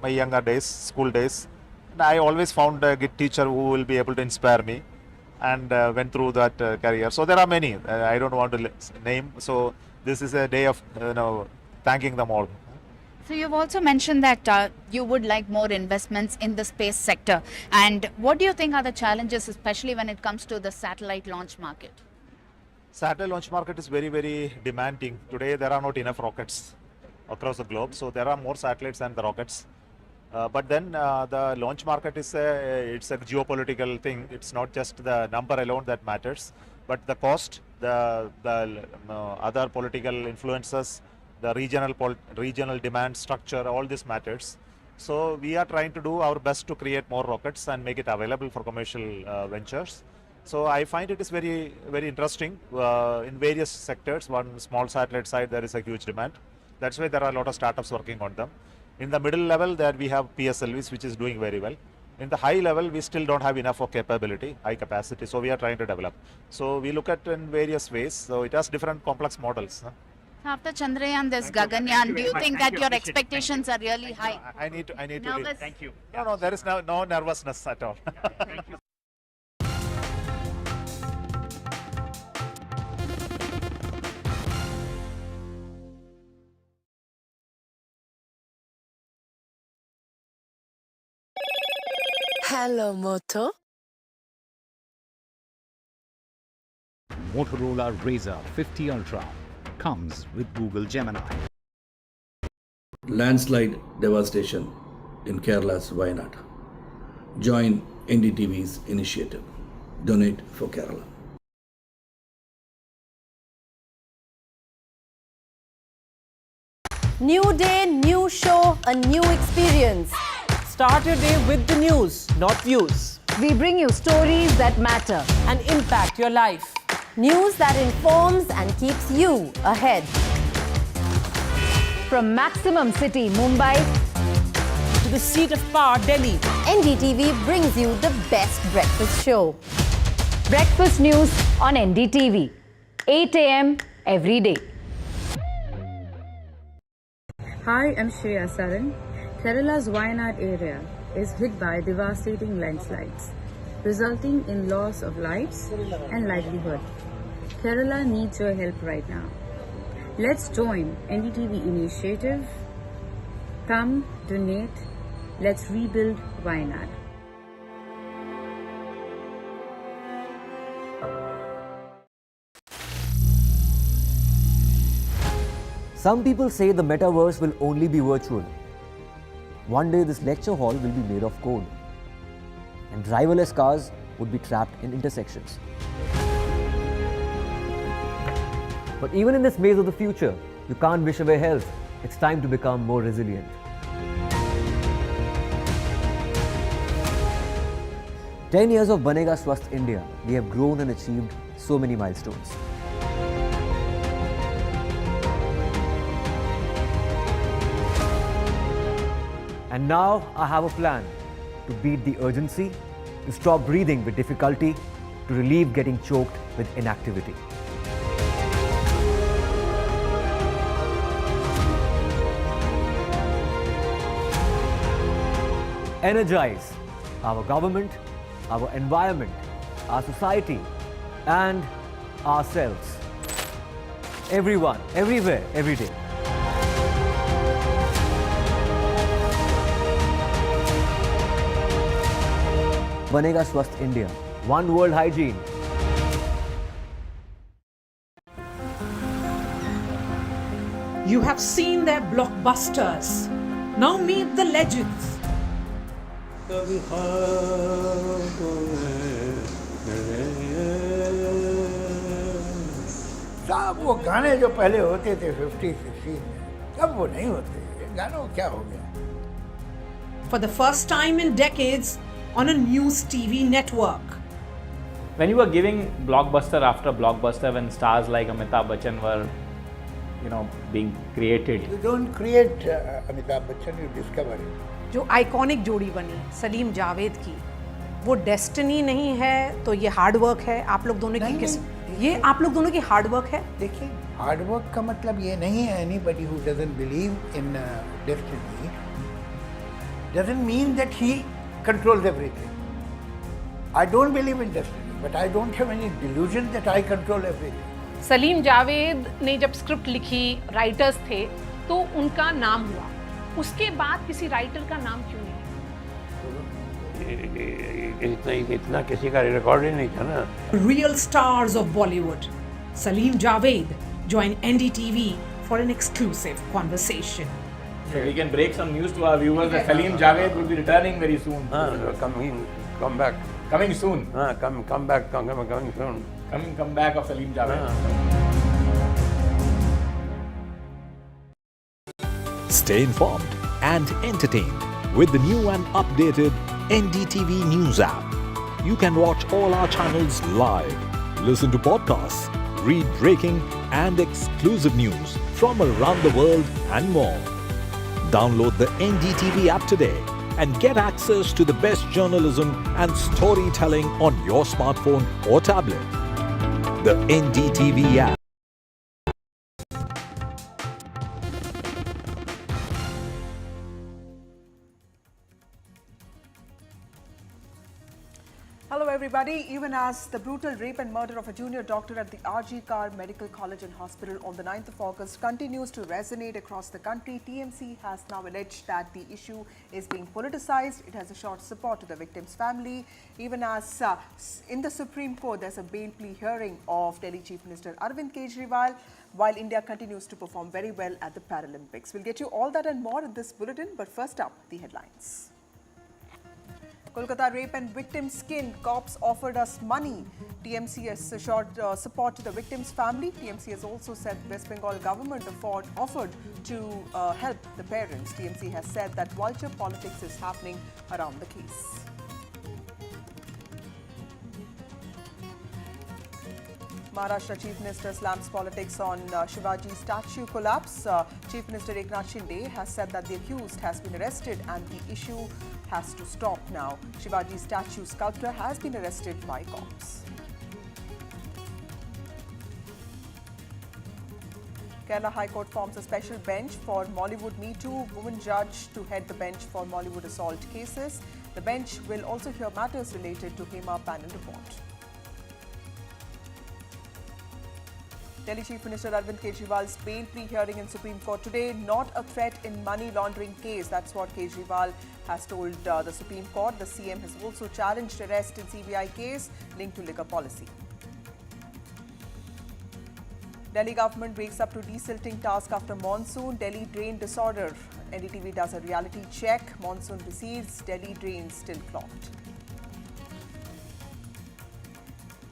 younger days, school days, and I always found a good teacher who will be able to inspire me, and went through that career. So there are many. I don't want to name. So this is a day of thanking them all. So you've also mentioned that you would like more investments in the space sector. And what do you think are the challenges, especially when it comes to the satellite launch market? Satellite launch market is very, very demanding. Today there are not enough rockets across the globe, so there are more satellites than the rockets. But then the launch market is it's a geopolitical thing. It's not just the number alone that matters, but the cost, the other political influences, the regional demand structure, all this matters. So we are trying to do our best to create more rockets and make it available for commercial ventures. So I find it is very, very interesting in various sectors. One small satellite side, there is a huge demand. That's why there are a lot of startups working on them. In the middle level, there we have PSLVs, which is doing very well. In the high level, we still don't have enough of capability, high capacity, so we are trying to develop. So we look at in various ways. So it has different complex models. After Chandrayaan, there's Gaganyaan. Do you think that your expectations are really high? I need to. Nervous? Thank you. No, there is no nervousness at all. Thank you. Hello, Moto. Motorola Razr 50 Ultra comes with Google Gemini. Landslide devastation in Kerala's Wayanad. Join NDTV's initiative. Donate for Kerala. New day, new show, a new experience. Start your day with the news, not views. We bring you stories that matter and impact your life. News that informs and keeps you ahead. From Maximum City, Mumbai, to the seat of power, Delhi, NDTV brings you the best breakfast show. Breakfast news on NDTV, 8 a.m. every day. Hi, I'm Shreya Saran. Kerala's Wayanad area is hit by devastating landslides, resulting in loss of lives and livelihood. Kerala needs your help right now. Let's join NDTV initiative. Come, donate. Let's rebuild Wayanad. Some people say the metaverse will only be virtual. One day this lecture hall will be made of code, and driverless cars would be trapped in intersections. But even in this maze of the future, you can't wish away health. It's time to become more resilient. "10 years of Banega Swasth India, we have grown and achieved so many milestones. And now I have a plan to beat the urgency, to stop breathing with difficulty, to relieve getting choked with inactivity. Energize our government, our environment, our society, and ourselves. Everyone, everywhere, every day. Banega Swasth India. One world hygiene. You have seen their blockbusters, Now meet the legends. साहब वो गाने जो पहले होते थे 50, 60 में अब वो नहीं होते गानों क्या हो गया For the first time in decades on a news TV network. When you were giving blockbuster after blockbuster, when stars like Amitabh Bachchan were, being created. You don't create Amitabh Bachchan, you discover it. जो iconic जोड़ी बनी सलीम जावेद की, वो destiny नहीं है तो ये hard work है आप लोग दोनों की ये आप लोग दोनों की हार्ड वर्क है। देखिए हार्ड वर्क का मतलब ये नहीं है anybody who doesn't believe in destiny doesn't mean that he controls everything. I don't believe in destiny, but I don't have any delusion that I control everything. Salim Javed ने जब script लिखी, राइटर्स थे तो उनका नाम हुआ, उसके बाद किसी राइटर का नाम क्यों नहीं? इतना किसी का रिकॉर्ड ही नहीं था ना। Real stars of Bollywood, Salim Javed join NDTV for an exclusive conversation. So we can break some news to our viewers that Salim Javed will be returning very soon. Come back. Coming soon. Come back. Coming soon. Come back of Salim Javed. Stay informed and entertained with the new and updated NDTV News app. You can watch all our channels live, listen to podcasts, read breaking and exclusive news from around the world and more. Download the NDTV app today and get access to the best journalism and storytelling on your smartphone or tablet. The NDTV app. Hello everybody. Even as the brutal rape and murder of a junior doctor at the RG Kar Medical College and Hospital on the 9th of August continues to resonate across the country, TMC has now alleged that the issue is being politicized. It has assured support to the victim's family. Even as in the Supreme Court, there's a bail plea hearing of Delhi Chief Minister Arvind Kejriwal, while India continues to perform very well at the Paralympics. We'll get you all that and more in this bulletin, but first up, the headlines. Kolkata rape and victim skinned, cops offered us money. TMC has assured support to the victim's family. TMC has also said West Bengal government offered to help the parents. TMC has said that vulture politics is happening around the case. Maharashtra Chief Minister slams politics on Shivaji statue collapse. Chief Minister Eknath Shinde has said that the accused has been arrested and the issue has to stop now. Shivaji statue sculptor has been arrested by cops. Kerala High Court forms a special bench for Mollywood Me Too woman judge to head the bench for Mollywood assault cases. The bench will also hear matters related to Hema panel report. Delhi Chief Minister Arvind Kejriwal's bail plea hearing in Supreme Court today, not a threat in money laundering case. That's what Kejriwal has told the Supreme Court. The CM has also challenged arrest in CBI case linked to liquor policy. Delhi government wakes up to desilting task after monsoon. Delhi drain disorder. NDTV does a reality check. Monsoon recedes. Delhi drains still clogged.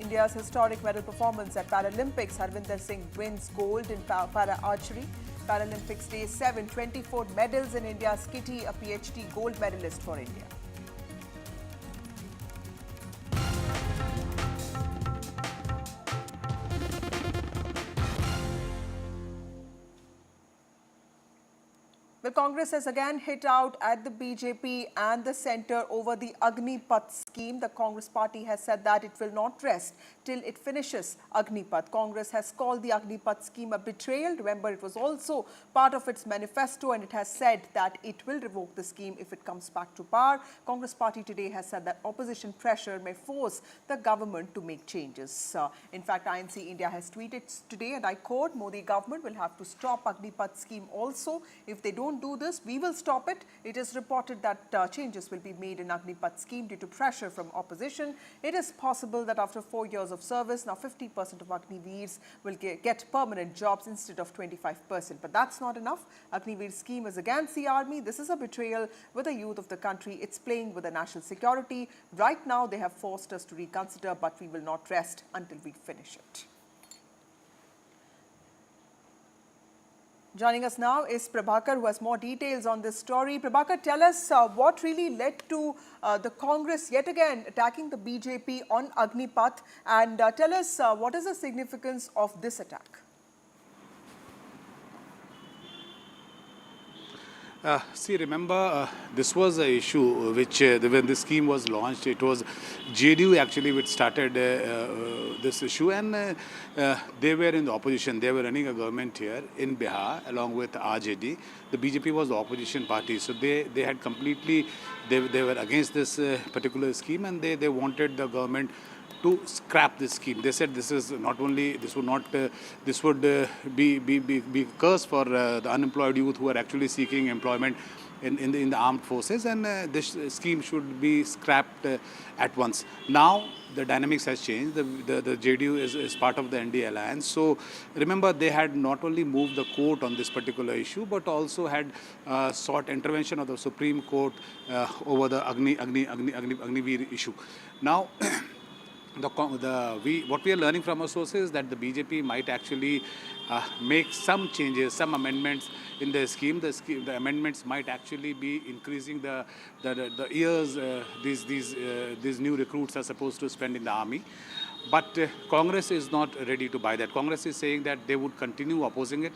India's historic medal performance at Paralympics. Harvinder Singh wins gold in para archery. Paralympics Day 7, 24 medals in India's kitty, a PhD gold medalist for India. The Congress has again hit out at the BJP and the centre over the Agnipath scheme. The Congress party has said that it will not rest till it finishes Agnipath. Congress has called the Agnipath scheme a betrayal. Remember, it was also part of its manifesto and it has said that it will revoke the scheme if it comes back to power. Congress party today has said that opposition pressure may force the government to make changes. In fact, INC India has tweeted today, and I quote, Modi government will have to stop Agnipath scheme also. If they don't don't do this, we will stop it. It is reported that changes will be made in Agnipath scheme due to pressure from opposition. It is possible that after 4 years of service, now 50% of Agniveers will get permanent jobs instead of 25%. But that's not enough. Agniveer scheme is against the army. This is a betrayal with the youth of the country. It's playing with the national security. Right now, they have forced us to reconsider, but we will not rest until we finish it. Joining us now is Prabhakar, who has more details on this story. Prabhakar, tell us what really led to the Congress yet again attacking the BJP on Agnipath, and tell us what is the significance of this attack? See, remember, this was an issue which, when the scheme was launched, it was JDU actually which started this issue, and they were in the opposition. They were running a government here in Bihar along with RJD. The BJP was the opposition party, so they had completely, they were against this particular scheme, and they wanted the government to scrap this scheme. They said this is not only, this would be curse for the unemployed youth who are actually seeking employment in the armed forces, and this scheme should be scrapped at once. Now the dynamics has changed. The JDU is part of the NDA alliance. So remember, they had not only moved the court on this particular issue, but also had sought intervention of the Supreme Court over the Agniveer issue. Now what we are learning from our sources is that the BJP might actually make some changes, some amendments in the scheme. The amendments might actually be increasing the years these new recruits are supposed to spend in the army. But Congress is not ready to buy that. Congress is saying that they would continue opposing it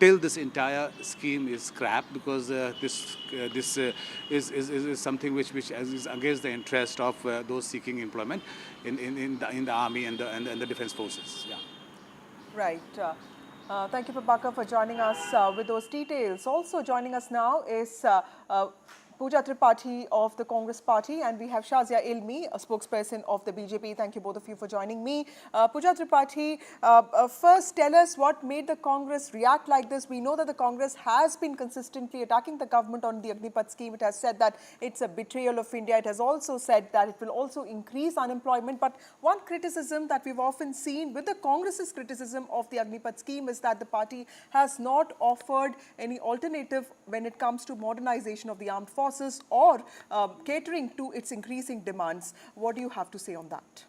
till this entire scheme is scrapped, because this is something which is against the interest of those seeking employment in the army and the defense forces. Yeah. Right. Thank you, Prabhakar, for joining us with those details. Also joining us now is Pooja Tripathi of the Congress Party, and we have Shazia Ilmi, a spokesperson of the BJP. Thank you both of you for joining me. Pooja Tripathi, first tell us what made the Congress react like this. We know that the Congress has been consistently attacking the government on the Agnipath scheme. It has said that it's a betrayal of India. It has also said that it will also increase unemployment. But one criticism that we've often seen with the Congress's criticism of the Agnipath scheme is that the party has not offered any alternative when it comes to modernization of the armed forces or catering to its increasing demands. What do you have to say on that?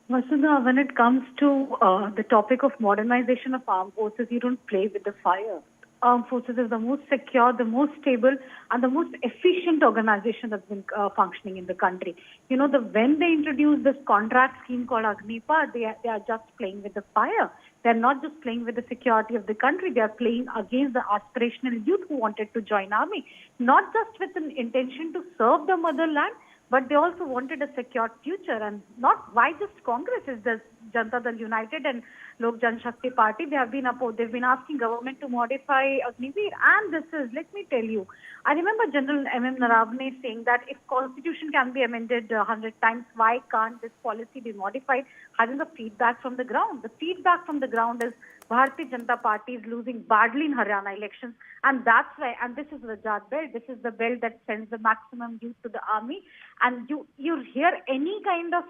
Vasudha, when it comes to the topic of modernization of armed forces, you don't play with the fire. Armed forces is the most secure, the most stable, and the most efficient organization that's been functioning in the country. You know, when they introduced this contract scheme called Agnipath, they are just playing with the fire. They're not just playing with the security of the country. They are playing against the aspirational youth who wanted to join army, not just with an intention to serve the motherland, but they also wanted a secure future. And not why just Congress, is the Janata Dal United and Lok Janshakti Party. They've been asking government to modify Agniveer. And this is, let me tell you, I remember General M.M. Naravane saying that if constitution can be amended 100 times, why can't this policy be modified? Having the feedback from the ground. The feedback from the ground is Bharatiya Janata Party is losing badly in Haryana elections, and that's why. And this is the Rajat belt. This is the belt that sends the maximum youth to the army. And you hear any kind of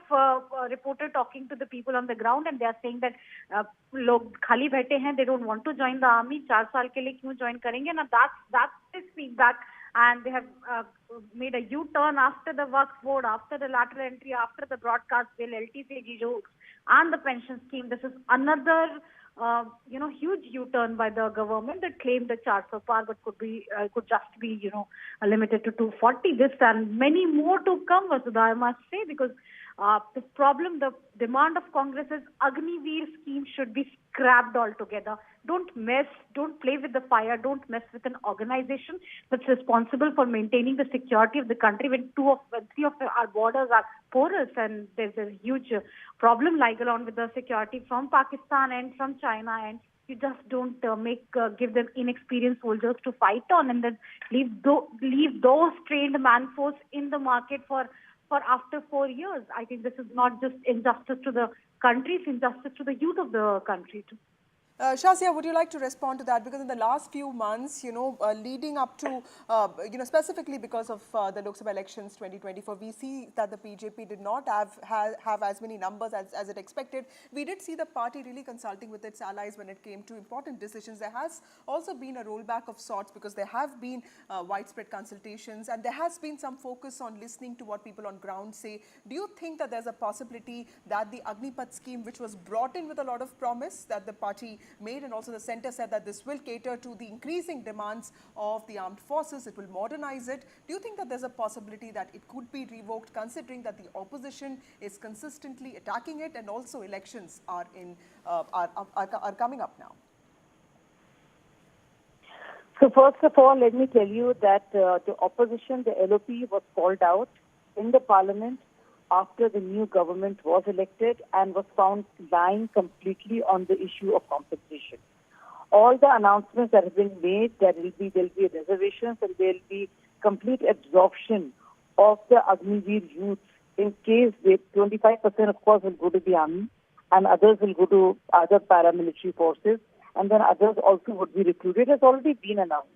reporter talking to the people on the ground, and they are saying that log khali baithe hain, they don't want to join the army. 4 saal ke liye kyun join karenge? Now that's his feedback. And they have made a U-turn after the Waqf board, after the lateral entry, after the broadcast bill, LTCG jokes, and the pension scheme. This is another huge U-turn by the government that claimed the 400 par, but could just be, limited to 240. This and many more to come, Vasudha, I must say, because the problem, the demand of Congress is Agniveer scheme should be scrapped altogether. Don't play with the fire, don't mess with an organization that's responsible for maintaining the security of the country when 3 of our borders are porous, and there's a huge problem lying along with the security from Pakistan and from China, and you just don't give them inexperienced soldiers to fight on, and then leave those trained man-force in the market for after 4 years. I think this is not just injustice to the country, it's injustice to the youth of the country too. Shazia, would you like to respond to that? Because in the last few months, leading up to, specifically because of the Lok Sabha elections 2024, we see that the BJP did not have as many numbers as it expected. We did see the party really consulting with its allies when it came to important decisions. There has also been a rollback of sorts because there have been widespread consultations and there has been some focus on listening to what people on ground say. Do you think that there's a possibility that the Agnipath scheme, which was brought in with a lot of promise that the party made, and also the centre said that this will cater to the increasing demands of the armed forces, it will modernize it. Do you think that there's a possibility that it could be revoked, considering that the opposition is consistently attacking it and also elections are coming up now? So first of all, let me tell you that the opposition, the LOP, was called out in the parliament after the new government was elected and was found lying completely on the issue of compensation. All the announcements that have been made, there will be reservations and there will be complete absorption of the Agniveer youth. In case 25% of course will go to the army and others will go to other paramilitary forces, and then others also would be recruited. It has already been announced.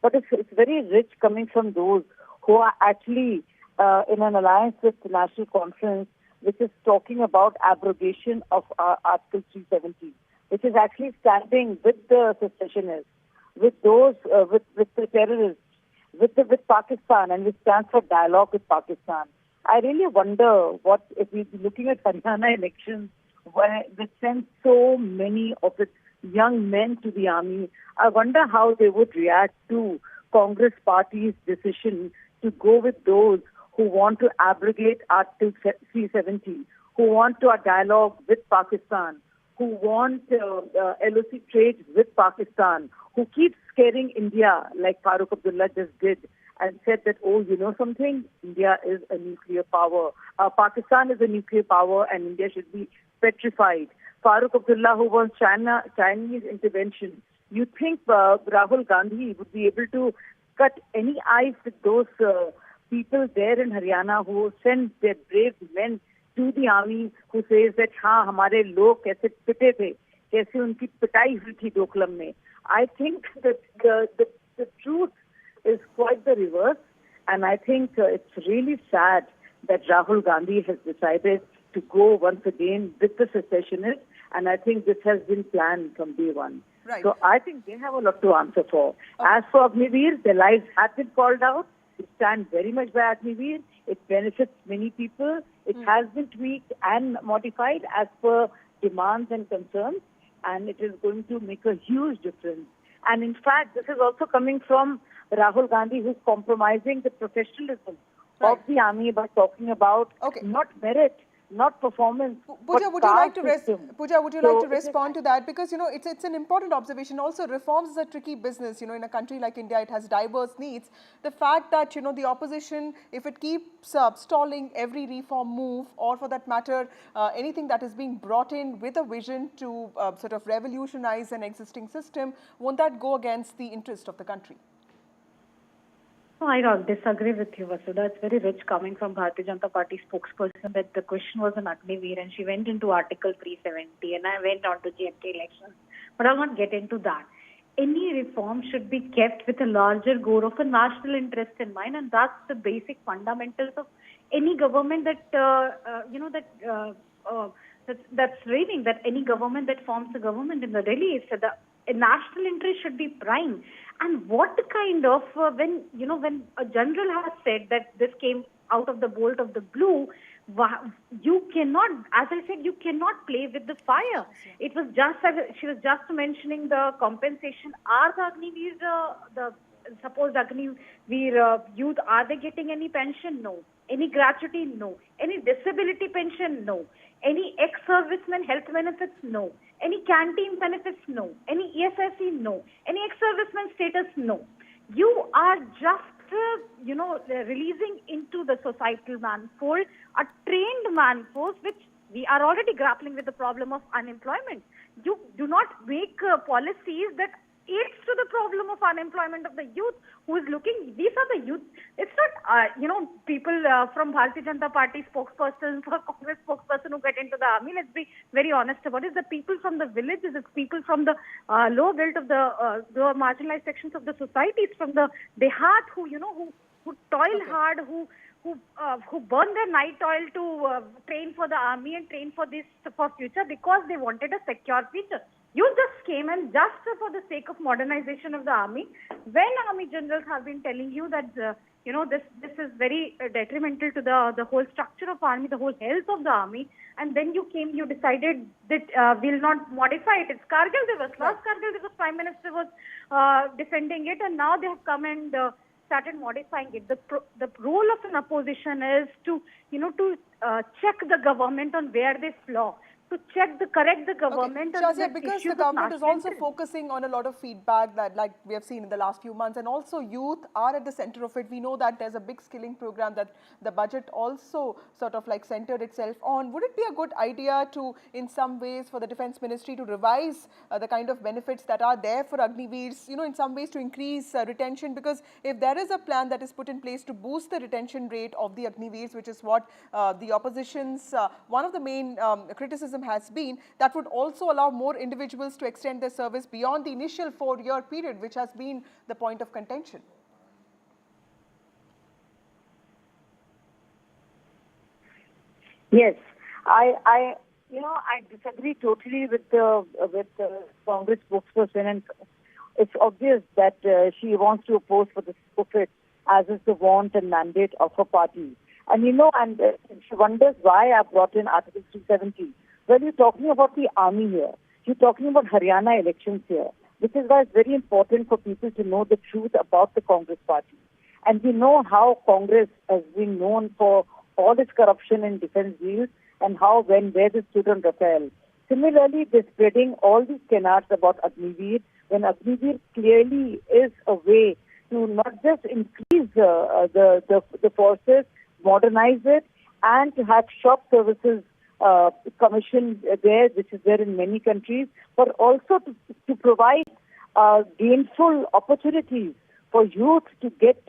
But it's very rich coming from those who are actually in an alliance with the National Conference, which is talking about abrogation of Article 370, which is actually standing with the secessionists, with those, with the terrorists, with Pakistan, and which stands for dialogue with Pakistan. I really wonder what, if we're looking at Haryana elections, where they send so many of its young men to the army, I wonder how they would react to Congress party's decision to go with those who want to abrogate Article 370, who want to dialogue with Pakistan, who want LOC trade with Pakistan, who keep scaring India like Farooq Abdullah just did and said that, oh, you know something, India is a nuclear power. Pakistan is a nuclear power and India should be petrified. Farooq Abdullah, who wants Chinese intervention. You think Rahul Gandhi would be able to cut any ice with those people there in Haryana who send their brave men to the army, who says that, हाँ हमारे लोग कैसे पिटे थे, कैसे उनकी पिटाई हुई थी डोकलम में. I think that the truth is quite the reverse, and I think it's really sad that Rahul Gandhi has decided to go once again with the secessionists, and I think this has been planned from day one. Right. So I think they have a lot to answer for. As for Agniveer, their lives have been called out. It stands very much by Agniveer. It benefits many people. It has been tweaked and modified as per demands and concerns, and it is going to make a huge difference. And in fact, this is also coming from Rahul Gandhi, who's compromising the professionalism of the army by talking about not merit, not performance. Pooja, would you like to respond to that? Because it's an important observation. Also, reforms is a tricky business. In a country like India, it has diverse needs. The fact that the opposition, if it keeps stalling every reform move, or for that matter, anything that is being brought in with a vision to sort of revolutionize an existing system, won't that go against the interest of the country? No, I don't disagree with you, Vasudha. It's very rich coming from Bharatiya Janata Party spokesperson that the question was on Agniveer and she went into Article 370 and I went on to GMT elections. But I'll not get into that. Any reform should be kept with a larger goal of a national interest in mind, and that's the basic fundamentals of any government that's reigning, that any government that forms a government in the Delhi. So a national interest should be prime. And what kind of, when a general has said that this came out of the bolt of the blue, you cannot, as I said, you cannot play with the fire. It was just, she was just mentioning the compensation. Are the Agniveer, suppose Agniveer youth, are they getting any pension? No. Any gratuity? No. Any disability pension? No. Any ex-serviceman health benefits? No. Any canteen benefits? No. Any ESIC? No. Any ex-serviceman status? No. You are just, releasing into the societal manfold a trained manforce, which we are already grappling with the problem of unemployment. You do not make policies that aids to the problem of unemployment of the youth who is looking. These are the youth. It's not, people from Bharatiya Janata Party spokespersons or Congress spokesperson who get into the army. Let's be very honest about it. It's the people from the villages, it's people from the low belt of the marginalized sections of the society. It's from the Dehat who toil hard, who burn their night oil to train for the army and train for future because they wanted a secure future. You just came and just for the sake of modernization of the army, when army generals have been telling you that this is very detrimental to the whole structure of army, the whole health of the army, and then you decided that we'll not modify it. It's Kargil Divas. Last Kargil Divas, Prime Minister was defending it, and now they have come and started modifying it. The role of an opposition is to check the government on where they flaw, to correct the government. Okay. Shazia, because the government is also focusing on a lot of feedback that, like we have seen in the last few months, and also youth are at the center of it. We know that there's a big skilling program that the budget also sort of like centered itself on. Would it be a good idea to, in some ways, for the Defence Ministry to revise the kind of benefits that are there for Agniveers, in some ways to increase retention? Because if there is a plan that is put in place to boost the retention rate of the Agniveers, which is what the opposition's one of the main criticism has been, that would also allow more individuals to extend their service beyond the initial 4-year period, which has been the point of contention. Yes, I disagree totally with the Congress spokesperson, and it's obvious that she wants to oppose for the sake of it, as is the want and mandate of her party. And she wonders why I brought in Article 370. Well, you're talking about the army here. You're talking about Haryana elections here, which is why it's very important for people to know the truth about the Congress party. And we know how Congress has been known for all its corruption in defense deals and where they stood on Rafael. Similarly, they're spreading all these canards about Agniveer, when Agniveer clearly is a way to not just increase the forces, modernize it, and to have shop services commission there, which is there in many countries, but also to provide gainful opportunities for youth to get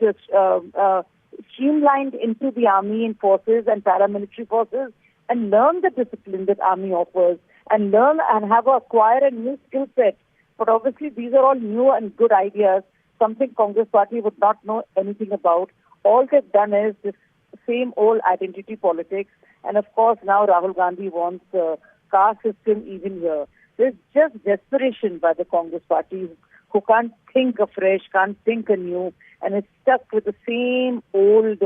streamlined into the army and forces and paramilitary forces and learn the discipline that army offers and learn and acquire a new skill set. But obviously these are all new and good ideas, something Congress party would not know anything about. All they've done is this same old identity politics. And of course, now Rahul Gandhi wants caste system even here. There's just desperation by the Congress party who can't think afresh, can't think anew, and is stuck with the same old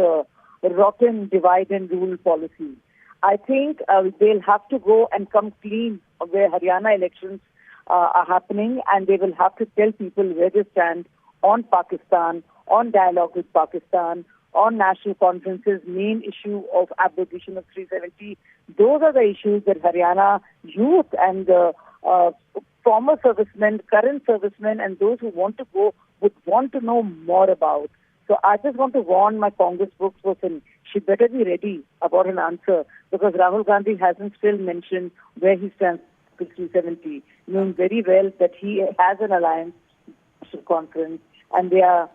rotten divide and rule policy. I think they'll have to go and come clean where Haryana elections are happening, and they will have to tell people where they stand on Pakistan, on dialogue with Pakistan, on national conferences, main issue of abolition of 370. Those are the issues that Haryana youth and former servicemen, current servicemen, and those who want to go would want to know more about. So I just want to warn my Congress spokesperson, she better be ready about an answer, because Rahul Gandhi hasn't still mentioned where he stands with 370, knowing very well that he has an alliance national conference and they are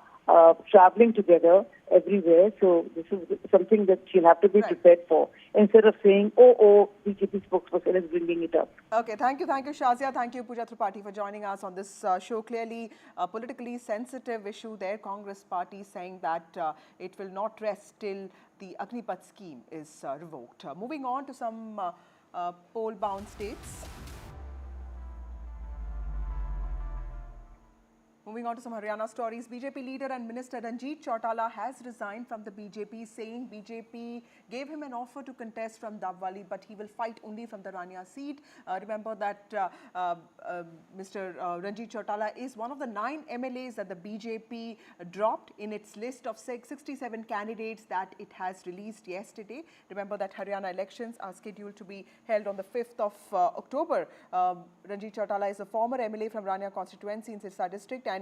traveling together everywhere. So this is something that she'll have to be prepared for, instead of saying, BJP spokesperson is bringing it up. Okay, thank you, Shazia. Thank you, Pooja Tripathi, for joining us on this show. Clearly a politically sensitive issue there. Congress party saying that it will not rest till the Agnipath scheme is revoked. Moving on to some poll-bound states. Moving on to some Haryana stories, BJP leader and Minister Ranjit Chautala has resigned from the BJP, saying BJP gave him an offer to contest from Dabwali, but he will fight only from the Rania seat. Remember that Mr. Ranjit Chautala is one of the 9 MLAs that the BJP dropped in its list of 67 candidates that it has released yesterday. Remember that Haryana elections are scheduled to be held on the 5th of October. Ranjit Chautala is a former MLA from Rania constituency in Sirsa district, and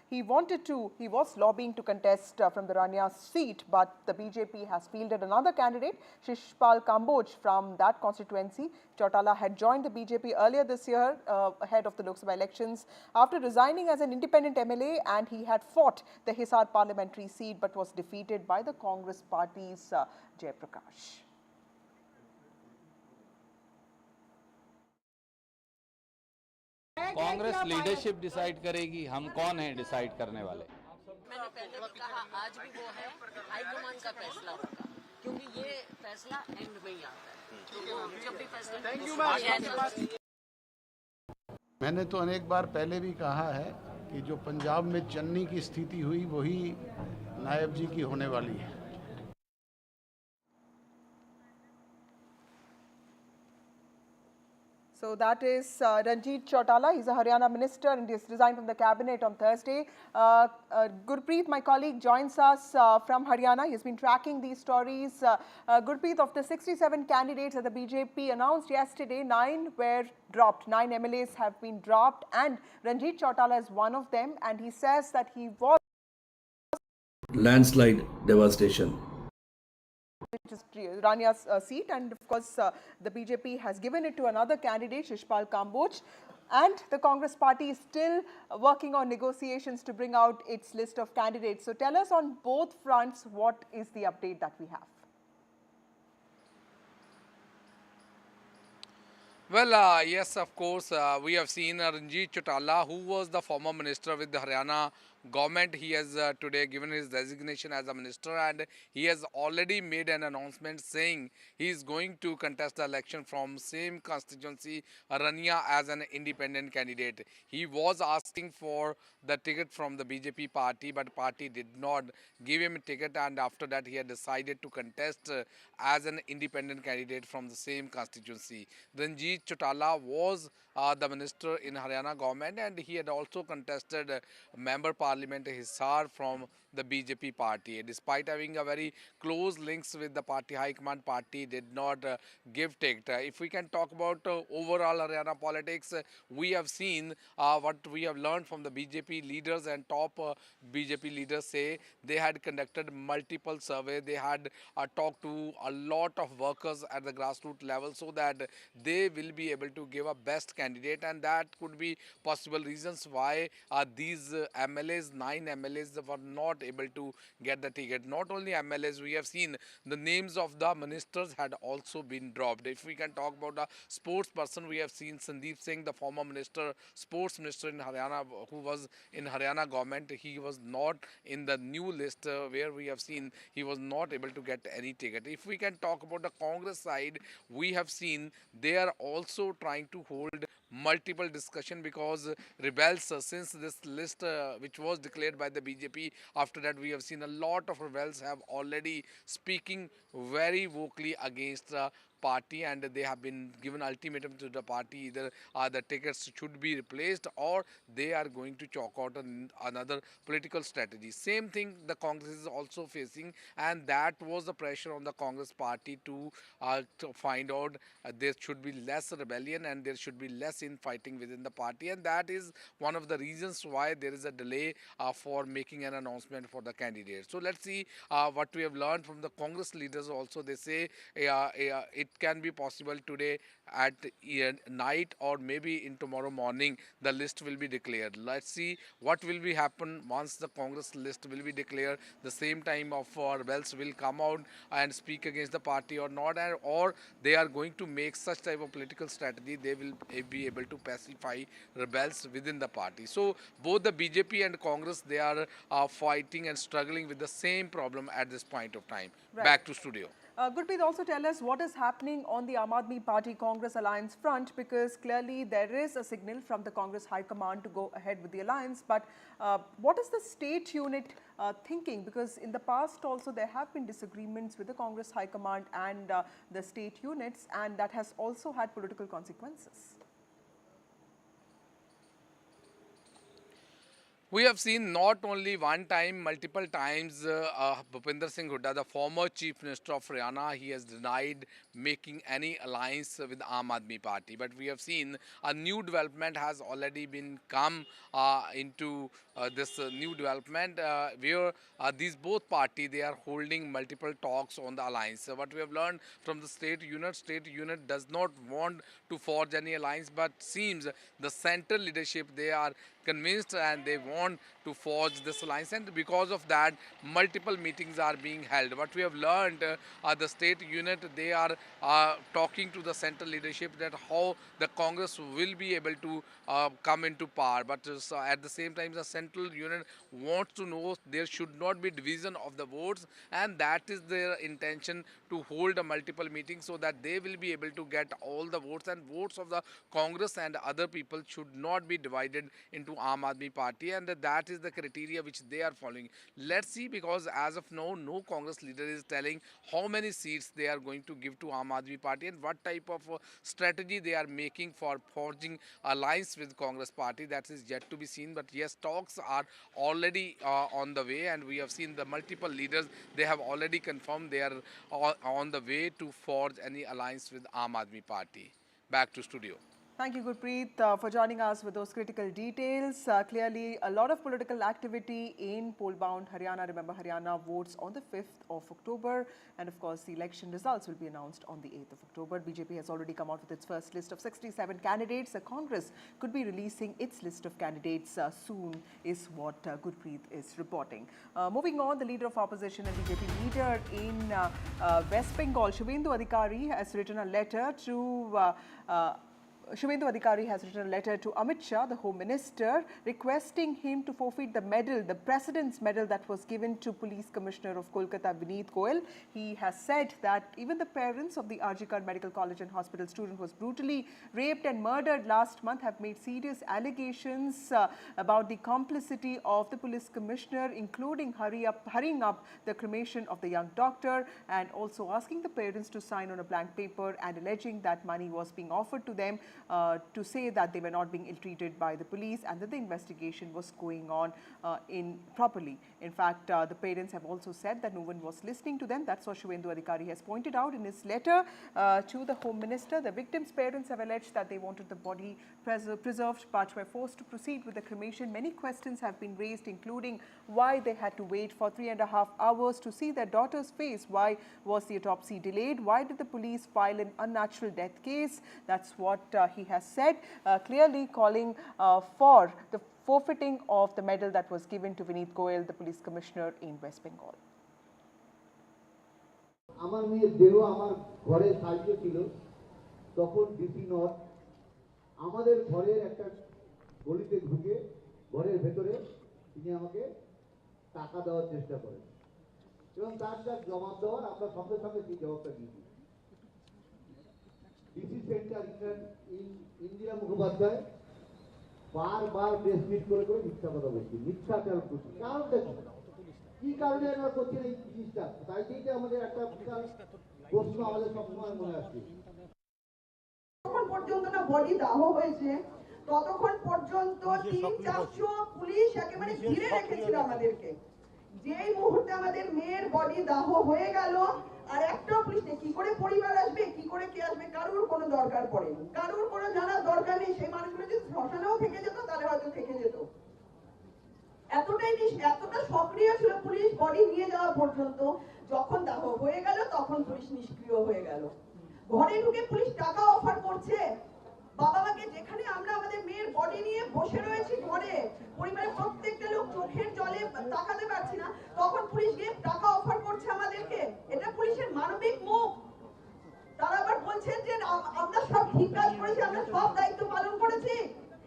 he was lobbying to contest from the Rania seat, but the BJP has fielded another candidate, Shishpal Kamboj, from that constituency. Chautala had joined the BJP earlier this year ahead of the Lok Sabha elections after resigning as an independent MLA, and he had fought the Hisar parliamentary seat but was defeated by the Congress party's Jay Prakash. Congress leadership decide करेगी, हम कौन हैं decide करने वाले। मैंने पहले भी कहा, आज भी वो है, हाईकमान का फैसला होगा, क्योंकि ये फैसला एंड में ही आता है। जब भी फैसला मैंने तो अनेक बार पहले भी कहा है कि जो पंजाब में चन्नी की स्थिति हुई वही नायब जी की होने वाली है। So that is Ranjit Chautala. He's a Haryana minister and he's resigned from the cabinet on Thursday. Gurpreet, my colleague, joins us from Haryana. He's been tracking these stories. Gurpreet, of the 67 candidates that the BJP announced yesterday, 9 were dropped. 9 MLAs have been dropped, and Ranjit Chautala is one of them. And he says that he was Landslide devastation. which is Rania's seat, and of course the BJP has given it to another candidate, Shishpal Kamboj, and the Congress party is still working on negotiations to bring out its list of candidates. So tell us on both fronts, what is the update that we have? Well, yes, of course, we have seen Ranjit Chautala, who was the former minister with the Haryana government. He has today given his resignation as a minister, and he has already made an announcement saying he is going to contest the election from same constituency, Rania, as an independent candidate. He was asking for the ticket from the BJP party, but party did not give him a ticket, and after that he had decided to contest as an independent candidate from the same constituency. Ranjit Chautala was the minister in Haryana government, and he had also contested member parliament Hisar from the BJP party. Despite having a very close links with the party high command, party did not give ticket. If we can talk about overall Haryana politics, we have seen what we have learned from the BJP leaders and top BJP leaders say they had conducted multiple surveys. They had talked to a lot of workers at the grassroots level so that they will be able to give a best candidate, and that could be possible reasons why these MLAs, 9 MLAs, were not able to get the ticket. Not only MLAs, we have seen the names of the ministers had also been dropped. If we can talk about the sports person, we have seen Sandeep Singh, the former minister, sports minister in Haryana, who was in Haryana government. He was not in the new list where we have seen he was not able to get any ticket. If we can talk about the Congress side, we have seen they are also trying to hold multiple discussion because rebels since this list which was declared by the BJP, after that we have seen a lot of rebels have already speaking very vocally against the party, and they have been given ultimatum to the party, either the tickets should be replaced or they are going to chalk out another political strategy. Same thing the Congress is also facing, and that was the pressure on the Congress party to find out there should be less rebellion and there should be less infighting within the party, and that is one of the reasons why there is a delay for making an announcement for the candidate. So let's see what we have learned from the Congress leaders also. They say it can be possible today at night or maybe in tomorrow morning the list will be declared. Let's see what will be happen once the Congress list will be declared. The same time of rebels will come out and speak against the party or not, and or they are going to make such type of political strategy, they will be able to pacify rebels within the party. So both the BJP and Congress, they are fighting and struggling with the same problem at this point of time. Right. Back to studio. Gurpreet, also tell us what is happening on the Aam Aadmi Party Congress alliance front, because clearly there is a signal from the Congress High Command to go ahead with the alliance. But what is the state unit thinking? Because in the past also there have been disagreements with the Congress High Command and the state units, and that has also had political consequences. We have seen not only one time, multiple times, Bhupinder Singh Hooda, the former Chief Minister of Haryana, he has denied making any alliance with Aam Aadmi Party. But we have seen a new development has already been come into this new development where these both parties, they are holding multiple talks on the alliance. What we have learned from the state unit does not want to forge any alliance, but seems the central leadership, they are convinced and they want to forge this alliance, and because of that multiple meetings are being held. What we have learned, the state unit, they are talking to the central leadership that how the Congress will be able to come into power, but at the same time the central unit wants to know there should not be division of the votes, and that is their intention to hold a multiple meetings so that they will be able to get all the votes, and votes of the Congress and other people should not be divided into Aam Aadmi Party, and that is the criteria which they are following. Let's see, because as of now no Congress leader is telling how many seats they are going to give to Aam Aadmi Party and what type of strategy they are making for forging alliance with Congress Party. That is yet to be seen, but yes, talks are already on the way, and we have seen the multiple leaders, they have already confirmed they are on the way to forge any alliance with Aam Aadmi Party. Back to studio. Thank you, Gurpreet, for joining us with those critical details. Clearly, a lot of political activity in poll-bound Haryana. Remember, Haryana votes on the 5th of October. And of course, the election results will be announced on the 8th of October. BJP has already come out with its first list of 67 candidates. The Congress could be releasing its list of candidates soon, is what Gurpreet is reporting. Moving on, the leader of opposition and BJP leader in West Bengal, Shubhendu Adhikari, has written a letter to Shubhendu Adhikari has written a letter to Amit Shah, the Home Minister, requesting him to forfeit the medal, the President's Medal that was given to Police Commissioner of Kolkata, Vineet Goyal. He has said that even the parents of the RG Medical College and Hospital student who was brutally raped and murdered last month have made serious allegations about the complicity of the Police Commissioner, including hurrying up the cremation of the young doctor, and also asking the parents to sign on a blank paper and alleging that money was being offered to them to say that they were not being ill-treated by the police and that the investigation was going on properly. In fact, the parents have also said that no one was listening to them. That's what Shubhendu Adhikari has pointed out in his letter to the Home Minister. The victims' parents have alleged that they wanted the body preserved but were forced to proceed with the cremation. Many questions have been raised, including why they had to wait for 3.5 hours to see their daughter's face. Why was the autopsy delayed? Why did the police file an unnatural death case? That's what he has said, clearly calling for the forfeiting of the medal that was given to Vineet Goyal, the police commissioner in West Bengal. আমার মেয়ে দেহ আমার ঘরে সাইজে ছিল তখন DC not আমাদের ঘরের একটা গলিতে ঢুকে ঘরের ভেতরে তিনি আমাকে টাকা দেওয়ার চেষ্টা করেন এবং তার যা জবাব দেওয়ার আমরা সঙ্গে সঙ্গে সেই জবাবটা দিয়েছি ডিসি সেন্টার ইন্দিরা মুখোপাধ্যায় বারবার প্রেস মিট করে মিথ্যা কথা বলছি মিথ্যাচার করছি কারণটা কি কারণে আমরা করছি এই জিনিসটা তাই যে আমাদের একটা বিশাল প্রশ্ন আমাদের সবসময় মনে আসছে তখন পর্যন্ত না বডি দাহ হয়েছে ততক্ষণ পর্যন্ত 300-400 পুলিশ একেবারে ঘিরে রেখেছিল আমাদেরকে যেই মুহূর্তে আমাদের মেয়ের বডি দাহ হয়ে গেল আর একটা পুলিশ নেই কি করে পরিবার আসবে কি করে কে আসবে কারোর কোনো দরকার পড়েনি কারোর কোনো জানার দরকার নেই সেই মানুষগুলো যদি শ্মশানেও থেকে যেত তাহলে হয়তো থেকে যেত এতটা সক্রিয় ছিল পুলিশ বডি নিয়ে যাওয়া পর্যন্ত যখন দাহ হয়ে গেল তখন পুলিশ নিষ্ক্রিয় হয়ে গেল ঘরে ঢুকে পুলিশ টাকা অফার করছে বাবা মাকে যেখানে আমরা আমাদের মেয়ের বডি নিয়ে বসে রয়েছি ঘরে পরিবারের প্রত্যেকটা লোক চোখের জলে তাকাতে পারছি না তখন পুলিশ গিয়ে টাকা অফার করছে আমাদেরকে এটা পুলিশের মানবিক মুখ তারা আবার বলছেন যে আমরা সব ঠিক কাজ করেছি আমরা সব দায়িত্ব পালন করেছি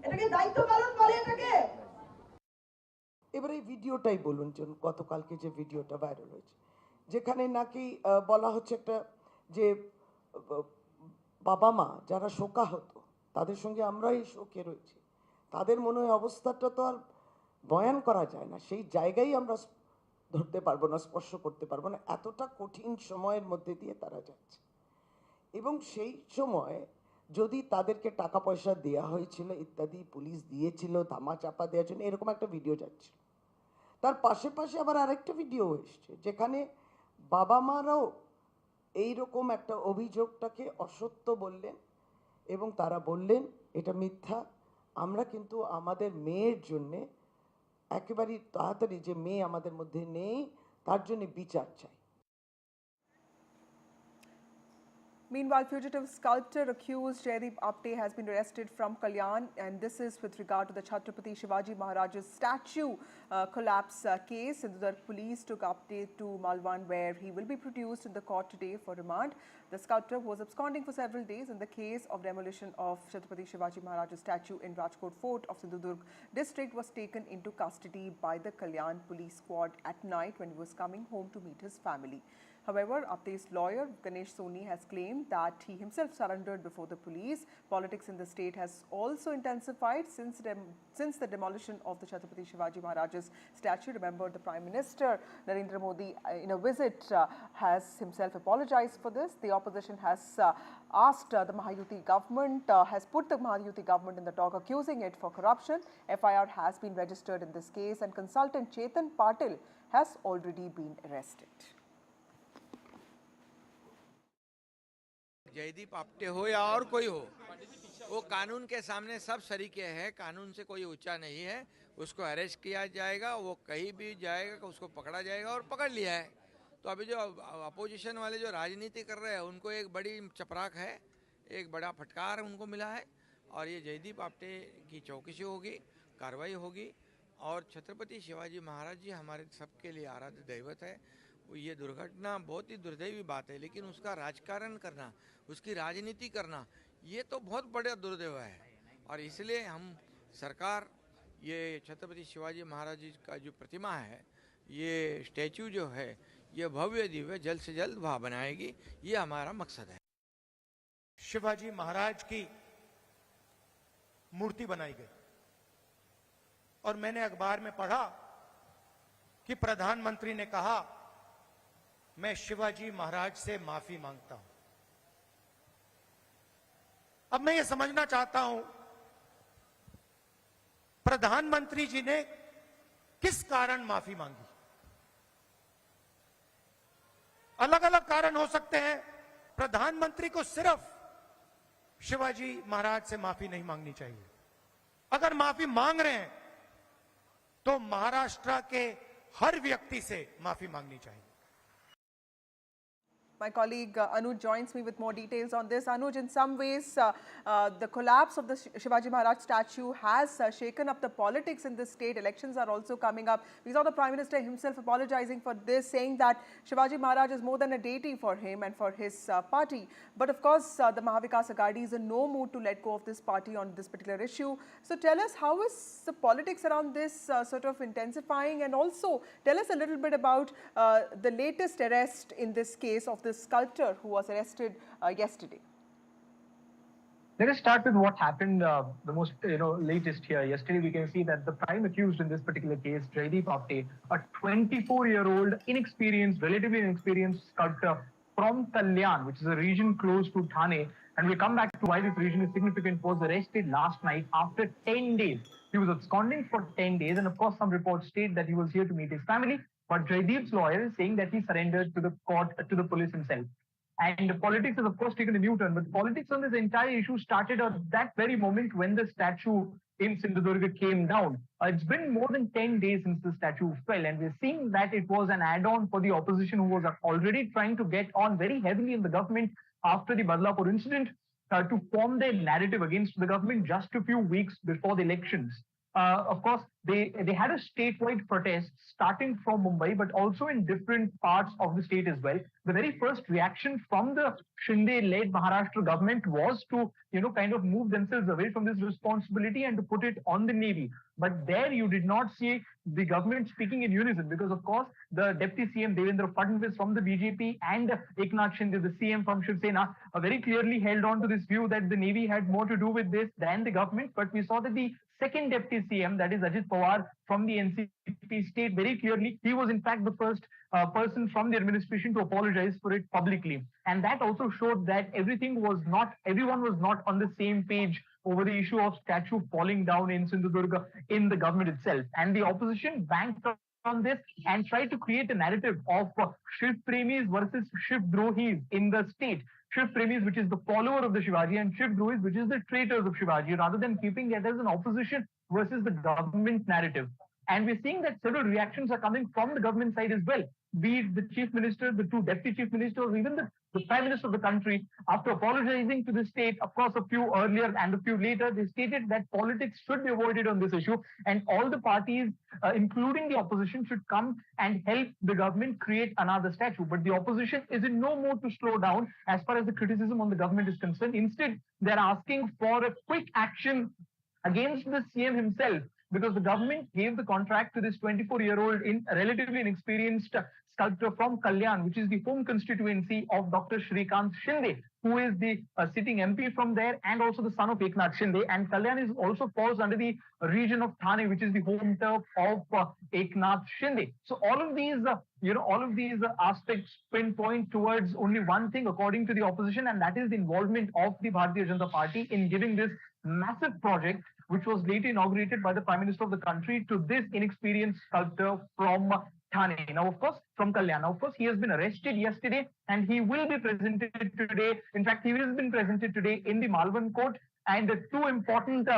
এটাকে দায়িত্ব পালন বলে এটাকে এবারে এই ভিডিওটাই বলুন গতকালকে যে ভিডিওটা ভাইরাল হয়েছে যেখানে নাকি বলা হচ্ছে একটা যে বাবা মা যারা শোকাহত তাদের সঙ্গে আমরাই শোকে রয়েছি তাদের মনে হয় অবস্থাটা তো আর বয়ান করা যায় না সেই জায়গায় আমরা ধরতে পারবো না স্পর্শ করতে পারবো না এতটা কঠিন সময়ের মধ্যে দিয়ে তারা যাচ্ছে এবং সেই সময় যদি তাদেরকে টাকা পয়সা দেওয়া হয়েছিল ইত্যাদি পুলিশ দিয়েছিল ধামা চাপা দেওয়ার জন্য এরকম একটা ভিডিও যাচ্ছিল তার পাশে পাশে আবার আরেকটা ভিডিও এসছে যেখানে বাবা মারাও এইরকম একটা অভিযোগটাকে অসত্য বললেন এবং তারা বললেন এটা মিথ্যা আমরা কিন্তু আমাদের মেয়ের জন্যে একেবারেই তাড়াতাড়ি যে মেয়ে আমাদের মধ্যে নেই তার জন্য বিচার চাই Meanwhile, fugitive sculptor accused Jaideep Apte has been arrested from Kalyan, and this is with regard to the Chhatrapati Shivaji Maharaj's statue collapse case. The police took Apte to Malwan, where he will be produced in the court today for remand. The sculptor was absconding for several days in the case of demolition of Chhatrapati Shivaji Maharaj's statue in Rajkot Fort of Sindhudurg district. Was taken into custody by the Kalyan police squad at night when he was coming home to meet his family. However, Apte's lawyer, Ganesh Soni, has claimed that he himself surrendered before the police. Politics in the state has also intensified since the demolition of the Chhatrapati Shivaji Maharaj's statue. Remember, the Prime Minister, Narendra Modi, in a visit, has himself apologized for this. The opposition has asked the Mahayuti government, has put the Mahayuti government in the dock, accusing it for corruption. FIR has been registered in this case, and consultant Chetan Patil has already been arrested. Jaideep Apte हो या और कोई हो, वो कानून के सामने सब सरीके हैं, कानून से कोई ऊंचा नहीं है। उसको अरेस्ट किया जाएगा, वो कहीं भी जाएगा, उसको पकड़ा जाएगा और पकड़ लिया है। तो अभी जो अपोजिशन वाले जो राजनीति कर रहे हैं, उनको एक बड़ी चपराक है, एक बड़ा फटकार उनको मिला है। और ये जयदीप आप्टे की चौकसी होगी, कार्रवाई होगी। और छत्रपति शिवाजी महाराज जी हमारे सबके लिए आराध्य दैवत है। ये दुर्घटना बहुत ही दुर्दैवी बात है, लेकिन उसका राजकारण करना, उसकी राजनीति करना, ये तो बहुत बड़ा दुर्दैव है। और इसलिए हम सरकार ये छत्रपति शिवाजी महाराज जी का जो प्रतिमा है, ये स्टैचू जो है, ये भव्य दिव्य जल्द से जल्द वहाँ बनाएगी, ये हमारा मकसद है। शिवाजी महाराज की मूर्ति बनाई गई और मैंने अखबार में पढ़ा कि प्रधानमंत्री ने कहा, मैं शिवाजी महाराज से माफी मांगता हूं। अब मैं ये समझना चाहता हूं, प्रधानमंत्री जी ने किस कारण माफी मांगी? अलग अलग कारण हो सकते हैं। प्रधानमंत्री को सिर्फ शिवाजी महाराज से माफी नहीं मांगनी चाहिए। अगर माफी मांग रहे हैं तो महाराष्ट्र के हर व्यक्ति से माफी मांगनी चाहिए। My colleague Anuj joins me with more details on this. Anuj, in some ways, the collapse of the Shivaji Maharaj statue has shaken up the politics in this state. Elections are also coming up. We saw the Prime Minister himself apologizing for this, saying that Shivaji Maharaj is more than a deity for him and for his party. But of course, the Mahavikas Aghadi is in no mood to let go of this party on this particular issue. So tell us, how is the politics around this sort of intensifying? And also, tell us a little bit about the latest arrest in this case of the sculptor who was arrested yesterday. Let us start with what happened the most latest here. Yesterday we can see that the prime accused in this particular case, Jaideep Apte, a 24-year-old relatively inexperienced sculptor from Kalyan, which is a region close to Thane, and we'll come back to why this region is significant, was arrested last night after 10 days. He was absconding for 10 days, and of course some reports state that he was here to meet his family. But Jaideep's lawyer is saying that he surrendered to the court, to the police himself. And politics has, of course, taken a new turn. But politics on this entire issue started at that very moment when the statue in Sindhudurg came down. It's been more than 10 days since the statue fell. And we're seeing that it was an add-on for the opposition, who was already trying to get on very heavily in the government after the Badlapur incident, to form their narrative against the government just a few weeks before the elections. Of course, they had a statewide protest starting from Mumbai, but also in different parts of the state as well. The very first reaction from the Shinde-led Maharashtra government was to, kind of move themselves away from this responsibility and to put it on the Navy. But there you did not see the government speaking in unison, because of course the Deputy CM Devendra Fadnavis from the BJP and Eknath Shinde, the CM from Shiv Sena, very clearly held on to this view that the Navy had more to do with this than the government. But we saw that the second Deputy CM, that is Ajit Pawar from the NCP, state very clearly he was in fact the first person from the administration to apologize for it publicly. And that also showed that everyone was not on the same page over the issue of statue falling down in Sindhudurg in the government itself. And the opposition banked on this and tried to create a narrative of Shiv Premis versus Shiv Drohis in the state. Shiv Premis, which is the follower of the Shivaji, and Shiv Drohis, which is the traitors of Shivaji, rather than keeping it as an opposition versus the government narrative. And we're seeing that several reactions are coming from the government side as well, be it the chief minister, the two deputy chief ministers, or even the prime minister of the country. After apologizing to the state, of course, a few earlier and a few later, they stated that politics should be avoided on this issue, and all the parties, including the opposition, should come and help the government create another statue. But the opposition is in no mood to slow down as far as the criticism on the government is concerned. Instead, they're asking for a quick action against the CM himself, because the government gave the contract to this 24-year-old relatively inexperienced sculptor from Kalyan, which is the home constituency of Dr. Shrikant Shinde, who is the sitting MP from there and also the son of Eknath Shinde. And Kalyan is also falls under the region of Thane, which is the home turf of Eknath Shinde. So all of these, aspects pinpoint towards only one thing, according to the opposition, and that is the involvement of the Bharatiya Janata Party in giving this massive project, which was later inaugurated by the Prime Minister of the country, to this inexperienced sculptor from Thane. Now, of course, from Kalyan. Now, of course, he has been arrested yesterday and he will be presented today. In fact, he has been presented today in the Malvan court. And the two important,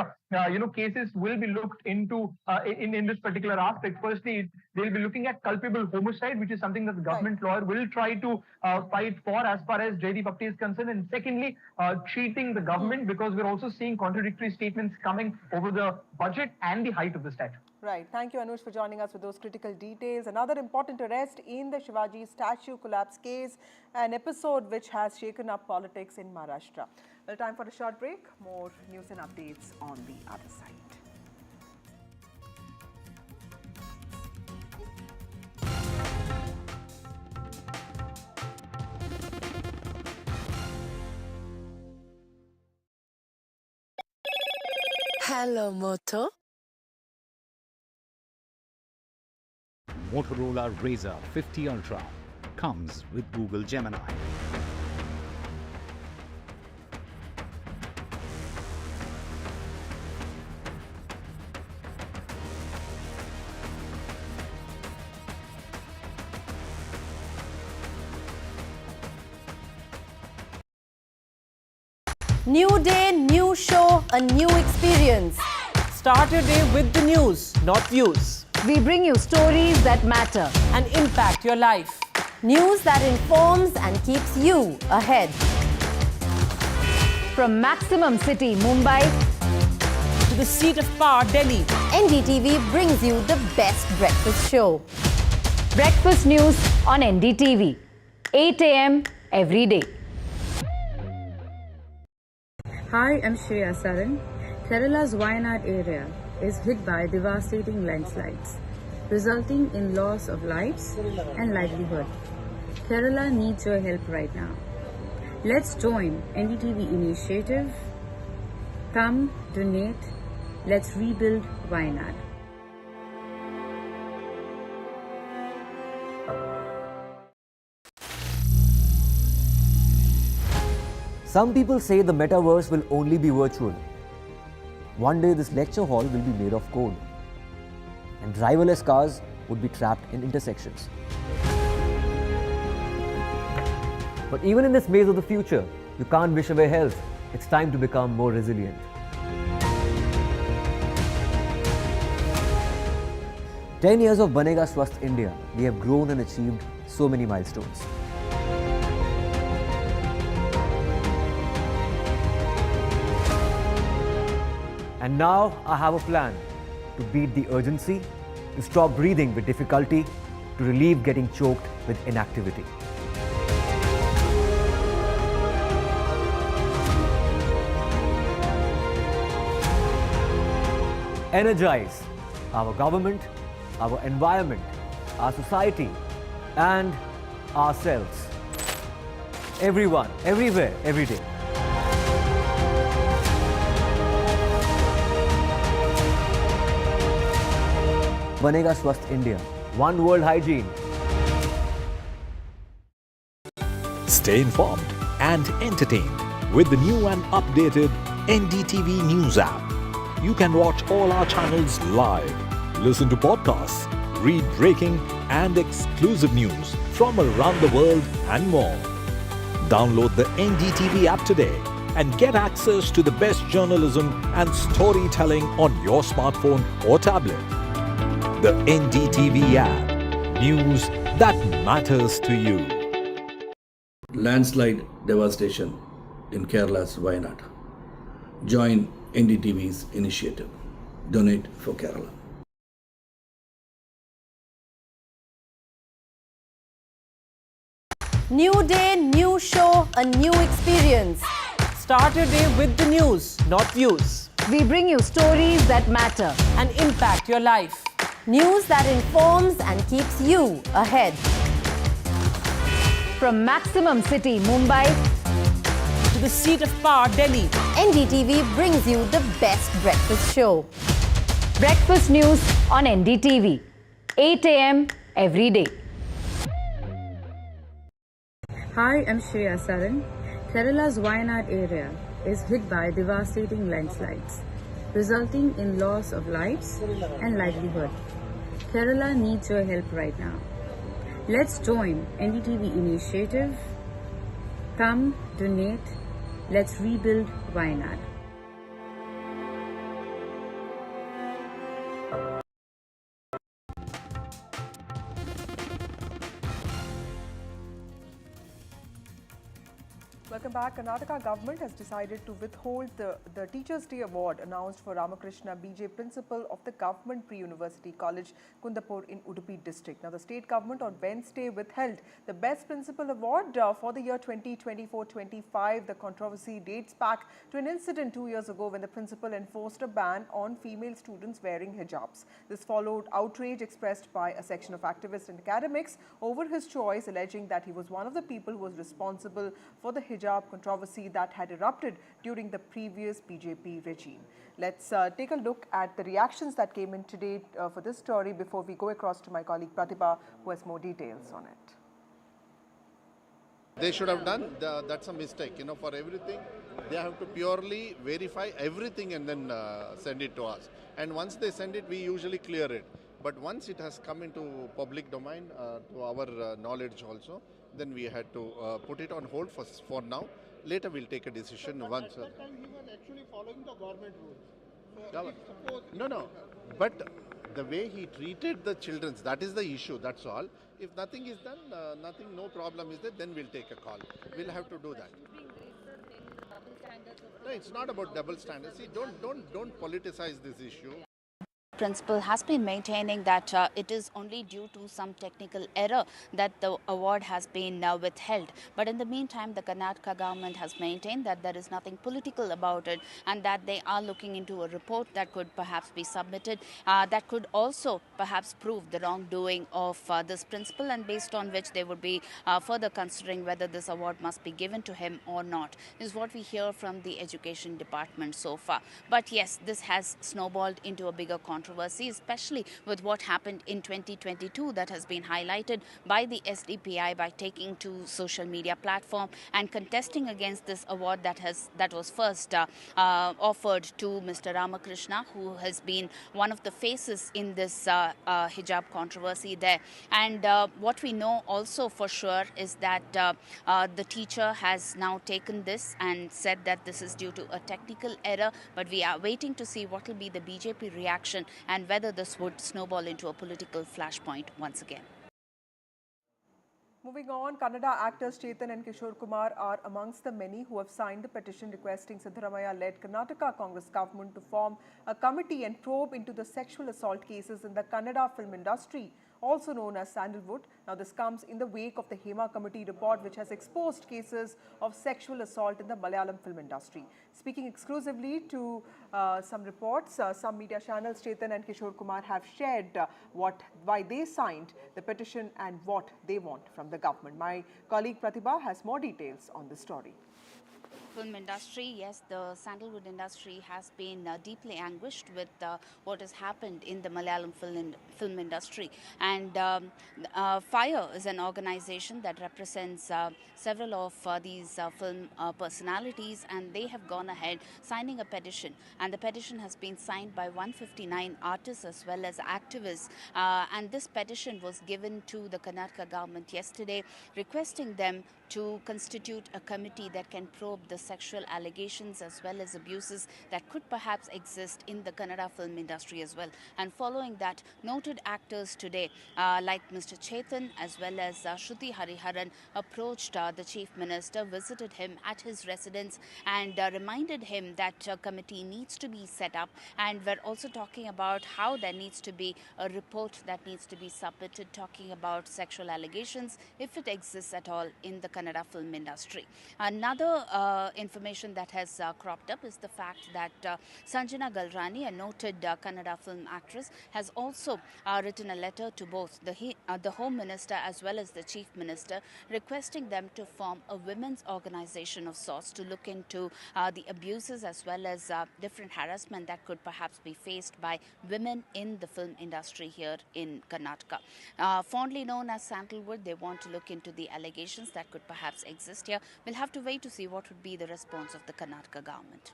cases will be looked into in this particular aspect. Firstly, they'll be looking at culpable homicide, which is something that the government lawyer will try to fight for as far as Jaideep Apte is concerned. And secondly, cheating the government, because we're also seeing contradictory statements coming over the budget and the height of the statue. Right. Thank you, Anush, for joining us with those critical details. Another important arrest in the Shivaji statue collapse case, an episode which has shaken up politics in Maharashtra. Well, time for a short break. More news and updates on the other side. Hello, Moto. Motorola Razr 50 Ultra comes with Google Gemini. New day, new show, a new experience. Start your day with the news, not views. We bring you stories that matter and impact your life. News that informs and keeps you ahead. From Maximum City, Mumbai, to the seat of power, Delhi, NDTV brings you the best breakfast show. Breakfast news on NDTV, 8 a.m. every day. Hi, I'm Shreya Saran. Kerala's Wayanad area is hit by devastating landslides, resulting in loss of lives and livelihood. Kerala needs your help right now. Let's join NDTV initiative. Come, donate, let's rebuild Wayanad. Some people say the metaverse will only be virtual. One day this lecture hall will be made of code, and driverless cars would be trapped in intersections. But even in this maze of the future, you can't wish away health. It's time to become more resilient. "10 years of Banega Swasth India, we have grown and achieved so many milestones. And now I have a plan to beat the urgency, to stop breathing with difficulty, to relieve getting choked with inactivity. Energize our government, our environment, our society, and ourselves. Everyone, everywhere, every day. Banega Swasth India. One world hygiene. Stay informed and entertained with the new and updated NDTV News app. You can watch all our channels live, listen to podcasts, read breaking and exclusive news from around the world and more. Download the NDTV app today and get access to the best journalism and storytelling on your smartphone or tablet. the NDTV app. News that matters to you. Landslide devastation in Kerala's Wayanad. Join NDTV's initiative. Donate for Kerala. New day, new show, a new experience. Start your day with the news, not views. We bring you stories that matter and impact your life. News that informs and keeps you ahead. From Maximum City, Mumbai, to the seat of power, Delhi, NDTV brings you the best breakfast show. Breakfast news on NDTV, 8 a.m. every day. Hi, I'm Shreya Saran. Kerala's Wayanad area is hit by devastating landslides, resulting in loss of lives and livelihood. Kerala needs your help right now. Let's join NDTV initiative. Come, donate. Let's rebuild Wayanad. Welcome back. Karnataka government has decided to withhold the Teachers' Day Award announced for Ramakrishna BJ, principal of the Government Pre-University College, Kundapur in Udupi district. Now, the state government on Wednesday withheld the Best Principal Award for the year 2024-25. The controversy dates back to an incident 2 years ago when the principal enforced a ban on female students wearing hijabs. This followed outrage expressed by a section of activists and academics over his choice, alleging that he was one of the people who was responsible for the hijab controversy that had erupted during the previous BJP regime. Let's take a look at the reactions that came in today for this story before we go across to my colleague Pratibha, who has more details on it. They should have done, that's a mistake. You know, for everything, they have to purely verify everything and then send it to us. And once they send it, we usually clear it. But once it has come into public domain, to our knowledge also, then we had to put it on hold for now. Later we'll take a decision once. At that time he was actually following the government rules. So No. But the way he treated the children, that is the issue, that's all. If nothing is done, no problem is there, then we'll take a call. We'll have to do that. No, it's not about double standards. See, don't politicize this issue. Principal has been maintaining that it is only due to some technical error that the award has been withheld. But in the meantime, the Karnataka government has maintained that there is nothing political about it and that they are looking into a report that could perhaps be submitted that could also perhaps prove the wrongdoing of this principal, and based on which they would be further considering whether this award must be given to him or not, is what we hear from the education department so far. But yes, this has snowballed into a bigger controversy, especially with what happened in 2022 that has been highlighted by the SDPI by taking to social media platform and contesting against this award that was first offered to Mr. Ramakrishna, who has been one of the faces in this hijab controversy there. And what we know also for sure is that the teacher has now taken this and said that this is due to a technical error, but we are waiting to see what will be the BJP reaction and whether this would snowball into a political flashpoint once again. Moving on, Kannada actors Chetan and Kishore Kumar are amongst the many who have signed the petition requesting Siddaramaiah-led Karnataka Congress government to form a committee and probe into the sexual assault cases in the Kannada film industry, also known as Sandalwood. Now, this comes in the wake of the Hema Committee report, which has exposed cases of sexual assault in the Malayalam film industry. Speaking exclusively to some reports, some media channels, Chetan and Kishore Kumar have shared why they signed the petition and what they want from the government. My colleague Pratibha has more details on the story. Film industry, yes, the Sandalwood industry has been deeply anguished with what has happened in the Malayalam film industry. And FIRE is an organization that represents several of these film personalities, and they have gone ahead signing a petition. And the petition has been signed by 159 artists as well as activists. And this petition was given to the Karnataka government yesterday, requesting them to constitute a committee that can probe the sexual allegations as well as abuses that could perhaps exist in the Kannada film industry as well. And following that, noted actors today like Mr. Chetan as well as Shruti Hariharan approached the Chief Minister, visited him at his residence and reminded him that a committee needs to be set up, and we're also talking about how there needs to be a report that needs to be submitted talking about sexual allegations if it exists at all in the Kannada film industry. Another information that has cropped up is the fact that Sanjana Galrani, a noted Kannada film actress, has also written a letter to both the Home Minister as well as the Chief Minister, requesting them to form a women's organization of sorts to look into the abuses as well as different harassment that could perhaps be faced by women in the film industry here in Karnataka. Fondly known as Sandalwood, they want to look into the allegations that could perhaps exist here. We'll have to wait to see what would be the response of the Karnataka government.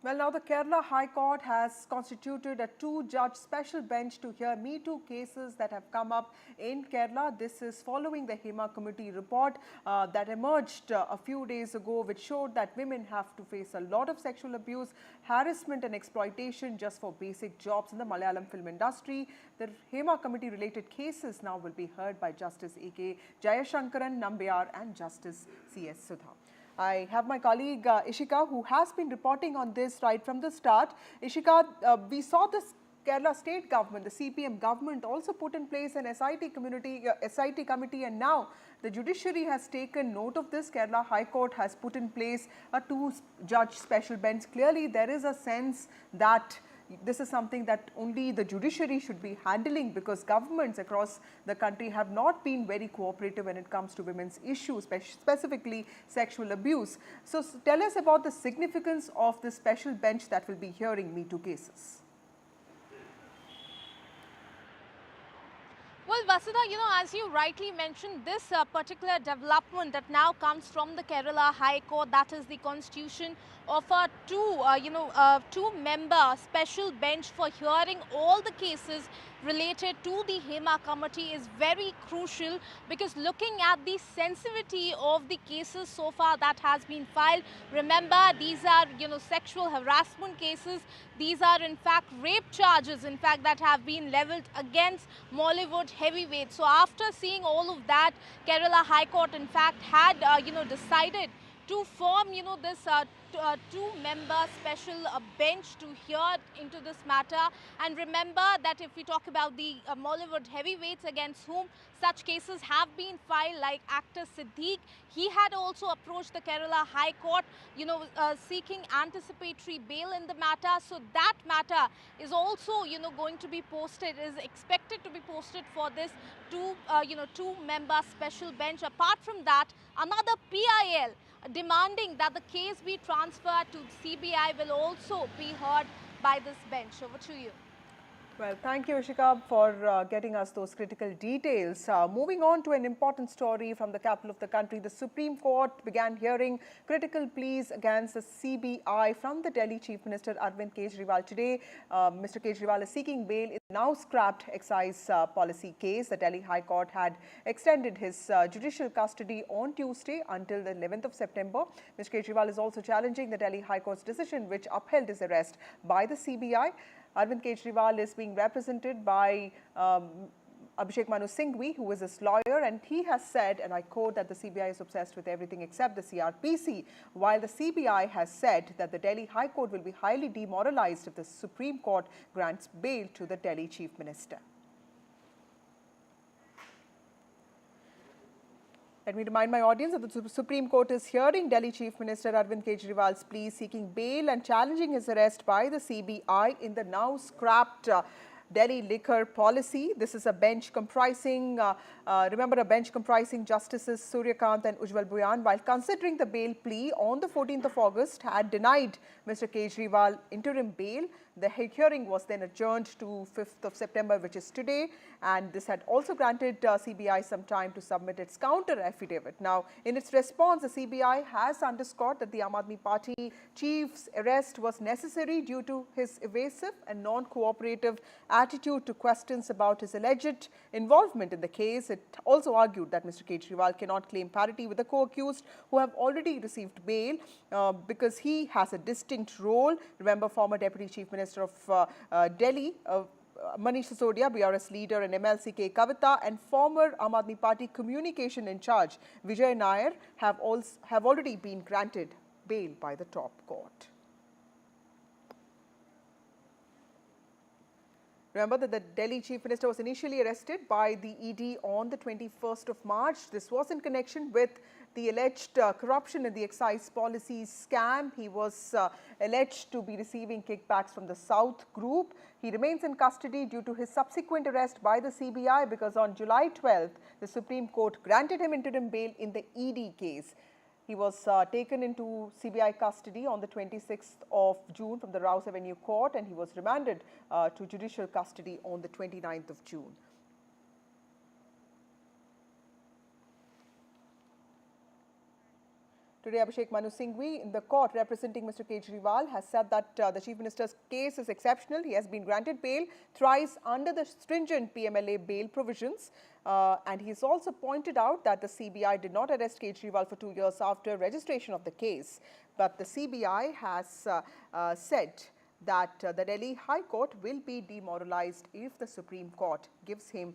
Well, now the Kerala High Court has constituted a two-judge special bench to hear Me Too cases that have come up in Kerala. This is following the Hema Committee report that emerged a few days ago, which showed that women have to face a lot of sexual abuse, harassment and exploitation just for basic jobs in the Malayalam film industry. The Hema Committee related cases now will be heard by Justice A.K. Jayashankaran Nambiar and Justice C.S. Sudha. I have my colleague Ishika, who has been reporting on this right from the start. Ishika, we saw this Kerala state government, the CPM government, also put in place an SIT committee, and now the judiciary has taken note of this. Kerala High Court has put in place a two-judge special bench. Clearly, there is a sense that this is something that only the judiciary should be handling, because governments across the country have not been very cooperative when it comes to women's issues, specifically sexual abuse. So tell us about the significance of the special bench that will be hearing Me Too cases. Well, Vasudha, as you rightly mentioned, this particular development that now comes from the Kerala High Court, that is the constitution of a two-member special bench for hearing all the cases related to the Hema Committee is very crucial, because looking at the sensitivity of the cases so far that has been filed, remember these are sexual harassment cases. These are in fact rape charges, in fact, that have been leveled against Mollywood heavyweights. So after seeing all of that, Kerala High Court in fact had decided to form this two-member special bench to hear into this matter. And remember that if we talk about the Mollywood heavyweights against whom such cases have been filed, like actor Siddique, he had also approached the Kerala High Court, seeking anticipatory bail in the matter. So that matter is also, going to be posted, is expected to be posted for this two-member special bench. Apart from that, another PIL demanding that the case be transferred to CBI will also be heard by this bench. Over to you. Well, thank you, Ishika, for getting us those critical details. Moving on to an important story from the capital of the country, the Supreme Court began hearing critical pleas against the CBI from the Delhi Chief Minister Arvind Kejriwal. Today, Mr. Kejriwal is seeking bail in the now scrapped excise policy case. The Delhi High Court had extended his judicial custody on Tuesday until the 11th of September. Mr. Kejriwal is also challenging the Delhi High Court's decision, which upheld his arrest by the CBI. Arvind Kejriwal is being represented by Abhishek Manu Singhvi, who is his lawyer, and he has said, and I quote, that the CBI is obsessed with everything except the CRPC, while the CBI has said that the Delhi High Court will be highly demoralized if the Supreme Court grants bail to the Delhi Chief Minister. Let me remind my audience that the Supreme Court is hearing Delhi Chief Minister Arvind Kejriwal's plea seeking bail and challenging his arrest by the CBI in the now scrapped Delhi liquor policy. This is a bench comprising, a bench comprising Justices Suryakant and Ujjwal Bhuyan, while considering the bail plea on the 14th of August, had denied Mr. Kejriwal interim bail. The hearing was then adjourned to 5th of September, which is today, and this had also granted CBI some time to submit its counter affidavit. Now, in its response, the CBI has underscored that the Aam Aadmi Party chief's arrest was necessary due to his evasive and non-cooperative attitude to questions about his alleged involvement in the case. It also argued that Mr. Kejriwal cannot claim parity with the co-accused who have already received bail because he has a distinct role. Remember, former Deputy Chief Minister of Delhi, Manish Sisodia, BRS leader, and MLC K. Kavita, and former Aam Aadmi Party communication in charge, Vijay Nair, have already been granted bail by the top court. Remember that the Delhi Chief Minister was initially arrested by the ED on the 21st of March. This was in connection with the alleged corruption in the excise policy scam. He was alleged to be receiving kickbacks from the South Group. He remains in custody due to his subsequent arrest by the CBI because on July 12th, the Supreme Court granted him interim bail in the ED case. He was taken into CBI custody on the 26th of June from the Rouse Avenue Court, and he was remanded to judicial custody on the 29th of June. Today, Abhishek Manu Singhvi in the court representing Mr. Kejriwal has said that the Chief Minister's case is exceptional. He has been granted bail thrice under the stringent PMLA bail provisions. And he's also pointed out that the CBI did not arrest Kejriwal for 2 years after registration of the case. But the CBI has said that the Delhi High Court will be demoralized if the Supreme Court gives him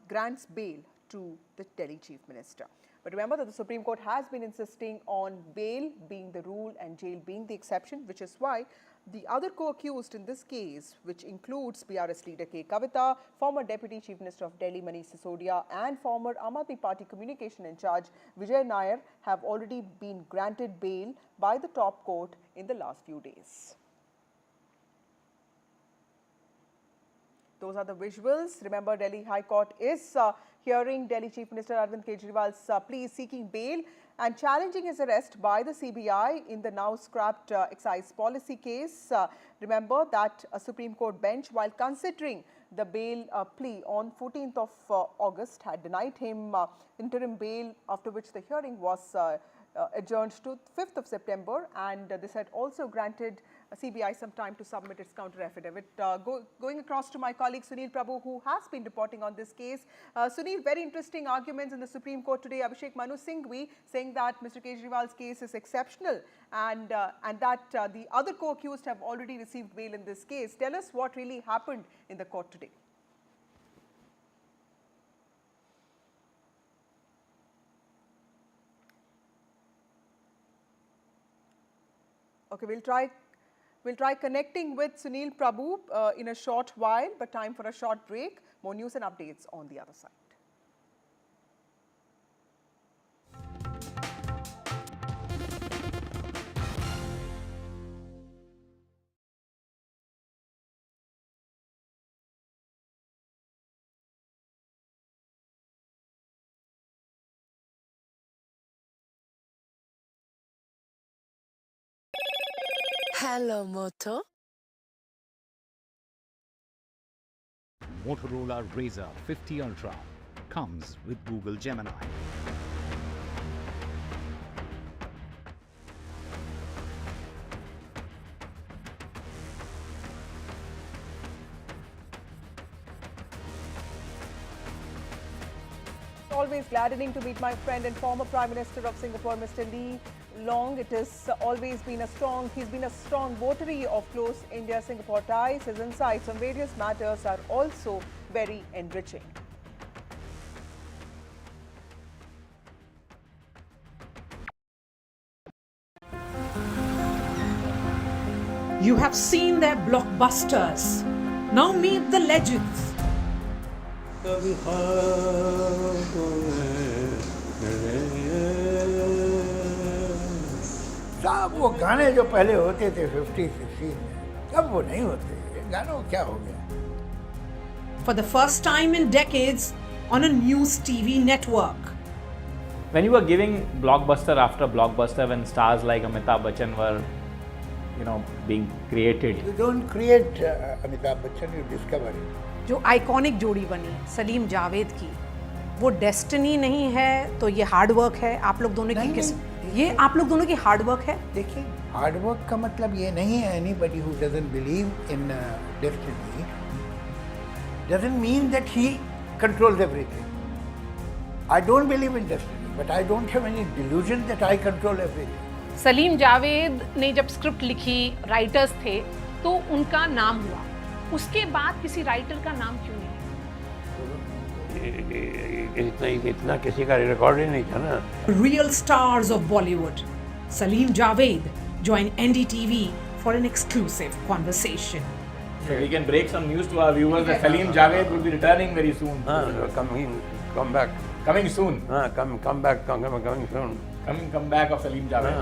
grants bail to the Delhi Chief Minister. But remember that the Supreme Court has been insisting on bail being the rule and jail being the exception, which is why the other co-accused in this case, which includes BRS leader K. Kavita, former Deputy Chief Minister of Delhi Manish Sisodia, and former Aam Aadmi Party communication in charge Vijay Nair, have already been granted bail by the top court in the last few days. Those are the visuals. Remember, Delhi High Court is hearing Delhi Chief Minister Arvind Kejriwal's plea seeking bail and challenging his arrest by the CBI in the now scrapped excise policy case. Remember that a Supreme Court bench, while considering the bail plea on 14th of August, had denied him interim bail, after which the hearing was adjourned to 5th of September, and this had also granted CBI some time to submit its counter affidavit. Going across to my colleague Sunil Prabhu, who has been reporting on this case. Sunil, very interesting arguments in the Supreme Court today. Abhishek Manu Singhvi saying that Mr. Kejriwal's case is exceptional and that the other co-accused have already received bail in this case. Tell us what really happened in the court today. Okay, we'll try connecting with Sunil Prabhu in a short while, but time for a short break. More news and updates on the other side. Hello, Moto. Motorola Razr 50 Ultra comes with Google Gemini. Always gladdening to meet my friend and former Prime Minister of Singapore, Mr. Lee Long. It has always been he's been a strong votary of close India-Singapore ties. His insights on various matters are also very enriching. You have seen their blockbusters. Now meet the legends. साहब वो गाने जो पहले होते थे 50-60 में अब वो नहीं होते गानों को क्या हो गया For the first time in decades on a news TV network. When you were giving blockbuster after blockbuster, when stars like Amitabh Bachchan were, being created. You don't create Amitabh Bachchan, you discover it. जो iconic जोड़ी बनी सलीम जावेद की, वो destiny नहीं है तो ये hard work है आप लोग दोनों की किस ये आप लोग दोनों की हार्ड वर्क है। देखिए हार्ड वर्क का मतलब ये नहीं है anybody who doesn't believe in destiny doesn't mean that he controls everything. I don't believe in destiny, but I don't have any delusion that I control everything. Salim Javed ने जब script लिखी, राइटर्स थे, तो उनका नाम हुआ. उसके बाद किसी राइटर का नाम क्यों नहीं? इतना किसी का रिकॉर्ड ही नहीं था ना. Real stars of Bollywood, Salim Javed, join NDTV for an exclusive conversation. So we can break some news to our viewers that Salim Javed will be returning very soon. Come back. Coming soon. Come back. Coming soon. Come back of Salim Javed.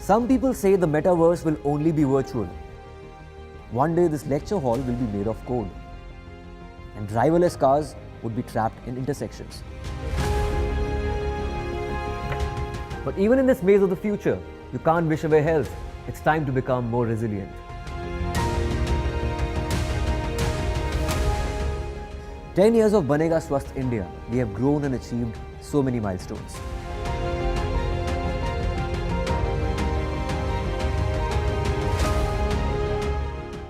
Some people say the metaverse will only be virtual. One day this lecture hall will be made of code, and driverless cars would be trapped in intersections. But even in this maze of the future, you can't wish away health. It's time to become more resilient. 10 years of Banega Swasth India, we have grown and achieved so many milestones.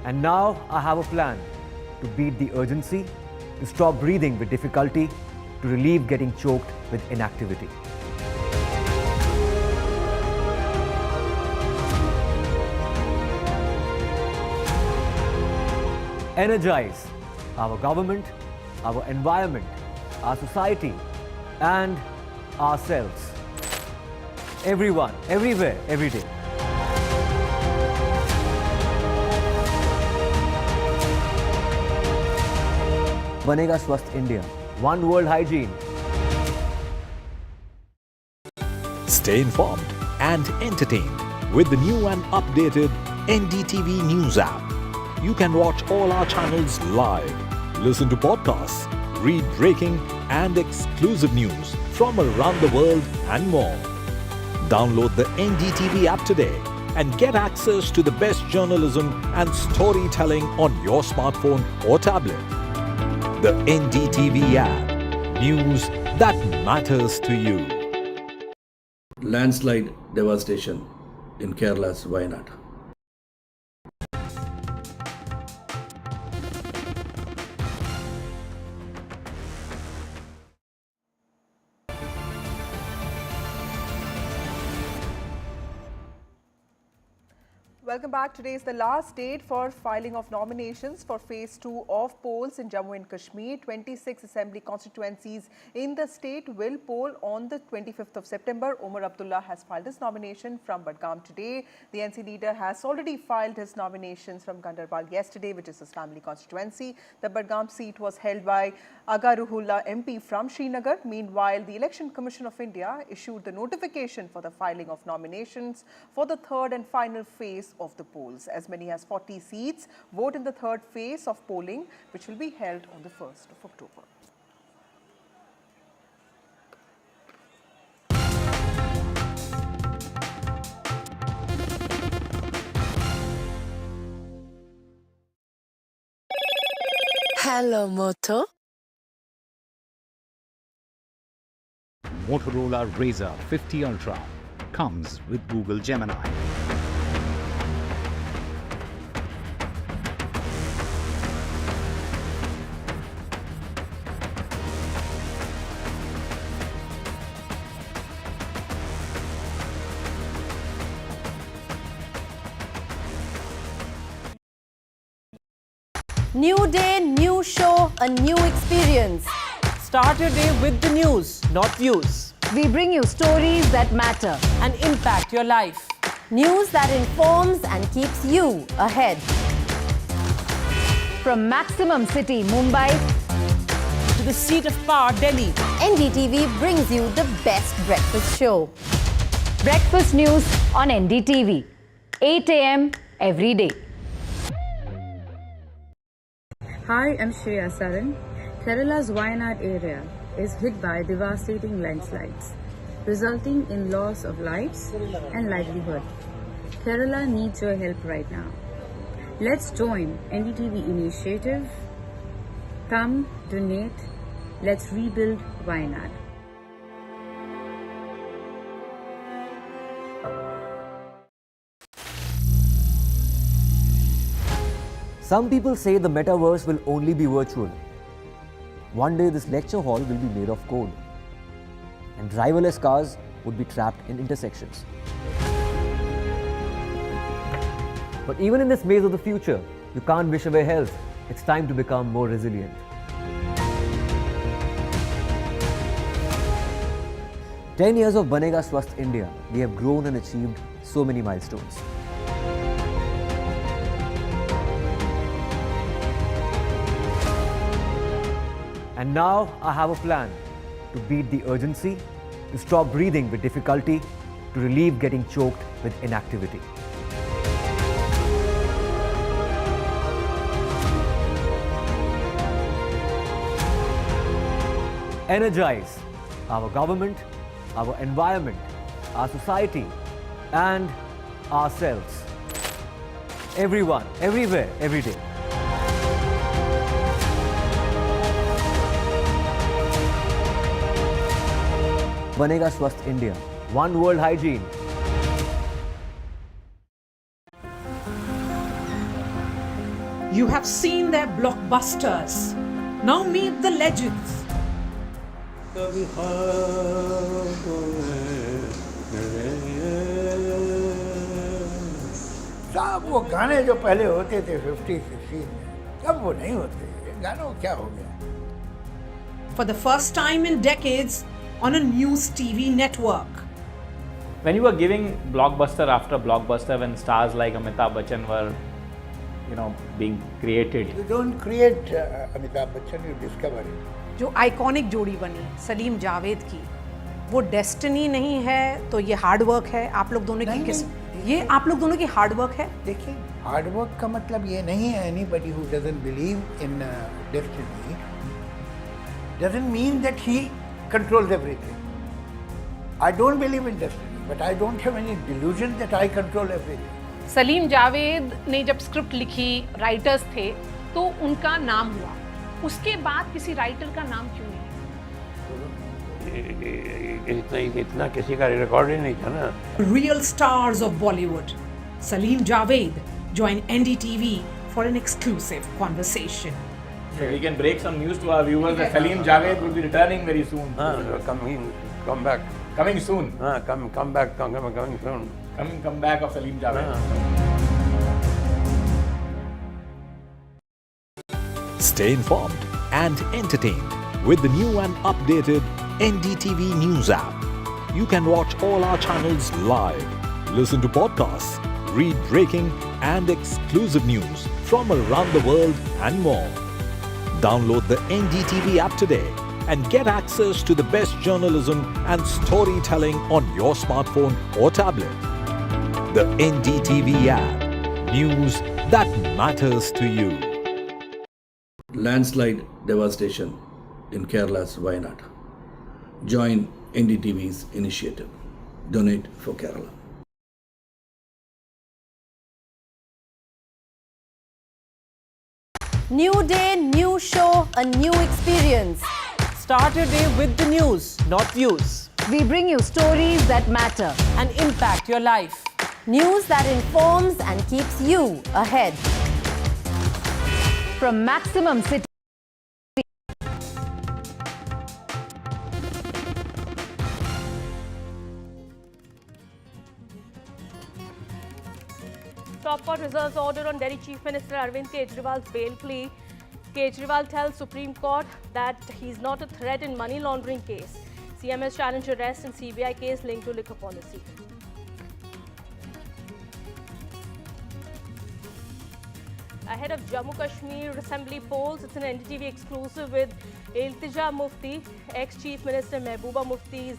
And now I have a plan to beat the urgency, to stop breathing with difficulty, to relieve getting choked with inactivity. Energize our government, our environment, our society, and ourselves. Everyone, everywhere, every day. Banega Swasth India. One world hygiene. Stay informed and entertained with the new and updated NDTV News app. You can watch all our channels live, listen to podcasts, read breaking and exclusive news from around the world and more. Download the NDTV app today and get access to the best journalism and storytelling on your smartphone or tablet. The NDTV app. News that matters to you. Landslide devastation in Kerala's Wayanad. Welcome back. Today is the last date for filing of nominations for Phase 2 of polls in Jammu and Kashmir. 26 assembly constituencies in the state will poll on the 25th of September. Omar Abdullah has filed his nomination from Budgam today. The NC leader has already filed his nominations from Ganderbal yesterday, which is his family constituency. The Budgam seat was held by Aga Ruhullah MP from Srinagar. Meanwhile, the Election Commission of India issued the notification for the filing of nominations for the third and final phase of the polls. As many as 40 seats vote in the third phase of polling, which will be held on the 1st of October. Hello, Moto. Motorola Razr 50 Ultra comes with Google Gemini. New day, new show, a new experience. Start your day with the news, not views. We bring you stories that matter and impact your life. News that informs and keeps you ahead. From Maximum City, Mumbai, to the seat of power, Delhi, NDTV brings you the best breakfast show. Breakfast news on NDTV, 8 a.m. every day. Hi, I'm Shreya Saran. Kerala's Wayanad area is hit by devastating landslides, resulting in loss of lives and livelihood. Kerala needs your help right now. Let's join NDTV initiative. Come, donate. Let's rebuild Wayanad. Some people say the metaverse will only be virtual. One day this lecture hall will be made of code, and driverless cars would be trapped in intersections. But even in this maze of the future, you can't wish away health. It's time to become more resilient. "10 years of Banega Swasth India, we have grown and achieved so many milestones. And now I have a plan to beat the urgency, to stop breathing with difficulty, to relieve getting choked with inactivity. Energize our government, our environment, our society, and ourselves. Everyone, everywhere, every day. Banega Swasth India. One world hygiene. You have seen their blockbusters. Now meet the legends. साहब वो गाने जो पहले होते थे 50, 60 में, अब वो नहीं होते। गानों को क्या हो गया? For the first time in decades on a news TV network. When you were giving blockbuster after blockbuster, when stars like Amitabh Bachchan were, being created. You don't create Amitabh Bachchan, you discover it. जो iconic जोड़ी बनी सलीम जावेद की, वो destiny नहीं है तो ये hard work है आप लोग दोनों की। ये आप लोग दोनों की हार्ड वर्क है। देखिए, हार्ड वर्क का मतलब ये नहीं है anybody who doesn't believe in destiny doesn't mean that he controls everything. I don't believe in destiny, but I don't have any delusion that I control everything. Salim Javed ने जब script लिखी, राइटर्स थे, तो उनका नाम हुआ। उसके बाद किसी राइटर का नाम क्यों नहीं? इतना किसी का रिकॉर्ड ही नहीं था ना। Real stars of Bollywood, Salim Javed join NDTV for an exclusive conversation. So we can break some news to our viewers that Salim Javed will be returning very soon. Come back. Coming soon. Come back. Coming soon. Come back of Salim Javed. Stay informed and entertained with the new and updated NDTV News app. You can watch all our channels live, listen to podcasts, read breaking and exclusive news from around the world and more. Download the NDTV app today and get access to the best journalism and storytelling on your smartphone or tablet. The NDTV app. News that matters to you. Landslide devastation in Kerala's Wayanad. Join NDTV's initiative. Donate for Kerala. New day, new show, a new experience. Start your day with the news, not views. We bring you stories that matter and impact your life. News that informs and keeps you ahead. From Maximum City. Top court reserves order on Delhi Chief Minister Arvind Kejriwal's bail plea. Kejriwal tells Supreme Court that he's not a threat in money laundering case. CM has challenged arrest in CBI case linked to liquor policy. Ahead of Jammu Kashmir Assembly polls, it's an NDTV exclusive with Iltija Mufti. Ex-Chief Minister Mehbooba Mufti's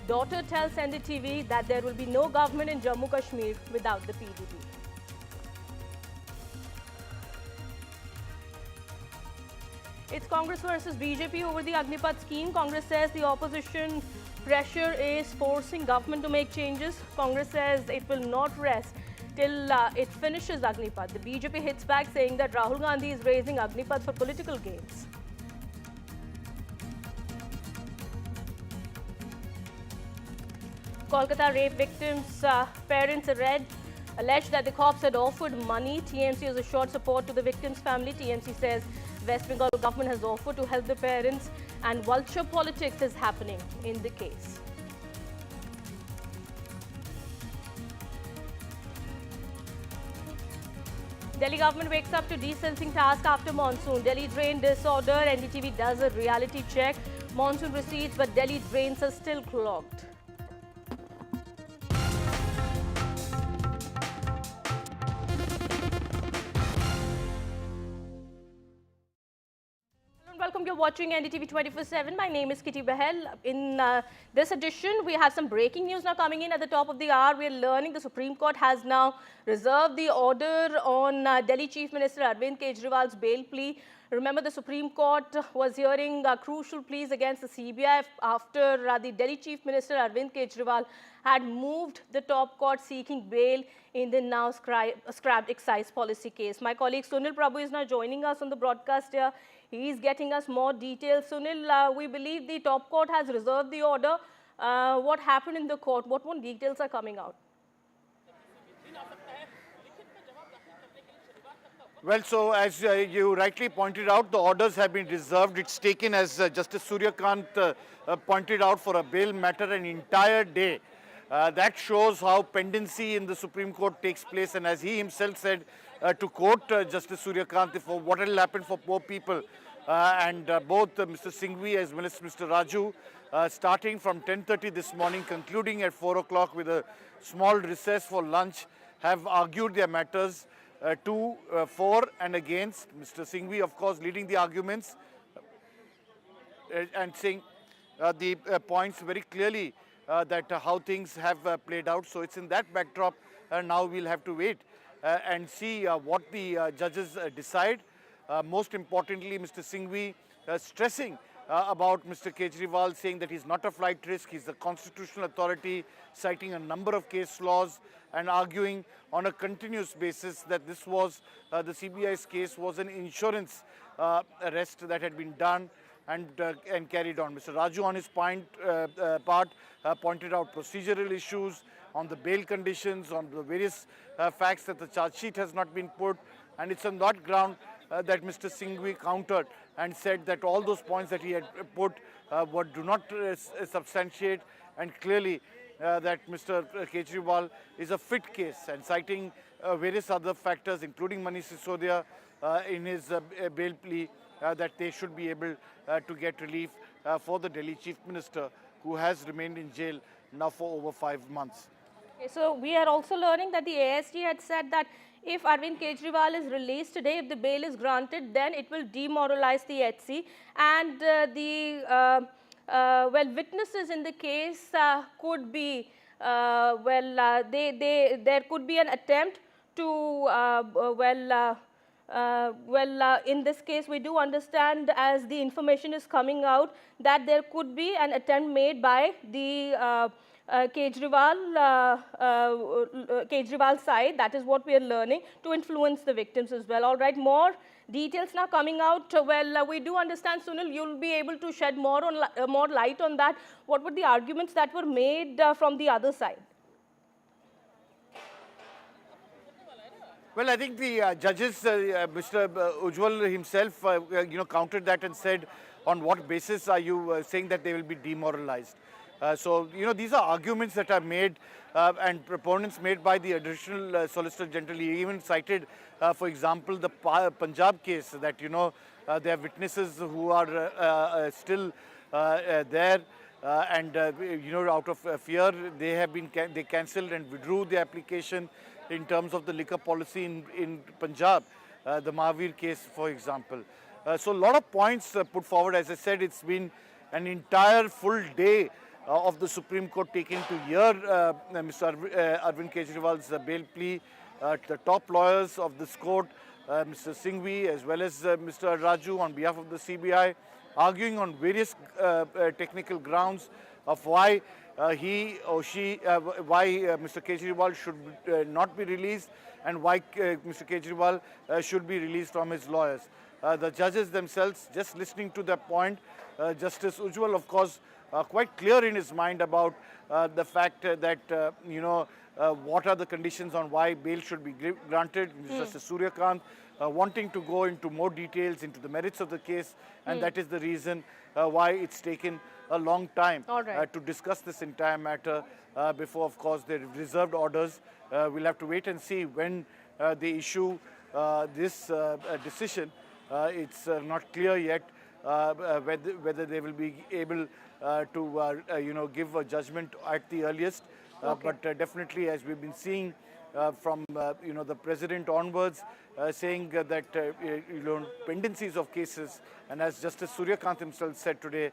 daughter tells NDTV that there will be no government in Jammu Kashmir without the PDP. It's Congress versus BJP over the Agnipath scheme. Congress says the opposition pressure is forcing government to make changes. Congress says it will not rest till it finishes Agnipath. The BJP hits back saying that Rahul Gandhi is raising Agnipath for political gains. Kolkata rape victims' parents alleged that the cops had offered money. TMC has assured support to the victim's family. TMC says West Bengal government has offered to help the parents, and vulture politics is happening in the case. Delhi government wakes up to desilting task after monsoon. Delhi drain disorder. NDTV does a reality check. Monsoon recedes, but Delhi drains are still clogged. Welcome, you're watching NDTV 24/7. My name is Kitty Bahel. In this edition, we have some breaking news now coming in at the top of the hour. We're learning the Supreme Court has now reserved the order on Delhi Chief Minister Arvind Kejriwal's bail plea. Remember, the Supreme Court was hearing crucial pleas against the CBI after the Delhi Chief Minister Arvind Kejriwal had moved the top court seeking bail in the now scrapped excise policy case. My colleague Sunil Prabhu is now joining us on the broadcast here. He's getting us more details. Sunil, we believe the top court has reserved the order. What happened in the court? What more details are coming out? Well, so as you rightly pointed out, the orders have been reserved. It's taken, as Justice Suryakant pointed out, for a bail matter an entire day. That shows how pendency in the Supreme Court takes place. And as he himself said, to quote Justice Suryakant, for what will happen for poor people, and both Mr. Singhvi as well as Mr. Raju, starting from 10:30 this morning, concluding at 4 o'clock with a small recess for lunch, have argued their matters for and against. Mr. Singhvi, of course, leading the arguments and saying the points very clearly that how things have played out. So it's in that backdrop now we'll have to wait and see what the judges decide. Most importantly, Mr. Singhvi stressing about Mr. Kejriwal, saying that he's not a flight risk, he's a constitutional authority, citing a number of case laws and arguing on a continuous basis that this was, the CBI's case was an insurance arrest that had been done and carried on. Mr. Raju on his part pointed out procedural issues on the bail conditions, on the various facts that the charge sheet has not been put, and it's on that ground that Mr. Singhvi countered and said that all those points that he had put do not substantiate, and clearly that Mr. Kejriwal is a fit case, and citing various other factors including Manish Sisodia in his bail plea, that they should be able to get relief for the Delhi Chief Minister, who has remained in jail now for over 5 months. Okay, so we are also learning that the ASG had said that if Arvind Kejriwal is released today, if the bail is granted, then it will demoralize the HC, and witnesses in the case could be, there could be an attempt to, in this case, we do understand, as the information is coming out, that there could be an attempt made by the Kejriwal side. That is what we are learning, to influence the victims as well. All right, more details now coming out. Well, we do understand, Sunil, you'll be able to shed more light on that. What were the arguments that were made from the other side? Well, I think the judges, Mr. Ujjwal himself, countered that and said, on what basis are you saying that they will be demoralized? So, these are arguments that are made and proponents made by the additional Solicitor General. He even cited, for example, the Punjab case, that, there are witnesses who are still there and, out of fear, they cancelled and withdrew the application in terms of the liquor policy in Punjab, the Mahavir case, for example. So a lot of points put forward. As I said, it's been an entire full day of the Supreme Court taken to hear Mr. Arvind Kejriwal's bail plea. The top lawyers of this court, Mr. Singhvi as well as Mr. Raju on behalf of the CBI, arguing on various technical grounds of why Mr. Kejriwal should not be released and why Mr. Kejriwal should be released from his lawyers. the judges themselves, just listening to that point, Justice Ujjwal, of course, quite clear in his mind about the fact that, what are the conditions on why bail should be granted. Justice Suryakant wanting to go into more details into the merits of the case, and that is the reason why it's taken a long time to discuss this entire matter before, of course, the reserved orders. We'll have to wait and see when they issue this decision. It's not clear yet whether they will be able to give a judgment at the earliest. But definitely, as we've been seeing from the president onwards, saying that pendencies of cases, and as Justice Suryakant himself said today,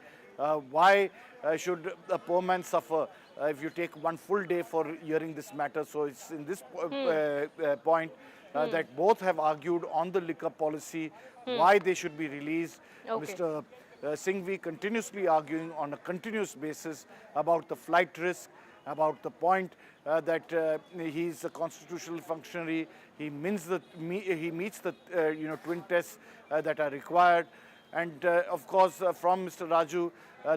why should a poor man suffer if you take one full day for hearing this matter? So it's in this point that both have argued on the liquor policy, why they should be released. Mr. Singhvi continuously arguing on a continuous basis about the flight risk, about the point that he's a constitutional functionary, he meets the twin tests that are required, and of course from Mr. Raju,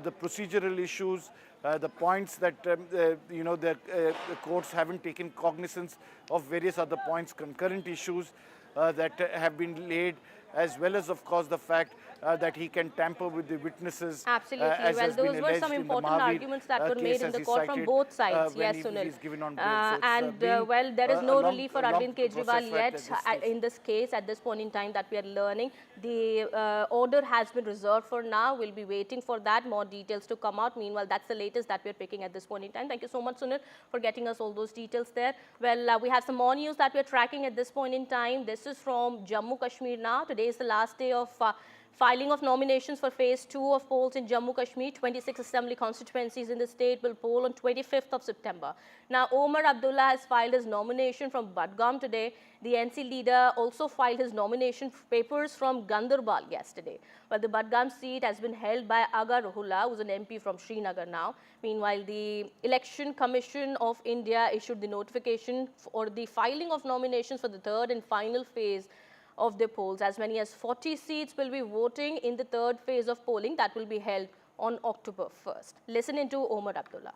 the procedural issues, the points that the courts haven't taken cognizance of various other points, concurrent issues that have been laid, as well as, of course, the fact that he can tamper with the witnesses. Absolutely. Well, those were some important arguments that were made in the court from both sides. Yes, Sunil. Well, there is no relief for Arvind Kejriwal yet in this case at this point in time that we are learning. The order has been reserved for now. We'll be waiting for that, more details to come out. Meanwhile, that's the latest that we're picking at this point in time. Thank you so much, Sunil, for getting us all those details there. Well, we have some more news that we're tracking at this point in time. This is from Jammu Kashmir now. Today is the last day of filing of nominations for phase 2 of polls in Jammu Kashmir. 26 assembly constituencies in the state will poll on 25th of September. Now, Omar Abdullah has filed his nomination from Budgam today. The NC leader also filed his nomination papers from Gandarbal yesterday. But the Budgam seat has been held by Aga Ruhullah, who's an MP from Srinagar now. Meanwhile, the Election Commission of India issued the notification for the filing of nominations for the third and final phase of the polls. As many as 40 seats will be voting in the third phase of polling that will be held on October 1st. Listen into Omar Abdullah.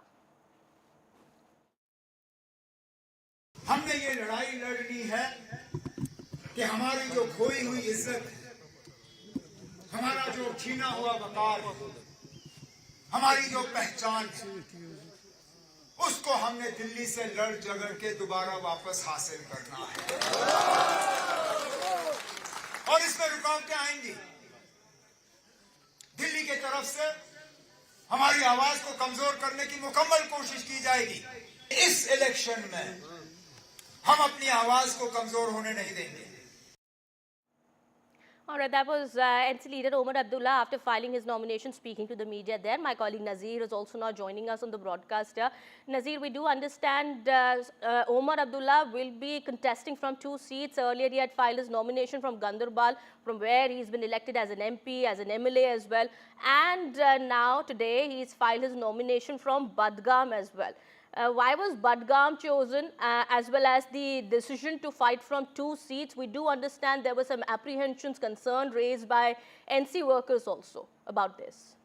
हमने ये लड़ाई लड़नी है कि हमारी जो खोई हुई इज्जत, हमारा जो छीना हुआ वकार, हमारी जो पहचान है, उसको हमने दिल्ली से लड़ झगड़ के दोबारा वापस हासिल करना है। और इसमें रुकावटें आएंगी। दिल्ली की तरफ से हमारी आवाज को कमजोर करने की मुकम्मल कोशिश की जाएगी। इस इलेक्शन में हम अपनी आवाज को कमजोर होने नहीं देंगे। All right, that was NC leader Omar Abdullah after filing his nomination, speaking to the media there. My colleague Nazir is also now joining us on the broadcast here. Nazir, we do understand Omar Abdullah will be contesting from 2 seats. Earlier, he had filed his nomination from Gandarbal, from where he's been elected as an MP, as an MLA as well. And now, today, he's filed his nomination from Budgam as well. Why was Budgam chosen, as well as the decision to fight from 2 seats? We do understand there were some apprehensions, concern raised by NC workers also about this.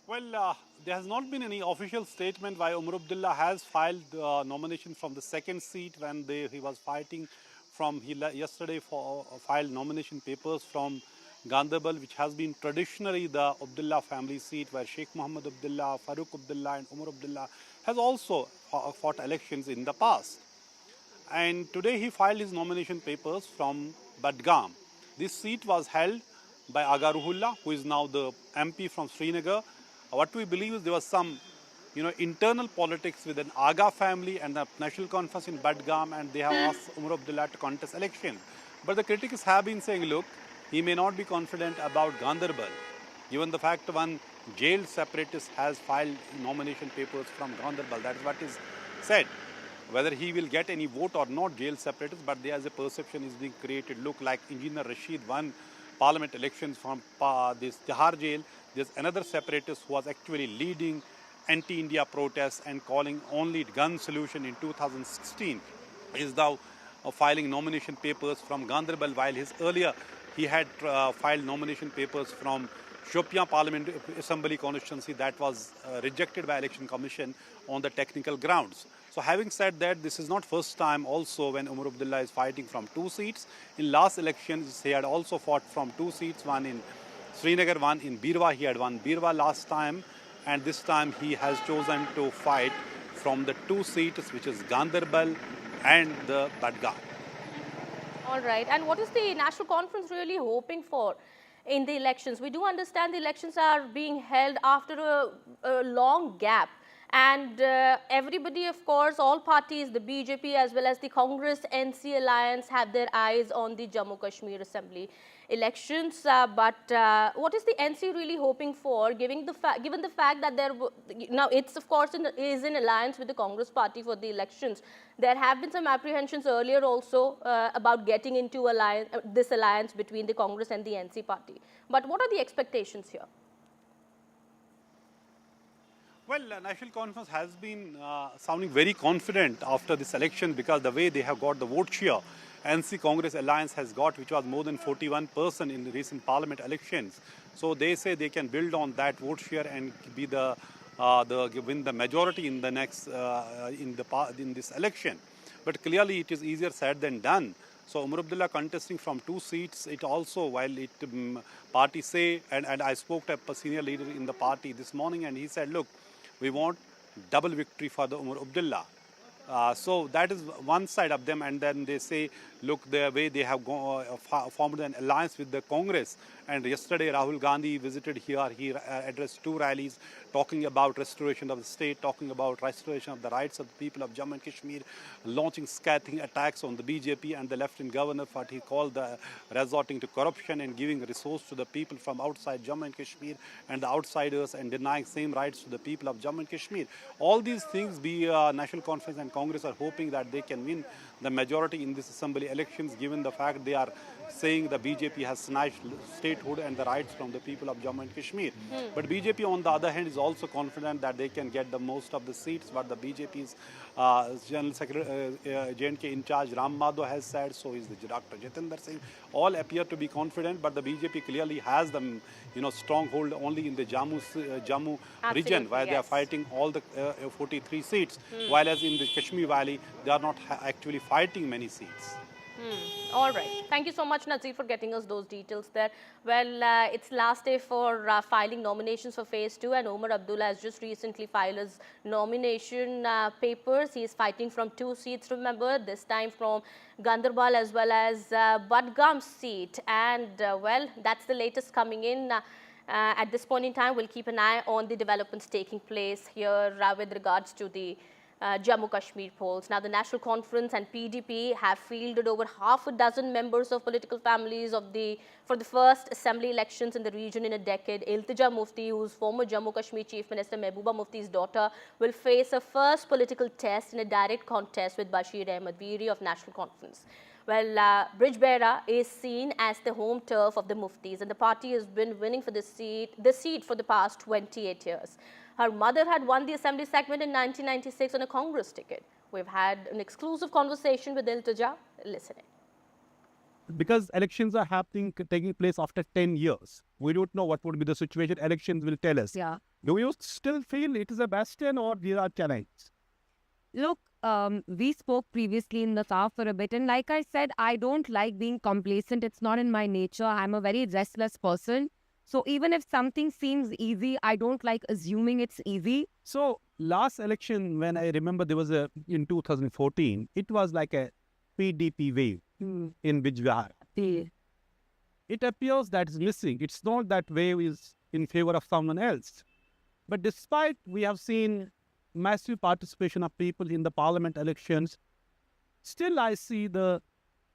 Well, there has not been any official statement why Omar Abdullah has filed nomination from the 2nd seat when he was fighting from, yesterday filed nomination papers from Gandarbal, which has been traditionally the Abdullah family seat, where Sheikh Muhammad Abdullah, Farooq Abdullah and Umar Abdullah has also fought elections in the past. And today he filed his nomination papers from Budgam. This seat was held by Aga Ruhullah, who is now the MP from Srinagar. What we believe is there was some internal politics with an Aga family and the National Conference in Budgam, and they have asked Umar Abdullah to contest election. But the critics have been saying, look, he may not be confident about Gandarbal, given the fact one jailed separatist has filed nomination papers from Gandarbal. That is what is said. Whether he will get any vote or not, jailed separatists, but there is a perception is being created. Look, like Engineer Rashid won parliament elections from this Tihar jail. There's another separatist who was actually leading anti-India protests and calling only gun solution in 2016 is now filing nomination papers from Ganderbal, while earlier he had filed nomination papers from Shopian Parliament Assembly constituency that was rejected by Election Commission on the technical grounds. So having said that, this is not first time also when Umar Abdullah is fighting from 2 seats. In last elections, he had also fought from 2 seats, one in Srinagar, one in Birwa. He had won Birwa last time, and this time he has chosen to fight from the 2 seats, which is Ganderbal and the Badgaon. All right. And what is the National Conference really hoping for in the elections? We do understand the elections are being held after a long gap. And everybody, of course, all parties, the BJP as well as the Congress-NC alliance have their eyes on the Jammu Kashmir Assembly elections. But what is the NC really hoping for, given the fact that now it's, of course, is in alliance with the Congress party for the elections. There have been some apprehensions earlier also about getting into this alliance between the Congress and the NC party. But what are the expectations here? Well, National Conference has been sounding very confident after this election because the way they have got the vote share, NC Congress Alliance has got, which was more than 41% in the recent parliament elections. So they say they can build on that vote share and be win the majority in the next in this election. But clearly, it is easier said than done. So Umar Abdullah contesting from 2 seats, it also, while it party say, and I spoke to a senior leader in the party this morning, and he said, look, we want double victory for the Umar Abdullah. So that is one side of them, and then they say, look, the way they have formed an alliance with the Congress. And yesterday, Rahul Gandhi visited here. He addressed 2 rallies talking about restoration of the state, talking about restoration of the rights of the people of Jammu and Kashmir, launching scathing attacks on the BJP and the Lieutenant Governor for what he called the resorting to corruption and giving resource to the people from outside Jammu and Kashmir and the outsiders and denying same rights to the people of Jammu and Kashmir. All these things, National Conference and Congress are hoping that they can win the majority in this assembly elections, given the fact they are saying the BJP has snatched statehood and the rights from the people of Jammu and Kashmir. But BJP, on the other hand, is also confident that they can get the most of the seats. What the BJP's General Secretary, J&K in charge, Ram Madhav, has said, so is the Dr. Jitendra Singh. All appear to be confident, but the BJP clearly has the stronghold only in the Jammu region, where they are fighting all the 43 seats, while as in the Kashmir Valley, they are not actually fighting many seats. All right. Thank you so much, Nazir, for getting us those details there. Well, it's last day for filing nominations for Phase 2, and Umar Abdullah has just recently filed his nomination papers. He is fighting from 2 seats, remember, this time from Ganderbal as well as Badgaon seat. And, well, that's the latest coming in. At this point in time, we'll keep an eye on the developments taking place here with regards to the Jammu Kashmir polls. Now, the National Conference and PDP have fielded over half a dozen members of political families for the first assembly elections in the region in a decade. Iltija Mufti, who's former Jammu Kashmir Chief Minister Mehbooba Mufti's daughter, will face a first political test in a direct contest with Bashir Ahmed Veeri of National Conference. Well, Brijbehara is seen as the home turf of the Muftis, and the party has been winning for this seat for the past 28 years. Her mother had won the assembly segment in 1996 on a Congress ticket. We've had an exclusive conversation with Iltija. Listen in. Because elections are taking place after 10 years. We don't know what would be the situation. Elections will tell us. Yeah. Do you still feel it is a bastion or there are challenges? Look, we spoke previously in the car for a bit, and like I said, I don't like being complacent. It's not in my nature. I'm a very restless person. So even if something seems easy, I don't like assuming it's easy. So last election, when I remember there was in 2014, it was like a PDP wave in Brijbehara. It appears that is missing. It's not that wave is in favor of someone else. But despite we have seen massive participation of people in the parliament elections, still I see the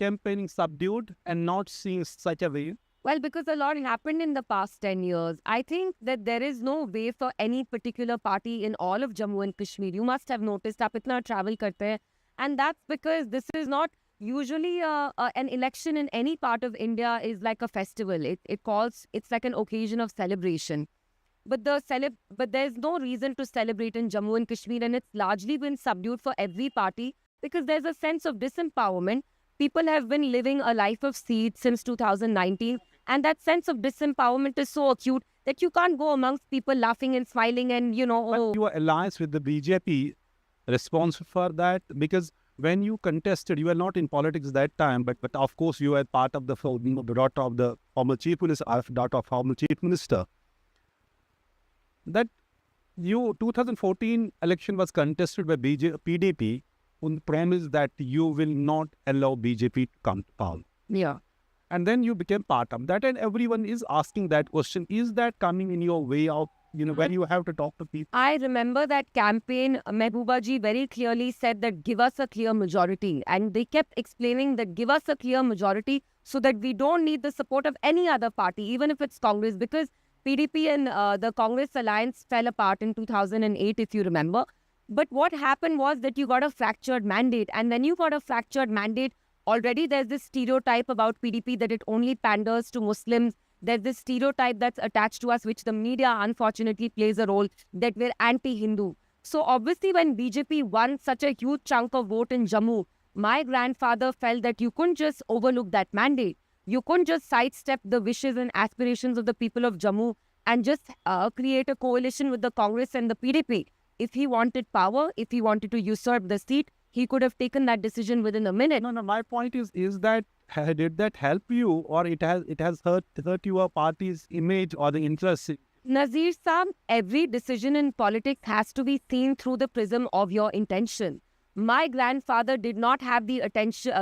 campaigning subdued and not seeing such a wave. Well, because a lot happened in the past 10 years. I think that there is no way for any particular party in all of Jammu and Kashmir. You must have noticed, aap itna travel karte hain. And that's because this is not usually an election in any part of India is like a festival. It's like an occasion of celebration. But there's no reason to celebrate in Jammu and Kashmir, and it's largely been subdued for every party because there's a sense of disempowerment People have been living a life of seed since 2019, and that sense of disempowerment is so acute that you can't go amongst people laughing and smiling and, But your alliance with the BJP responsible for that, because when you contested, you were not in politics that time, but of course you were part of the daughter of the former chief minister, daughter of former chief minister. That 2014 election was contested by PDP on the premise that you will not allow BJP to come to power. Yeah. And then you became part of that, and everyone is asking that question. Is that coming in your way of, when you have to talk to people? I remember that campaign, Mehbooba ji very clearly said that give us a clear majority. And they kept explaining that give us a clear majority so that we don't need the support of any other party, even if it's Congress, because PDP and the Congress alliance fell apart in 2008, if you remember. But what happened was that you got a fractured mandate. And when you got a fractured mandate, already there's this stereotype about PDP that it only panders to Muslims. There's this stereotype that's attached to us, which the media unfortunately plays a role, that we're anti-Hindu. So obviously when BJP won such a huge chunk of vote in Jammu, my grandfather felt that you couldn't just overlook that mandate. You couldn't just sidestep the wishes and aspirations of the people of Jammu and just create a coalition with the Congress and the PDP. If he wanted power, if he wanted to usurp the seat, he could have taken that decision within a minute. No, my point is that did that help you, or it has hurt your party's image or the interest? Nazir Saab, every decision in politics has to be seen through the prism of your intention. My grandfather did not have the attention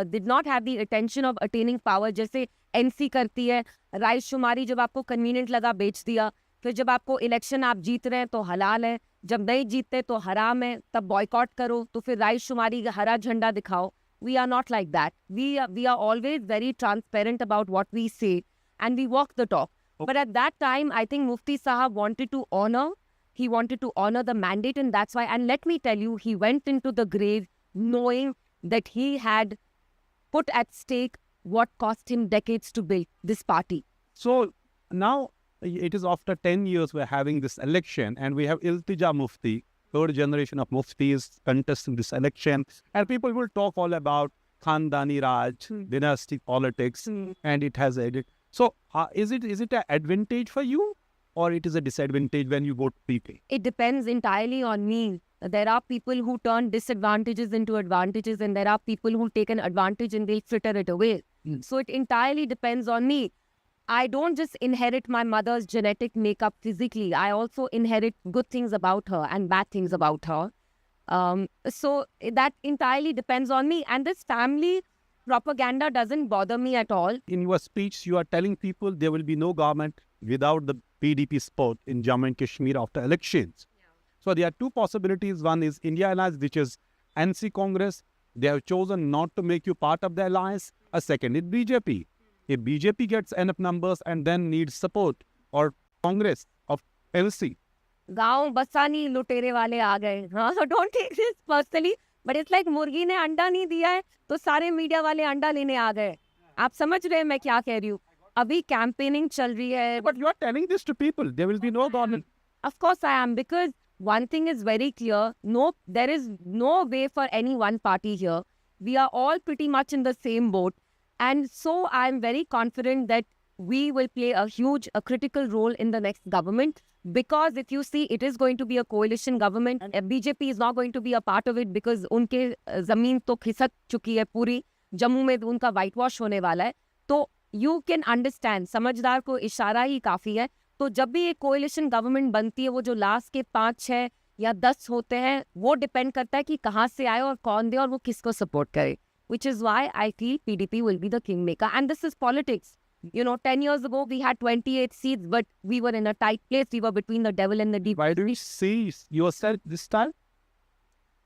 of attaining power. जैसे NC करती है, राय शुमारी जब आपको convenient लगा बेच दिया, फिर जब आपको election आप जीत रहे हैं तो हलाल है, जब नहीं जीतते तो हराम है, तब boycott करो, तो फिर राय शुमारी हरा झंडा दिखाओ. We are not like that. We are always very transparent about what we say, and we walk the talk. Okay. But at that time, I think Mufti Sahab wanted to honor the mandate, and that's why. And let me tell you, he went into the grave knowing that he had put at stake what cost him decades to build this party. So now it is after 10 years we're having this election, and we have Iltija Mufti, third generation of Muftis contesting this election, and people will talk all about Khandani Raj, dynastic politics, and it has added. So is it an advantage for you, or it is a disadvantage when you vote people? It depends entirely on me. There are people who turn disadvantages into advantages, and there are people who take an advantage and they'll fritter it away. So it entirely depends on me. I don't just inherit my mother's genetic makeup physically. I also inherit good things about her and bad things about her. So that entirely depends on me. And this family propaganda doesn't bother me at all. In your speech, you are telling people there will be no government without the PDP support in Jammu and Kashmir after elections. Yeah. So there are two possibilities. One is India Alliance, which is NC Congress. They have chosen not to make you part of the alliance. A second is BJP. If BJP gets enough numbers and then needs support, or Congress of LC. गांव बसानी लुटेरे वाले आ गए. So don't take this personally, but it's like मुर्गी ने अंडा नहीं दिया है तो सारे मीडिया वाले अंडा लेने आ गए. आप समझ रहे हैं मैं क्या कह रही हूँ? अभी कैंपेनिंग चल रही है. But you are telling this to people. There will be no government. Of course I am, because one thing is very clear. No, there is no way for any one party here. We are all pretty much in the same boat. And so I'm very confident that we will play a critical role in the next government, because if you see, it is going to be a coalition government, and BJP is not going to be a part of it because उनके ज़मीन तो खिसक चुकी है पूरी. जम्मू में उनका white wash होने वाला है. तो you can understand, समझदार को इशारा ही काफ़ी है. तो जब भी एक coalition government बनती है, वो जो लास्ट के 5, 6 या 10 होते हैं, वो डिपेंड करता है कि कहाँ से आए और कौन दे और वो किसको सपोर्ट करे. Which is why I feel PDP will be the kingmaker. And this is politics. 10 years ago, we had 28 seats, but we were in a tight place. We were between the devil and the deep. Why do you see yourself this time?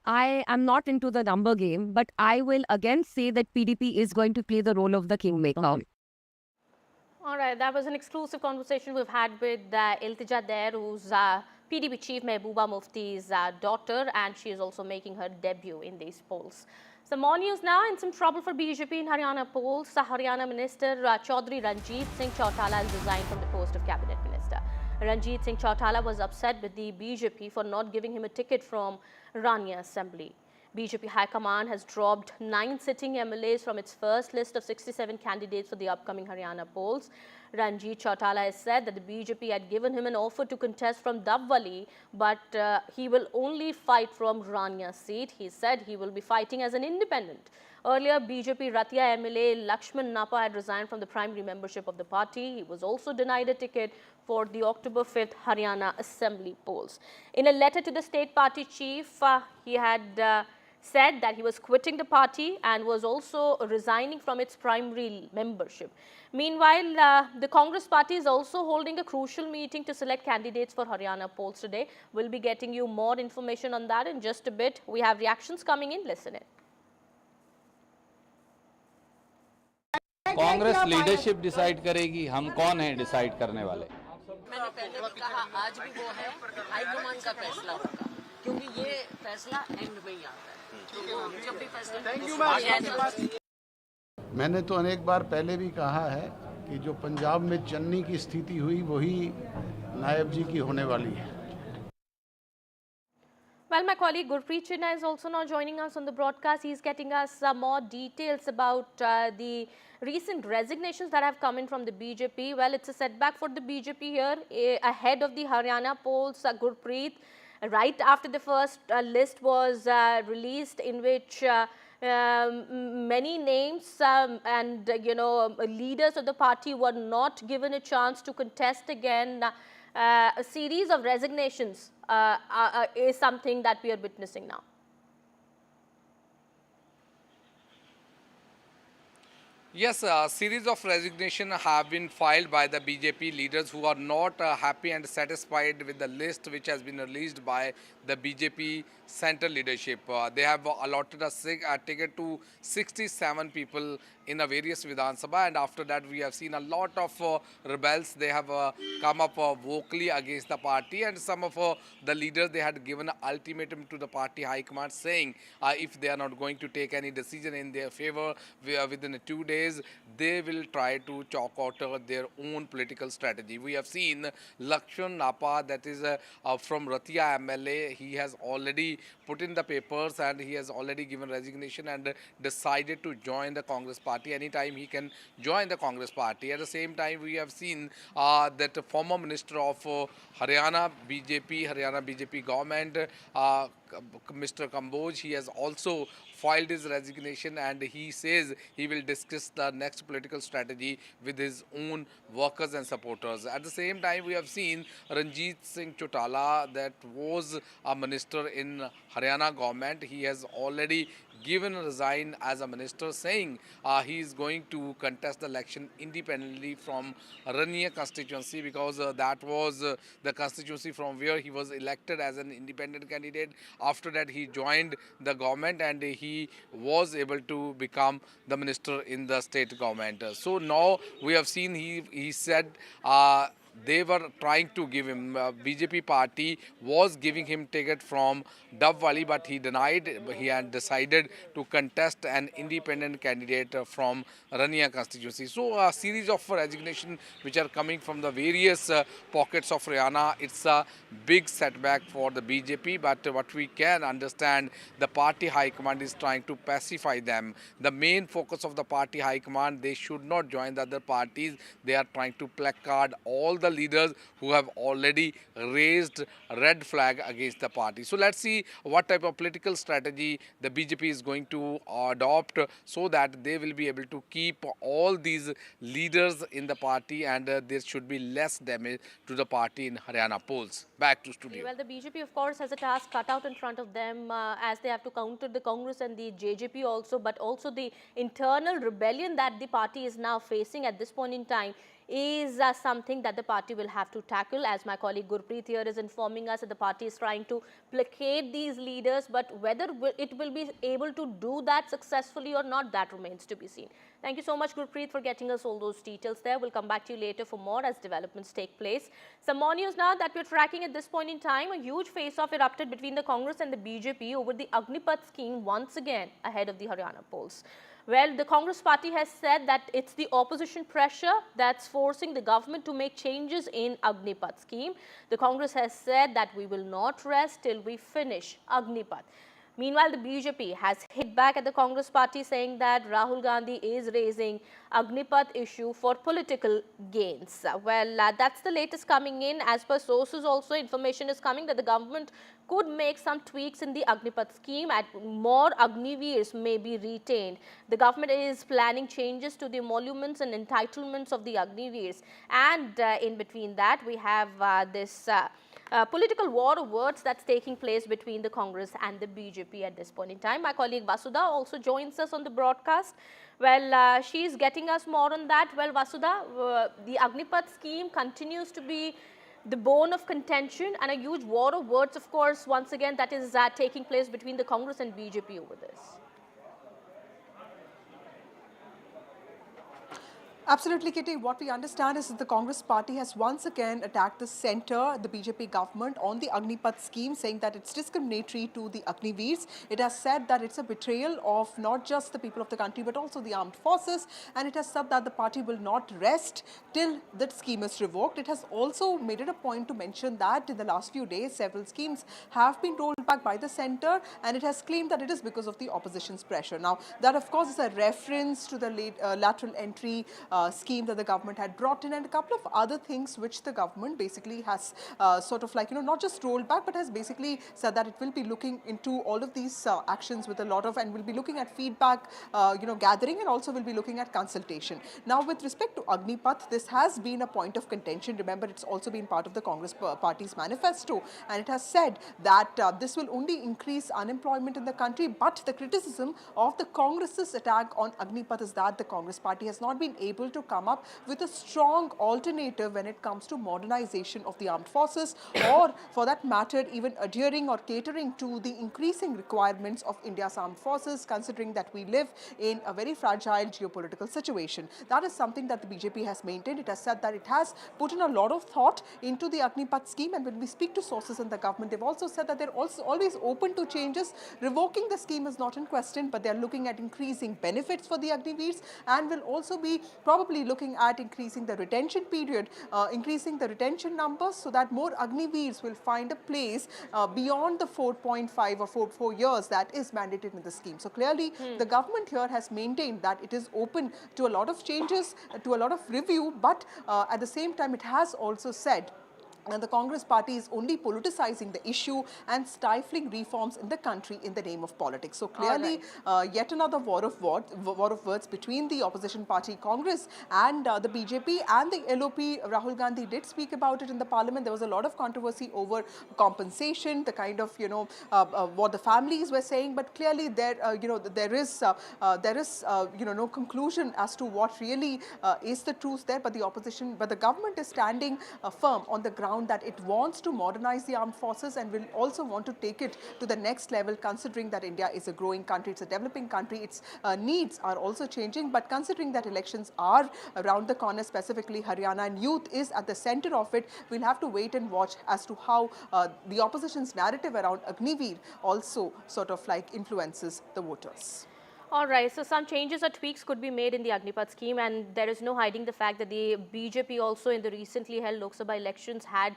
I am not into the number game, but I will again say that PDP is going to play the role of the kingmaker. Okay. All right, that was an exclusive conversation we've had with Iltija Der, who's PDP chief Mehbooba Mufti's daughter, and she is also making her debut in these polls. Some more news now. In some trouble for BJP in Haryana polls. Haryana Minister Chaudhry Ranjit Singh Chautala has resigned from the post of Cabinet Minister. Ranjit Singh Chautala was upset with the BJP for not giving him a ticket from Rania Assembly. BJP High Command has dropped 9 sitting MLAs from its first list of 67 candidates for the upcoming Haryana polls. Ranjit Chautala has said that the BJP had given him an offer to contest from Dabwali, but he will only fight from Rania seat. He said he will be fighting as an independent. Earlier, BJP Ratia MLA Lakshman Napa had resigned from the primary membership of the party. He was also denied a ticket for the October 5th Haryana Assembly polls. In a letter to the state party chief, he had said that he was quitting the party and was also resigning from its primary membership. Meanwhile, the Congress party is also holding a crucial meeting to select candidates for Haryana polls today. We'll be getting you more information on that in just a bit. We have reactions coming in. Listen in. Congress leadership decide करेगी, हम कौन हैं decide करने वाले। मैंने पहले भी कहा, आज भी वो है, हाईकमान का फैसला होगा, क्योंकि ये फैसला एंड में ही आता है। जब भी फैसला मैंने तो अनेक बार पहले भी कहा है कि जो पंजाब में चन्नी की स्थिति हुई वही नायब जी की होने वाली है। Well, my colleague Gurpreet Chinna is also now joining us on the broadcast. He's getting us more details about the recent resignations that have come in from the BJP. Well, it's a setback for the BJP here ahead of the Haryana polls. Gurpreet, right after the first list was released, in which many names and leaders of the party were not given a chance to contest again. A series of resignations is something that we are witnessing now. Yes, a series of resignations have been filed by the BJP leaders who are not happy and satisfied with the list which has been released by the BJP central leadership. They have allotted a ticket to 67 people in a various Vidhan Sabha, and after that we have seen a lot of rebels. They have come up vocally against the party, and some of the leaders, they had given an ultimatum to the party high command saying if they are not going to take any decision in their favor within 2 days, they will try to chalk out their own political strategy. We have seen Lakshman Napa, that is from Ratia MLA. He has already put in the papers and he has already given resignation and decided to join the Congress party. Anytime he can join the Congress party. At the same time, we have seen that the former minister of Haryana BJP government, Mr. Kamboj, he has also filed his resignation, and he says he will discuss the next political strategy with his own workers and supporters. At the same time, we have seen Ranjit Singh Chautala, that was a minister in Haryana government. He has already given a resign as a minister, saying he is going to contest the election independently from Rania constituency, because that was the constituency from where he was elected as an independent candidate. After that, he joined the government and he was able to become the minister in the state government. So now we have seen he said they were trying to give him, BJP party was giving him ticket from Dabwali, but he denied. He had decided to contest an independent candidate from Rania constituency. So a series of resignation which are coming from the various pockets of Haryana. It's a big setback for the BJP, but what we can understand, the party high command is trying to pacify them. The main focus of the party high command, they should not join the other parties. They are trying to placard all the leaders who have already raised a red flag against the party. So let's see what type of political strategy the BJP is going to adopt, so that they will be able to keep all these leaders in the party, and there should be less damage to the party in Haryana polls. Back to studio. Well, the BJP, of course, has a task cut out in front of them as they have to counter the Congress and the JJP also, but also the internal rebellion that the party is now facing at this point in time is something that the party will have to tackle. As my colleague Gurpreet here is informing us, that the party is trying to placate these leaders, but whether it will be able to do that successfully or not, that remains to be seen. Thank you so much, Gurpreet, for getting us all those details there. We'll come back to you later for more as developments take place. Some more news now that we're tracking at this point in time. A huge face-off erupted between the Congress and the BJP over the Agnipath scheme once again ahead of the Haryana polls. Well, the Congress party has said that it's the opposition pressure that's forcing the government to make changes in Agnipath scheme. The Congress has said that we will not rest till we finish Agnipath. Meanwhile, the BJP has hit back at the Congress party, saying that Rahul Gandhi is raising Agnipath issue for political gains. That's the latest coming in. As per sources also, information is coming that the government could make some tweaks in the Agnipath scheme and more Agniveers may be retained. The government is planning changes to the emoluments and entitlements of the Agniveers. And in between that, we have this political war of words that's taking place between the Congress and the BJP at this point in time. My colleague Vasudha also joins us on the broadcast. She's getting us more on that. Vasudha, the Agnipath scheme continues to be the bone of contention and a huge war of words, of course, once again, that is taking place between the Congress and BJP over this. Absolutely, Kitty. What we understand is that the Congress party has once again attacked the centre, the BJP government, on the Agnipath scheme, saying that it's discriminatory to the Agniveers. It has said that it's a betrayal of not just the people of the country, but also the armed forces. And it has said that the party will not rest till that scheme is revoked. It has also made it a point to mention that in the last few days, several schemes have been rolled back by the centre, and it has claimed that it is because of the opposition's pressure. Now, that of course is a reference to the lateral entry scheme that the government had brought in, and a couple of other things which the government basically has not just rolled back, but has basically said that it will be looking into all of these actions with a lot of, and will be looking at feedback gathering, and also will be looking at consultation. Now, with respect to Agnipath, this has been a point of contention. Remember, it's also been part of the Congress party's manifesto, and it has said that this will only increase unemployment in the country. But the criticism of the Congress's attack on Agnipath is that the Congress party has not been able to come up with a strong alternative when it comes to modernization of the armed forces, or for that matter, even adhering or catering to the increasing requirements of India's armed forces, considering that we live in a very fragile geopolitical situation. That is something that the BJP has maintained. It has said that it has put in a lot of thought into the Agnipath scheme, and when we speak to sources in the government, they've also said that they're also always open to changes. Revoking the scheme is not in question, but they're looking at increasing benefits for the Agniveers, and will also be probably looking at increasing the retention period, increasing the retention numbers, so that more Agniveers will find a place beyond the 4.5 or 4 years that is mandated in the scheme. So clearly, the government here has maintained that it is open to a lot of changes, to a lot of review, but at the same time, it has also said and the Congress party is only politicizing the issue and stifling reforms in the country in the name of politics. So clearly, yet another war of words between the opposition party Congress and the BJP and the LOP. Rahul Gandhi did speak about it in the parliament. There was a lot of controversy over compensation, the kind of what the families were saying. But clearly, there is no conclusion as to what really is the truth there. But the government is standing firm on the ground that it wants to modernize the armed forces and will also want to take it to the next level, considering that India is a growing country, it's a developing country, its needs are also changing. But considering that elections are around the corner, specifically Haryana, and youth is at the center of it, we'll have to wait and watch as to how the opposition's narrative around Agniveer also sort of like influences the voters. All right, so some changes or tweaks could be made in the Agnipath scheme, and there is no hiding the fact that the BJP also in the recently held Lok Sabha elections had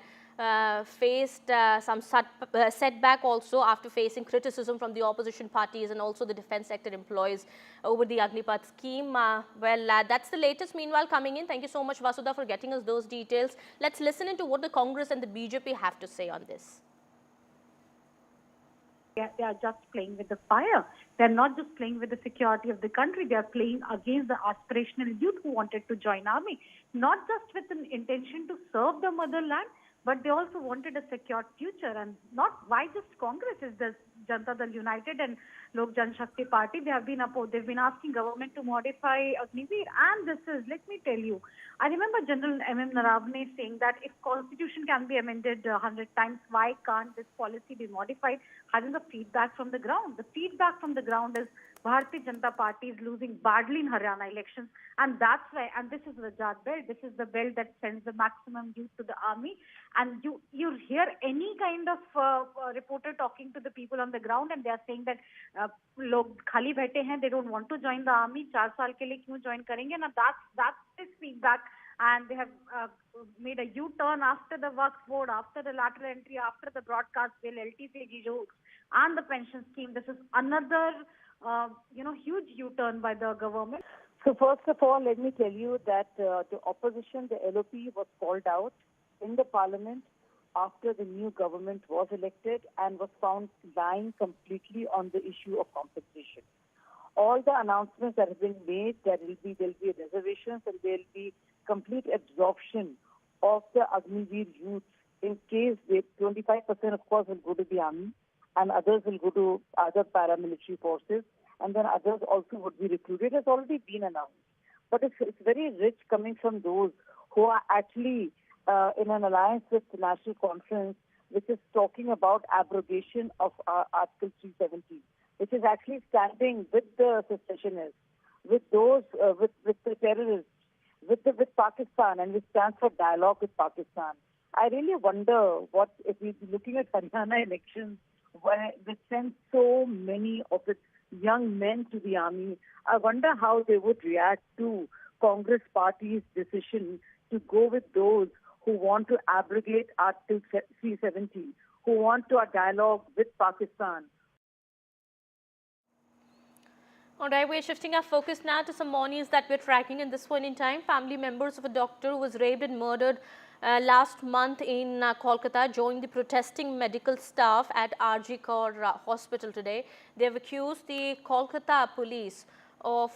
faced some setback also after facing criticism from the opposition parties and also the defense sector employees over the Agnipath scheme. That's the latest meanwhile coming in. Thank you so much, Vasudha, for getting us those details. Let's listen into what the Congress and the BJP have to say on this. They are just playing with the fire. They're not just playing with the security of the country. They are playing against the aspirational youth who wanted to join army, not just with an intention to serve the motherland, but they also wanted a secure future. And not why just Congress, is the Janata Dal United and Lok Janshakti Party. They've been asking government to modify Agniveer, and this is, let me tell you, I remember General M.M. Naravane saying that if Constitution can be amended 100 times, why can't this policy be modified? Having the feedback from the ground. The feedback from the ground is Bharatiya Janata Party is losing badly in Haryana elections, and that's why, and this is the Rajat belt, this is the belt that sends the maximum youth to the army, and you hear any kind of reporter talking to the people on the ground, and they are saying that log khali baithe hain, they don't want to join the army, 4 saal ke liye kyun join karenge, and that's this feedback and they have made a U-turn after the Waqf Board, after the lateral entry, after the broadcast bill, LTCG rules, and the pension scheme. This is another, huge U-turn by the government. So first of all, let me tell you that the opposition, the LOP, was called out in the parliament after the new government was elected and was found lying completely on the issue of compensation. All the announcements that have been made, there will be reservations and there will be complete absorption of the Agniveer youth. In case 25% of course will go to the army and others will go to other paramilitary forces, and then others also would be recruited. It has already been announced. But it's very rich coming from those who are actually in an alliance with the National Conference, which is talking about abrogation of Article 370, which is actually standing with the secessionists, with those, with the terrorists, with Pakistan, and which stands for dialogue with Pakistan. I really wonder what, if we're looking at Haryana elections, where they send so many of its young men to the army, I wonder how they would react to Congress party's decision to go with those who want to abrogate Article 370, who want to have dialogue with Pakistan. All right, we're shifting our focus now to some more news that we're tracking in this point in time. Family members of a doctor who was raped and murdered last month in Kolkata joined the protesting medical staff at RG Kaur Hospital today. They have accused the Kolkata police of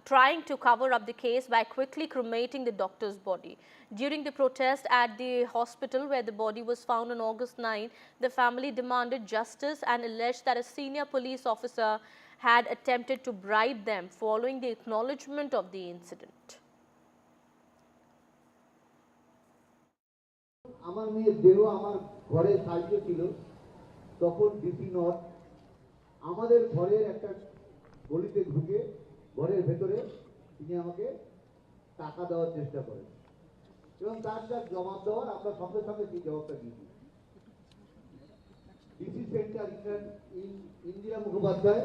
trying to cover up the case by quickly cremating the doctor's body. During the protest at the hospital where the body was found on August 9, the family demanded justice and alleged that a senior police officer had attempted to bribe them following the acknowledgement of the incident. আমার মেয়ের দেহ আমার ঘরে সাইজে ছিল তখন DC not আমাদের ঘরের একটা গলিতে ঢুকে ঘরের ভেতরে তিনি আমাকে টাকা দেওয়ার চেষ্টা করেন এবং তার যা জবাব দেওয়ার আমরা সঙ্গে সঙ্গে সেই জবাবটা দিয়েছি ডিসি সেন্টার ইন্দিরা মুখোপাধ্যায়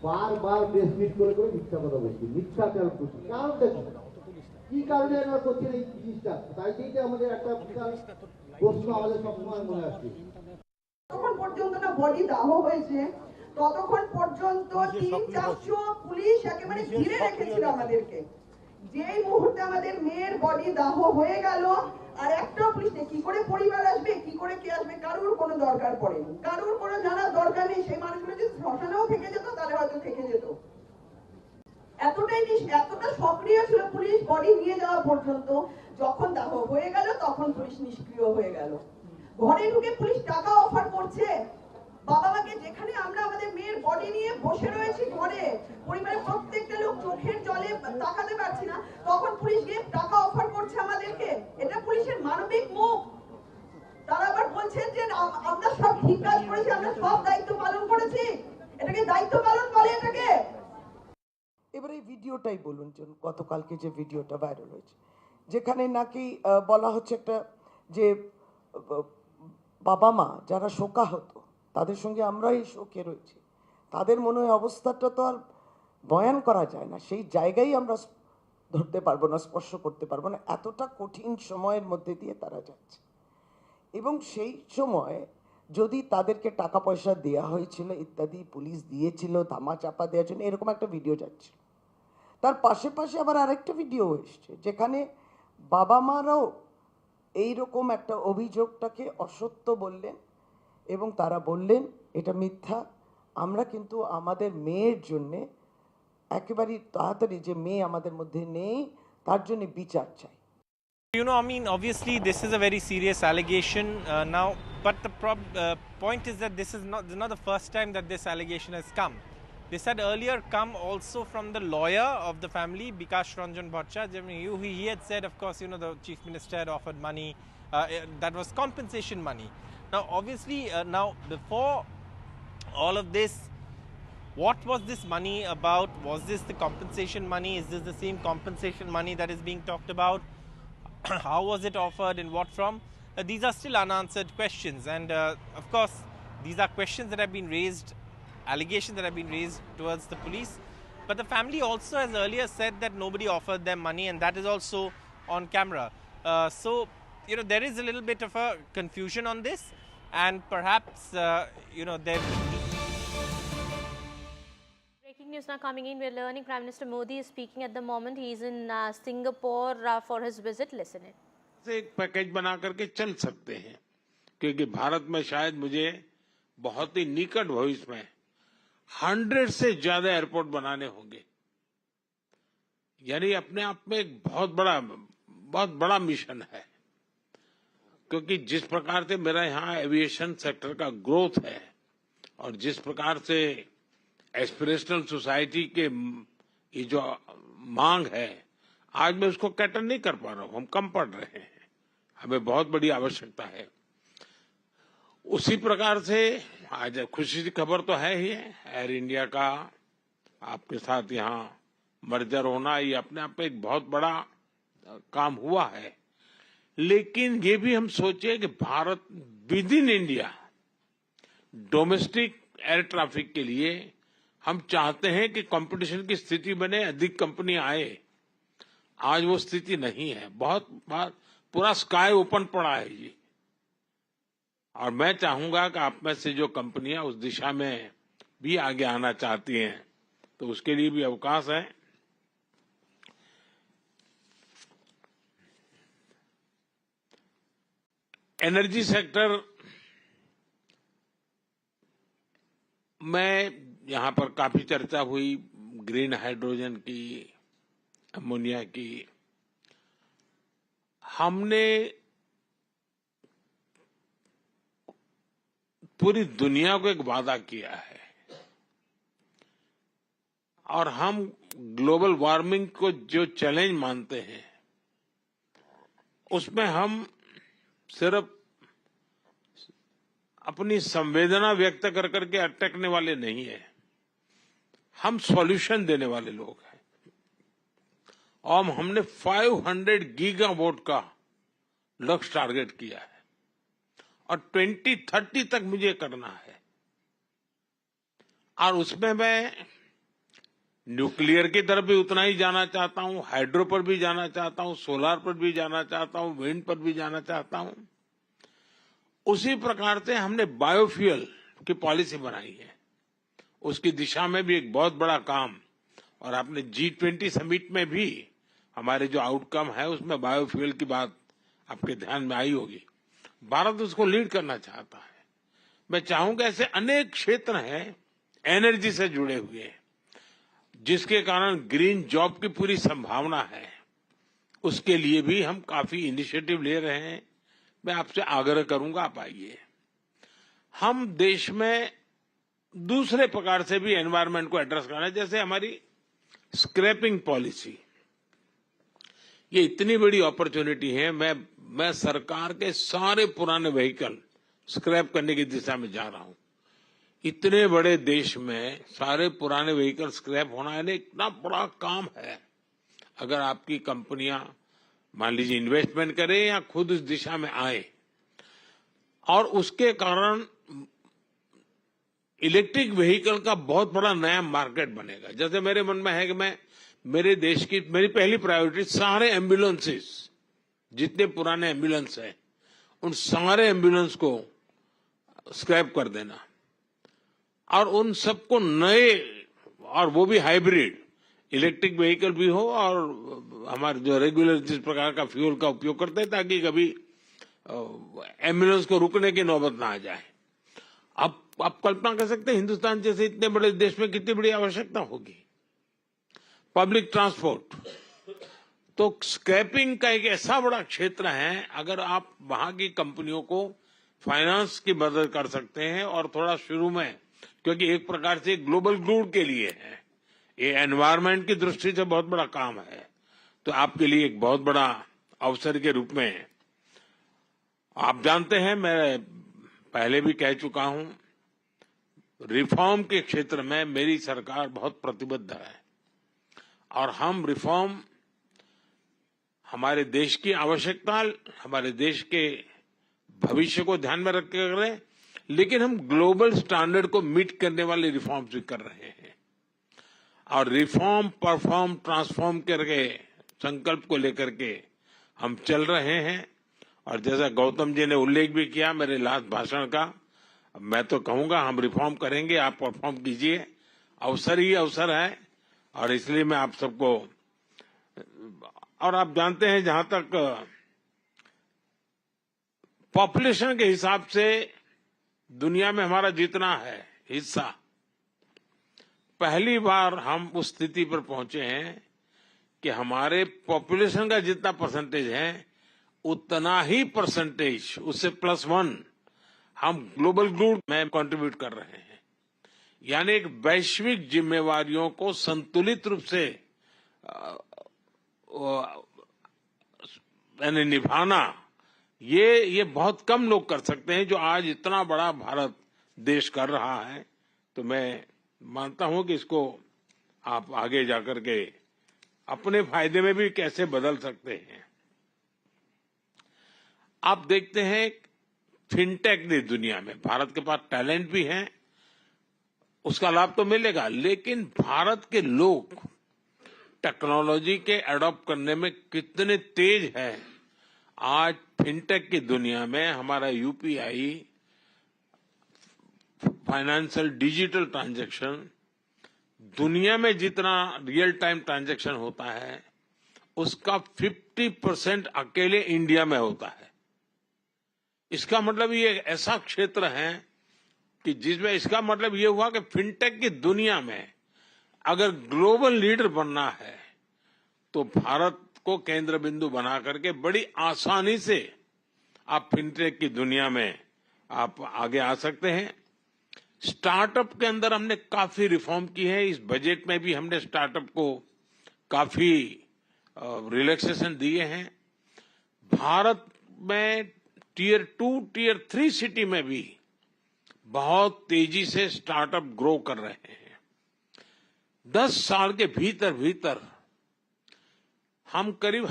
বারবার প্রেস মিট করে মিথ্যা কথা বলছি মিথ্যাচার করছি কারণটা কি কারণে আমরা করছেন এই জিনিসটা তাই থেকে আমাদের একটা বিশাল প্রশ্ন আমাদের সবসময় মনে আসছে তখন পর্যন্ত না বডি দাহ হয়েছে ততক্ষণ পর্যন্ত 300-400 পুলিশ একেবারে ঘিরে রেখেছিল আমাদেরকে যেই মুহূর্তে আমাদের মেয়ের বডি দাহ হয়ে গেল আর একটা পুলিশ নেই কি করে পরিবার আসবে কি করে কে আসবে কারোর কোনো দরকার পড়েনি কারোর কোনো জানার দরকার নেই সেই মানুষগুলো যদি শ্মশানেও থেকে যেত তাহলে হয়তো থেকে যেত এতটা সক্রিয় ছিল পুলিশ বডি নিয়ে যাওয়া পর্যন্ত যখন দাহ হয়ে গেল তখন পুলিশ নিষ্ক্রিয় হয়ে গেল ঘরে ঢুকে পুলিশ টাকা অফার করছে বাবা মাকে যেখানে আমরা আমাদের মেয়ের বডি নিয়ে বসে রয়েছি ঘরে পরিবারের প্রত্যেকটা লোক চোখের জলে তাকাতে পারছি না তখন পুলিশ গিয়ে টাকা অফার করছে আমাদেরকে এটা পুলিশের মানবিক মুখ তারা আবার বলছেন যে আমরা সব ঠিক কাজ করেছি আমরা সব দায়িত্ব পালন করেছি এটাকে দায়িত্ব পালন বলে এটাকে এবারে এই ভিডিওটাই বলুন গতকালকে যে ভিডিওটা ভাইরাল হয়েছে যেখানে নাকি বলা হচ্ছে একটা যে বাবা মা যারা শোকাহত তাদের সঙ্গে আমরাই শোকে রয়েছি তাদের মনে হয় অবস্থাটা তো আর বয়ান করা যায় না সেই জায়গায় আমরা ধরতে পারবো না স্পর্শ করতে পারবো না এতটা কঠিন সময়ের মধ্যে দিয়ে তারা যাচ্ছে এবং সেই সময় যদি তাদেরকে টাকা পয়সা দেওয়া হয়েছিল ইত্যাদি পুলিশ দিয়েছিল ধামা চাপা দেওয়ার জন্য এরকম একটা ভিডিও যাচ্ছিল তার পাশে আবার আরেকটা ভিডিও এসছে যেখানে বাবা মারাও এইরকম একটা অভিযোগটাকে অসত্য বললেন এবং তারা বললেন এটা মিথ্যা আমরা কিন্তু আমাদের মেয়ের জন্য একেবারে তাড়াতাড়ি যে মেয়ে আমাদের মধ্যে নেই তার জন্য বিচার চাই You know, I mean, obviously this is a very serious allegation now, but the point is that this is not the first time that this allegation has come. This had earlier come also from the lawyer of the family, Bikash Ranjan Bhattacharya. I mean, he had said, of course, you know, the Chief Minister had offered money, that was compensation money. Now, obviously, now before all of this, what was this money about? Was this the compensation money? Is this the same compensation money that is being talked about? How was it offered and what from? These are still unanswered questions, and of course these are questions that have been raised, allegations that have been raised towards the police, But the family also has earlier said that nobody offered them money, and that is also on camera. So, there is a little bit of a confusion on this, and perhaps, there... Breaking news now coming in. We're learning Prime Minister Modi is speaking at the moment. He's in Singapore for his visit. Listen in. से एक package बना करके चल सकते हैं, क्योंकि भारत में शायद मुझे बहुत ही निकट भविष्य में 100 से ज्यादा एयरपोर्ट बनाने होंगे। यानी अपने आप में एक बहुत बड़ा मिशन है, क्योंकि जिस प्रकार से मेरा यहाँ एविएशन सेक्टर का ग्रोथ है और जिस प्रकार से एस्पिरेशनल सोसाइटी के ये जो मांग है, आज मैं उसको कैटर नहीं कर पा रहा हूं। हम कम पड़ रहे हैं, हमें बहुत बड़ी आवश्यकता है। उसी प्रकार से आज खुशी की खबर तो है ही है, एयर इंडिया का आपके साथ यहाँ मर्जर होना, ये अपने आप में एक बहुत बड़ा काम हुआ है। लेकिन ये भी हम सोचे कि Bharat with in India domestic air traffic के लिए हम चाहते हैं कि कंपटीशन की स्थिति बने, अधिक कंपनी आए। आज वो स्थिति नहीं है, बहुत पूरा स्काई ओपन पड़ा है जी। और मैं चाहूंगा कि आप में से जो कंपनियां उस दिशा में भी आगे आना चाहती हैं, तो उसके लिए भी अवकाश है। एनर्जी सेक्टर में यहाँ पर काफी चर्चा हुई, ग्रीन हाइड्रोजन की, अमोनिया की। हमने पूरी दुनिया को एक वादा किया है और हम ग्लोबल वार्मिंग को जो चैलेंज मानते हैं, उसमें हम सिर्फ अपनी संवेदना व्यक्त कर करके अटकने वाले नहीं है, हम सॉल्यूशन देने वाले लोग हैं। और हमने 500 गीगावाट का लक्ष्य टारगेट किया है और 2030 तक मुझे करना है। और उसमें मैं न्यूक्लियर की तरफ भी उतना ही जाना चाहता हूं, हाइड्रो पर भी जाना चाहता हूं, सोलार पर भी जाना चाहता हूं, विंड पर भी जाना चाहता हूं। उसी प्रकार से हमने बायोफ्यूल की पॉलिसी बनाई है, उसकी दिशा में भी एक बहुत बड़ा काम। और आपने G20 समिट में भी हमारे जो आउटकम है उसमें बायोफ्यूल की बात आपके ध्यान में आई होगी। भारत उसको लीड करना चाहता है। मैं चाहूंगा ऐसे अनेक क्षेत्र हैं एनर्जी से जुड़े हुए, जिसके कारण ग्रीन जॉब की पूरी संभावना है। उसके लिए भी हम काफी इनिशिएटिव ले रहे हैं। मैं आपसे आग्रह करूंगा, आप आइए। हम देश में दूसरे प्रकार से भी एनवायरनमेंट को एड्रेस करना है, जैसे हमारी स्क्रैपिंग पॉलिसी। ये इतनी बड़ी अपॉर्चुनिटी है। मैं सरकार के सारे पुराने व्हीकल स्क्रैप करने की दिशा में जा रहा हूं। इतने बड़े देश में सारे पुराने व्हीकल स्क्रैप होना है, इतना बड़ा काम है। अगर आपकी कंपनियां मान लीजिए इन्वेस्टमेंट करें या खुद इस दिशा में आए, और उसके कारण इलेक्ट्रिक व्हीकल का बहुत बड़ा नया मार्केट बनेगा। जैसे मेरे मन में है कि मेरे देश की मेरी पहली प्रायोरिटी सारे एम्बुलेंसेस, जितने पुराने एम्बुलेंस हैं, उन सारे एम्बुलेंस को स्क्रैप कर देना और उन सबको नए, और वो भी हाइब्रिड, इलेक्ट्रिक व्हीकल भी हो और हमारे जो रेगुलर जिस प्रकार का फ्यूल का उपयोग करते हैं, ताकि कभी एम्बुलेंस को रुकने की नौबत ना आ जाए। अब आप कल्पना कर सकते हैं हिंदुस्तान जैसे इतने बड़े देश में कितनी बड़ी आवश्यकता होगी। पब्लिक ट्रांसपोर्ट तो स्क्रैपिंग का एक ऐसा बड़ा क्षेत्र है, अगर आप वहां की कंपनियों को फाइनेंस की मदद कर सकते हैं और थोड़ा शुरू में, क्योंकि एक प्रकार से ग्लोबल गुड के लिए है, ये एनवायरनमेंट की दृष्टि से बहुत बड़ा काम है, तो आपके लिए एक बहुत बड़ा अवसर के रूप में। आप जानते हैं, मैं पहले भी कह चुका हूं, रिफॉर्म के क्षेत्र में मेरी सरकार बहुत प्रतिबद्ध है और हम रिफॉर्म हमारे देश की आवश्यकता, हमारे देश के भविष्य को ध्यान में रख कर रहे हैं, लेकिन हम ग्लोबल स्टैंडर्ड को मीट करने वाले रिफॉर्म्स भी कर रहे हैं। और रिफॉर्म परफॉर्म ट्रांसफॉर्म करके संकल्प को लेकर के हम चल रहे हैं। और जैसा गौतम जी ने उल्लेख भी किया मेरे लास्ट भाषण का, मैं तो कहूंगा हम रिफॉर्म करेंगे, आप परफॉर्म कीजिए। अवसर ही अवसर है और इसलिए मैं आप सबको, और आप जानते हैं जहां तक पॉपुलेशन के हिसाब से दुनिया में हमारा जितना है हिस्सा, पहली बार हम उस स्थिति पर पहुंचे हैं कि हमारे पॉपुलेशन का जितना परसेंटेज है उतना ही परसेंटेज, उससे +1 हम ग्लोबल गुड में कंट्रीब्यूट कर रहे हैं। यानी एक वैश्विक जिम्मेवारियों को संतुलित रूप से यानी निभाना, ये बहुत कम लोग कर सकते हैं जो आज इतना बड़ा भारत देश कर रहा है। तो मैं मानता हूं कि इसको आप आगे जाकर के अपने फायदे में भी कैसे बदल सकते हैं। आप देखते हैं फिनटेक की दुनिया में भारत के पास टैलेंट भी है, उसका लाभ तो मिलेगा, लेकिन भारत के लोग टेक्नोलॉजी के अडॉप्ट करने में कितने तेज है। आज फिनटेक की दुनिया में हमारा यूपीआई, फाइनेंशियल डिजिटल ट्रांजैक्शन, दुनिया में जितना रियल टाइम ट्रांजैक्शन होता है उसका 50% अकेले इंडिया में होता है। इसका मतलब ये ऐसा क्षेत्र है कि जिसमें, इसका मतलब ये हुआ कि फिनटेक की दुनिया में अगर ग्लोबल लीडर बनना है तो भारत को केंद्र बिंदु बना करके बड़ी आसानी से आप फिनटेक की दुनिया में आप आगे आ सकते हैं। स्टार्टअप के अंदर हमने काफी रिफॉर्म की है। इस बजट में भी हमने स्टार्टअप को काफी रिलैक्सेशन दिए हैं। भारत में टियर 2, टियर 3 सिटी में भी बहुत तेजी से स्टार्टअप ग्रो कर रहे हैं। 10 साल के भीतर हम करीब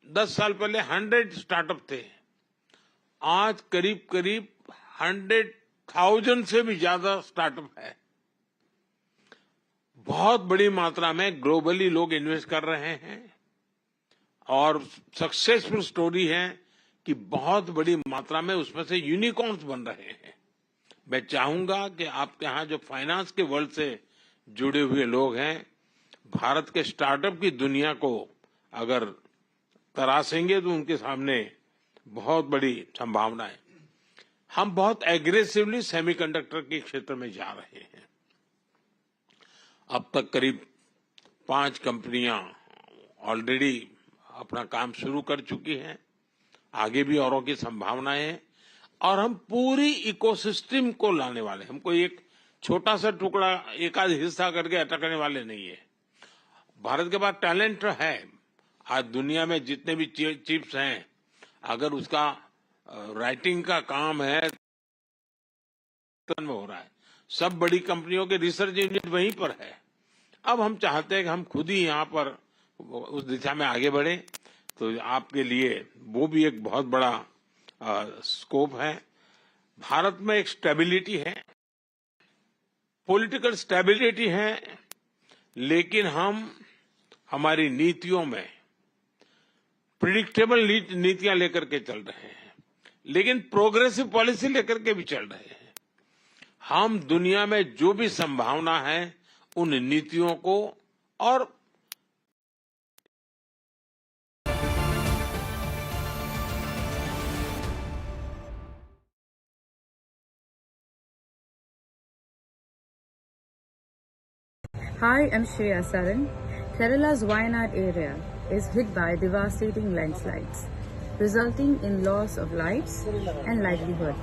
10 साल पहले 100 स्टार्टअप थे, आज करीब 100,000 से भी ज्यादा स्टार्टअप है। बहुत बड़ी मात्रा में ग्लोबली लोग इन्वेस्ट कर रहे हैं और सक्सेसफुल स्टोरी है कि बहुत बड़ी मात्रा में उसमें से यूनिकॉर्न्स बन रहे हैं। मैं चाहूंगा कि आपके यहाँ जो फाइनेंस के वर्ल्ड से जुड़े हुए लोग हैं, भारत के स्टार्टअप की दुनिया को अगर तराशेंगे तो उनके सामने बहुत बड़ी संभावना है। हम बहुत एग्रेसिवली सेमीकंडक्टर के क्षेत्र में जा रहे हैं। अब तक करीब 5 कंपनियां ऑलरेडी अपना काम शुरू कर चुकी हैं, आगे भी औरों की संभावनाएं हैं और हम पूरी इकोसिस्टम को लाने वाले हैं। हमको एक छोटा सा टुकड़ा, एक आध हिस्सा करके अटकने वाले नहीं है। भारत के पास टैलेंट है। आज दुनिया में जितने भी चिप्स हैं, अगर उसका राइटिंग का काम है हो रहा है, सब बड़ी कंपनियों के रिसर्च यूनिट वहीं पर है। अब हम चाहते हैं कि हम खुद ही यहाँ पर उस दिशा में आगे बढ़े, तो आपके लिए वो भी एक बहुत बड़ा स्कोप है। भारत में एक स्टेबिलिटी है, पॉलिटिकल स्टेबिलिटी है, लेकिन हम हमारी नीतियों में प्रिडिक्टेबल नीतियां लेकर के चल रहे हैं, लेकिन प्रोग्रेसिव पॉलिसी लेकर के भी चल रहे हैं। हम दुनिया में जो भी संभावना है उन नीतियों को और Hi, I'm Shreya Saran. Kerala's Wayanad area is hit by devastating landslides, resulting in loss of lives and livelihood.